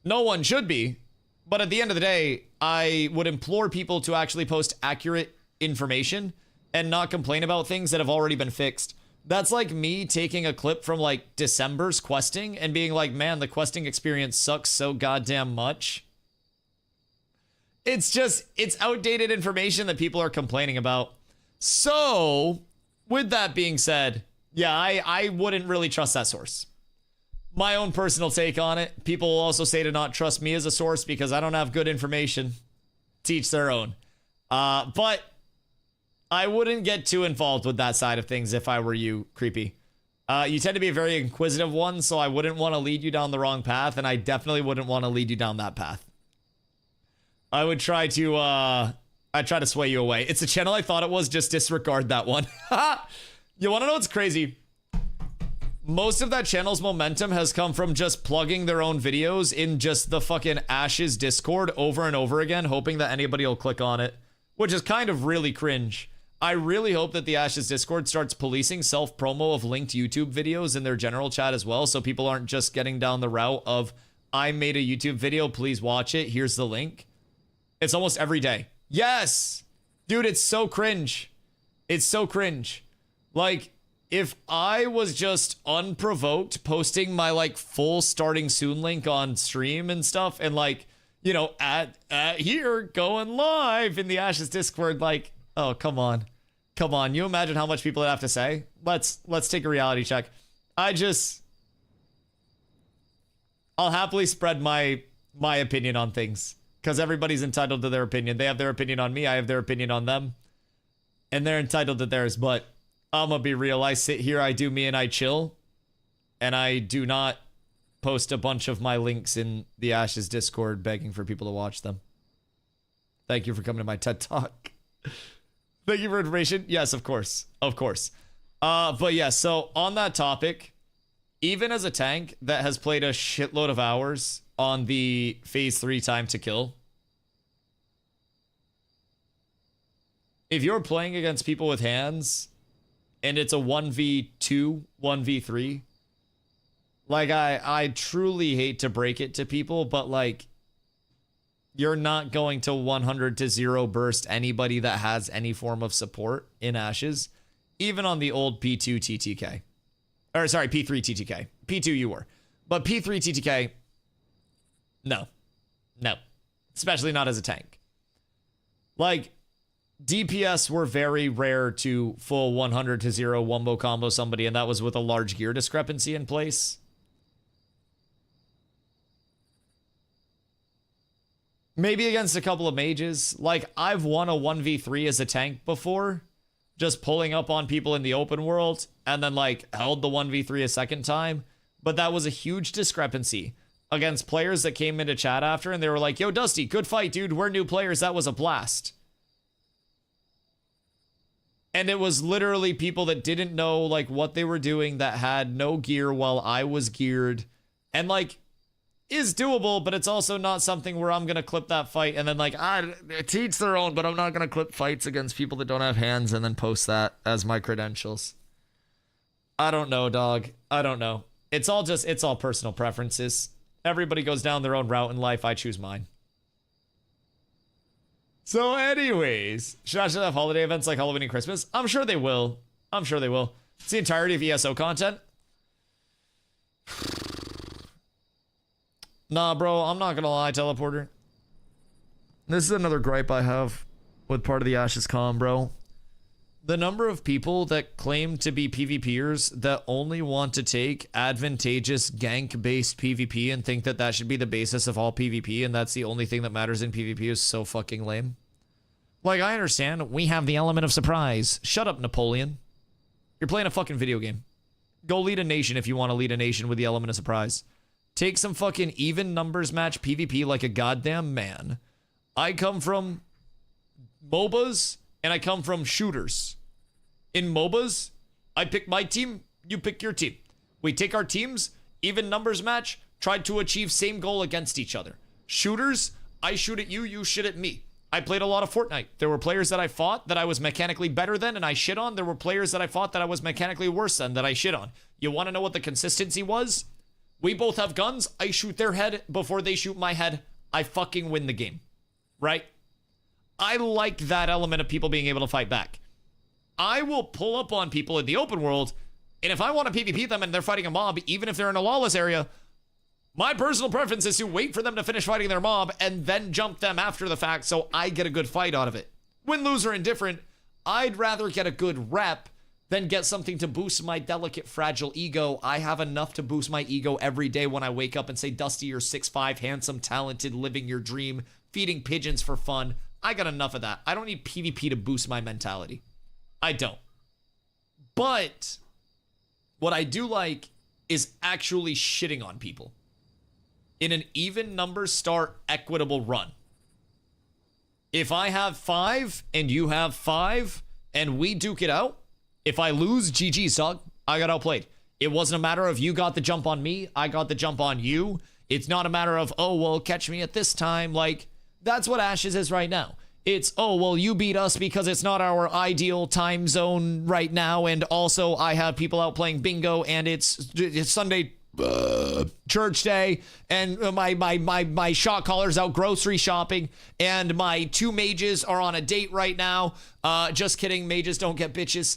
No one should be. But at the end of the day, I would implore people to actually post accurate information and not complain about things that have already been fixed. That's like me taking a clip from like December's questing and being like, man, the questing experience sucks so goddamn much. It's just, it's outdated information that people are complaining about. So, with that being said, yeah, I wouldn't really trust that source. My own personal take on it. People will also say to not trust me as a source because I don't have good information. Teach their own. But I wouldn't get too involved with that side of things if I were you, Creepy. You tend to be a very inquisitive one, so I wouldn't want to lead you down the wrong path, and I definitely wouldn't want to lead you down that path. I would try to, I'd try to sway you away. It's a channel I thought it was, just disregard that one. You want to know what's crazy? Most of that channel's momentum has come from just plugging their own videos in just the fucking Ashes Discord over and over again, hoping that anybody will click on it, which is kind of really cringe. I really hope that the Ashes Discord starts policing self-promo of linked YouTube videos in their general chat as well, so people aren't just getting down the route of, I made a YouTube video, please watch it, here's the link. It's almost every day. Yes! Dude, it's so cringe. It's so cringe. Like, if I was just unprovoked posting my like full starting soon link on stream and stuff and like, you know, at here going live in the Ashes Discord, like, oh, come on. Come on. You imagine how much people would have to say? Let's take a reality check. I'll happily spread my opinion on things because everybody's entitled to their opinion. They have their opinion on me. I have their opinion on them and they're entitled to theirs, but I'm gonna be real. I sit here, I do me, and I chill. And I do not post a bunch of my links in the Ashes Discord begging for people to watch them. Thank you for coming to my TED Talk. Thank you for information. Yes, of course. Of course. But yeah, so on that topic, even as a tank that has played a shitload of hours on the Phase 3 time to kill, if you're playing against people with hands and it's a 1v2, 1v3, like, I truly hate to break it to people, but, like, you're not going to 100 to 0 burst anybody that has any form of support in Ashes, even on the old P2 TTK. Or, sorry, P3 TTK. P2 you were. But P3 TTK, no. No. Especially not as a tank. Like, DPS were very rare to full 100 to 0 wombo combo somebody, and that was with a large gear discrepancy in place. Maybe against a couple of mages. Like, I've won a 1v3 as a tank before, just pulling up on people in the open world, and then, like, held the 1v3 a second time. But that was a huge discrepancy against players that came into chat after, and they were like, yo, Dusty, good fight, dude. We're new players. That was a blast. And it was literally people that didn't know, like, what they were doing, that had no gear while I was geared. And, like, is doable, but it's also not something where I'm going to clip that fight and then, like, teach their own, but I'm not going to clip fights against people that don't have hands and then post that as my credentials. I don't know, dog. I don't know. It's all personal preferences. Everybody goes down their own route in life. I choose mine. So anyways, should Ashes have holiday events like Halloween and Christmas? I'm sure they will. I'm sure they will. It's the entirety of ESO content. Nah, bro, I'm not gonna lie, Teleporter. This is another gripe I have with part of the Ashes con, bro. The number of people that claim to be PvPers that only want to take advantageous gank-based PvP and think that that should be the basis of all PvP and that's the only thing that matters in PvP is so fucking lame. Like, I understand, we have the element of surprise. Shut up, Napoleon. You're playing a fucking video game. Go lead a nation if you want to lead a nation with the element of surprise. Take some fucking even numbers match PvP like a goddamn man. I come from MOBAs and I come from shooters. In MOBAs, I pick my team, you pick your team. We take our teams, even numbers match, tried to achieve same goal against each other. Shooters, I shoot at you, you shoot at me. I played a lot of Fortnite. There were players that I fought that I was mechanically better than and I shit on. There were players that I fought that I was mechanically worse than that I shit on. You want to know what the consistency was? We both have guns. I shoot their head before they shoot my head. I fucking win the game, right? I like that element of people being able to fight back. I will pull up on people in the open world, and if I want to PvP them and they're fighting a mob, even if they're in a lawless area, my personal preference is to wait for them to finish fighting their mob and then jump them after the fact so I get a good fight out of it. Win, lose, or indifferent, I'd rather get a good rep than get something to boost my delicate, fragile ego. I have enough to boost my ego every day when I wake up and say, Dusty, you're 6'5", handsome, talented, living your dream, feeding pigeons for fun. I got enough of that. I don't need PvP to boost my mentality. I don't. But what I do like is actually shitting on people in an even number start equitable run. If I have 5 and you have 5 and we duke it out, if I lose, GG's, dog. I got outplayed. It wasn't a matter of you got the jump on me, I got the jump on you. It's not a matter of, oh, well, catch me at this time. Like, that's what Ashes is right now. It's, oh, well, you beat us because it's not our ideal time zone right now. And also, I have people out playing bingo and it's Sunday church day, and my shot caller's out grocery shopping, and my 2 mages are on a date right now. Just kidding, mages don't get bitches.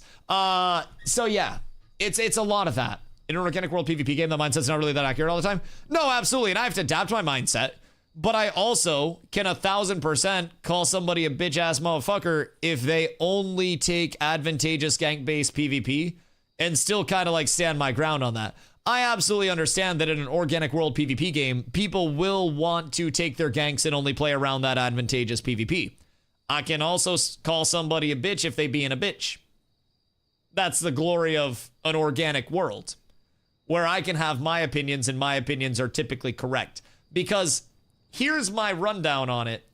So yeah, it's a lot of that. In an organic world PvP game, the mindset's not really that accurate all the time. No, absolutely, and I have to adapt my mindset. But I also can 1000% call somebody a bitch-ass motherfucker if they only take advantageous gank-based PvP and still kind of like stand my ground on that. I absolutely understand that in an organic world PvP game, people will want to take their ganks and only play around that advantageous PvP. I can also call somebody a bitch if they being a bitch. That's the glory of an organic world, where I can have my opinions and my opinions are typically correct. Because here's my rundown on it.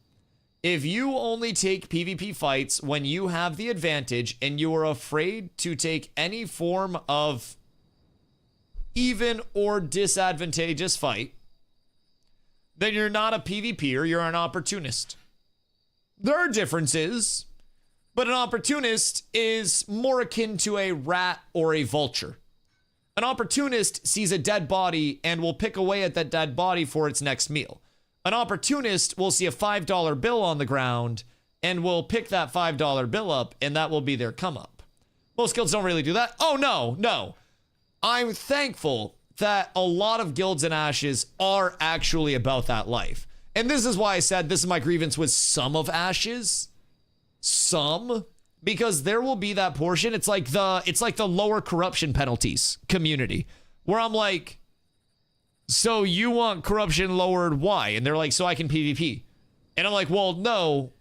If you only take PvP fights when you have the advantage and you are afraid to take any form of even or disadvantageous fight, then you're not a PvPer, you're an opportunist. There are differences, but an opportunist is more akin to a rat or a vulture. An opportunist sees a dead body and will pick away at that dead body for its next meal. An opportunist will see a $5 bill on the ground and will pick that $5 bill up, and that will be their come up. Most guilds don't really do that. Oh, no. I'm thankful that a lot of guilds in Ashes are actually about that life. And this is why I said this is my grievance with some of Ashes. Some. Because there will be that portion. It's like the lower corruption penalties community. Where I'm like, so you want corruption lowered, why? And they're like, so I can PvP. And I'm like, well, no.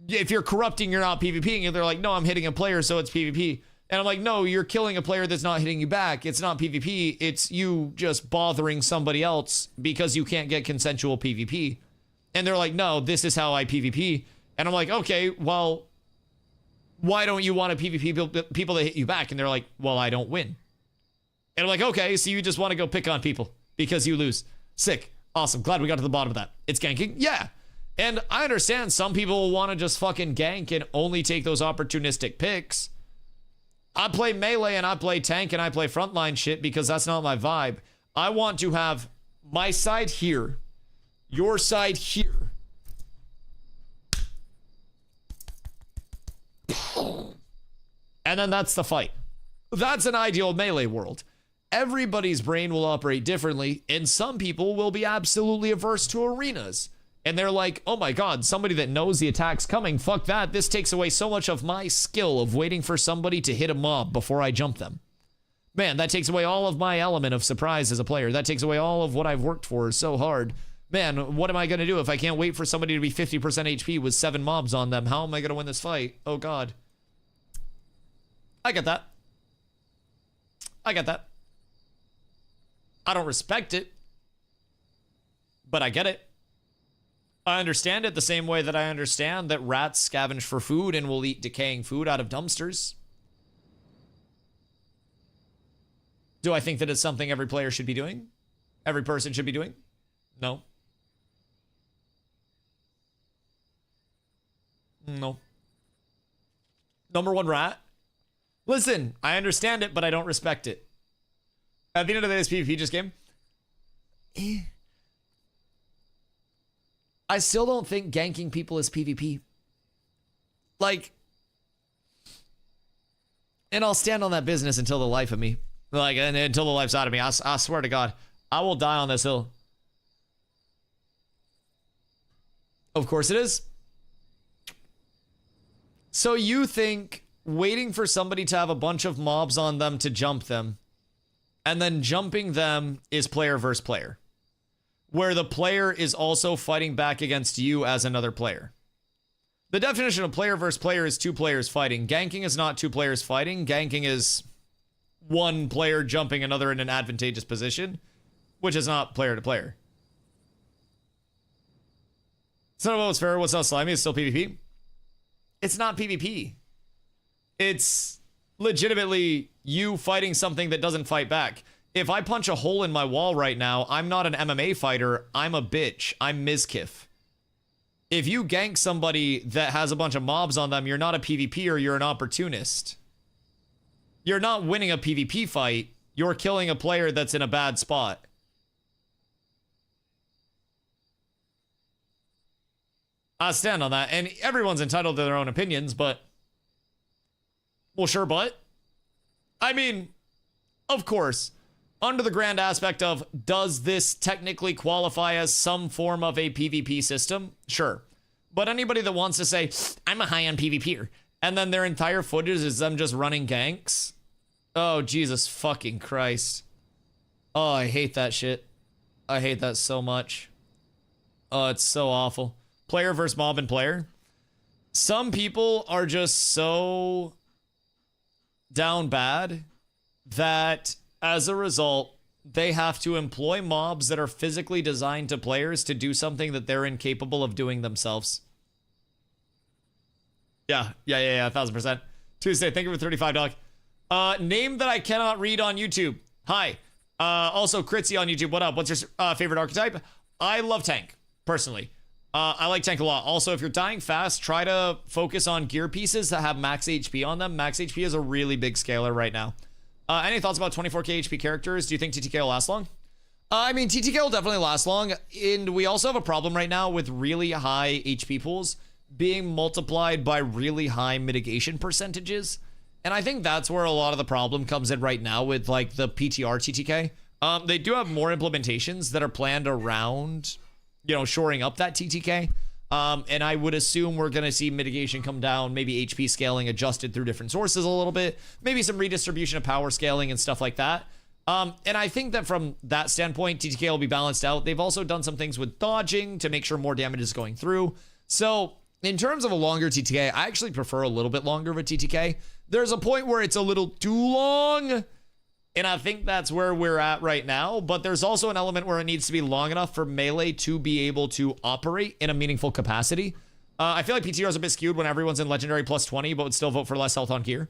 If you're corrupting, you're not PvPing. And they're like, no, I'm hitting a player, so it's PvP. And I'm like, no, you're killing a player that's not hitting you back. It's not PvP. It's you just bothering somebody else because you can't get consensual PvP. And they're like, no, this is how I PvP. And I'm like, okay, well, why don't you want to PvP people that hit you back? And they're like, well, I don't win. And I'm like, okay, so you just want to go pick on people because you lose. Sick. Awesome. Glad we got to the bottom of that. It's ganking. Yeah. And I understand some people want to just fucking gank and only take those opportunistic picks. I play melee and I play tank and I play frontline shit because that's not my vibe. I want to have my side here, your side here. And then that's the fight. That's an ideal melee world. Everybody's brain will operate differently, and some people will be absolutely averse to arenas. And they're like, oh my god, somebody that knows the attack's coming, fuck that. This takes away so much of my skill of waiting for somebody to hit a mob before I jump them. Man, that takes away all of my element of surprise as a player. That takes away all of what I've worked for so hard. Man, what am I going to do if I can't wait for somebody to be 50% HP with 7 mobs on them? How am I going to win this fight? Oh god. I get that. I get that. I don't respect it, but I get it. I understand it the same way that I understand that rats scavenge for food and will eat decaying food out of dumpsters. Do I think that it's something every player should be doing? Every person should be doing? No. No. Number 1 rat. Listen, I understand it, but I don't respect it. At the end of the day, this PvP just game. I still don't think ganking people is PvP. Like, and I'll stand on that business until the life of me. Like, and until the life's out of me. I swear to God, I will die on this hill. Of course it is. So you think waiting for somebody to have a bunch of mobs on them to jump them, and then jumping them is player versus player, where the player is also fighting back against you as another player. The definition of player versus player is two players fighting. Ganking is not two players fighting. Ganking is one player jumping another in an advantageous position, which is not player to player. It's not about what's fair, what's not slimy, it's still PvP. It's not PvP. It's legitimately you fighting something that doesn't fight back. If I punch a hole in my wall right now, I'm not an MMA fighter, I'm a bitch. I'm Mizkif. If you gank somebody that has a bunch of mobs on them, you're not a PvPer, you're an opportunist. You're not winning a PvP fight, you're killing a player that's in a bad spot. I stand on that, and everyone's entitled to their own opinions, but... Well, sure, but... I mean, of course, under the grand aspect of, does this technically qualify as some form of a PvP system? Sure. But anybody that wants to say, I'm a high-end PvPer, and then their entire footage is them just running ganks? Oh, Jesus fucking Christ. Oh, I hate that shit. I hate that so much. Oh, it's so awful. Player versus mob and player. Some people are just so down bad that as a result, they have to employ mobs that are physically designed to players to do something that they're incapable of doing themselves. Yeah, 1000%. Tuesday, thank you for 35, dog. Name that I cannot read on YouTube. Hi. Also, Critzy on YouTube, what up? What's your favorite archetype? I love tank, personally. I like tank a lot. Also, if you're dying fast, try to focus on gear pieces that have max HP on them. Max HP is a really big scaler right now. Any thoughts about 24k HP characters? Do you think TTK will last long? I mean, TTK will definitely last long. And we also have a problem right now with really high HP pools being multiplied by really high mitigation percentages. And I think that's where a lot of the problem comes in right now with like the PTR TTK. They do have more implementations that are planned around, you know, shoring up that TTK. And I would assume we're going to see mitigation come down, maybe HP scaling adjusted through different sources a little bit, maybe some redistribution of power scaling and stuff like that. And I think that from that standpoint, TTK will be balanced out. They've also done some things with dodging to make sure more damage is going through. So in terms of a longer TTK, I actually prefer a little bit longer of a TTK. There's a point where it's a little too long, and I think that's where we're at right now. But there's also an element where it needs to be long enough for melee to be able to operate in a meaningful capacity. I feel like PTR is a bit skewed when everyone's in legendary plus 20, but would still vote for less health on gear.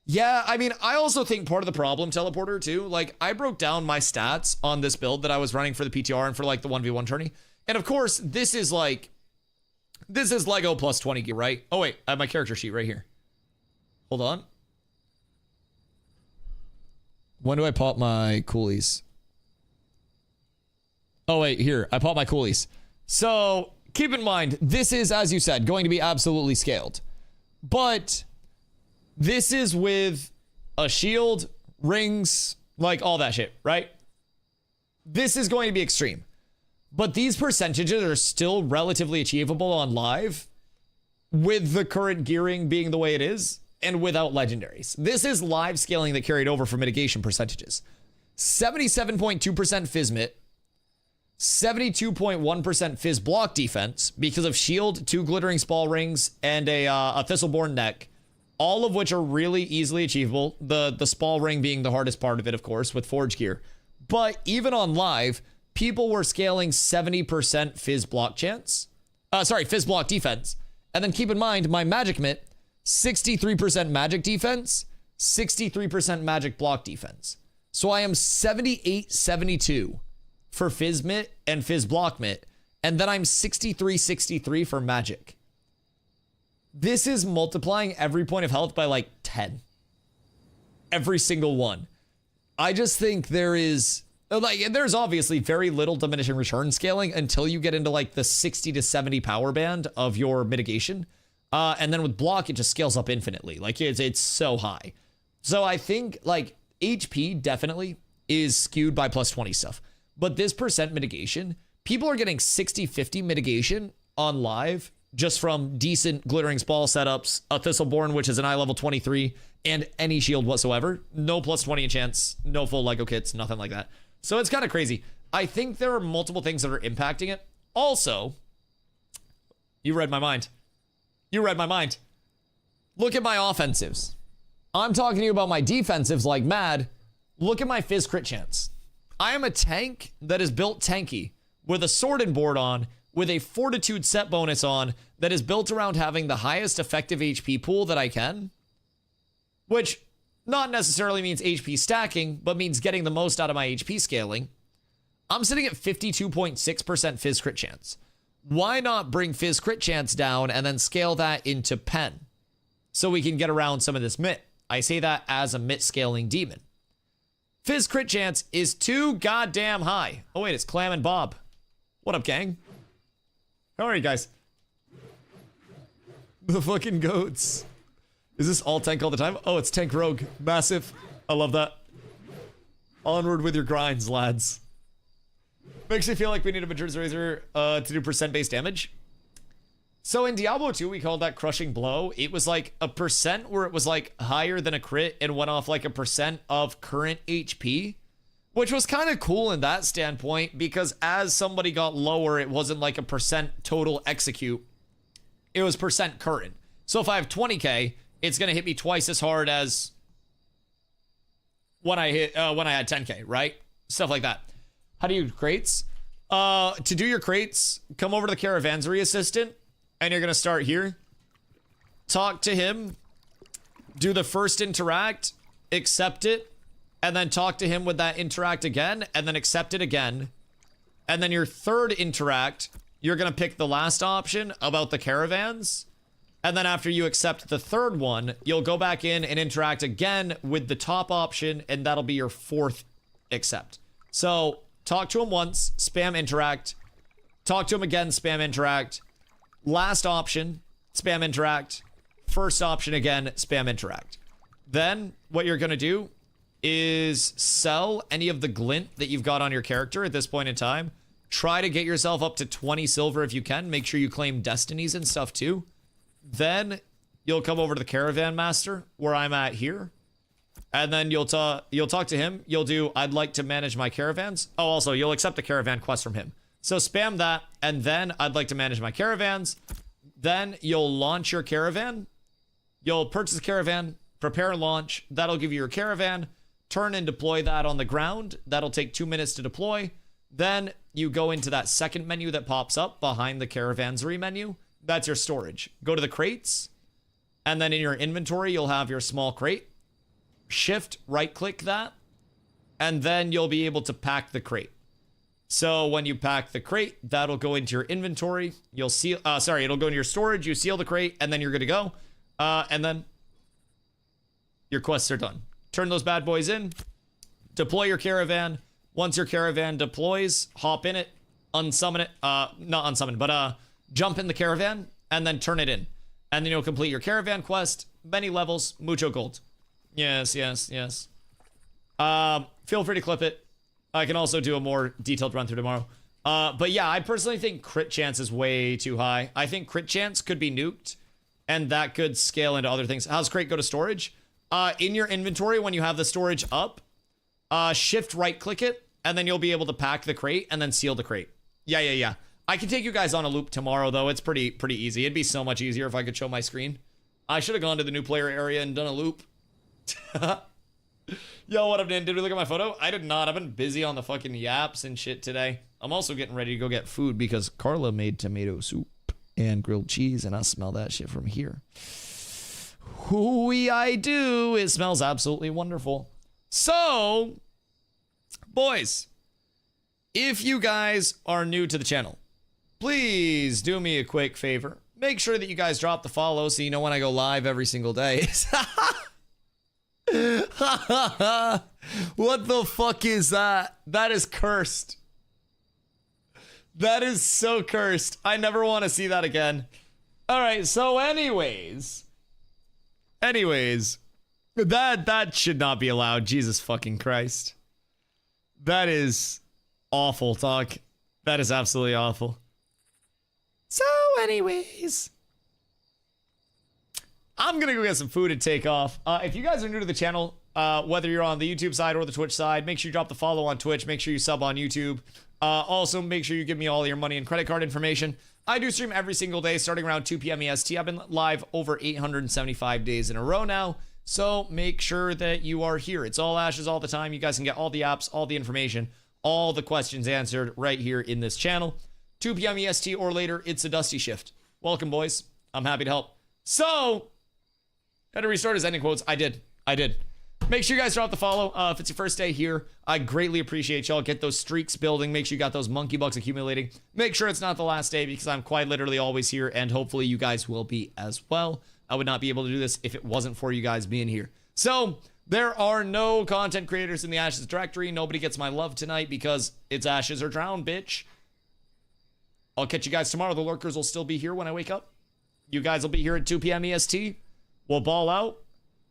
Yeah, I mean, I also think part of the problem, Teleporter, too, like, I broke down my stats on this build that I was running for the PTR and for, like, the 1v1 tourney. And, of course, this is, like, this is Lego plus 20 gear, right? Oh, wait, I have my character sheet right here. Hold on. When do I pop my coolies? Oh, wait, here. I pop my coolies. So, keep in mind, this is, as you said, going to be absolutely scaled. But this is with a shield, rings, like all that shit, right? This is going to be extreme. But these percentages are still relatively achievable on live with the current gearing being the way it is and without legendaries. This is live scaling that carried over for mitigation percentages. 77.2% Fizzmit, 72.1% Fizz block defense because of shield, 2 glittering spall rings, and a Thistleborn neck, all of which are really easily achievable. The spall ring being the hardest part of it, of course, with forge gear. But even on live, people were scaling 70% Fizz block chance. Fizz block defense. And then keep in mind, my magic mitt, 63% magic defense, 63% magic block defense. So I am 78-72 for Fizz mitt and Fizz block mitt. And then I'm 63-63 for magic. This is multiplying every point of health by like 10. Every single one. I just think there is Like, there's obviously very little diminishing return scaling until you get into like the 60 to 70 power band of your mitigation. And then with block, it just scales up infinitely. Like it's so high. So I think like HP definitely is skewed by plus 20 stuff. But this percent mitigation, people are getting 60-50 mitigation on live just from decent Glittering Ball setups, a Thistleborn, which is an eye level 23, and any shield whatsoever. No plus 20 enchants, no full Lego kits, nothing like that. So it's kind of crazy. I think there are multiple things that are impacting it. Also, you read my mind. You read my mind. Look at my offensives. I'm talking to you about my defensives like mad. Look at my Fizz crit chance. I am a tank that is built tanky with a sword and board on, with a fortitude set bonus on that is built around having the highest effective HP pool that I can, which not necessarily means HP stacking, but means getting the most out of my HP scaling. I'm sitting at 52.6% Fizz crit chance. Why not bring Fizz crit chance down and then scale that into pen so we can get around some of this MIT? I say that as a MIT scaling demon. Fizz crit chance is too goddamn high. Oh wait, it's Clam and Bob. What up, gang? How are you guys? The fucking goats. Is this all tank all the time? Oh, it's tank rogue. Massive. I love that. Onward with your grinds, lads. Makes me feel like we need a Majora's Razor to do percent-based damage. So in Diablo 2, we called that crushing blow. It was like a percent where it was like higher than a crit and went off like a percent of current HP, which was kind of cool in that standpoint because as somebody got lower, it wasn't like a percent total execute. It was percent current. So if I have 20k, it's going to hit me twice as hard as when I had 10k, right? Stuff like that. How do you do crates? To do your crates, come over to the Caravanserai Assistant, and you're going to start here. Talk to him. Do the first interact. Accept it. And then talk to him with that interact again, and then accept it again. And then your third interact, you're going to pick the last option about the caravans. And then after you accept the third one, you'll go back in and interact again with the top option, and that'll be your fourth accept. So talk to him once, spam interact. Talk to him again, spam interact. Last option, spam interact. First option again, spam interact. Then what you're going to do is sell any of the glint that you've got on your character at this point in time. Try to get yourself up to 20 silver if you can. Make sure you claim destinies and stuff too. Then you'll come over to the Caravan Master where I'm at here. And then you'll talk to him. You'll do, I'd like to manage my caravans. Oh, also, you'll accept the caravan quest from him. So spam that, and then I'd like to manage my caravans. Then you'll launch your caravan. You'll purchase a caravan, prepare and launch. That'll give you your caravan. Turn and deploy that on the ground. That'll take 2 minutes to deploy. Then you go into that second menu that pops up behind the Caravanserai menu. That's your storage. Go to the crates, and then in your inventory, you'll have your small crate. Shift, right-click that, and then you'll be able to pack the crate. So when you pack the crate, that'll go into your inventory. You'll seal, it'll go into your storage. You seal the crate, and then you're good to go. And then your quests are done. Turn those bad boys in. Deploy your caravan. Once your caravan deploys, hop in it, unsummon it. Not unsummon, but jump in the caravan, and then turn it in. And then you'll complete your caravan quest. Many levels, mucho gold. Yes, yes, yes. Feel free to clip it. I can also do a more detailed run through tomorrow. But yeah, I personally think crit chance is way too high. I think crit chance could be nuked, and that could scale into other things. How's crate go to storage? In your inventory, when you have the storage up, shift right click it, and then you'll be able to pack the crate and then seal the crate. Yeah. I can take you guys on a loop tomorrow, though. It's pretty easy. It'd be so much easier if I could show my screen. I should have gone to the new player area and done a loop. Yo, what up, Dan? Did we look at my photo? I did not. I've been busy on the fucking yaps and shit today. I'm also getting ready to go get food because Carla made tomato soup and grilled cheese, and I smell that shit from here. Hooey, I do. It smells absolutely wonderful. So, boys, if you guys are new to the channel, please do me a quick favor. Make sure that you guys drop the follow so you know when I go live every single day. What the fuck is that? That is cursed. That is so cursed. I never want to see that again. All right, so anyways, that should not be allowed. Jesus fucking Christ. That is awful, talk. That is absolutely awful. So anyways, I'm gonna go get some food and take off. If you guys are new to the channel, whether you're on the YouTube side or the Twitch side, make sure you drop the follow on Twitch. Make sure you sub on YouTube. Also, make sure you give me all your money and credit card information. I do stream every single day starting around 2 p.m. EST. I've been live over 875 days in a row now. So make sure that you are here. It's all Ashes all the time. You guys can get all the apps, all the information, all the questions answered right here in this channel. 2 p.m. EST or later, it's a Dusty shift. Welcome, boys. I'm happy to help. So, had to restart his ending quotes. I did. Make sure you guys drop the follow if it's your first day here. I greatly appreciate y'all. Get those streaks building. Make sure you got those monkey bucks accumulating. Make sure it's not the last day because I'm quite literally always here, and hopefully you guys will be as well. I would not be able to do this if it wasn't for you guys being here. So, there are no content creators in the Ashes directory. Nobody gets my love tonight because it's Ashes or Drown, bitch. I'll catch you guys tomorrow. The lurkers will still be here when I wake up. You guys will be here at 2 p.m. EST. We'll ball out.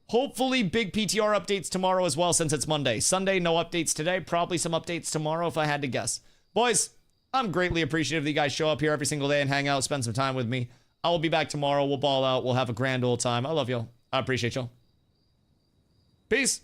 Hopefully big PTR updates tomorrow as well since it's Monday. Sunday, no updates today. Probably some updates tomorrow if I had to guess. Boys, I'm greatly appreciative that you guys show up here every single day and hang out, spend some time with me. I will be back tomorrow. We'll ball out. We'll have a grand old time. I love y'all. I appreciate y'all. Peace.